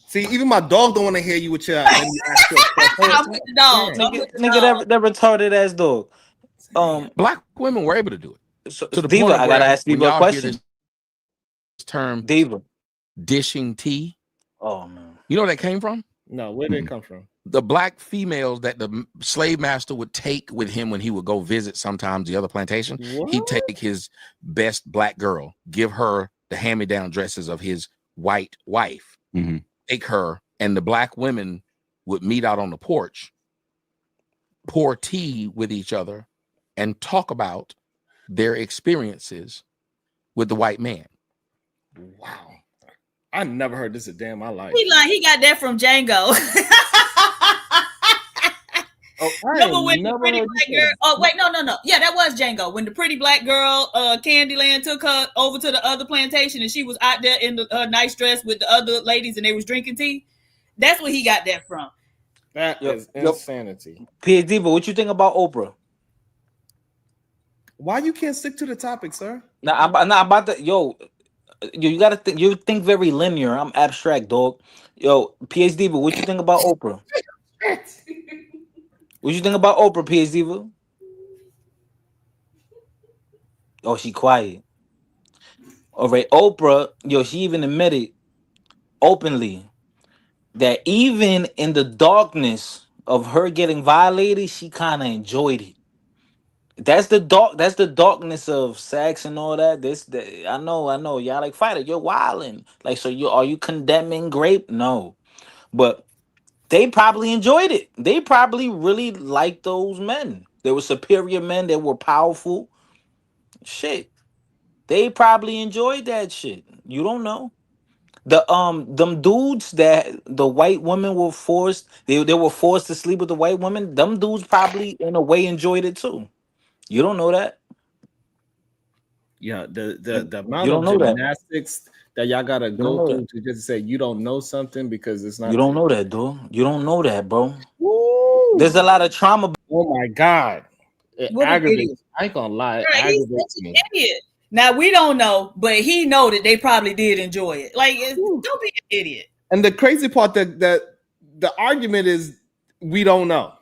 See, even my dog don't want to hear you with your. Let me ask you a question. I'm with the dog. I'm with the Nigga, dog. that retarded ass dog. Black women were able to do it. So, To the Diva, point of I gotta where ask when Diva a y'all hear question. this term Diva. dishing tea, Oh man. you know where that came from? No, where did it come from? The black females that the slave master would take with him when he would go visit sometimes the other plantation. What? He'd take his best black girl, give her the hand-me-down dresses of his white wife, take her, and the black women would meet out on the porch, pour tea with each other, and talk about their experiences with the white man. Wow. I never heard this a day in my life. He got that from Django. Remember when the pretty black girl? Oh wait, no. Yeah, that was Django. When the pretty black girl, Candyland, took her over to the other plantation, and she was out there in her nice dress with the other ladies, and they was drinking tea. That's where he got that from. That is insanity. PhD, but what you think about Oprah? Why you can't stick to the topic, sir? I'm about to. You gotta think. You think very linear. I'm abstract, dog. Yo, PhD, but what you think about Oprah? What you think about Oprah, PhD? Oh, she quiet. All right, Oprah. She even admitted openly that even in the darkness of her getting violated, she kind of enjoyed it. That's the darkness of sex and all that. I know. Y'all like fight it. You're wilding. Like, so are you condemning rape? No, but they probably enjoyed it. They probably really liked those men. They were superior men. They were powerful. Shit, they probably enjoyed that shit. You don't know. Them dudes that the white women were forced. They were forced to sleep with the white women. Them dudes probably in a way enjoyed it too. You don't know that. Yeah, the amount You of don't know that. gymnastics that y'all gotta You don't go know through that. to just say you don't know something because it's not. You don't know that, dude. You don't know that, bro. Woo! There's a lot of trauma. Oh my god, it What an aggravates. idiot. I ain't gonna lie, it Right, he's aggravates such an me. idiot. Now we don't know, but he know that they probably did enjoy it. Like, don't be an idiot. And the crazy part that the argument is we don't know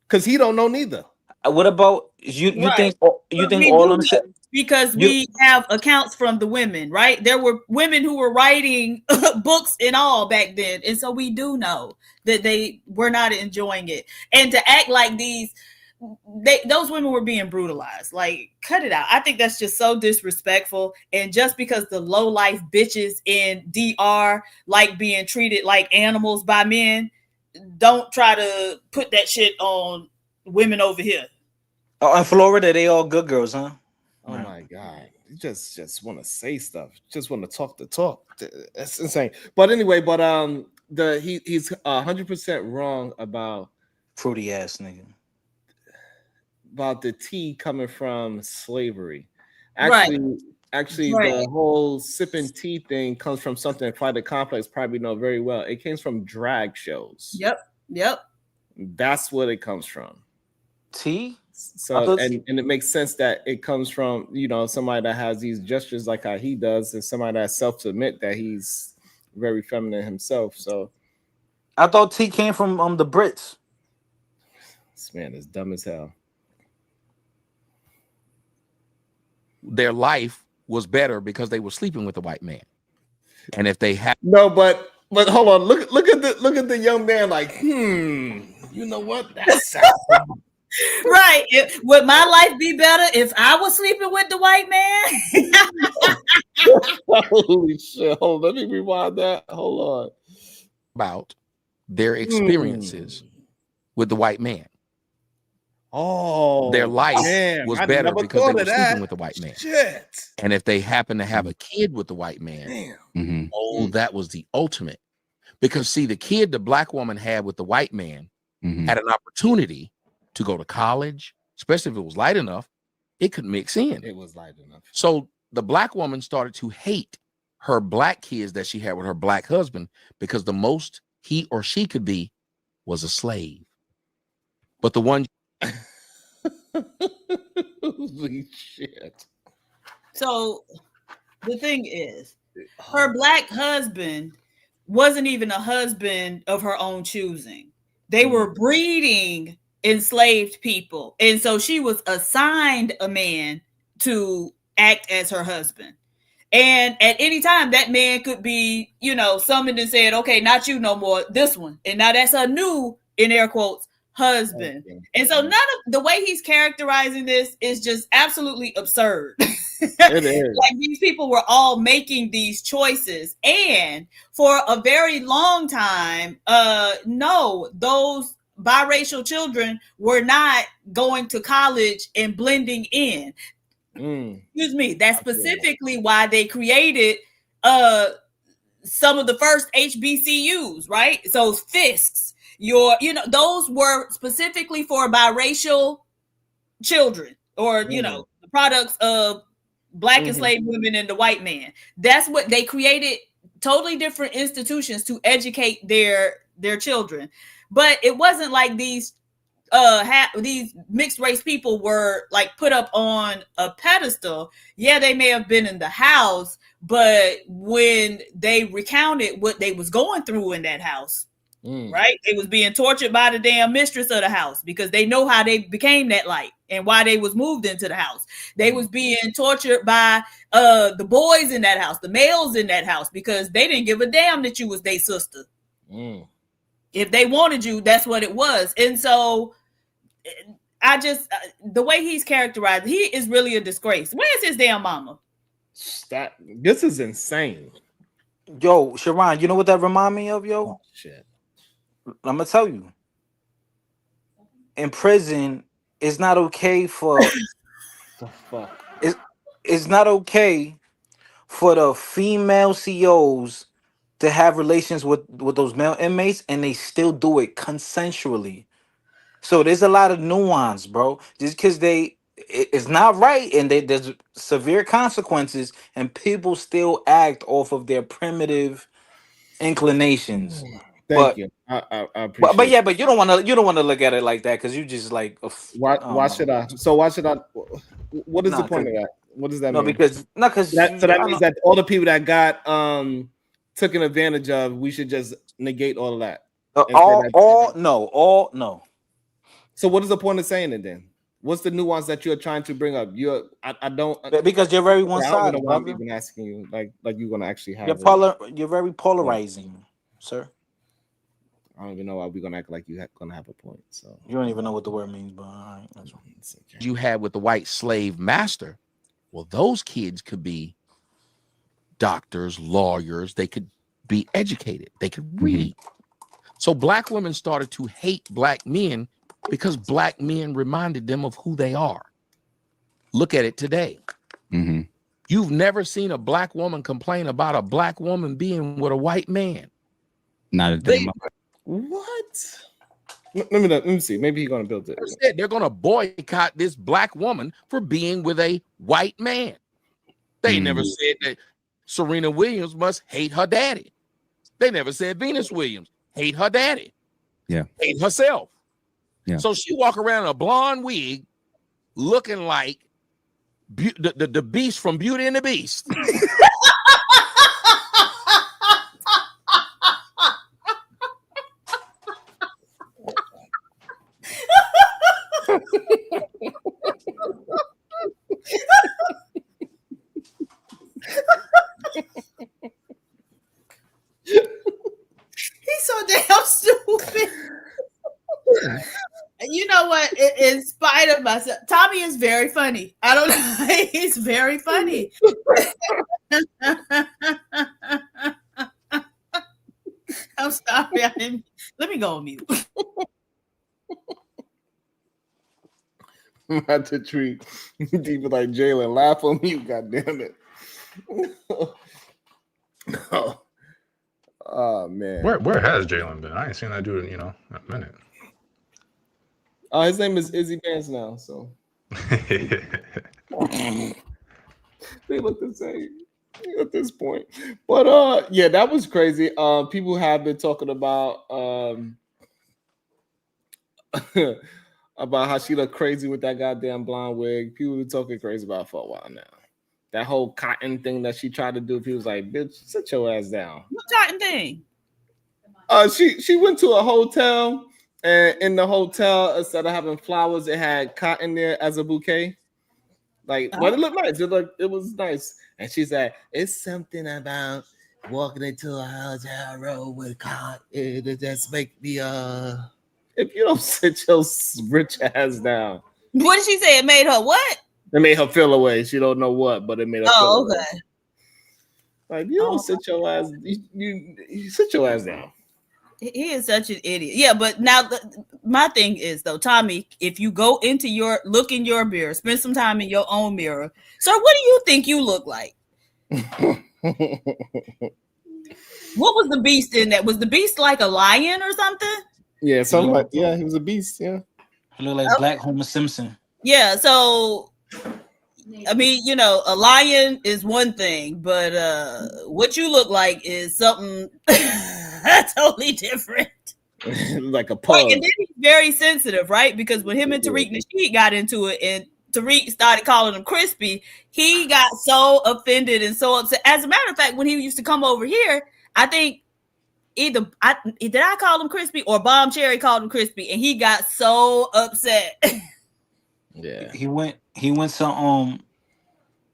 because he don't know neither. What about you? You Right. think But we all do I'm saying? know because we have accounts from the women, right? There were women who were writing books and all back then, and so we do know that they were not enjoying it. And to act like those women were being brutalized. Like, cut it out. I think that's just so disrespectful. And just because the low life bitches in DR like being treated like animals by men, don't try to put that shit on women over here. Oh, in Florida, they all good girls, huh? Oh my god, you just want to say stuff, just want to talk the talk. That's insane. But anyway, he's 100% wrong about fruity ass nigga. About the tea coming from slavery. Right. Actually, the whole sipping tea thing comes from something Private Complex probably know very well. It came from drag shows. Yep. That's what it comes from. Tea. So and it makes sense that it comes from somebody that has these gestures like how he does, and somebody that self-admit that he's very feminine himself. So I thought tea came from the Brits. This man is dumb as hell. Their life was better because they were sleeping with a white man, and if they had but hold on, look at the young man like you know what that sounds. Right. Would my life be better if I was sleeping with the white man? Holy shit. Hold on. Let me rewind that. Hold on. About their experiences with the white man. Oh, their life damn, was I better never because they thought were of sleeping that. with the white man. Shit. And if they happen to have a kid with the white man, Damn. Mm-hmm. oh, that was the ultimate. Because see, the kid the black woman had with the white man Mm-hmm. had an opportunity to go to college, especially if it was light enough, it could mix in. It was light enough. So the black woman started to hate her black kids that she had with her black husband because the most he or she could be was a slave. But the one Holy shit. So the thing is, her black husband wasn't even a husband of her own choosing. They were breeding enslaved people. And so she was assigned a man to act as her husband. And at any time, that man could be, summoned and said, okay, not you no more, this one. And now that's a new, in air quotes, husband. Okay. And so none of the way he's characterizing this is just absolutely absurd. It is. Like these people were all making these choices. And for a very long time, no, those biracial children were not going to college and blending in. Excuse me. That's specifically why they created some of the first HBCUs, right? So FISCs, those were specifically for biracial children, or the products of black enslaved women and the white man. That's what they created, totally different institutions to educate their children. But it wasn't like these mixed race people were like put up on a pedestal. Yeah, they may have been in the house, but when they recounted what they was going through in that house, right, they was being tortured by the damn mistress of the house because they know how they became that light and why they was moved into the house. They was being tortured by the boys in that house, the males in that house, because they didn't give a damn that you was their sister. If they wanted you, that's what it was. And so I just, the way he's characterized, he is really a disgrace. Where's his damn mama? This is insane. Yo, Sharon, you know what that remind me of, yo? Oh, shit. I'm gonna tell you. In prison, it's not okay for The fuck? it's not okay for the female COs to have relations with those male inmates, and they still do it consensually. So there's a lot of nuance, bro. Just because it's not right, and there's severe consequences, and people still act off of their primitive inclinations. Thank you. I appreciate. But yeah, but you don't want to look at it like that, because you just like why should I? So why should I? What is the point of that? What does that mean? Because that means that all the people that got taken advantage of, we should just negate all of that. No. So what is the point of saying it then? What's the nuance that you're trying to bring up? I don't, because you're very one-sided. I don't know why I'm even asking you. Like you're gonna actually have. You're very polarizing, sir. I don't even know why we're gonna act like you're gonna have a point. So you don't even know what the word means, but all right. You had with the white slave master, well, those kids could be doctors, lawyers. They could be educated. They could read. So black women started to hate black men because black men reminded them of who they are. Look at it today. You've never seen a black woman complain about a black woman being with a white man. Not a day. What? Let me see. Maybe he's gonna build it. They're gonna boycott this black woman for being with a white man. They never said that Serena Williams must hate her daddy. They never said Venus Williams hate her daddy. Yeah. Hate herself. Yeah. So she walk around in a blonde wig looking like the beast from Beauty and the Beast. He's so damn stupid. You know what? In spite of myself, Tommy is very funny. I don't know. He's very funny. I'm sorry. Let me go on mute. Not to treat people like Jalen. Laugh on me, goddamn it. Oh man. Where has Jalen been? I ain't seen that dude in a minute. His name is Izzy Vance now, so they look the same at this point. But yeah, that was crazy. People have been talking about about how she looked crazy with that goddamn blonde wig. People been talking crazy about it for a while now. That whole cotton thing that she tried to do, people was like, bitch, sit your ass down. What cotton thing? She went to a hotel, and in the hotel, instead of having flowers, it had cotton there as a bouquet. Like, but it looked nice. It was nice. And she said, it's something about walking into a hotel room with cotton. It just make me if you don't sit your rich ass down. What did she say? It made her what? It made her feel away. She don't know what, but it made her feel away. Okay. Like, you don't sit your ass, you sit your ass down. He is such an idiot. Yeah, but now my thing is though, Tommy, if you go into look in your mirror, spend some time in your own mirror. Sir, what do you think you look like? What was the beast in that? Was the beast like a lion or something? Yeah, something like, yeah, he was a beast, yeah. He looked like Black Homer Simpson. Yeah, so I mean, a lion is one thing, but what you look like is something totally different. Like a pug. Right, and then he's very sensitive, right? Because when him and Tariq Nasheed got into it, and Tariq started calling him crispy, he got so offended and so upset. As a matter of fact, when he used to come over here, I think did I call him crispy or Bomb Cherry called him crispy, and he got so upset. Yeah, he went to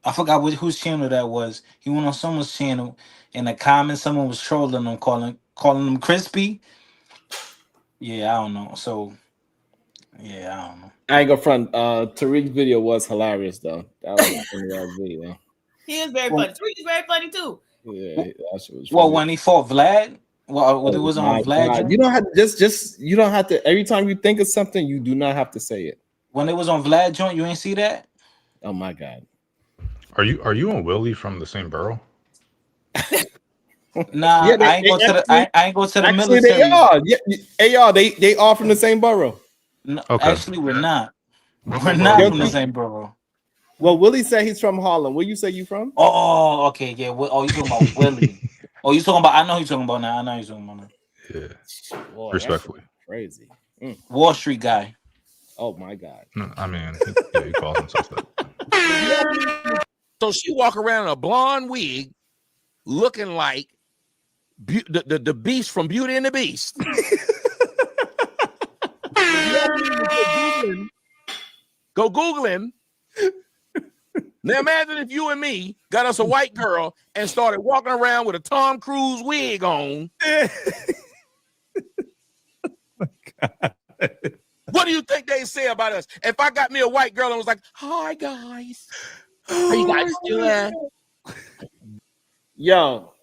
I forgot whose channel that was. He went on someone's channel. In the comments, someone was trolling him, calling him crispy. Yeah, I don't know. So, yeah, I don't know. I ain't gonna front. Tariq's video was hilarious though. That was a funny video. He is very funny. Tariq is very funny too. Yeah, that shit was funny. Well, when he fought Vlad, it was on Vlad. You don't have to you don't have to. Every time you think of something, you do not have to say it. When it was on Vlad joint, you ain't see that? Oh my god. Are you and Willie from the same borough? Nah, Yeah, I ain't go to the actually, military. They are. Yeah, they are from the same borough. No, Okay. Actually, we're not. We're not from the same borough. Well, Willie said he's from Harlem. Where you say you from? Oh, okay, yeah. You talking about Willie? Oh, you talking about? I know you're talking about now. Yeah. Boy, Respectfully. Crazy. Wall Street guy. Oh my god. No, I mean, he calls himself that. So she walk around in a blonde wig, looking like the beast from Beauty and the Beast. Go Google him. Now imagine if you and me got us a white girl and started walking around with a Tom Cruise wig on. What do you think they say about us? If I got me a white girl and was like, "Hi guys, how you guys doing?" Yo,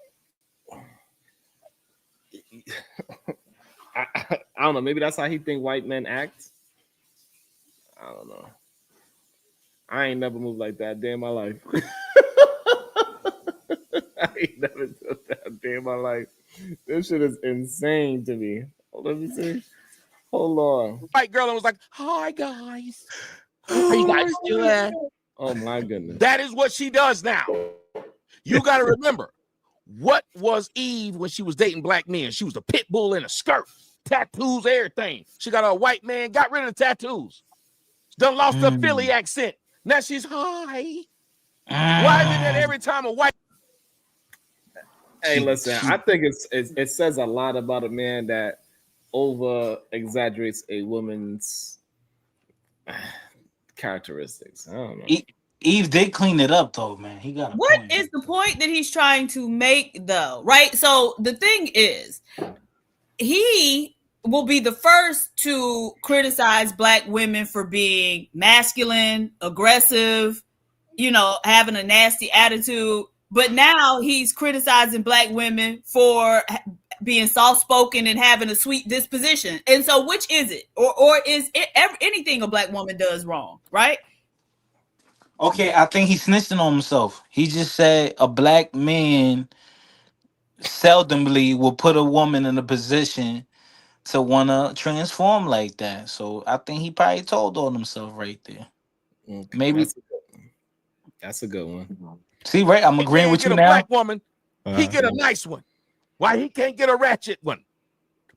I don't know. Maybe that's how he think white men act. I don't know. I ain't never moved like that a day in my life. I ain't never done that a day in my life. This shit is insane to me. Let me see. Hold on. White girl and was like, "Hi guys, how you guys doing?" Oh my goodness. That is what she does now. You got to remember, what was Eve when she was dating black men? She was a pit bull in a skirt, tattoos, everything. She got a white man, got rid of the tattoos. She done lost her Philly accent. Now she's hi. Why is it that every time a white? Hey, listen, I think it says a lot about a man that over exaggerates a woman's characteristics. I don't know. Eve did clean it up though, man. He got What is the point that he's trying to make though? Right? So the thing is, he will be the first to criticize black women for being masculine, aggressive, having a nasty attitude. But now he's criticizing black women for being soft spoken and having a sweet disposition. And so, which is it, or is it anything a black woman does wrong, right? Okay, I think he's snitching on himself. He just said a black man seldomly will put a woman in a position to want to transform like that. So I think he probably told on himself right there. Okay, Maybe that's a good one. See, right? I'm agreeing with you now. Black woman, he get a nice one. Why he can't get a ratchet one?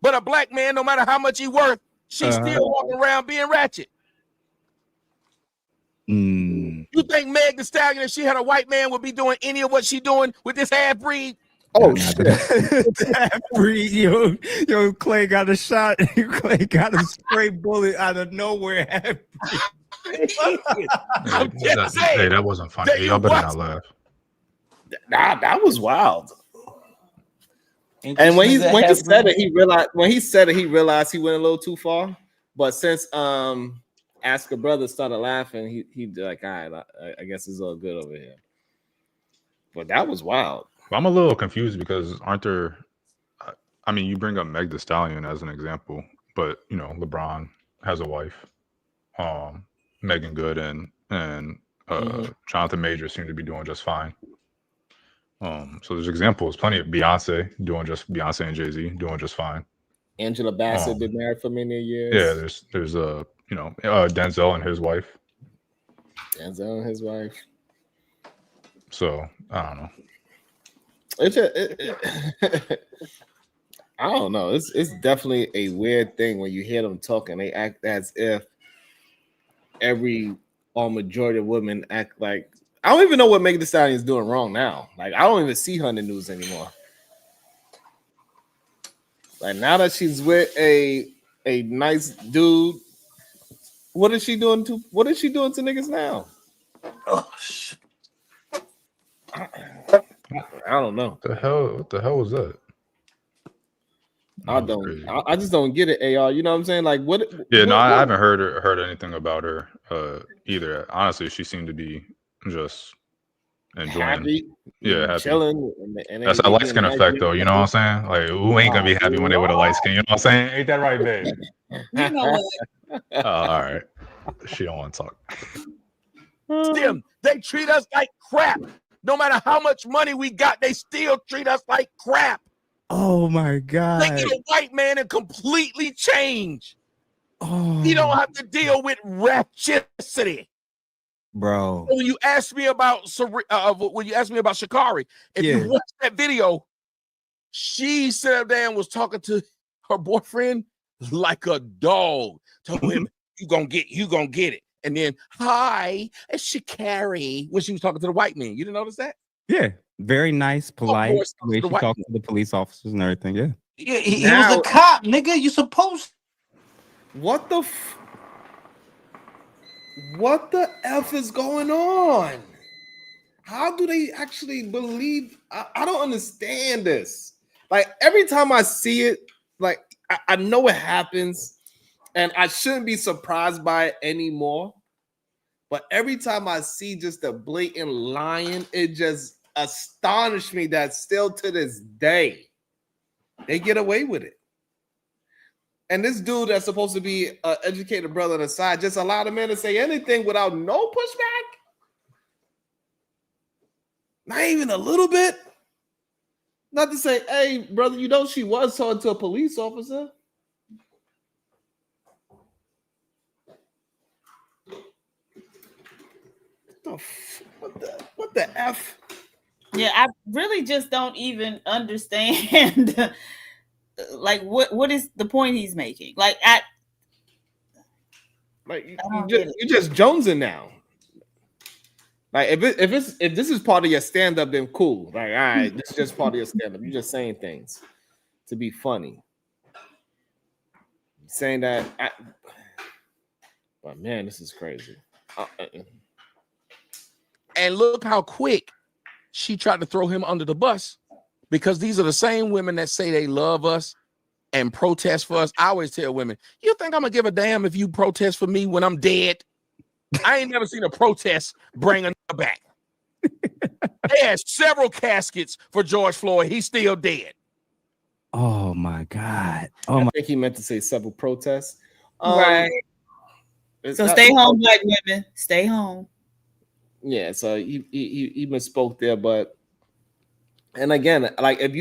But a black man, no matter how much he worth, she's still walking around being ratchet. You think Meg Thee Stallion, if she had a white man, would be doing any of what she doing with this half breed? Oh shit! Half breed, yo, Clay got a shot. Clay got a stray bullet out of nowhere. Half I'm just saying. Hey, that wasn't funny. Y'all better not laugh. Nah, that was wild. And when he said it, he realized he went a little too far. But since Ask a Brother started laughing, he like, all right, I guess it's all good over here. But that was wild. I'm a little confused because aren't there? I mean, you bring up Meg Thee Stallion as an example, but you know, LeBron has a wife, Megan Good and Jonathan Major seem to be doing just fine. So there's examples, plenty of Beyonce and Jay-Z doing just fine. Angela Bassett been married for many years. Yeah, there's Denzel and his wife. Denzel and his wife. So I don't know. I don't know. It's definitely a weird thing when you hear them talking. They act as if majority of women act like. I don't even know what Megan Thee Stallion is doing wrong now. Like I don't even see her in the news anymore. Like now that she's with a nice dude, what is she doing to niggas now? Oh shit. I don't know. What the hell was that? I just don't get it, AR. You know what I'm saying? Like what? Yeah, I haven't heard anything about her either. Honestly, she seemed to be just enjoying, happy, happy. chilling. And that's a light skin effect, though. You know what I'm saying? Like, who ain't gonna be happy when they with a light skin? You know what I'm saying? Ain't that right, babe? You know what? All right. She don't want to talk. Them, they treat us like crap. No matter how much money we got, they still treat us like crap. Oh my God. They get a white man and completely change. Oh. He don't have to deal with ratchetity. Bro. When you asked me about Sha'Carri, if you watch that video, she sat there and was talking to her boyfriend like a dog. Told him, you gonna get it. And then, hi, it's Sha'Carri, when she was talking to the white man. You didn't notice that? Yeah. Very nice, polite way she talked to the police officers and everything. Yeah. Yeah, he was a cop, nigga. You supposed. What the F is going on? How do they actually believe? I don't understand this. Like every time I see it, like I know it happens and I shouldn't be surprised by it anymore. But every time I see just a blatant lying, it just astonished me that still to this day, they get away with it. And this dude that's supposed to be an educated brother on the side just allowed a man to say anything without no pushback? Not even a little bit? Not to say, hey, brother, you know she was talking to a police officer. What the F? Yeah, I really just don't even understand like what is the point he's making? Like you just jonesing now. Like if this is part of your stand-up, then cool. Like, all right, this is just part of your stand-up. You're just saying things to be funny. Saying that, but man, this is crazy. And look how quick she tried to throw him under the bus, because these are the same women that say they love us and protest for us. I always tell women, you think I'm gonna give a damn if you protest for me when I'm dead? I ain't never seen a protest bring another back. They had several caskets for George Floyd. He's still dead. Oh my God. Oh I my. think he meant to say several protests. Right. So stay home, black women. Stay home. Yeah, so he misspoke there, but and again, like if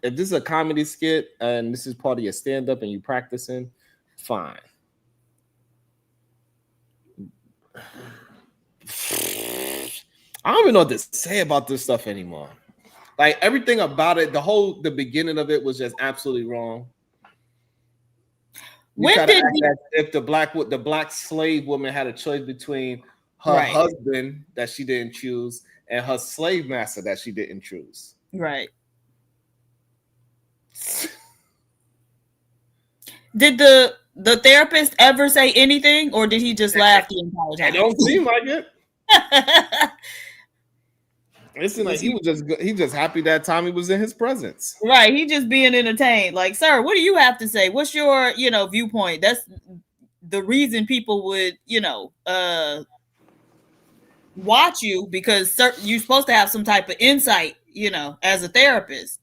this is a comedy skit and this is part of your stand-up and you practicing, fine. I don't even know what to say about this stuff anymore. Like everything about it, the beginning of it was just absolutely wrong. You When try to did act as if the black slave woman had a choice between her Right. husband that she didn't choose and her slave master that she didn't choose. Right. Did the therapist ever say anything, or did he just laugh the entire time? It don't seem like it. It seemed like he just happy that Tommy was in his presence. Right. He just being entertained. Like, sir, what do you have to say? What's your, viewpoint? That's the reason people would, watch you, because you're supposed to have some type of insight, as a therapist.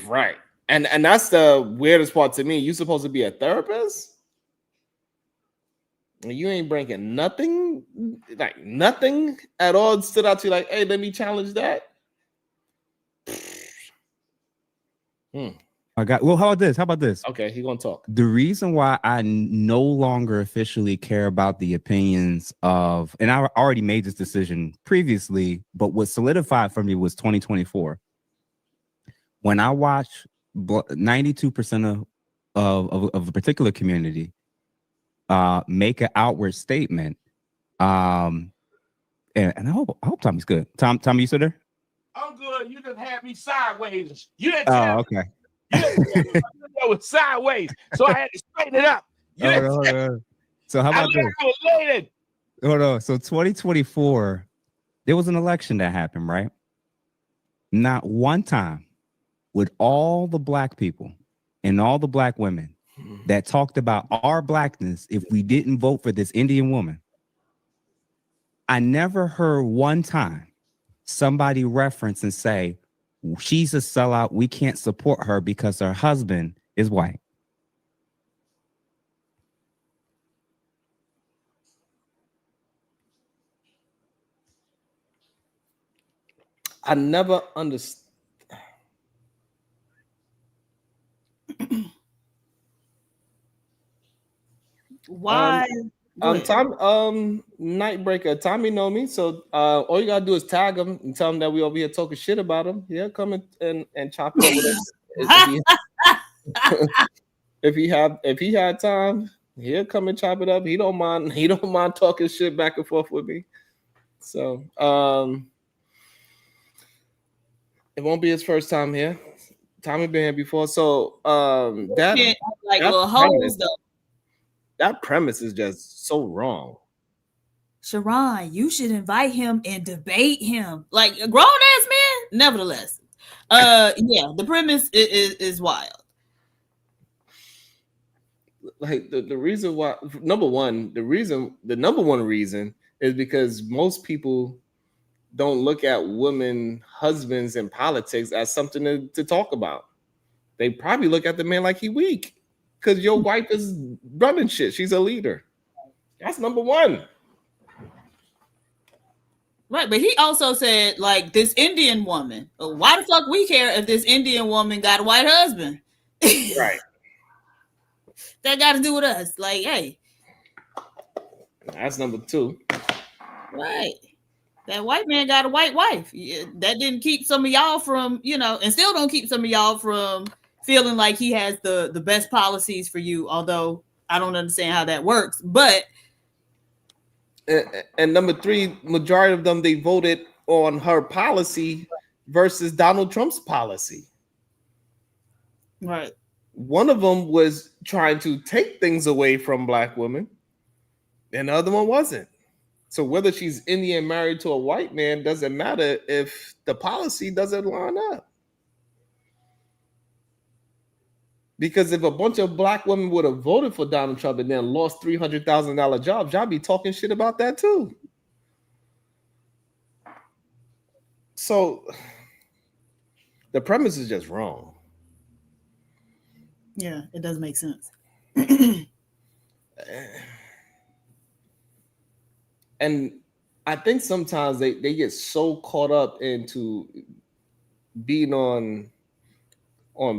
Right. And that's the weirdest part to me. You supposed to be a therapist? You ain't bringing nothing, like nothing at all stood out to you like, hey, let me challenge that. I got. Well, how about this? Okay, he gonna talk. The reason why I no longer officially care about the opinions of, and I already made this decision previously, but what solidified for me was 2024. When I watch 92% of a particular community make an outward statement, and I hope Tommy's good. Tommy, you still there? I'm good. You just had me sideways. You didn't Oh, tell okay. me. That was sideways, so I had to straighten it up. Hold on. So how about this? I was related. Hold on. So 2024, there was an election that happened, right? Not one time would all the black people and all the black women that talked about our blackness if we didn't vote for this Indian woman. I never heard one time somebody reference and say, she's a sellout, we can't support her because her husband is white. I never understood. Why? Nightbreaker. Tommy know me, so all you gotta do is tag him and tell him that we over here talking shit about him. Yeah, come and chop it up with us. If he had time, he'll come and chop it up. He don't mind talking shit back and forth with me. So it won't be his first time here. Tommy been here before, so that premise is just so wrong. Sharon, you should invite him and debate him like a grown ass man. Nevertheless, the premise is wild. Like the reason why, the number one reason is because most people don't look at women husbands in politics as something to talk about. They probably look at the man like he weak because your wife is running shit. She's a leader. That's number one. Right, but he also said, like, this Indian woman. Why the fuck we care if this Indian woman got a white husband? Right. That got to do with us. Like, hey. That's number two. Right. That white man got a white wife. That didn't keep some of y'all from, and still don't keep some of y'all from feeling like he has the best policies for you. Although I don't understand how that works. But. And number three, majority of them, they voted on her policy versus Donald Trump's policy. Right. One of them was trying to take things away from black women, and the other one wasn't. So whether she's Indian married to a white man doesn't matter if the policy doesn't line up. Because if a bunch of black women would have voted for Donald Trump and then lost $300,000 jobs, y'all be talking shit about that too. So The premise is just wrong. Yeah, it does make sense. And I think sometimes they get so caught up into being on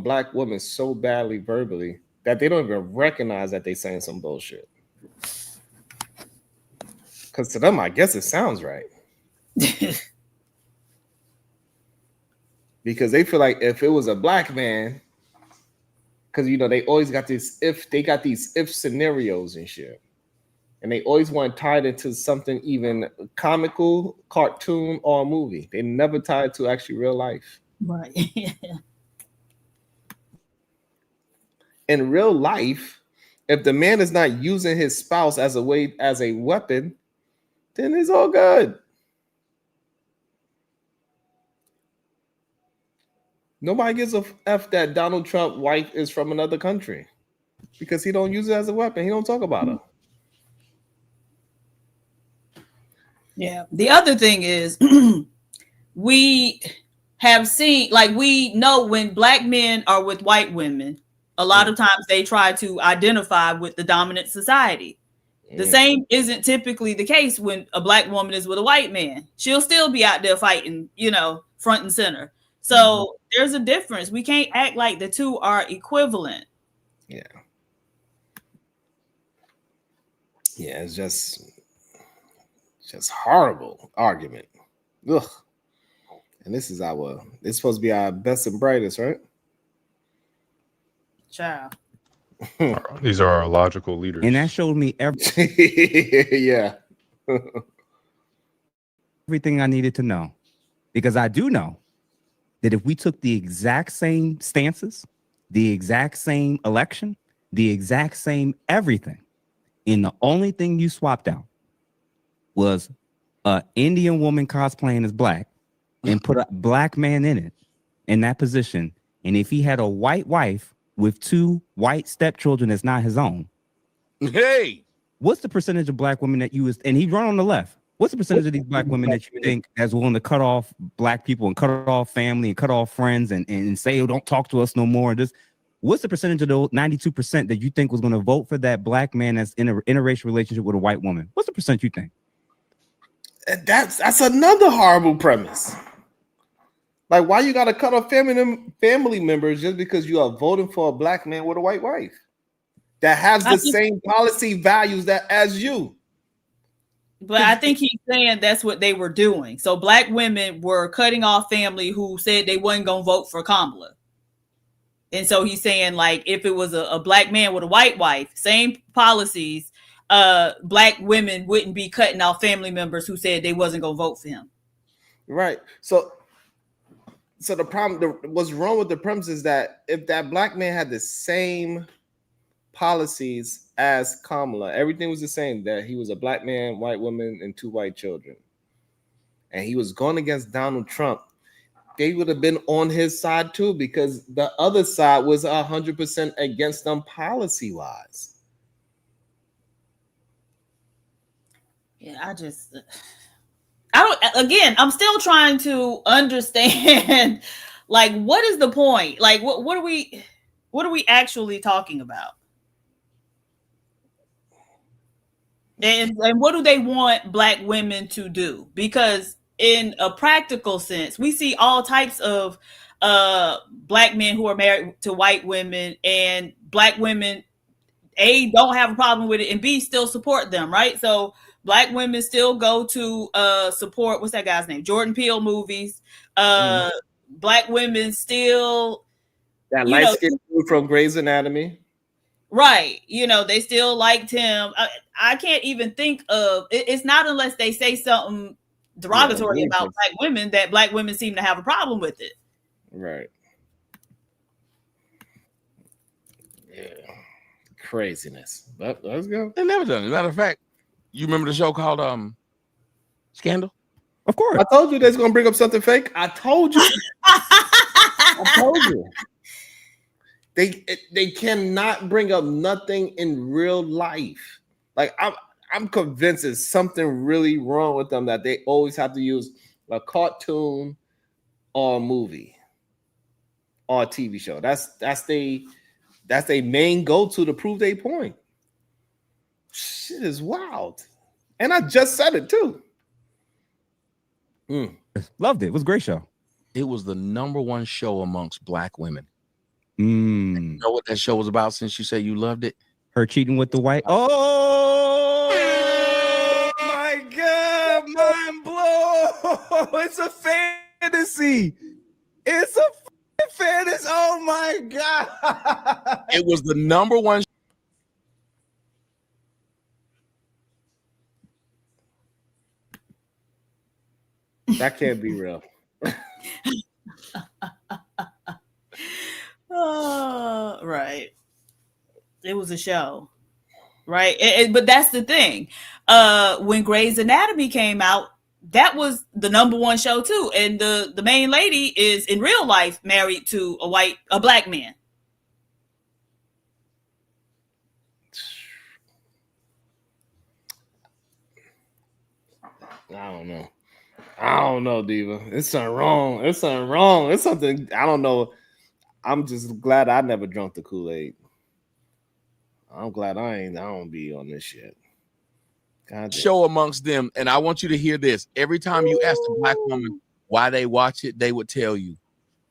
black women so badly verbally that they don't even recognize that they're saying some bullshit. Because to them, I guess it sounds right. Because they feel like if it was a black man, because they always got these if scenarios and shit. And they always want to tie it into something even comical, cartoon, or a movie. They never tie it to actually real life. Right. In real life, if the man is not using his spouse as a weapon, then it's all good. Nobody gives a F that Donald Trump's wife is from another country because he don't use it as a weapon. He don't talk about her. Yeah. The other thing is we have seen, like, we know when black men are with white women, a lot of times they try to identify with the dominant society. The same isn't typically the case when a black woman is with a white man. She'll still be out there fighting, front and center. So there's a difference. We can't act like the two are equivalent. Yeah. Yeah, it's just horrible argument. Ugh. And this is supposed to be our best and brightest, right? Child. These are our logical leaders. And that showed me yeah. everything I needed to know. Because I do know that if we took the exact same stances, the exact same election, the exact same everything, and the only thing you swapped out was an Indian woman cosplaying as black and put a black man in that position. And if he had a white wife with 2 white stepchildren that's not his own, hey, what's the percentage of black women that and he run on the left? What's the percentage of these black women that you think is willing to cut off black people and cut off family and cut off friends and say, oh, don't talk to us no more? What's the percentage of those 92% that you think was going to vote for that black man that's in an interracial relationship with a white woman? What's the percent you think? That's another horrible premise. Like, why you got to cut off family members just because you are voting for a black man with a white wife that has the same policy values as you? But I think he's saying that's what they were doing. So black women were cutting off family who said they wasn't going to vote for Kamala. And so he's saying, like, if it was a black man with a white wife, same policies, black women wouldn't be cutting off family members who said they wasn't going to vote for him. Right. So the problem, what's wrong with the premise is that if that black man had the same policies as Kamala, everything was the same, that he was a black man, white woman, and 2 white children, and he was going against Donald Trump, they would have been on his side too, because the other side was 100% against them policy-wise. Yeah, I'm still trying to understand, like, what is the point? Like, what are we actually talking about? And what do they want black women to do? Because in a practical sense, we see all types of black men who are married to white women, and black women, A, don't have a problem with it, and B, still support them, right? So black women still go to support, what's that guy's name? Jordan Peele movies. Black women still, that light-skinned dude from Grey's Anatomy. Right. They still liked him. I can't even think of it's not unless they say something derogatory about black women that black women seem to have a problem with it. Right. Yeah. Craziness. But let's go. They never done it. As a matter of fact, you remember the show called Scandal? Of course. I told you they're gonna bring up something fake. I told you. I told you. They cannot bring up nothing in real life. Like, I'm convinced there's something really wrong with them that they always have to use a cartoon or a movie. on a TV show. That's their main go-to to prove their point. Shit is wild. And I just said it too. Loved it. It was a great show. It was the #1 show amongst black women. Mm. You know what that show was about since you say you loved it? Her cheating with the white. Oh my God, mind blow. It's a fantasy. It's a fantasy. Oh my God. It was the #1. That can't be real. Right. It was a show, right? But that's the thing. When Grey's Anatomy came out, that was the #1 show too, and the main lady is in real life married to a black man. I don't know, Diva. It's something wrong. It's something I don't know. I'm just glad I never drunk the Kool-Aid. I'm glad I don't be on this shit. Show amongst them, and I want you to hear this. Every time you ask a black woman why they watch it, they would tell you,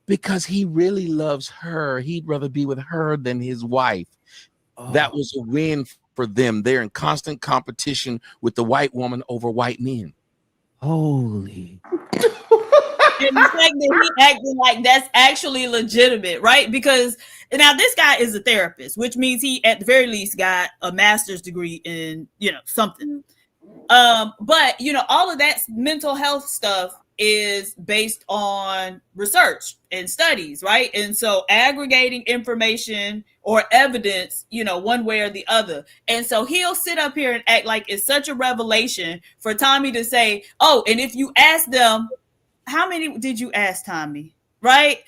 because he really loves her. He'd rather be with her than his wife. That was a win for them. They're in constant competition with the white woman over white men. Holy. And the fact that he acting like that's actually legitimate, right? Because now this guy is a therapist, which means he at the very least got a master's degree in, something. But all of that mental health stuff is based on research and studies, right? And so aggregating information or evidence, one way or the other. And so he'll sit up here and act like it's such a revelation for Tommy to say, oh, and if you ask them, how many did you ask, Tommy? Right?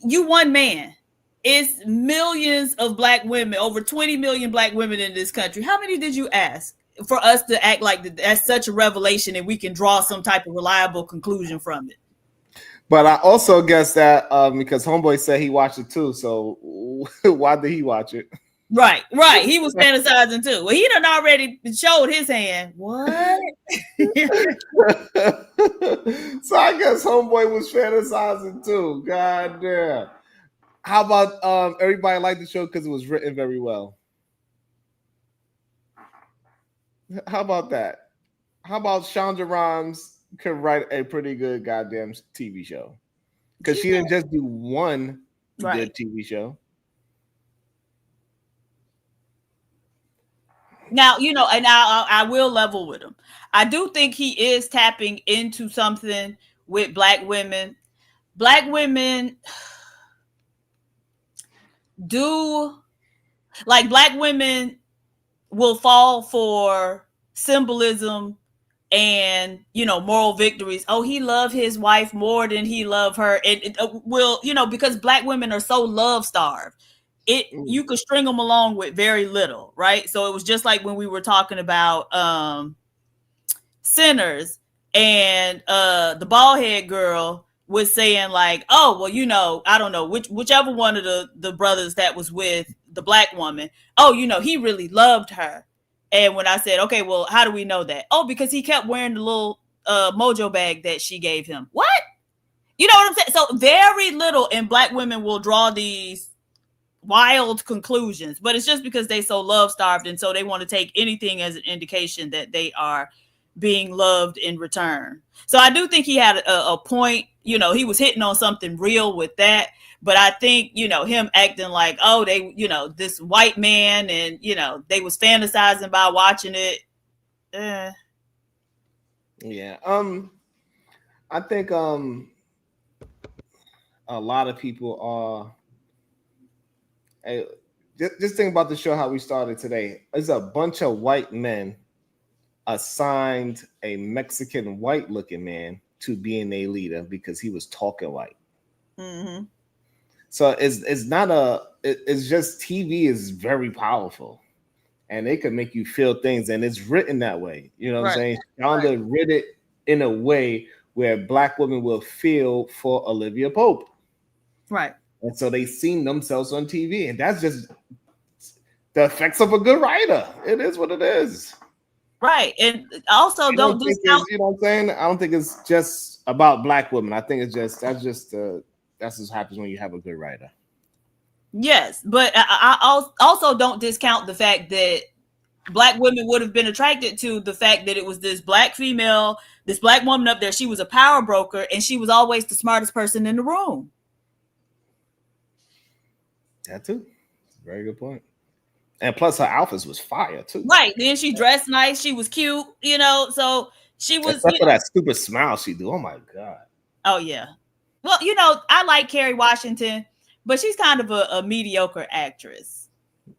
You one man. It's millions of black women, over 20 million black women in this country. How many did you ask for us to act like that's such a revelation and we can draw some type of reliable conclusion from it? But I also guess that because Homeboy said he watched it too. So why did he watch it? Right. He was fantasizing too. Well, he done already showed his hand. What? So I guess Homeboy was fantasizing too. God damn. How about everybody liked the show because it was written very well? How about that? How about Shonda Rhimes could write a pretty good goddamn TV show? Because she didn't just do one good TV show. Now, and I will level with him. I do think he is tapping into something with black women. Black women black women will fall for symbolism and, moral victories. Oh, he loved his wife more than he loved her. It will, because black women are so love starved. You could string them along with very little, right? So it was just like when we were talking about Sinners, and the bald head girl was saying like, oh, well, I don't know, whichever one of the brothers that was with the black woman, oh, he really loved her. And when I said, okay, well, how do we know that? Oh, because he kept wearing the little mojo bag that she gave him. What? You know what I'm saying? So very little, and black women will draw these wild conclusions, but it's just because they so love starved, and so they want to take anything as an indication that they are being loved in return. So I do think he had a point. He was hitting on something real with that, but I think him acting like, oh, they this white man, and they was fantasizing by watching it. Yeah. I think a lot of people are. Hey, just think about the show, how we started today. There's a bunch of white men assigned a Mexican white looking man to being a leader because he was talking white. Mm-hmm. So it's not it's just TV is very powerful, and it can make you feel things, and it's written that way. You know what I'm saying? Shonda wrote it in a way where black women will feel for Olivia Pope. Right. And so they seen themselves on TV, and that's just the effects of a good writer. It is what it is. Right. And also don't discount. You know what I'm saying? I don't think it's just about black women. I think it's just that's just happens when you have a good writer. Yes, but I also don't discount the fact that black women would have been attracted to the fact that it was this black female, this black woman up there. She was a power broker, and she was always the smartest person in the room. That too. Very good point. And plus, her outfits was fire too. Right. Then she dressed nice. She was cute. You know, so she was. Except for that stupid smile she do. Oh my god. Oh yeah. Well, you know, I like Kerry Washington, but she's kind of a mediocre actress.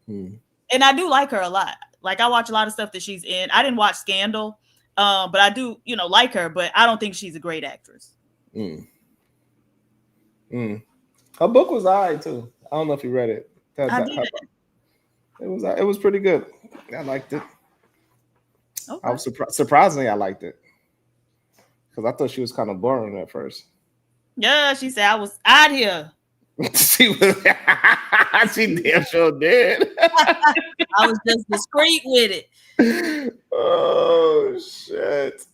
And I do like her a lot. Like I watch a lot of stuff that she's in. I didn't watch Scandal, but I do, you know, like her. But I don't think she's a great actress. Her book was alright too. I don't know if you read it. It was pretty good. I liked it. Okay. I was surprisingly I liked it because I thought she was kind of boring at first. Yeah, she said I was out here. She damn sure did. I was just discreet with it. Oh shit!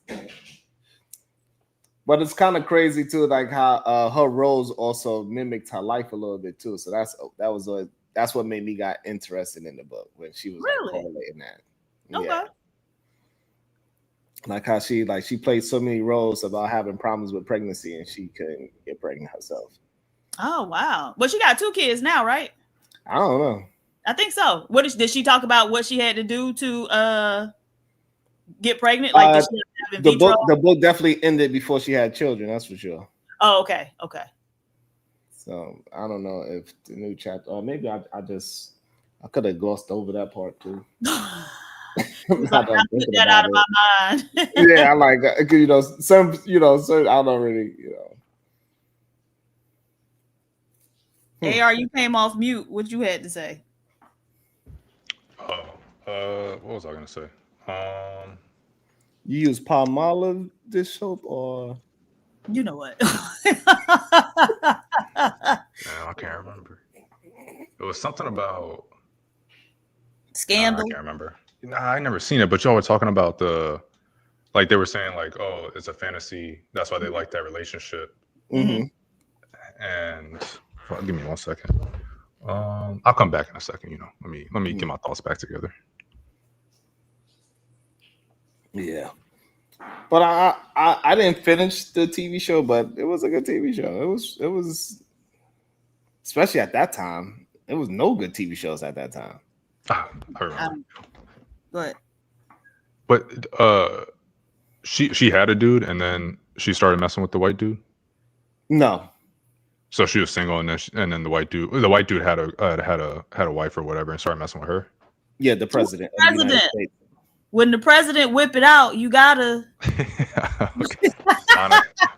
But it's kind of crazy too, like how her roles also mimicked her life a little bit too. So that's what made me got interested in the book when she was really like, correlating that. Okay. Yeah. Like how she played so many roles about having problems with pregnancy and she couldn't get pregnant herself. Oh wow! But she got 2 kids now, right? I don't know. I think so. Did she talk about what she had to do to get pregnant? Like did she have in vitro? The book definitely ended before she had children. That's for sure. Oh, okay. So I don't know if the new chapter, or maybe I could have glossed over that part too. I put that out of my mind. Yeah, I like some I don't really AR, you came off mute. What you had to say? What was I gonna say? You use Palmolive dish soap or you know what? I can't remember. It was something about Scandal. I can't remember. I never seen it, but y'all were talking about they were saying like, oh, it's a fantasy. That's why they like that relationship. Mm-hmm. And give me 1 second. I'll come back in a second. Let me get my thoughts back together. Yeah, but I didn't finish the TV show, but it was a good TV show. It was especially at that time. There was no good TV shows at that time. I remember. But she had a dude, and then she started messing with the white dude. No. So she was single, and then the white dude had a wife or whatever, and started messing with her. Yeah, the president. When the president whip it out, you gotta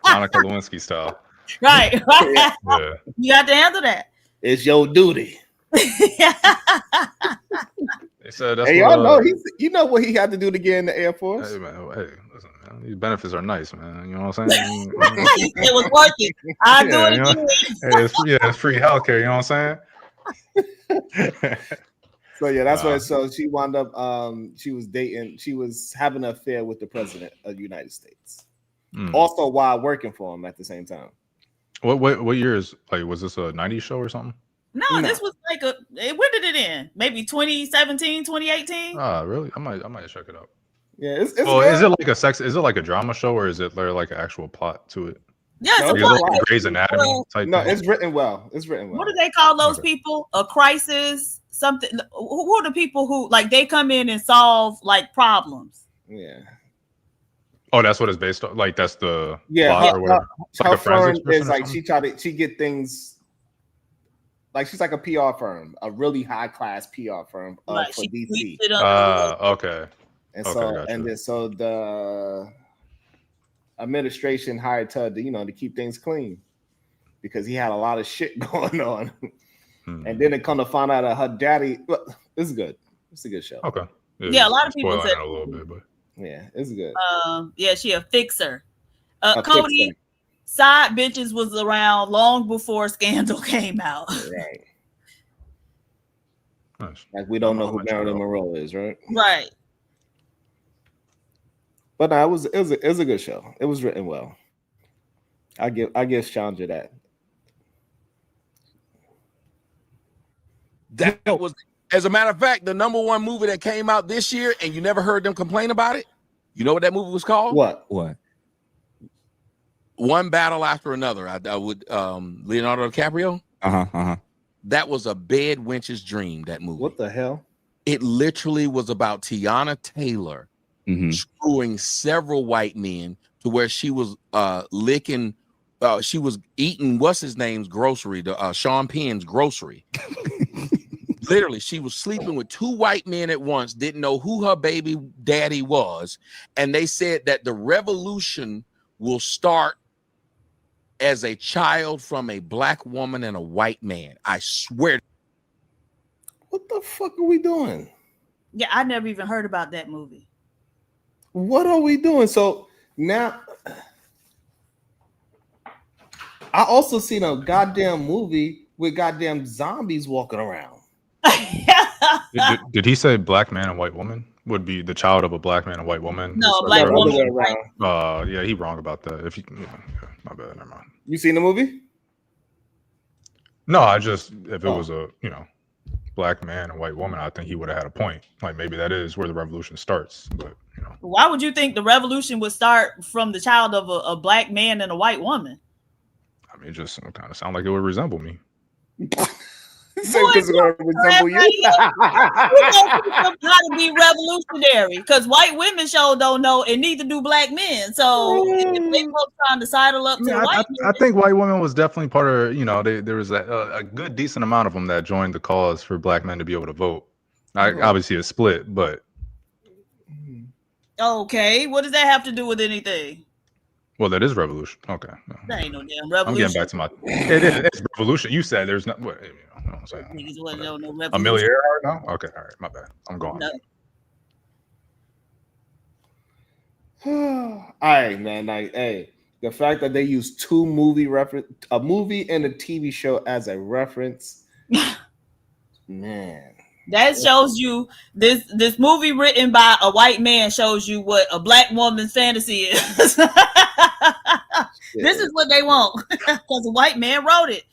Monica Lewinsky style. Right. Yeah. You got to handle that. It's your duty. They said that's y'all know you know what he had to do to get in the Air Force. Hey man, listen, man, these benefits are nice, man. You know what I'm saying? It was working. I do it again. It's free healthcare. You know what I'm saying? So yeah, that's why. So she wound up. She was having an affair with the president of the United States. Also, while working for him at the same time. What year is was this a 90s show or something? No, this was when did it end? Maybe 2017, 2018. Really? I might check it out. Yeah, it's is it like is it like a drama show, or is it like an actual plot to it? Yeah, it's like Grey's Anatomy type no, thing? it's written well. What do they call those people? A crisis, something. Who are the people who they come in and solve problems? Yeah. Oh, that's what it's based on. Like that's the plot or whatever. Her firm is she get things. Like she's like a PR firm, a really high class PR firm for DC. Okay. And so the administration hired her to keep things clean because he had a lot of shit going on. And then it come to find out that her daddy. Look, this is good. It's a good show. Okay. Yeah, a lot of people said a little bit, but yeah, it's good. Yeah, she a fixer. Cody, side bitches was around long before Scandal came out. Right. Nice. Like we don't know who Marilyn Monroe is, right? Right. But no, it was a good show. It was written well. I give Challenger that. That was, as a matter of fact, the number one movie that came out this year, and you never heard them complain about it. You know what that movie was called? What? One Battle After Another. I would Leonardo DiCaprio. That was a bed wench's dream. That movie. What the hell? It literally was about Tiana Taylor screwing several white men to where she was licking. She was eating what's his name's grocery, the Sean Penn's grocery. Literally, she was sleeping with two white men at once, didn't know who her baby daddy was. And they said that the revolution will start as a child from a black woman and a white man. I swear. What the fuck are we doing? Yeah, I never even heard about that movie. What are we doing? So now I also seen a goddamn movie with goddamn zombies walking around. Did he say black man and white woman would be the child of a black man and white woman? No, black woman. Yeah, he wrong about that. If you, my bad, never mind. You seen the movie? No, I just if it was a black man and white woman, I think he would have had a point. Like maybe that is where the revolution starts. But why would you think the revolution would start from the child of a black man and a white woman? I mean, it just kind of sound like it would resemble me. Because it's going to resemble you. You know how to be revolutionary because white women sure don't know, and neither do black men. So if they both trying to sidle up to white men, I think white women was definitely part of. There was a good decent amount of them that joined the cause for black men to be able to vote. Obviously, it's split, but okay, what does that have to do with anything? Well, that is revolution. Okay, that ain't no damn revolution. I'm getting back to my. It's revolution. You said there's not. What I'm saying. Amelia Earhart? No. Okay, all right, my bad. I'm going. No. All right, man. Like, hey, the fact that they use a movie and a TV show as a reference, man. That shows you this movie written by a white man shows you what a black woman's fantasy is. This is what they want because a white man wrote it.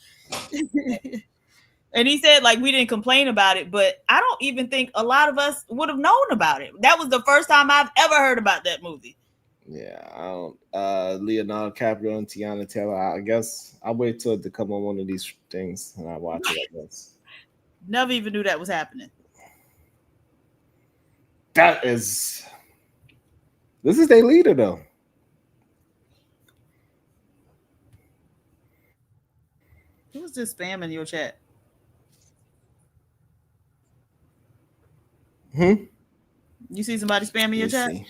And he said, like, we didn't complain about it, but I don't even think a lot of us would have known about it. That was the first time I've ever heard about that movie. Yeah, I don't. Leonardo DiCaprio and Tiana Taylor. I guess I'll wait till it to come on one of these things and I watch it. I guess. Never even knew that was happening. This is their leader, though. Who's just spamming your chat? You see somebody spamming your chat? I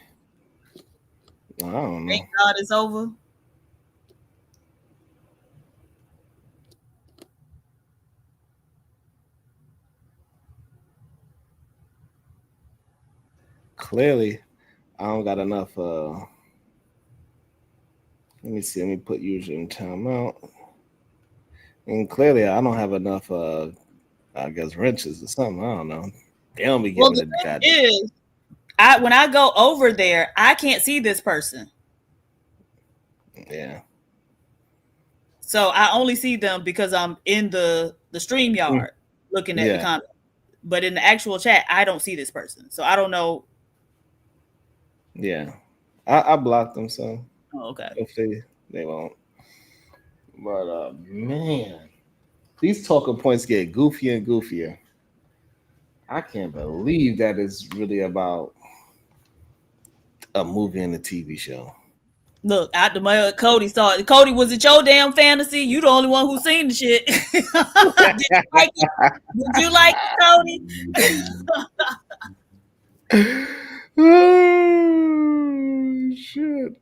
don't know. Thank God it's over. Clearly, I don't got enough. Let me see. Let me put user in timeout. And clearly, I don't have enough. I guess wrenches or something. I don't know. They don't be giving the it. thing is, when I go over there, I can't see this person. Yeah. So I only see them because I'm in the stream yard looking at the comment. But in the actual chat, I don't see this person. So I don't know. Yeah. I blocked them, so okay. If they won't. But man, these talking points get goofier and goofier. I can't believe that is really about a movie and a TV show. Look, out the mail, Cody saw it. Cody, was it your damn fantasy? You the only one who seen the shit. Did you like it? Did you like it, Cody? Oh, shit.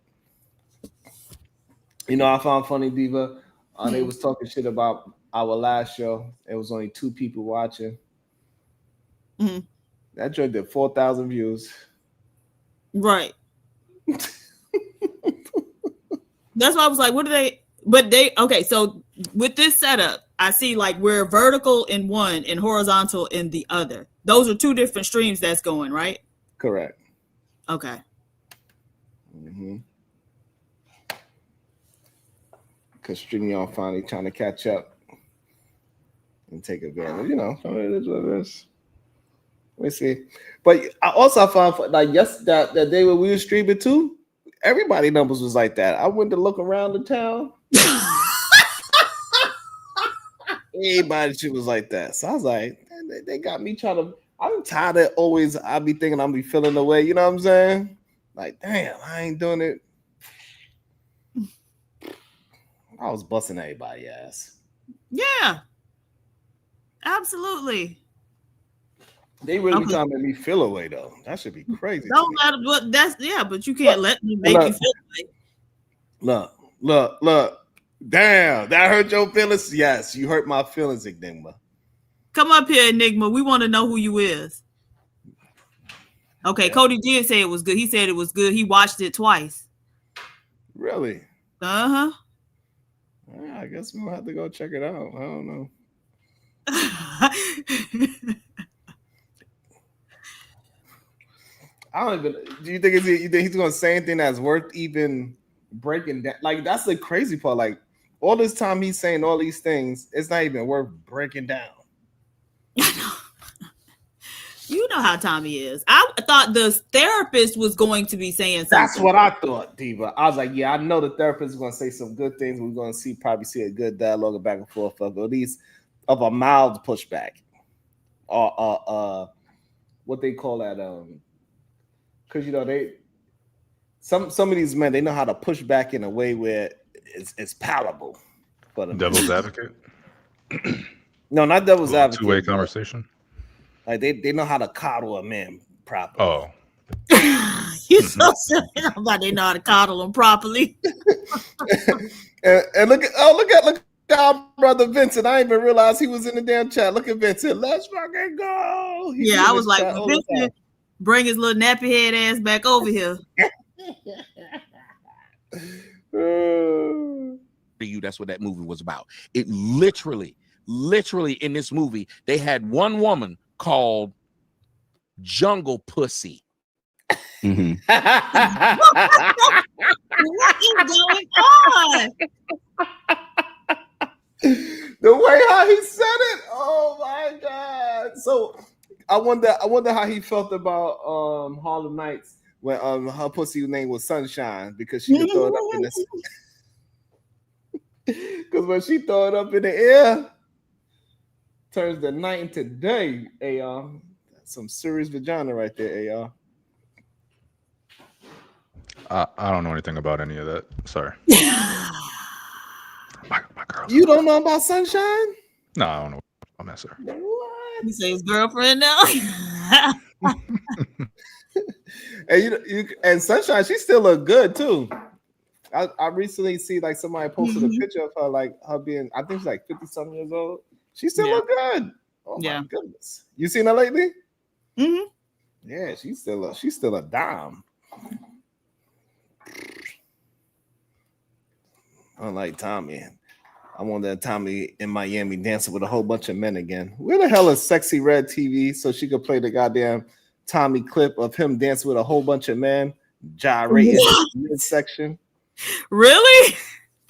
You know, I found funny, Diva. They was talking shit about our last show. It was only 2 people watching. Mm-hmm. That joint did 4,000 views. Right. That's why I was like, what But so with this setup, I see like we're vertical in one and horizontal in the other. Those are two different streams that's going, right? Correct. Okay. Because StreamYard finally trying to catch up and take advantage. You know, it is what it is. Let me see. But I also found like that day when we were streaming too, everybody numbers was like that. I went to look around the town. Everybody shit was like that. So I was like, they got me trying to. I'm tired of always. I be thinking I'm be feeling the way. You know what I'm saying? Like, damn, I ain't doing it. I was busting everybody's ass. Yeah. Absolutely. They really be trying to make me feel away though. That should be crazy. Don't matter what but you can't let me make you feel away. Look. Damn, that hurt your feelings? Yes, you hurt my feelings, Enigma. Come up here, Enigma. We want to know who you is. Okay, yeah. Cody did say it was good. He said it was good. He watched it twice. Really? Uh-huh. I guess we'll have to go check it out. I don't know. I don't even. Do you think he's going to say anything that's worth even breaking down? Like, that's the crazy part. Like, all this time he's saying all these things, it's not even worth breaking down. You know how Tommy is. I thought the therapist was going to be saying something. That's what I thought, Diva. I was like, yeah, I know the therapist is going to say some good things. We're going to probably see a good dialogue back and forth of at least of a mild pushback, or what they call that. Because you know some of these men, they know how to push back in a way where it's palatable for them. Devil's advocate. No, not devil's advocate. Two-way conversation. Like they know how to coddle a man properly. Oh, you so silly about they know how to coddle him properly. and look at our brother Vincent. I didn't even realize he was in the damn chat. Look at Vincent. Let's fucking go. Yeah, I was like, Vincent, bring his little nappy head ass back over here. That's what that movie was about. It literally in this movie, they had one woman called Jungle Pussy. Mm-hmm. What is going on? The way how he said it, oh my god! So I wonder how he felt about Harlem Nights when her pussy name was Sunshine, because she could throw it up in the because when she throw it up in the air, turns the night into day. Hey y'all, that's some serious vagina right there. Hey y'all. I don't know anything about any of that. Sorry. my girl. You don't know about Sunshine? No, I don't know. I mess her. What? You say his girlfriend now? And you and Sunshine, she still look good too. I recently see like somebody posted a picture of her, like her being, I think she's like 50-something years old. She still look good. Oh my goodness. You seen her lately? Mm-hmm. Yeah, she's still a dime. Unlike Tommy. I want that Tommy in Miami dancing with a whole bunch of men again. Where the hell is Sexy Red TV so she could play the goddamn Tommy clip of him dancing with a whole bunch of men gyrating in the midsection? Really?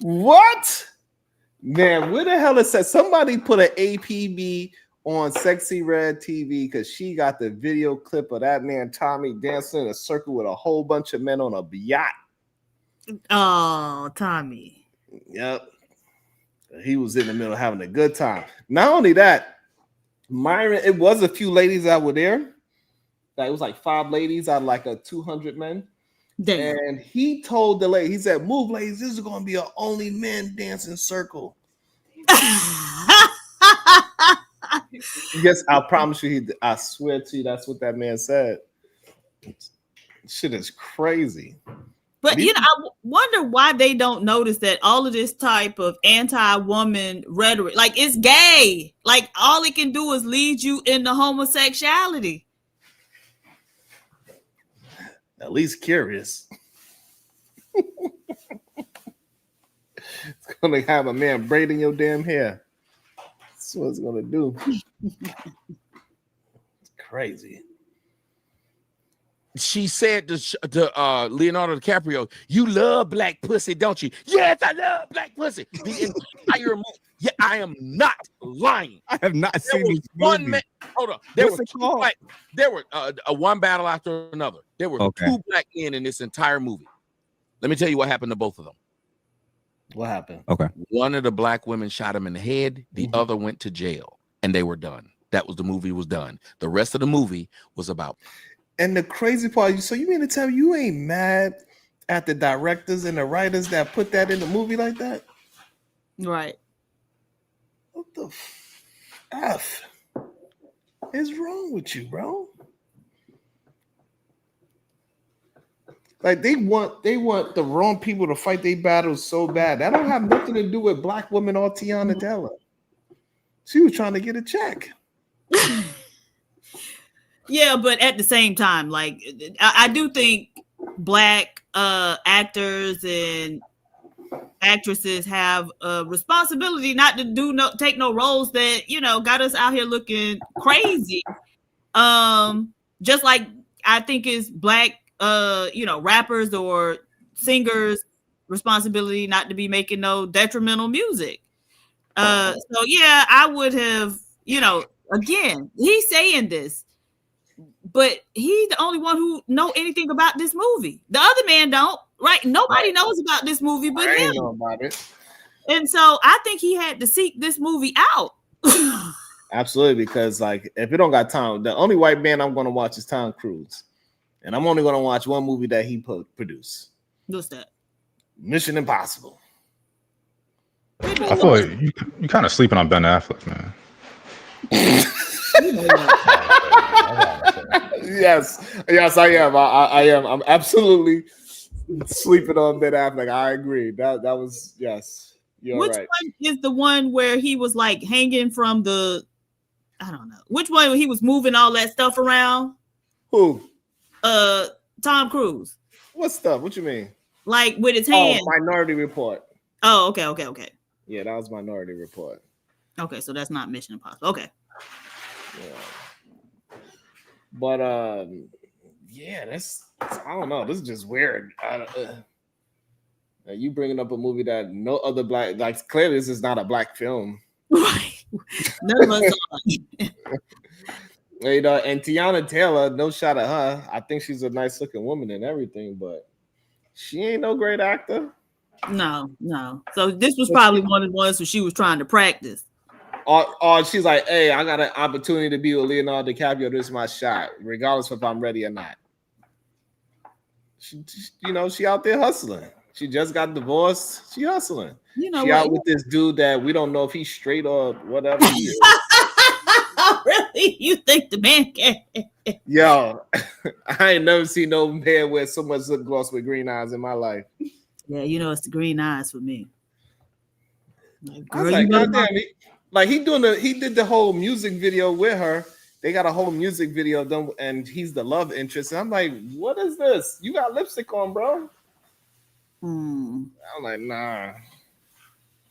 What? Man, where the hell is that? Somebody put an APB on Sexy Red TV because she got the video clip of that man Tommy dancing in a circle with a whole bunch of men on a yacht. Oh, Tommy. Yep. He was in the middle having a good time. Not only that, Myron, it was a few ladies that were there. Like, it was like 5 ladies out of like a 200 men. Damn. And he told the lady, he said, "Move, ladies, this is going to be an only men dancing circle." Yes, I promise you, I swear to you, that's what that man said. Shit is crazy. But you know, I wonder why they don't notice that all of this type of anti-woman rhetoric, like, it's gay. Like, all it can do is lead you into homosexuality. At least curious. It's gonna have a man braiding your damn hair. That's what it's gonna do. It's crazy. She said to Leonardo DiCaprio, "You love black pussy, don't you?" Yes, I love black pussy. The entire movie. Yeah, I am not lying. I have not seen this one movie. man. Hold on. There What's were it two called? black. There were one battle after another. There were Okay. two black men in this entire movie. Let me tell you what happened to both of them. What happened? Okay. One of the black women shot him in the head. The other went to jail, and they were done. That was the movie was done. The rest of the movie was about. And the crazy part, so you mean to tell me you ain't mad at the directors and the writers that put that in the movie like that? Right. What the F is wrong with you, bro? Like they want the wrong people to fight their battles so bad. That don't have nothing to do with black women or Tiana Taylor. She was trying to get a check. Yeah, but at the same time, like I do think black actors and actresses have a responsibility not to take no roles that got us out here looking crazy. Just like I think is black rappers or singers responsibility not to be making no detrimental music. So yeah, I would have, again, he's saying this, but he's the only one who know anything about this movie. The other man don't, right? Nobody knows about this movie but him. Know about it. And so I think he had to seek this movie out. Absolutely, because like if it don't got Tom, the only white man I'm gonna watch is Tom Cruise. And I'm only gonna watch one movie that he produced. What's that? Mission Impossible. I feel like you kind of sleeping on Ben Affleck, man. Yes, I am. I am. I'm absolutely sleeping on Ben Affleck. I agree. That was yes. Which right. one is the one where he was like hanging from the? I don't know. Which one he was moving all that stuff around? Who? Tom Cruise. What stuff? What you mean? Like with his hand. Oh, Minority Report. Oh, okay. Yeah, that was Minority Report. Okay, so that's not Mission Impossible. Okay. Yeah. But yeah, I don't know. This is just weird. You bringing up a movie that no other black, like clearly this is not a black film. Right. None of us are. And Tiana Taylor, no shot at her. I think she's a nice looking woman and everything, but she ain't no great actor. No. So this was probably one of the ones where she was trying to practice. Or she's like, hey, I got an opportunity to be with Leonardo DiCaprio. This is my shot, regardless if I'm ready or not. She out there hustling. She just got divorced. She hustling. She out with this dude that we don't know if he's straight or whatever he is. Really? You think the man can? Yo, I ain't never seen no man wear so much lip gloss with green eyes in my life. Yeah, it's the green eyes for me. Like, I was like, God damn it. Like he did the whole music video with her. They got a whole music video done, and he's the love interest. And I'm like, what is this? You got lipstick on, bro. I'm like, nah,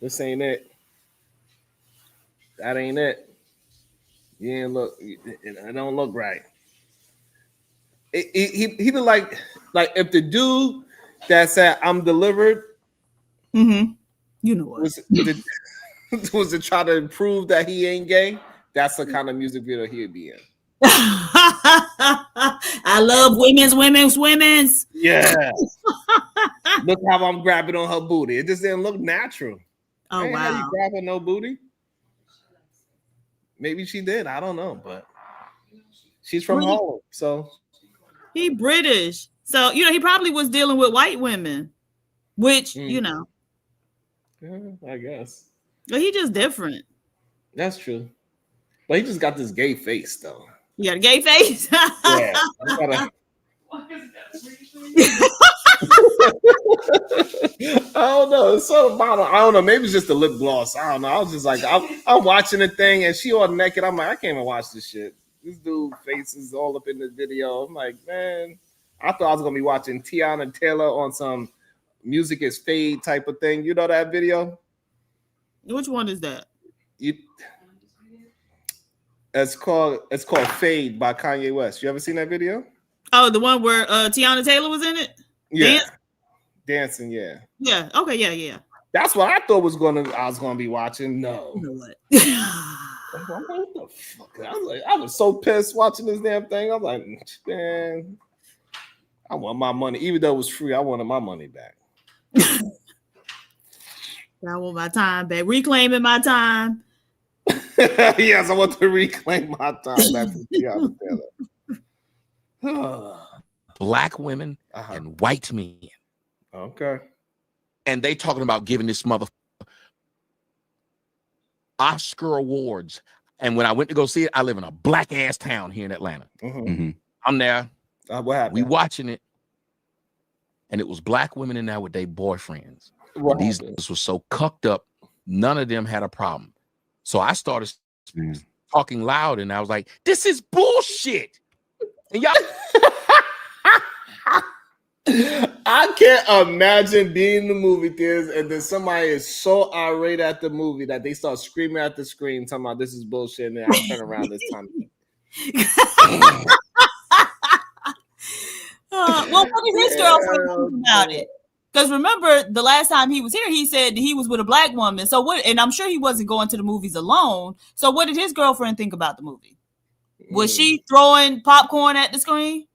this ain't it. That ain't it. You ain't look. It don't look right. He look like if the dude that said I'm delivered. You know what? Was to try to prove that he ain't gay. That's the kind of music video he'd be in. I love women's. Yeah. Look how I'm grabbing on her booty. It just didn't look natural. Oh, ain't wow. How you grabbing no booty? Maybe she did. I don't know, but she's from Harlem, so he British. So he probably was dealing with white women, which Yeah, I guess. But he just different. That's true. But he just got this gay face, though. You got a gay face? Yeah. I don't know. It's so about I don't know. Maybe it's just the lip gloss. I don't know. I was just like, I'm watching the thing and she all naked. I'm like, I can't even watch this shit. This dude face is all up in the video. I'm like, man, I thought I was gonna be watching Tiana Taylor on some music is fade type of thing. You know that video? Which one is that? It's called Fade by Kanye West. You ever seen that video? Oh, the one where Tiana Taylor was in it? Yeah. Dancing, yeah. Yeah. Okay, yeah. That's what I thought I was gonna be watching. No. You know what? What the fuck? I was so pissed watching this damn thing. I'm like, man, I want my money. Even though it was free, I wanted my money back. I want my time back. Reclaiming my time. Yes, I want to reclaim my time back from Tiana Taylor. Black women and white men. Okay. And they talking about giving this mother Oscar awards. And when I went to go see it, I live in a black ass town here in Atlanta. I'm there. What happened? We watching it. And it was black women in there with their boyfriends. These niggas were so cucked up, none of them had a problem. So I started talking loud and I was like, this is bullshit. And y'all I can't imagine being in the movie theaters and then somebody is so irate at the movie that they start screaming at the screen, talking about this is bullshit, and then I turn around this time. Well, what did his girlfriend think about it? Because remember, the last time he was here, he said he was with a black woman. So what? And I'm sure he wasn't going to the movies alone. So what did his girlfriend think about the movie? Was she throwing popcorn at the screen?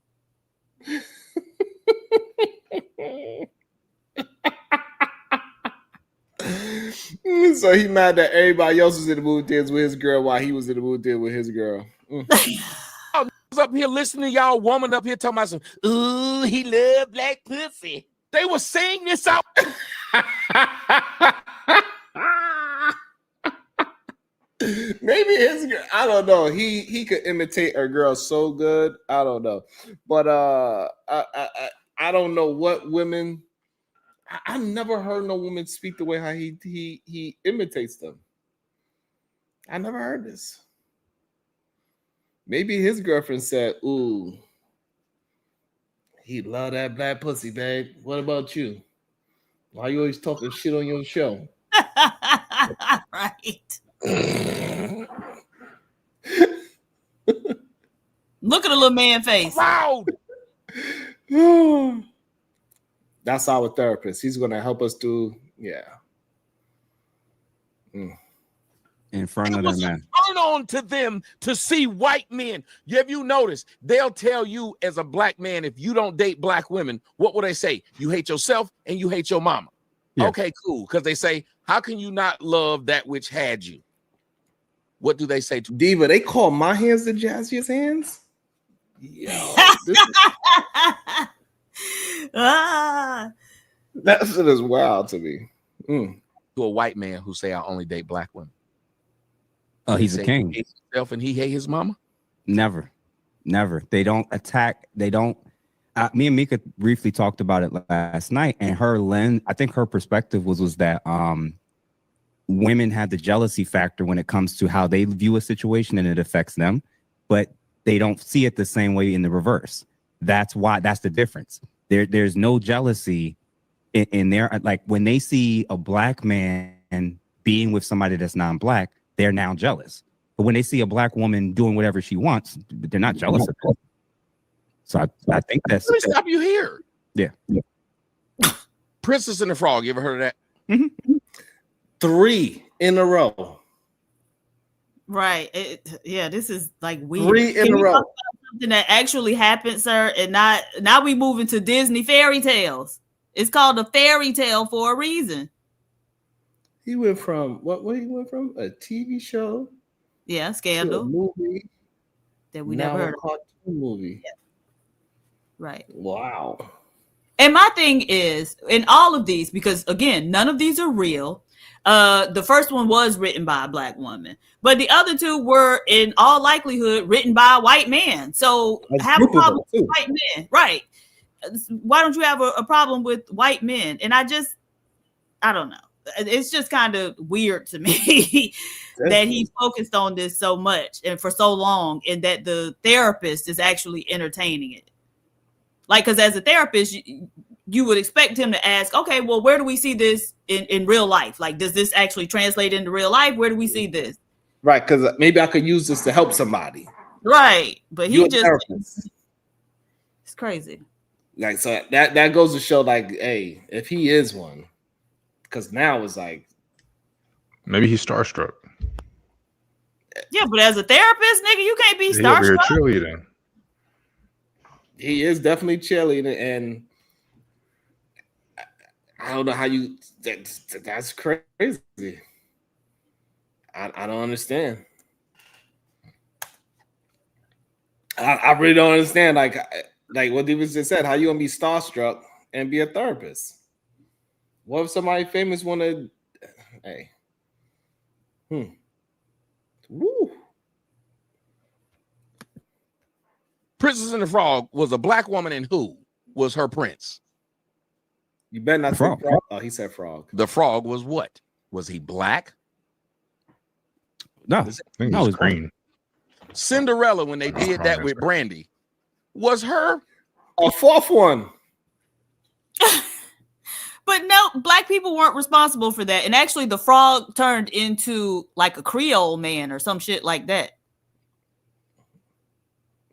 So he mad that everybody else was in the movie theaters with his girl while he was in the movie theater with his girl. I was up here listening to y'all woman up here talking about some, ooh, he love black pussy. They were saying this out. Maybe his girl, I don't know. He could imitate a girl so good. I don't know. But I don't know what women. I never heard no woman speak the way how he imitates them. I never heard this. Maybe his girlfriend said, ooh, he love that black pussy, babe. What about you? Why you always talking shit on your show? Right. Look at the little man face. Loud. That's our therapist. He's going to help us do, in front of them, man. Turn on to them to see white men. Have you noticed? They'll tell you as a black man, if you don't date black women, what will they say? You hate yourself and you hate your mama. Yeah. Okay, cool. Because they say, how can you not love that which had you? What do they say to Diva? They call my hands the jazziest hands? Yo, that shit is wild to me. To a white man who say I only date black women. Oh, he's a king. He hates himself and he hate his mama? Never. They don't attack. They don't. Me and Mika briefly talked about it last night, and her lens, I think her perspective was that women have the jealousy factor when it comes to how they view a situation and it affects them, but they don't see it the same way in the reverse. That's the difference. There's no jealousy in there. Like when they see a black man being with somebody that's non-black, they're now jealous. But when they see a black woman doing whatever she wants, they're not jealous of it. So I think that's. Let me stop you here. Yeah. Princess and the Frog. You ever heard of that? Mm-hmm. 3 in a row. Right. This is like weird. 3 in a row. Something that actually happened, sir, and now we move into Disney fairy tales. It's called a fairy tale for a reason. He went from what he went from? A TV show? Yeah, Scandal. To a movie that we never heard of. Cartoon movie. Yeah. Right. Wow. And my thing is, in all of these, because again, none of these are real. The first one was written by a black woman, but the other 2 were in all likelihood written by a white man. So have a problem with white men, right? Why don't you have a problem with white men? And I don't know. It's just kind of weird to me that he focused on this so much and for so long, and that the therapist is actually entertaining it. Like, because as a therapist, you would expect him to ask, okay, well, where do we see this in real life? Like, does this actually translate into real life? Where do we see this? Right, because maybe I could use this to help somebody. Right, but You're he a just therapist. it's crazy. Like, so that goes to show, like, hey, if he is one, because now it's like Maybe he's starstruck. Yeah, but as a therapist, nigga, you can't be He over here starstruck. cheerleading. he is definitely cheerleading, and I don't know how you. That's crazy. I don't understand. I really don't understand. Like what Diva just said, how you gonna be starstruck and be a therapist? What if somebody famous wanted? Hey, woo. Princess and the Frog was a black woman, and who was her prince? You better not say Frog. frog. Oh, he said frog. The frog was what? Was he black? No, I think no, he's it's green. Cinderella, when they did that with Brandy, was her a fourth one? But no, black people weren't responsible for that. And actually, the frog turned into like a Creole man or some shit like that.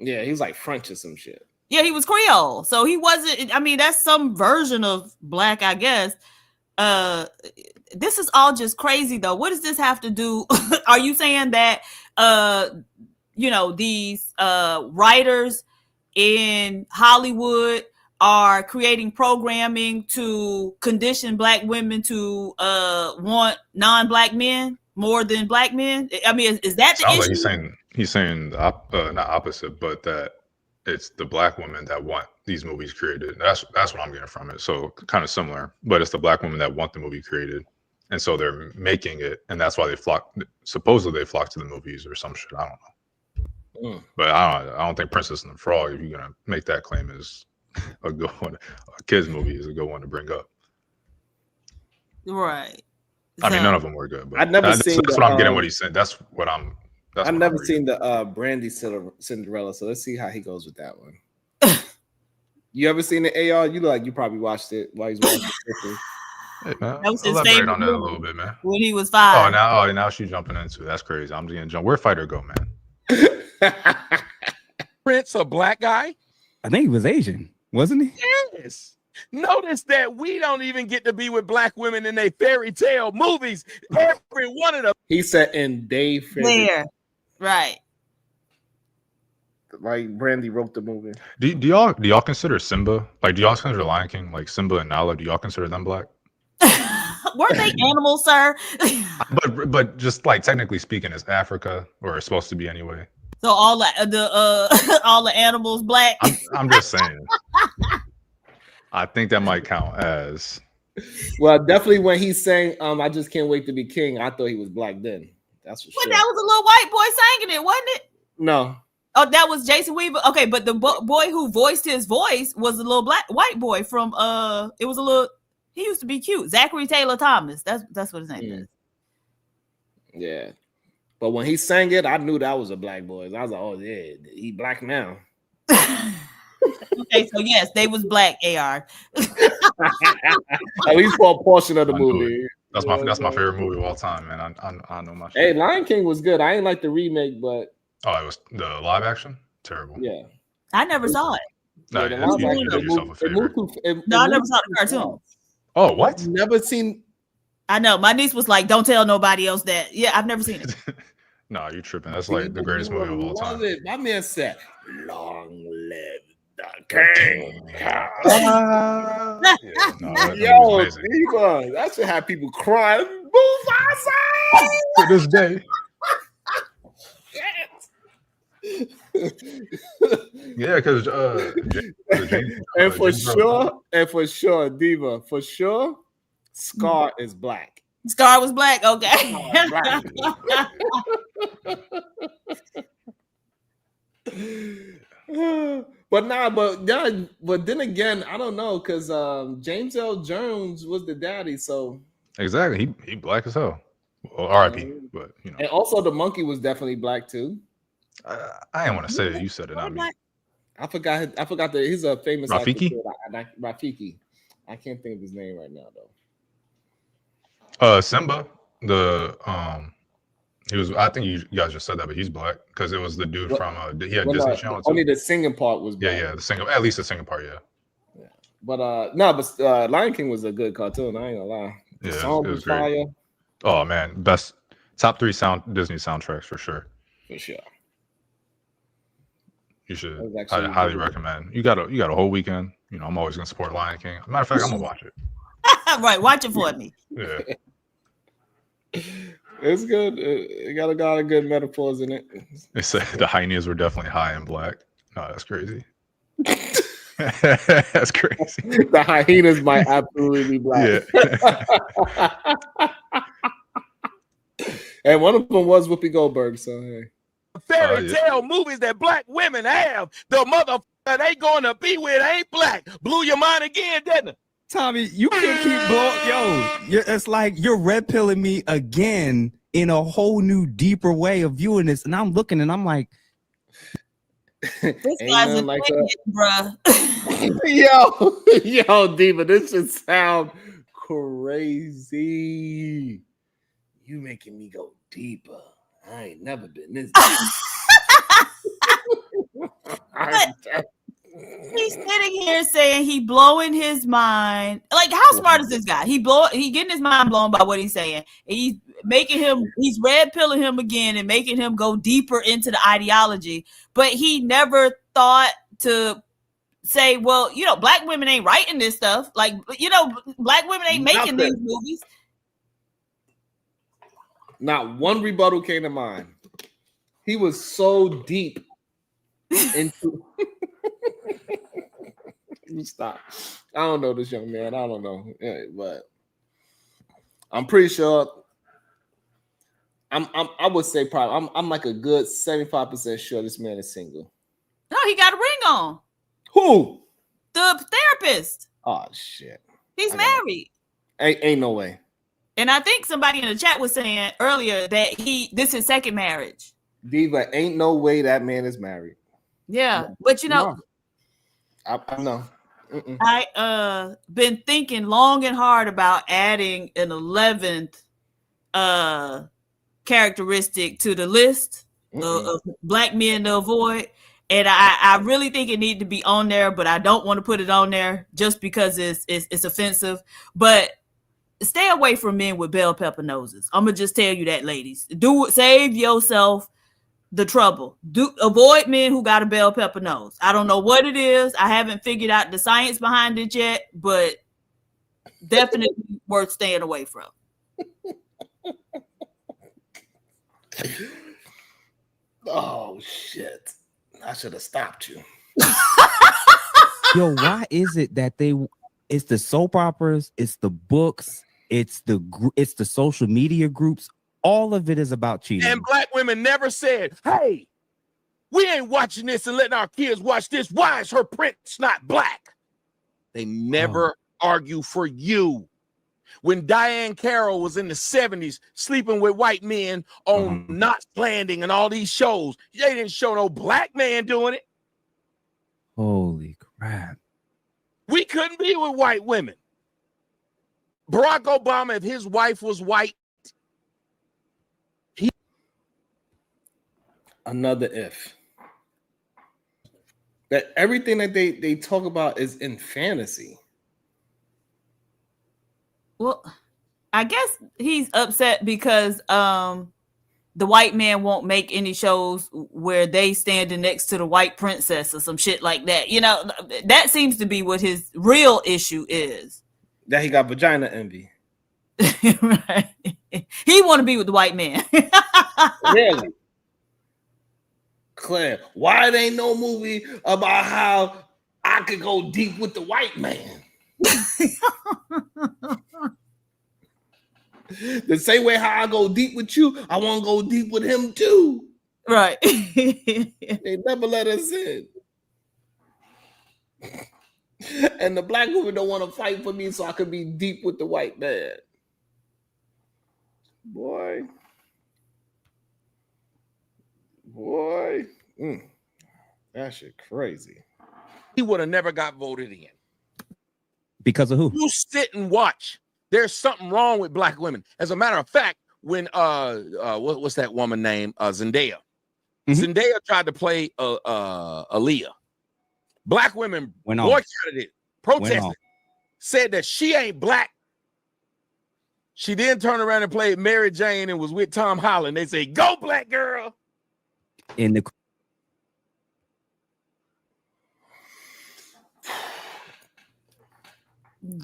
Yeah, he was like French or some shit. Yeah, he was Creole. So he wasn't, I mean, that's some version of black, I guess. This is all just crazy though. What does this have to do? Are you saying that these writers in Hollywood are creating programming to condition black women to want non-black men more than black men? I mean, is that the issue? Like he's saying not opposite, but that it's the black women that want these movies created. That's what I'm getting from it. So kind of similar, but it's the black women that want the movie created, and so they're making it, and that's why they supposedly flock to the movies or some shit. I don't know. But I don't think Princess and the Frog, if you're gonna make that claim, is a good one. A kids movie is a good one to bring up. Right. I mean, none of them were good. But I've never seen. That's what I'm getting. What he said. That's what I'm. I've never seen the Brandy Cinderella, so let's see how he goes with that one. You ever seen the AR? You look like you probably watched it while he's watching it. Hey, man, That was his elaborate favorite on that a movie little bit, man. when he was 5. Now she's jumping into it. That's crazy. I'm getting jump. Where'd Fighter go, man? Prince a black guy? I think he was Asian, wasn't he? Yes. Notice that we don't even get to be with black women in their fairy tale movies. Every one of them. He said in they There. Right. Like Brandy wrote the movie. Do y'all consider Simba, like, do y'all consider Lion King, like Simba and Nala? Do y'all consider them black? Weren't they animals, sir? but just like technically speaking, it's Africa, or it's supposed to be anyway. So all the animals black. I'm just saying. I think that might count as. Well, definitely when he's saying, "I just can't wait to be king," I thought he was black then. That's for But sure. that was a little white boy singing it, wasn't it? No. Oh, that was Jason Weaver. Okay, but the boy who voiced his voice was a little white boy from it was a little. He used to be cute. Zachary Taylor Thomas. That's what his name is. Yeah. But when he sang it, I knew that was a black boy. I was like, oh yeah, he black now. Okay, so yes, they was black, AR. At least for a portion of the movie. That's my favorite movie of all time, man. I know my shit. Hey, Lion King was good. I ain't like the remake, but it was the live action? Terrible. Yeah. I never saw it. No, Yeah, you did yourself a favor. No, I never saw the cartoon. Oh, what? Never seen. I know. My niece was like, "Don't tell nobody else that." Yeah, I've never seen it. No, you're tripping. That's like the greatest movie of all time. My man said, "Long live the king." Yo, Diva, that should have people crying. To this day. Yeah, because and for sure, Diva, for sure, Scar is black. Scar was black. Okay. But then again, I don't know, because James L. Jones was the daddy, so exactly, he black as hell. Well, R.I.P. But you know, and also the monkey was definitely black too. I didn't want to say it. You said it, not me. I forgot that he's a famous Rafiki. Rafiki. I can't think of his name right now though. Simba, he was. I think you guys just said that, but he's black because it was the dude from he had Disney Channel too. Only the singing part was black. Yeah, at least the singing part, yeah. But Lion King was a good cartoon. I ain't gonna lie. The song was fire. Oh man, top 3 Disney soundtracks for sure. For sure. You should. I highly recommend. You got a whole weekend. You know, I'm always gonna support Lion King. Matter of fact, I'm gonna watch it. Right, watch it for me. Yeah. It's good. It got a lot of good metaphors in it. They said the hyenas were definitely high and black. No, that's crazy. That's crazy. The hyenas might absolutely be black. Yeah. And one of them was Whoopi Goldberg. So hey. Fairy tale movies that black women have, the motherfucker they gonna be with ain't black. Blew your mind again, didn't it? Tommy, you can't keep blowing. It's like you're red pilling me again in a whole new, deeper way of viewing this. And I'm looking and I'm like, this guy's a like bruh. Yo, Diva, this just sound crazy. You making me go deeper. I ain't never been this deep. He's sitting here saying he blowing his mind. Like, how smart is this guy? He getting his mind blown by what he's saying. He's red pilling him again and making him go deeper into the ideology. But he never thought to say, well, you know, black women ain't writing this stuff. Like, you know, black women ain't making these movies. Not one rebuttal came to mind. He was so deep into. Stop. I don't know this young man. I don't know, but I'm pretty sure. I would say probably. I'm like a good 75% sure this man is single. No, he got a ring on. Who? The therapist. Oh shit. He's married. Ain't no way. And I think somebody in the chat was saying earlier that this is his second marriage. Diva, ain't no way that man is married. Yeah, but you know, I know. I been thinking long and hard about adding an 11th characteristic to the list of black men to avoid, and I really think it needs to be on there, but I don't want to put it on there just because it's offensive. But stay away from men with bell pepper noses. I'm gonna just tell you that, ladies. Save yourself the trouble. Avoid men who got a bell pepper nose. I don't know what it is. I haven't figured out the science behind it yet, but definitely worth staying away from. Oh shit! I should have stopped you. yo, why is it that it's the soap operas, it's the books, it's the social media groups, all of it is about cheating. And black women never said, hey, we ain't watching this and letting our kids watch this. Why is her prince not black? They never argue for you. When Diane Carroll was in the 70s sleeping with white men on Knots Landing and all these shows, they didn't show no black man doing it. Holy crap. We couldn't be with white women. Barack Obama, if his wife was white, another if. That everything that they talk about is in fantasy. Well, I guess he's upset because the white man won't make any shows where they standing next to the white princess or some shit like that. You know, that seems to be what his real issue is. That he got vagina envy. Right. He want to be with the white man. Really? Claire, why there ain't no movie about how I could go deep with the white man? The same way how I go deep with you, I want to go deep with him too. Right. They never let us in. And the black women don't want to fight for me so I can be deep with the white man. Boy. That shit crazy. He would have never got voted in. Because of who? You sit and watch. There's something wrong with black women. As a matter of fact, when what's that woman name? Zendaya. Zendaya tried to play Aaliyah. Black women boycotted it, protested, said that she ain't black. She then turned around and played Mary Jane and was with Tom Holland. They say, "Go, black girl." In the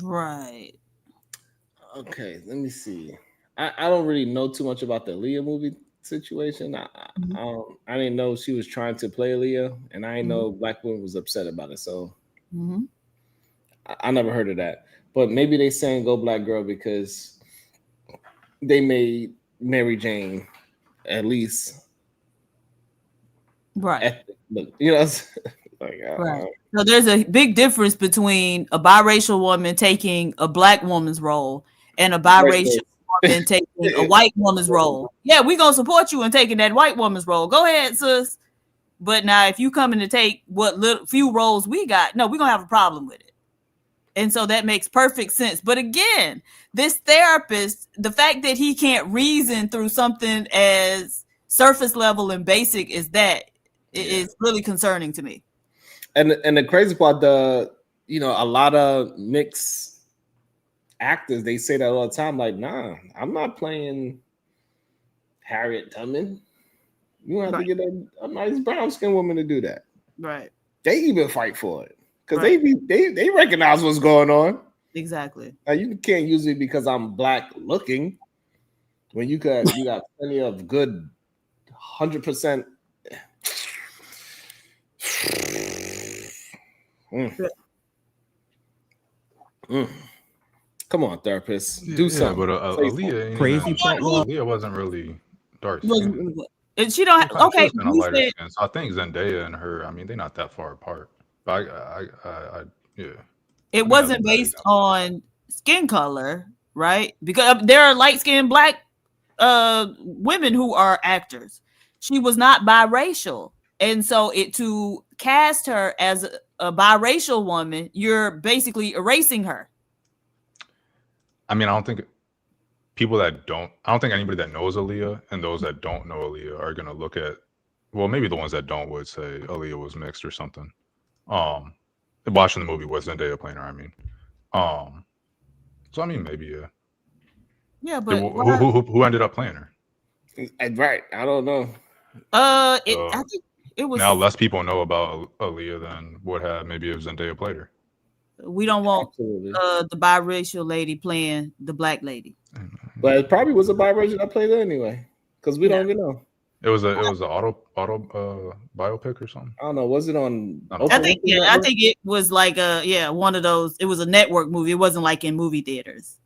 Right. Okay, let me see. I don't really know too much about the Aaliyah movie situation. I didn't know she was trying to play Aaliyah, and I didn't know black women was upset about it. So I never heard of that. But maybe they saying "Go Black Girl" because they made Mary Jane at least right. You know, like, right. So there's a big difference between a biracial woman taking a black woman's role and a biracial woman taking a white woman's role. Yeah, we're gonna support you in taking that white woman's role. Go ahead, sis. But now if you coming to take what little few roles we got, no, we're gonna have a problem with it. And so that makes perfect sense. But again, this therapist, the fact that he can't reason through something as surface level and basic as that is really concerning to me. And the crazy part, a lot of mixed actors, they say that all the time. Like, nah, I'm not playing Harriet Tubman. You have to get a nice brown skinned woman to do that. Right. They even fight for it because they recognize what's going on. Exactly. Now, you can't use it because I'm black looking when you got plenty of good 100%. Come on, therapist, do something. But Aaliyah, crazy part was Aaliyah wasn't really dark skinned. And she don't have, okay. A lighter skin. So I think Zendaya and her, I mean, they're not that far apart. But yeah. It wasn't based on skin color, right? Because there are light-skinned black women who are actors. She was not biracial. And so to cast her as a biracial woman, you're basically erasing her. I mean, I don't think anybody that knows Aaliyah and those that don't know Aaliyah are going to look at, well, maybe the ones that don't would say Aaliyah was mixed or something. Watching the movie with Zendaya playing her, I mean. So, I mean, maybe, yeah. Yeah, but who ended up playing her? Right. I don't know. I think it was. Now less people know about Aaliyah than would have maybe if Zendaya played her. We don't want the biracial lady playing the black lady. But it probably was a biracial that played it anyway, because we don't even know. It was an auto biopic or something. I don't know. Was it on? I think it was like one of those. It was a network movie. It wasn't like in movie theaters.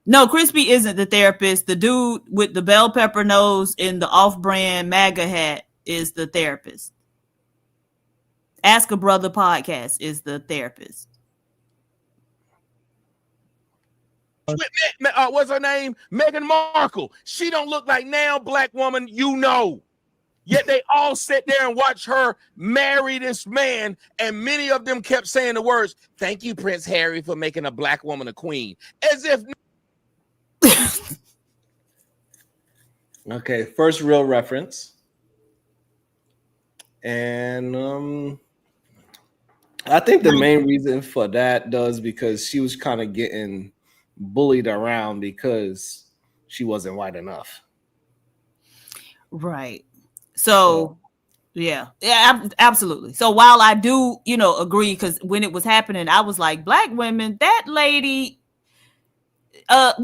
No, Crispy isn't the therapist. The dude with the bell pepper nose and the off-brand MAGA hat is the therapist. Ask a Brother podcast is the therapist. What's her name? Meghan Markle. She don't look like now black woman, Yet they all sit there and watch her marry this man, and many of them kept saying the words, "Thank you, Prince Harry, for making a black woman a queen." As if. Okay, first real reference. And I think the main reason for that does because she was kind of getting bullied around because she wasn't white enough. Right. So yeah, absolutely. So while I do, agree, because when it was happening, I was like, black women, that lady, that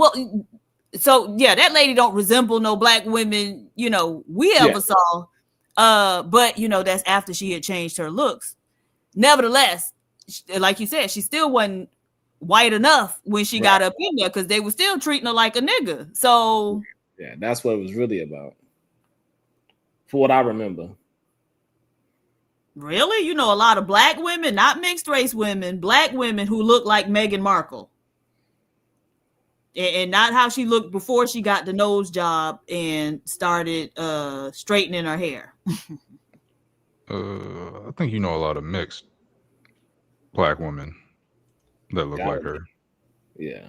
lady don't resemble no black women, we ever saw. But that's after she had changed her looks. Nevertheless, like you said, she still wasn't white enough when she got up in there because they were still treating her like a nigga. So yeah, that's what it was really about. For what I remember. Really? A lot of black women, not mixed race women, black women who look like Meghan Markle. And not how she looked before she got the nose job and started straightening her hair. I think a lot of mixed. black woman that look like her. Yeah.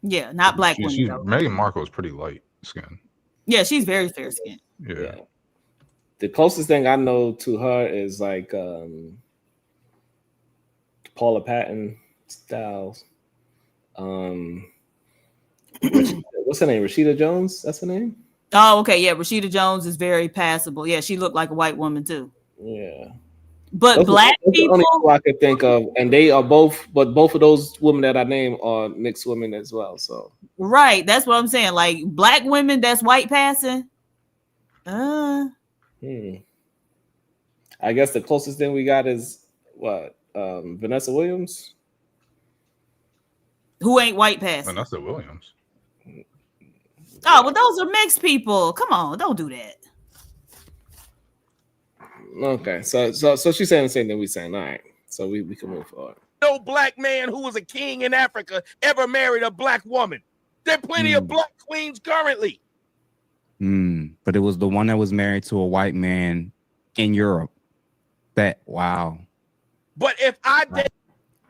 Yeah, not black women. Though. Meghan Markle is pretty light skin. Yeah, she's very fair skinned. Yeah. The closest thing I know to her is like Paula Patton styles. What's her name? Rashida Jones? That's her name? Oh, okay. Yeah, Rashida Jones is very passable. Yeah, she looked like a white woman too. Yeah. But those black are people, the only two I could think of, and they are both. But both of those women that I named are mixed women as well. So right? That's what I'm saying. Like black women that's white passing. I guess the closest thing we got is what Vanessa Williams, who ain't white passing. Vanessa Williams. Oh, well, those are mixed people. Come on, don't do that. Okay, so she's saying the same thing we're saying. All right, so we can move forward. No black man who was a king in Africa ever married a black woman. There are plenty of black queens currently. But it was the one that was married to a white man in Europe. Wow. But if I did,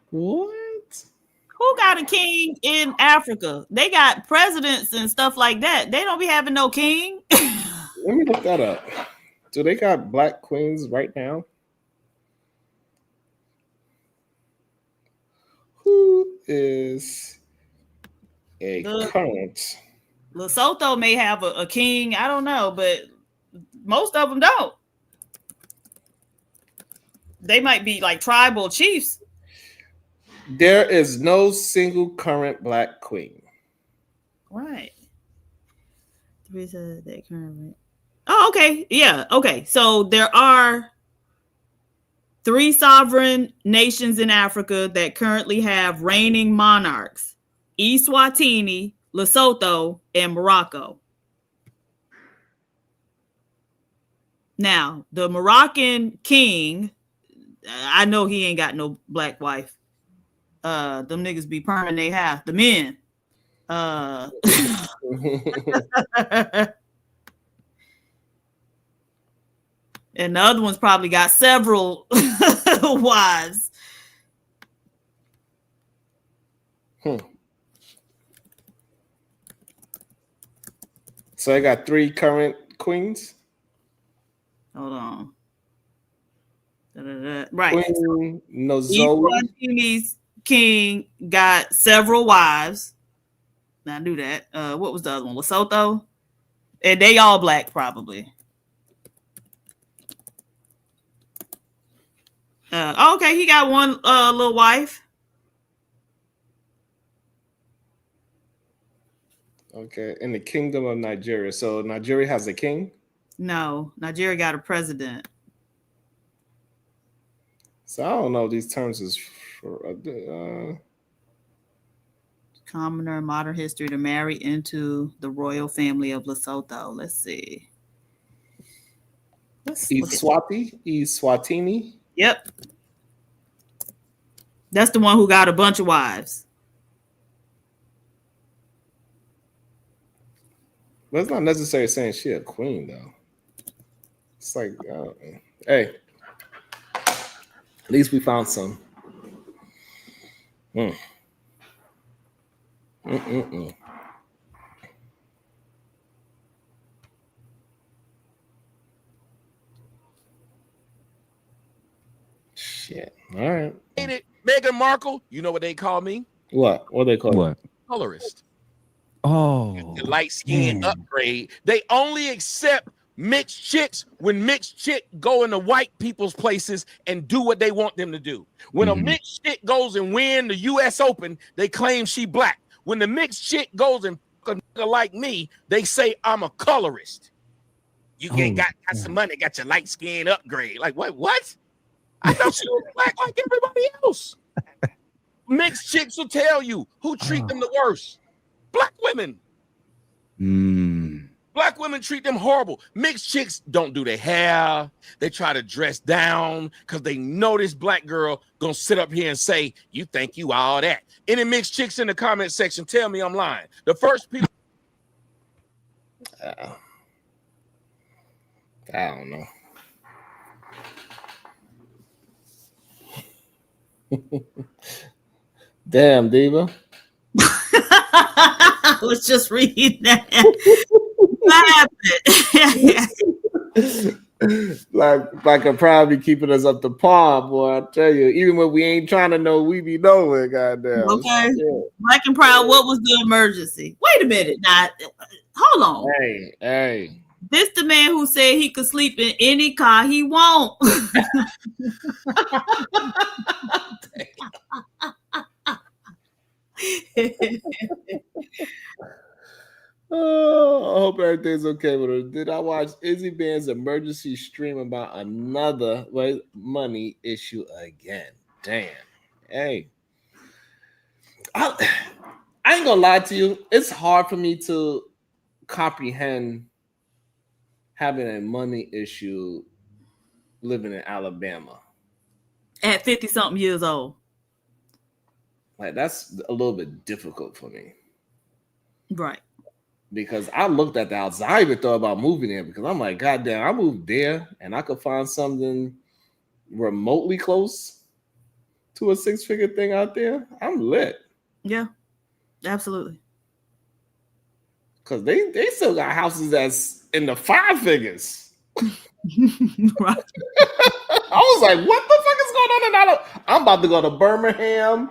what? Who got a king in Africa? They got presidents and stuff like that. They don't be having no king. Let me look that up. Do they got black queens right now? Who is a current? Lesotho may have a king. I don't know, but most of them don't. They might be like tribal chiefs. There is no single current black queen. Right. Oh, okay. Yeah. Okay. So there are 3 sovereign nations in Africa that currently have reigning monarchs: Eswatini, Lesotho, and Morocco. Now, the Moroccan king, I know he ain't got no black wife. Them niggas be permanent they have. The men. And the other one's probably got several wives. So I got 3 current queens. Hold on. Right. Queen Nozomi. Eswatini's king got several wives. I knew that. What was the other one? Lesotho? And they all black, probably. Okay, he got one little wife. Okay, in the Kingdom of Nigeria. So Nigeria has a king? No, Nigeria got a president. So I don't know these terms is for commoner in modern history to marry into the royal family of Lesotho. Let's see. Eswatini. Yep. That's the one who got a bunch of wives. But it's not necessarily saying she a queen though. It's like, hey, at least we found some. Shit. All right. Meghan Markle, you know what they call me? What they call what? Colorist. Oh, The light skin upgrade. They only accept mixed chicks when mixed chick go into white people's places and do what they want them to do. When a mixed chick goes and win the U.S. Open, they claim she black. When the mixed chick goes and fuck a nigga like me, they say I'm a colorist. You got some money, got your light skin upgrade. Like what? I thought she was black like everybody else. Mixed chicks will tell you who treat them the worst. Black women. Black women treat them horrible. Mixed chicks don't do their hair. They try to dress down because they know this black girl gonna sit up here and say, you think you all that. Any mixed chicks in the comment section, tell me I'm lying. The first people. I don't know. Damn, Diva. I was just reading that. What happened? like a probably keeping us up to par, boy. I tell you, even when we ain't trying to know, we be knowing. Goddamn. Okay. Yeah. Black and proud. What was the emergency? Wait a minute. Now, hold on. Hey. This the man who said he could sleep in any car he want. Oh, I hope everything's okay with her. Did I watch Izzy Band's emergency stream about another money issue again? Damn. Hey. I ain't gonna lie to you. It's hard for me to comprehend having a money issue living in Alabama. At 50-something years old. Like, that's a little bit difficult for me. Right. Because I looked at the house. I even thought about moving there because I'm like, God damn, I moved there and I could find something remotely close to a 6-figure thing out there. I'm lit. Yeah, absolutely. Because they still got houses that's in the 5 figures. Right. I was like, what the fuck is going on in Alabama? I'm about to go to Birmingham.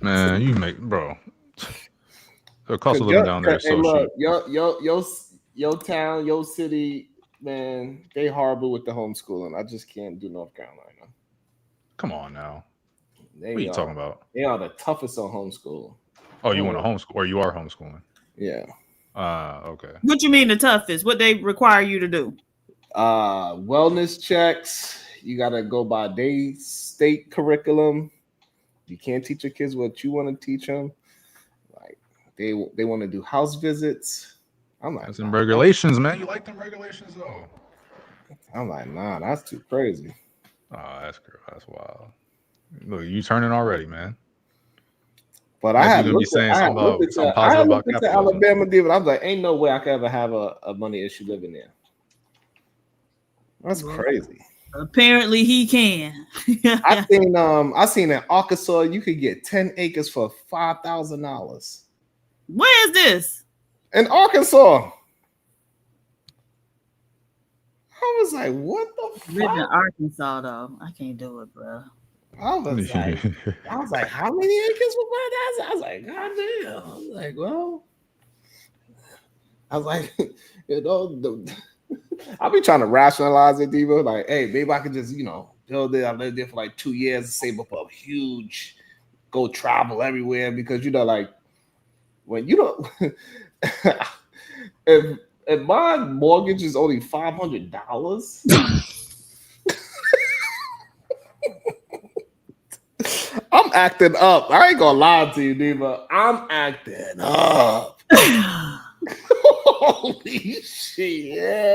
Man, you make bro. The cost of living down there is so cheap. Your town, your city, man, they horrible with the homeschooling. I just can't do North Carolina. Come on now. What are you talking about? They are the toughest on homeschool. Oh, you want to homeschool, or you are homeschooling? Yeah. Okay. What you mean the toughest? What they require you to do? Wellness checks. You gotta go by their state curriculum. You can't teach your kids what you want to teach them. Like they want to do house visits. I'm like, that's some regulations, man. You like them regulations though? I'm like, nah, that's too crazy. Oh, that's wild. Look, you turning already, man. But I had looked at Alabama, David. I was like, ain't no way I could ever have a money issue living there. That's crazy. Apparently he can. I seen in Arkansas you could get 10 acres for $5,000. Where is this? In Arkansas. I was like, what the fuck? Live in Arkansas though. I can't do it, bro. I was like, how many acres for $5,000? I was like, God damn. I was like, well, I'll be trying to rationalize it, Diva. Like, hey, maybe I could just, build it. I lived there for like 2 years and save up a huge, go travel everywhere because, like, when you don't, if my mortgage is only $500, I'm acting up. I ain't gonna lie to you, Diva. I'm acting up. Holy shit.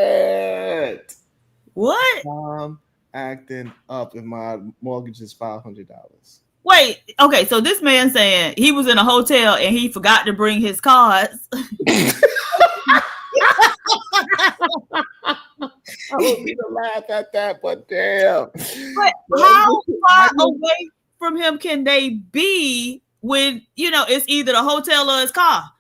What? I'm acting up if my mortgage is $500. Wait, okay, so this man saying he was in a hotel and he forgot to bring his cards. I don't mean to laugh at that, but damn. But how far away from him can they be when, it's either the hotel or his car?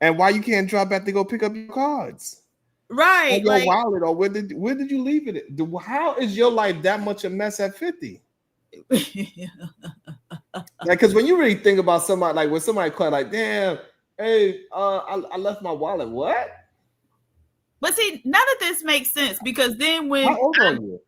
And why you can't drop back to go pick up your cards? Right. Or your wallet, or where did you leave it? How is your life that much a mess at 50? Because when you really think about somebody, like when somebody called, like, damn, hey, I left my wallet. What? But see, none of this makes sense because then when how old are you?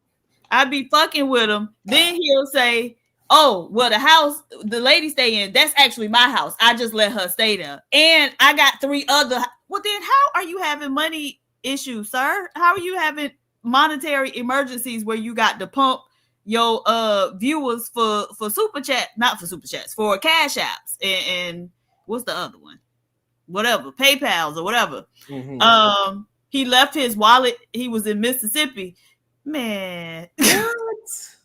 I be fucking with him, then he'll say, oh, well, the house the lady stay in, that's actually my house. I just let her stay there. And I got 3 other. Well, then how are you having money issues, sir? How are you having monetary emergencies where you got to pump your viewers for super chat, not for super chats, for cash apps and what's the other one? Whatever, PayPal's or whatever. Mm-hmm. He left his wallet. He was in Mississippi. Man. What?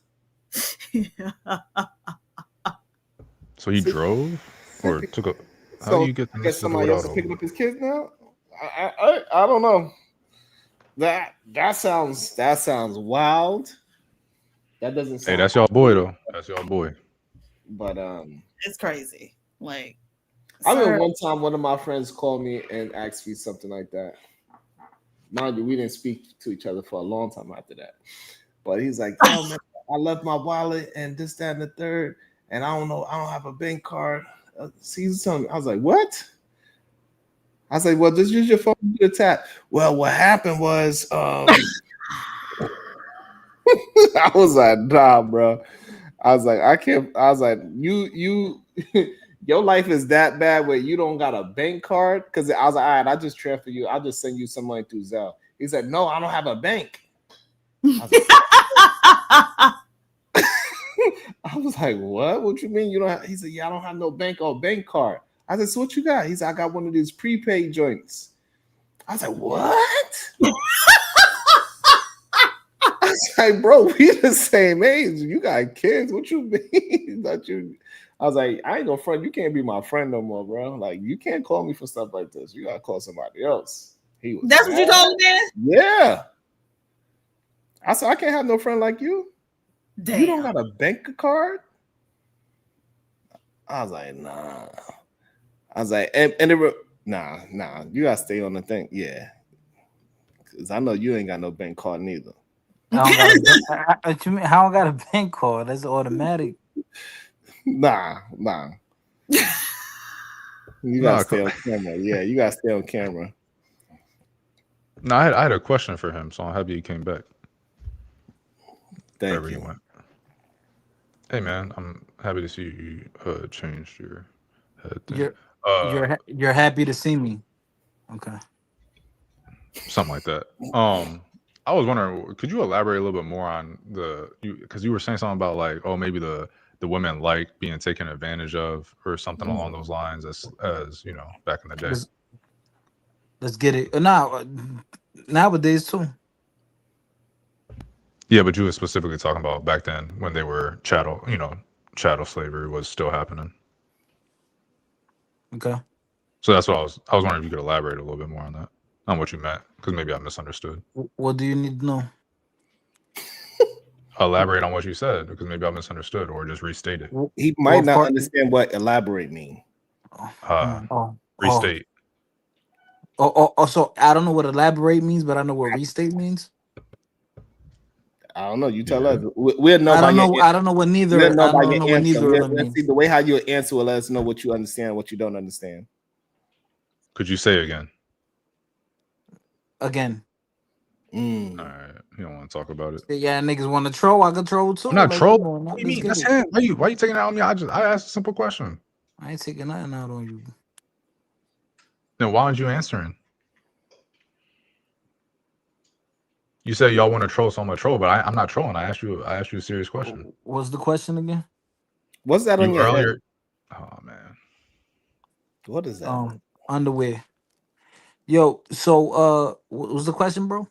So he drove or took a. How do you get? I guess somebody else is picking up his kids now. I don't know. That sounds wild. That doesn't sound. Hey, that's y'all boy though. That's y'all boy. But It's crazy. Like, I remember sir, one time one of my friends called me and asked me something like that. Mind you, we didn't speak to each other for a long time after that. But he's like, yo, man, I left my wallet and this, that, and the third, and I don't know, I don't have a bank card. He's telling me, I was like, what? I was like, well, just use your phone to do the tap. Well, what happened was I was like, nah, bro. I was like, I can't. I was like, you, your life is that bad where you don't got a bank card? Because I was like, all right, I'll just transfer you. I'll just send you some money through Zelle. He said, no, I don't have a bank. I was like, what? What you mean you don't have? He said, yeah, I don't have no bank or bank card. I said, so what you got? He said, I got one of these prepaid joints. I was like, what? I was like, bro, we the same age. You got kids. What you mean? That you? I was like, I ain't no friend. You can't be my friend no more, bro. Like, you can't call me for stuff like this. You gotta call somebody else. He was. That's what you told him, man? Yeah. I said, I can't have no friend like you. Damn. You don't got a bank card? I was like, nah. I was like, and it were, nah. You gotta stay on the thing. Yeah. Cause I know you ain't got no bank card neither. What you mean? How I got a bank card? That's automatic. Nah. You gotta stay on camera. Yeah, you gotta stay on camera. No, I had a question for him, so I'm happy he came back. Thank Wherever you. he went. Hey man, I'm happy to see you changed your head thing. You're happy to see me. Okay. Something like that. I was wondering, could you elaborate a little bit more on because you were saying something about like, oh, maybe the women like being taken advantage of or something along those lines as you know, back in the day. Let's get it. Now, nowadays too. Yeah, but you were specifically talking about back then when they were chattel, you know, chattel slavery was still happening. Okay. So that's what I was wondering if you could elaborate a little bit more on that, on what you meant, because maybe I misunderstood. What do you need to know? Elaborate on what you said, because maybe I misunderstood, or just restate it. He might not understand what elaborate mean. Restate. So I don't know what elaborate means, but I know what restate means. I don't know. You tell us. We'll know. I don't know what neither. We'll know I by don't your know what answer. neither of them Let's means. see the way how you answer will let us know what you understand, what you don't understand. Could you say again? Again. All right. You don't want to talk about it. Yeah, niggas want to troll. I can troll too. I'm not like, trolling. come on, What do you mean? That's him. Why you taking that on me? I asked a simple question. I ain't taking nothing out on you. Then why aren't you answering? You said y'all want to troll, so I'm gonna troll, but I'm not trolling. I asked you a serious question. What's the question again? What's that on your head? Oh man. What is that? Underwear. Yo, so what was the question, bro?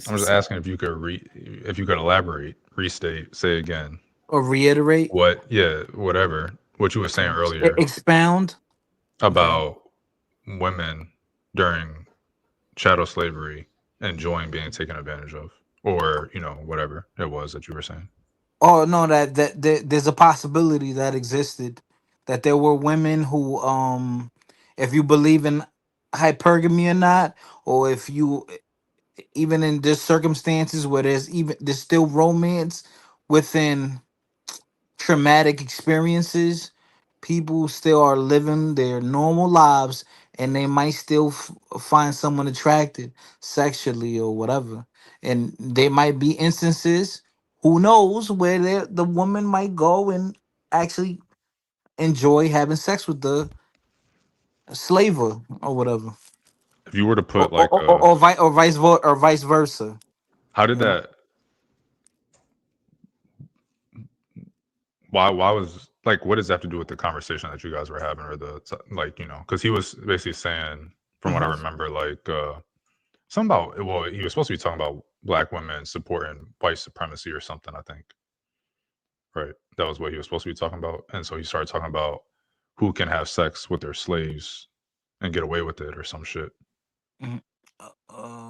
I'm just asking if you could elaborate, restate, say again. Or reiterate? What? Yeah, whatever. What you were saying earlier. Expound about women during chattel slavery enjoying being taken advantage of, or you know, whatever it was that you were saying. Oh no, that there's a possibility that existed, that there were women who, if you believe in hypergamy or not, or if you even in this circumstances where there's still romance within traumatic experiences, people still are living their normal lives and they might still find someone attracted sexually or whatever, and there might be instances, who knows, where the woman might go and actually enjoy having sex with the slaver or whatever. If you were to put or vice versa. How did that? Why was like? What does that have to do with the conversation that you guys were having, or the like? You know, because he was basically saying, from what I remember, like something about. Well, he was supposed to be talking about black women supporting white supremacy or something. I think. Right, that was what he was supposed to be talking about, and so he started talking about who can have sex with their slaves and get away with it, or some shit.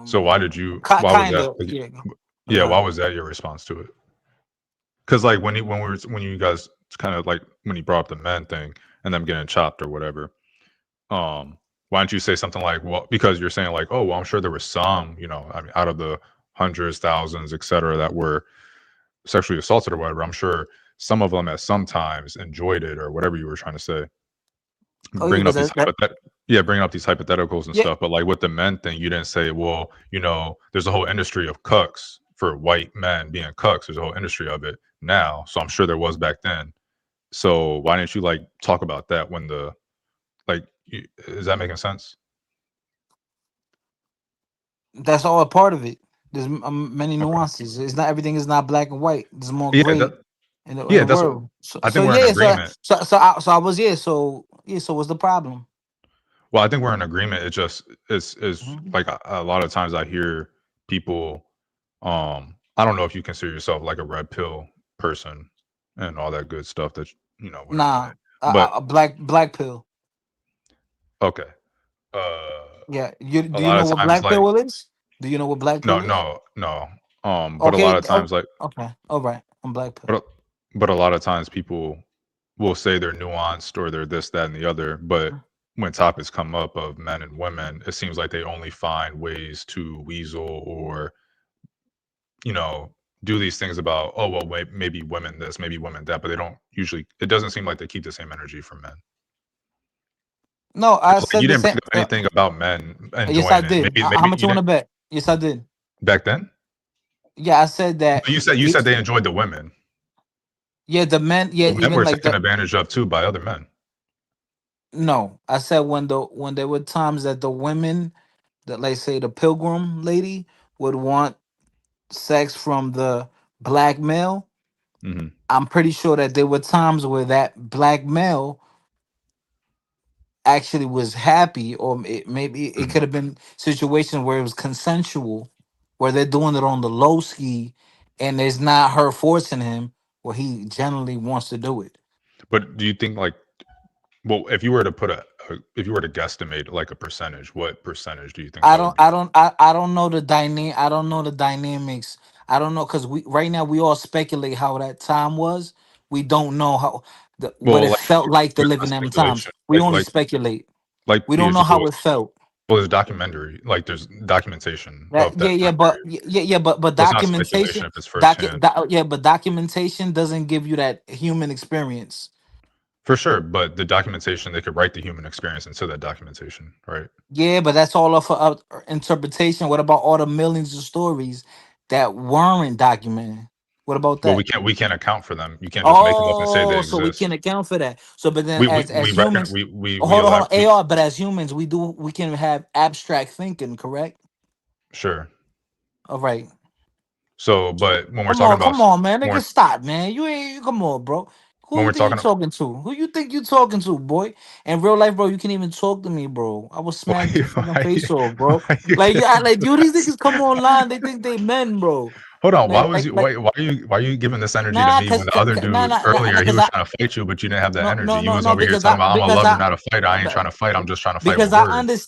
So why did you? Ki Why was that? kinda, yeah. Yeah, why was that your response to it? Because like when you guys kind of like when you brought up the men thing and them getting chopped or whatever, why don't you say something like, well, because you're saying like, oh, well, I'm sure there were some, you know, I mean, out of the hundreds, thousands, et cetera, that were sexually assaulted or whatever, I'm sure some of them at some times enjoyed it or whatever you were trying to say. Oh, yeah, Bringing up 'cause these that bringing up these hypotheticals and yeah. stuff, but like with the men thing, you didn't say, well, you know, there's a whole industry of cucks for white men being cucks. There's a whole industry of it now, so I'm sure there was back then. So why didn't you like talk about that when the like? Is that making sense? That's all a part of it. There's many nuances. It's not everything is not black and white. There's more Yeah, gray in yeah, the that's. world. So I so think we're in yeah. So agreement. so so I was So what's the problem? Well, I think we're in agreement. It just is Mhm. like a lot of times I hear people. I don't know if you consider yourself like a red pill person and all that good stuff that you know whatever. Nah, But a black pill. okay, Yeah. a Do you lot know of what times black like pill is? Do you know what black no pill is? no no. But a lot Okay. of times like Okay. All right. I'm black pill. but but a lot of times people will say they're nuanced or they're this that and the other, but when topics come up of men and women, it seems like they only find ways to weasel or you know, do these things about, oh, well, maybe women this, maybe women that, but they don't usually, it doesn't seem like they keep the same energy for men. No, I 'Cause, like, you said the didn't bring same. up anything about men Yes, I enjoying it. did. How Maybe much you you want to didn't bet? Yes, I did. back then. Yeah, I said No, that. you said they enjoyed the women. Yeah, the men. Yeah, The men even were like taken the. advantage of too by other men. No, I said when there were times that the women, that like say the pilgrim lady would want sex from the black male. Hmm. I'm pretty sure that there were times where that black male actually was happy, or maybe it Hmm. could have been situations where it was consensual, where they're doing it on the low ski, and it's not her forcing him, where he generally wants to do it. But do you think like, well, if you were to put if you were to guesstimate like a percentage, what percentage do you think that would be? I don't know the I don't know the dynamics. I don't know, because we right now we all speculate how that time was. We don't know how what Well, it like felt like to it's live not in them times. speculation, We only speculate. We don't know PhD. how it felt. Well, there's documentary, like there's documentation That, of that time period. but So it's not speculation documentation, if it's firsthand. but documentation doesn't give you that human experience. For sure, but the documentation, they could write the human experience into that documentation, right? Yeah, but that's all up for interpretation. What about all the millions of stories that weren't documented? What about Well, that? we can't account for them. You can't just make them up and say they Oh, so we can exist. account for that. So, but then We as reckon humans, we allow hold on, AR. But as humans, we can have abstract thinking, correct? sure. All right. So, but when we're talking about Come on, man. when Nigga, we're, stop, man. You ain't come on, bro. Who when you we're think you talking, talking to? Who you think you talking to, boy? In real life, bro, you can't even talk to me, bro. I will smack your fucking face off, bro. why you Like, get, yeah, like, you these niggas come online, they think they men, bro. hold on, Like, why are you giving this energy to nah, me when the other dude nah, earlier he cause was I trying to fight you, but you didn't have that no, energy. no, You no, was no, over here talking about I'm a lover, not a fighter. I ain't trying to fight. I'm just trying to fight with words.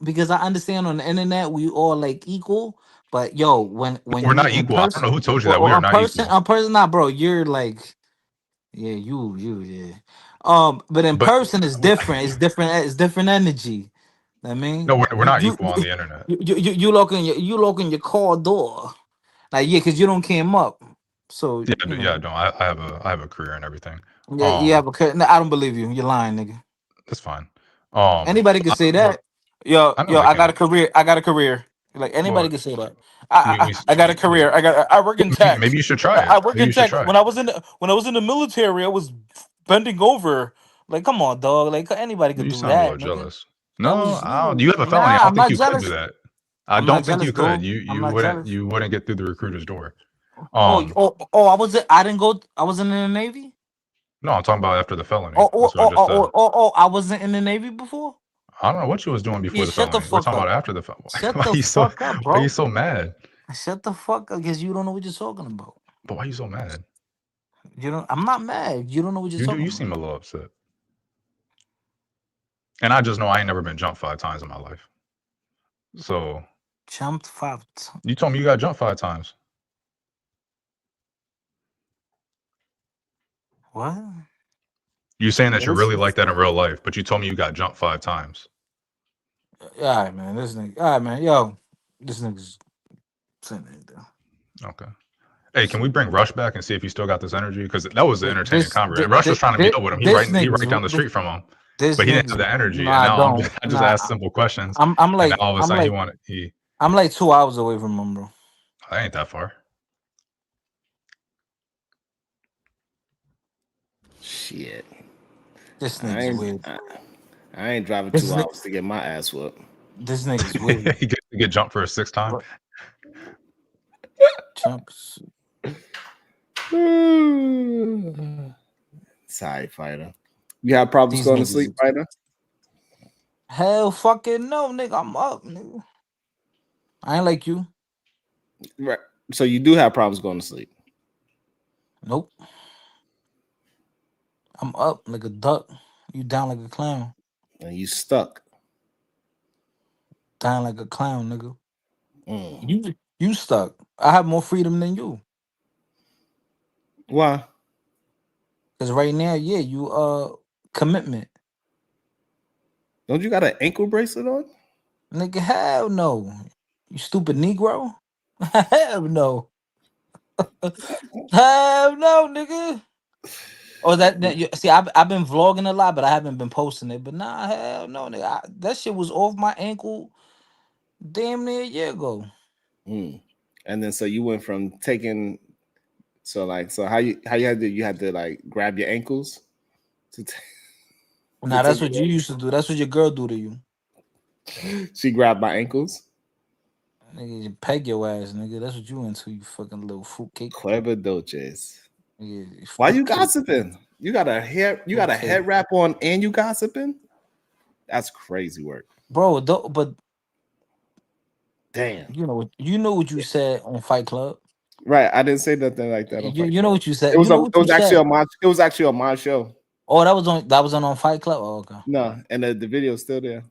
because I understand on the internet we all like equal, but yo, when We're you not in equal. I don't person, know who told you that. We or are not equal. nah, bro, you're like, yeah, yeah. But in But person it's different. It's different. It's different energy. I mean, no, we're not equal on the internet. you lock in your car door, like, yeah, because you don't came up, so Yeah, you yeah. know. No, I have a career and everything. Yeah, you Um, have a no, I don't believe you. You're lying, nigga. that's fine. Anybody can say that. I know Yo, they I got a can. career. I got a career. Like, Well, anybody can say that. we I got a career. I work in tech. maybe you should try it. I work Maybe in you should tech. try. When I was in the military, I was bending over. Like, come on, dog. Like, anybody could You do sound a that, little nigga. jealous. That No, was you. you have a felony. I Nah, don't I'm think not you could do jealous. that. I I'm not don't think jealous, you could. dude. I'm not jealous. You wouldn't get through the recruiter's door. Oh, Um, I wasn't. I didn't go. I wasn't in the Navy. no, I'm talking about after the felony. That's what I just said. I wasn't in the Navy before. I don't know what you was doing Yeah, before the shut the felony. We're fuck talking up. about after the felony. Shut Why the you so fuck up, why you bro. so mad? Shut the fuck up, because you don't know what you're talking about. But why you so mad? You don't. I'm not mad. You don't know what you're talking You about. seem a little upset. And I just know I ain't never been jumped 5 times in my life. So Jumped 5 times. you told me you got jumped 5 times. What? You're saying that Yeah, you're really like that in real life, but you told me you got jumped 5 times. All right, man. This nigga. All right, man. Yo, this nigga's saying that. Okay. Hey, can we bring Rush back and see if he still got this energy? Because that was the entertaining This, conversation. Rush was trying to meet up with him. He right down the street from him, This but he didn't have nigga. the energy. No, And I now don't. I just asked simple questions. I'm and like, then all of a sudden he I'm like 2 hours away from him, bro. I ain't that far. Shit. This nigga's weird. I ain't driving 2 hours to get my ass whooped. This nigga's weird. He get jumped for a 6th time. Jumps. Sorry, fighter. You have problems going to sleep, fighter? Hell fucking no, nigga. I'm up, nigga. I ain't like you. Right. So you do have problems going to sleep? Nope. I'm up like a duck. You down like a clown. And you stuck. Down like a clown, nigga. You stuck. I have more freedom than you. Why? Because right now, yeah, you commitment. Don't you got an ankle bracelet on? Nigga, hell no. You stupid Negro? Hell no. Hell no, nigga. Or see, I've been vlogging a lot, but I haven't been posting it. But nah, hell no, nigga. That shit was off my ankle damn near a year ago. And then so you went from taking, so how you had to like grab your ankles to Nah, that's what you used to do. That's what your girl do to you. She grabbed my ankles. Nigga, you peg your ass, nigga. That's what you into, you fucking little fruitcake. Clever doches. Yeah, why you gossiping? You got a head wrap on and you gossiping? That's crazy work, bro. But damn, you know what you said on Fight Club, right? I didn't say nothing like that. You know what you said. It was actually on my show. Oh, that was on Fight Club. Oh, okay. No, and the video's still there.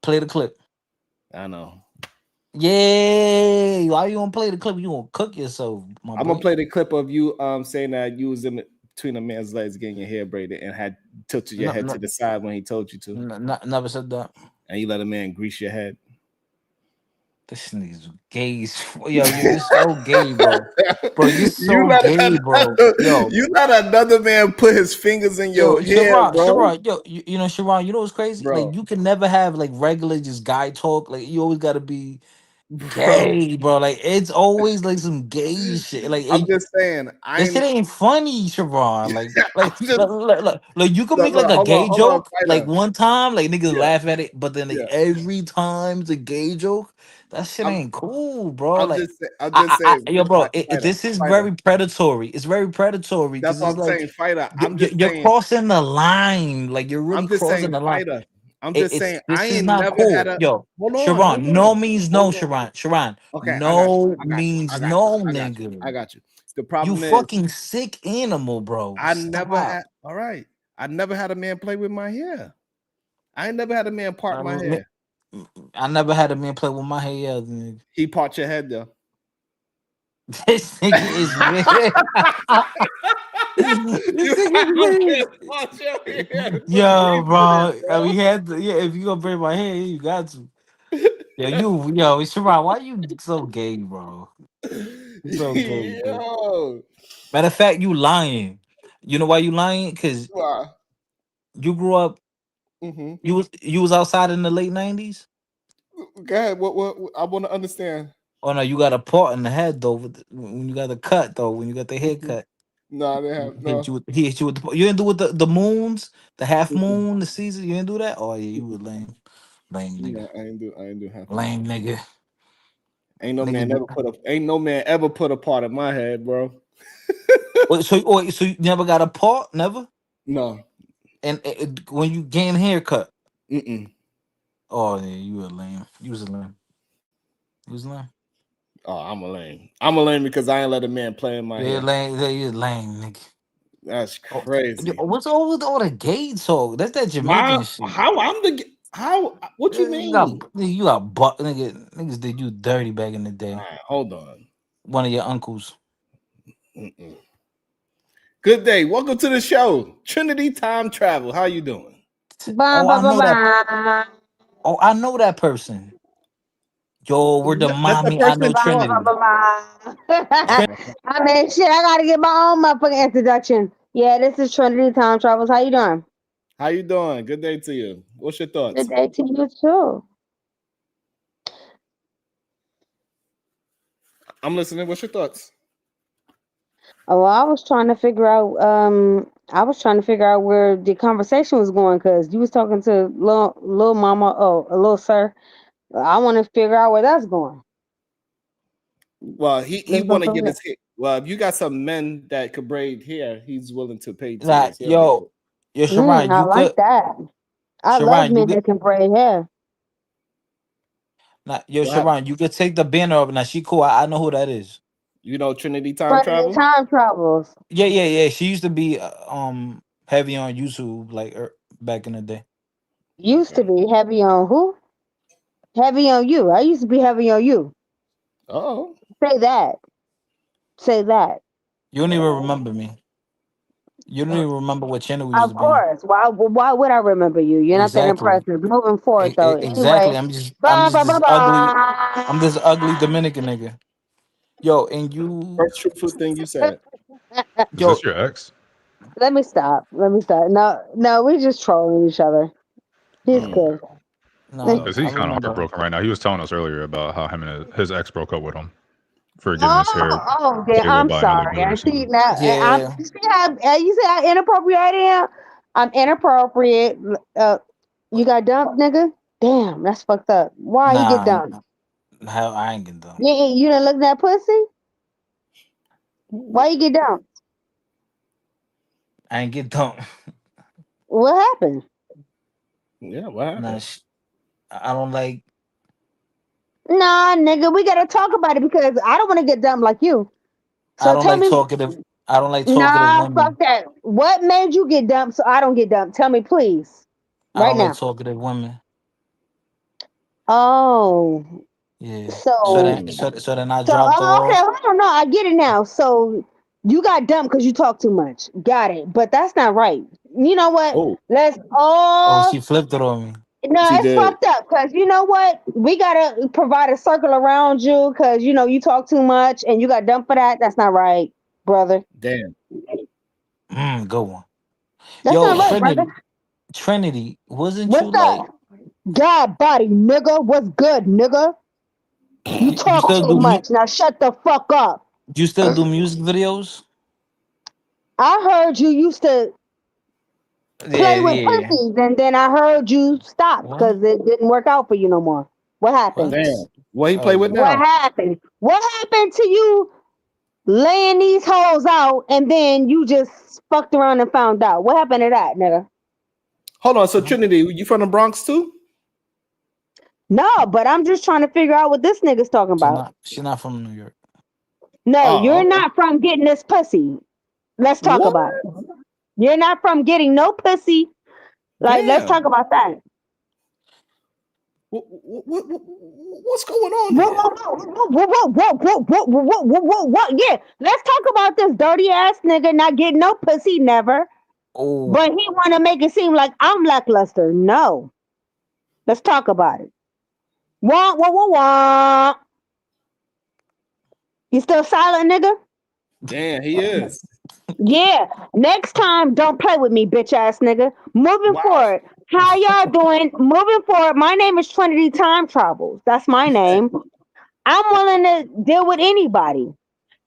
Play the clip. I know. Yeah, why you gonna play the clip? You gonna cook yourself, my boy. I'm gonna play the clip of you saying that you was in between a man's legs getting your hair braided and had tilted your head to the side when he told you to. Never said that. And you let a man grease your head. This nigga's gay. Yo, you're so gay, bro. Bro, you're so gay, bro. Yo, you let another man put his fingers in your hair, bro. Sharon, yo, you know, Sharon, you know what's crazy? Bro. Like, you can never have like regular just guy talk. Like, you always gotta be gay, bro. Like, it's always like some gay shit. Like, I'm just saying, this shit ain't funny, Sharon. Like, like you can make like a gay joke like one time, like niggas laugh at it, but then like every time it's a gay joke, that shit ain't cool, bro. I'm just saying, yo, bro, this is very predatory. It's very predatory. That's what I'm saying, fighter. You're crossing the line. Like, you're really crossing the line. Fighter. I'm just saying, I ain't never cool. Had a yo, Sharon. No means no, Sharon. Sharon. Okay, no means no, nigga. I got you. The problem you is, fucking sick animal, bro. I never had. All right, I never had a man play with my hair. I ain't never had a man part my hair. I never had a man play with my hair. Nigga. He part your head though. This nigga is weird. Yo, bro. We had to, if you gonna braid my hair, you got to. Yo, Sharon, why you so gay, bro? So gay, bro. Matter of fact, you lying. You know why you lying? Because you grew up. Mm-hmm. You was outside in the late 90s. Go ahead. What I want to understand. Oh no, you got a part in the head though. When you got the cut though, when you got the haircut. No, they have no. He hit you with you didn't do with the moons, the half moon, the season. You didn't do that. Oh yeah, you was lame nigga. Yeah, I ain't do half. Lame nigga. Ain't no man ever put a part in my head, bro. so you never got a part, never? No. And when you getting haircut. Oh yeah, you were lame. You was a lame. You was lame. Oh, I'm a lame. I'm a lame because I ain't let a man play in my hair. You're lame, nigga. That's crazy. What's all with all the gay talk? That's that Jamaican shit. How I'm the How? What you mean? You got butt niggas did you dirty back in the day. All right, hold on. One of your uncles. Mm-mm. Good day. Welcome to the show, Trinity Time Travel. How you doing? Oh, I know that. Oh, I know that person. Yo, we're the Let the mommy. I know person Trinity. I mean, shit, I gotta get my own motherfucking introduction. Yeah, this is Trinity Time Travels. How you doing? How you doing? Good day to you. What's your thoughts? Good day to you too. I'm listening. What's your thoughts? Oh, well, I was trying to figure out. Where the conversation was going because you was talking to little mama. Oh, a little sir. I want to figure out where that's going. Well, he want to get his hair. Well, if you got some men that could braid hair, he's willing to pay to Like, his hair. yo, Sharon, I you like could. that. I love Sharon, you men could. that can braid hair. Nah, yo, What Sharon, you could take the banner up. Now she cool. I know who that is. You know Trinity Time Trinity Travel? Time Travels. Yeah. She used to be heavy on YouTube like back in the day. Used to be heavy on who? Heavy on you. I used to be heavy on you. Oh. Say that. Say that. You don't even remember me. You don't even remember what channel we used Of to be on. course. Why would I remember you? You're not that Exactly. impressive. Moving forward though. Exactly. Anyway. I'm just Blah, blah, blah, this ugly. blah. I'm this ugly Dominican nigga. Yo, and you. First truthful thing you said. Is Yo, this your ex? Let me stop. No, we just trolling each other. He's good. no, Because I he's kind of remember. heartbroken right now. He was telling us earlier about how him and his ex broke up with him for getting his hair Yeah, did I'm by another sorry. dude I or see something. now. Yeah. You see how inappropriate I am? I'm inappropriate. You got dumped, nigga? Damn, that's fucked up. Why you get Nah, dumped? hell, I ain't getting done. You didn't look at that pussy? Why you get dumped? I ain't get done. What happened? Yeah, what happened? Nah, I don't like. Nah, nigga, we gotta talk about it because I don't want to get dumped like you. I So don't tell like me. talkative. I don't like talkative Nah, women. fuck that. What made you get dumped so I don't get dumped? Tell me, please. I Right don't like now. talkative women. Oh. Yeah. So So then I dropped her okay, off. hold on, no, I get it now. So you got dumped because you talk too much. Got it. But that's not right. You know what? Oh. Let's Oh, all she flipped it on me. no, She it's did. fucked up because you know what? We gotta provide a circle around you because you talk too much and you got dumped for that. That's not right, brother. Damn. Good one. That's Yo, not right, brother. Trinity, wasn't you What's like up? God body, nigga. What's good, nigga? You you talk still too do much. Now shut the fuck up. you still do music videos? I heard you used to play with Yeah. pussies, and then I heard you stop What? because it didn't work out for you no more. What happened? What? Damn. What he play Oh, with What now? happened? What happened to you laying these hoes out and then you just fucked around and found out? What happened to that, nigga? Hold on. So Trinity, you from the Bronx too? No, but I'm just trying to figure out what this nigga's talking about. she's not from New York. No, Oh, you're okay. not from getting this pussy. Let's talk What? about it. You're not from getting no pussy. Like, let's Damn. talk about that. What's going on Whoa, here? whoa, whoa, whoa, whoa, whoa, whoa, whoa, whoa, whoa, whoa, whoa. Yeah, let's talk about this dirty ass nigga not getting no pussy never. Oh, But he want to make it seem like I'm lackluster. No. Let's talk about it. Wah, wah, wah, wah. You still silent, nigga? Damn, he is. Yeah. Next time, don't play with me, bitch ass nigga. Moving Wow. forward. How y'all doing? Moving forward, my name is Trinity Time Travels. That's my name. I'm willing to deal with anybody.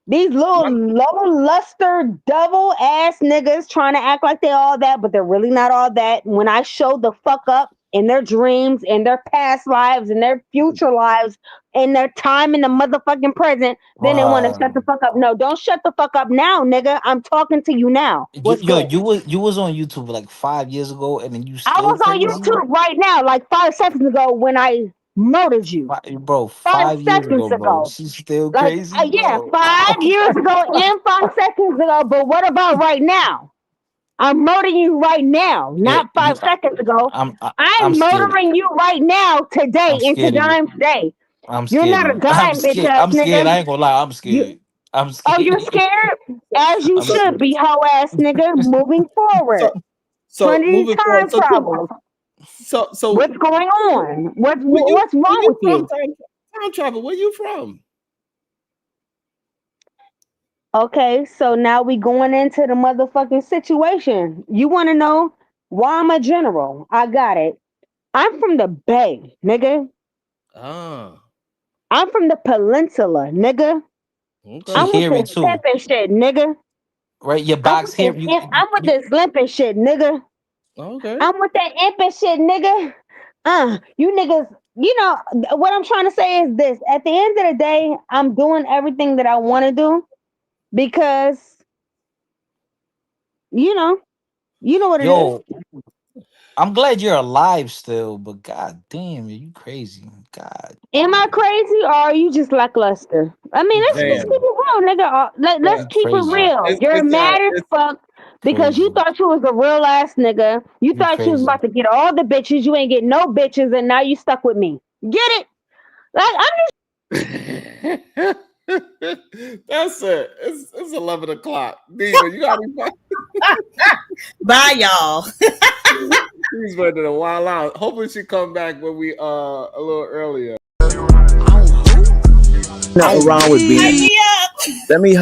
These little low luster devil ass niggas trying to act like they all that, but they're really not all that. When I show the fuck up in their dreams, in their past lives, in their future lives, in their time in the motherfucking present, then they want to shut the fuck up. No, don't shut the fuck up now, nigga. I'm talking to you now. What's good? you was on YouTube like 5 years ago, and then you I still was on crazy, YouTube right now, like 5 seconds ago, when I murdered you. bro. 5 5 years seconds ago, bro. ago. She's still Like, crazy, yeah, bro. 5 years ago and 5 seconds ago. But what about right now? I'm murdering you right now, not 5 seconds ago. I'm murdering you right now, today, in Tadime's day. I'm You're scared. not a dime, bitch ass I'm scared. nigga. I ain't gonna lie. I'm scared. I'm scared. Oh, you're scared? As you should be, hoe ass nigga. Moving forward. So Trinity moving time forward, travel. So what's going on? What's wrong with you? Time travel. Where you from? Okay, so now we going into the motherfucking situation. You want to know why I'm a general? I got it. I'm from the Bay, nigga. I'm from the peninsula, nigga. Okay. I'm with this pimping shit, nigga. Right, your box here. I'm with this limping shit, nigga. Okay. I'm with that imping shit, nigga. You niggas, you know what I'm trying to say is this. At the end of the day, I'm doing everything that I want to do because you know what it is. I'm glad you're alive still, but god damn, you crazy. God. Am I crazy or are you just lackluster? I mean, let's keep it real, nigga. Let's keep it real. You're mad as fuck because you thought you was a real ass nigga. You thought you was about to get all the bitches. You ain't get no bitches, and now you stuck with me. Get it? Like I'm just. That's it. It's 11 o'clock. Diva, you gotta be Bye, y'all. She's ready to wild out. Hopefully she come back when we a little earlier. Nothing wrong with being. Let me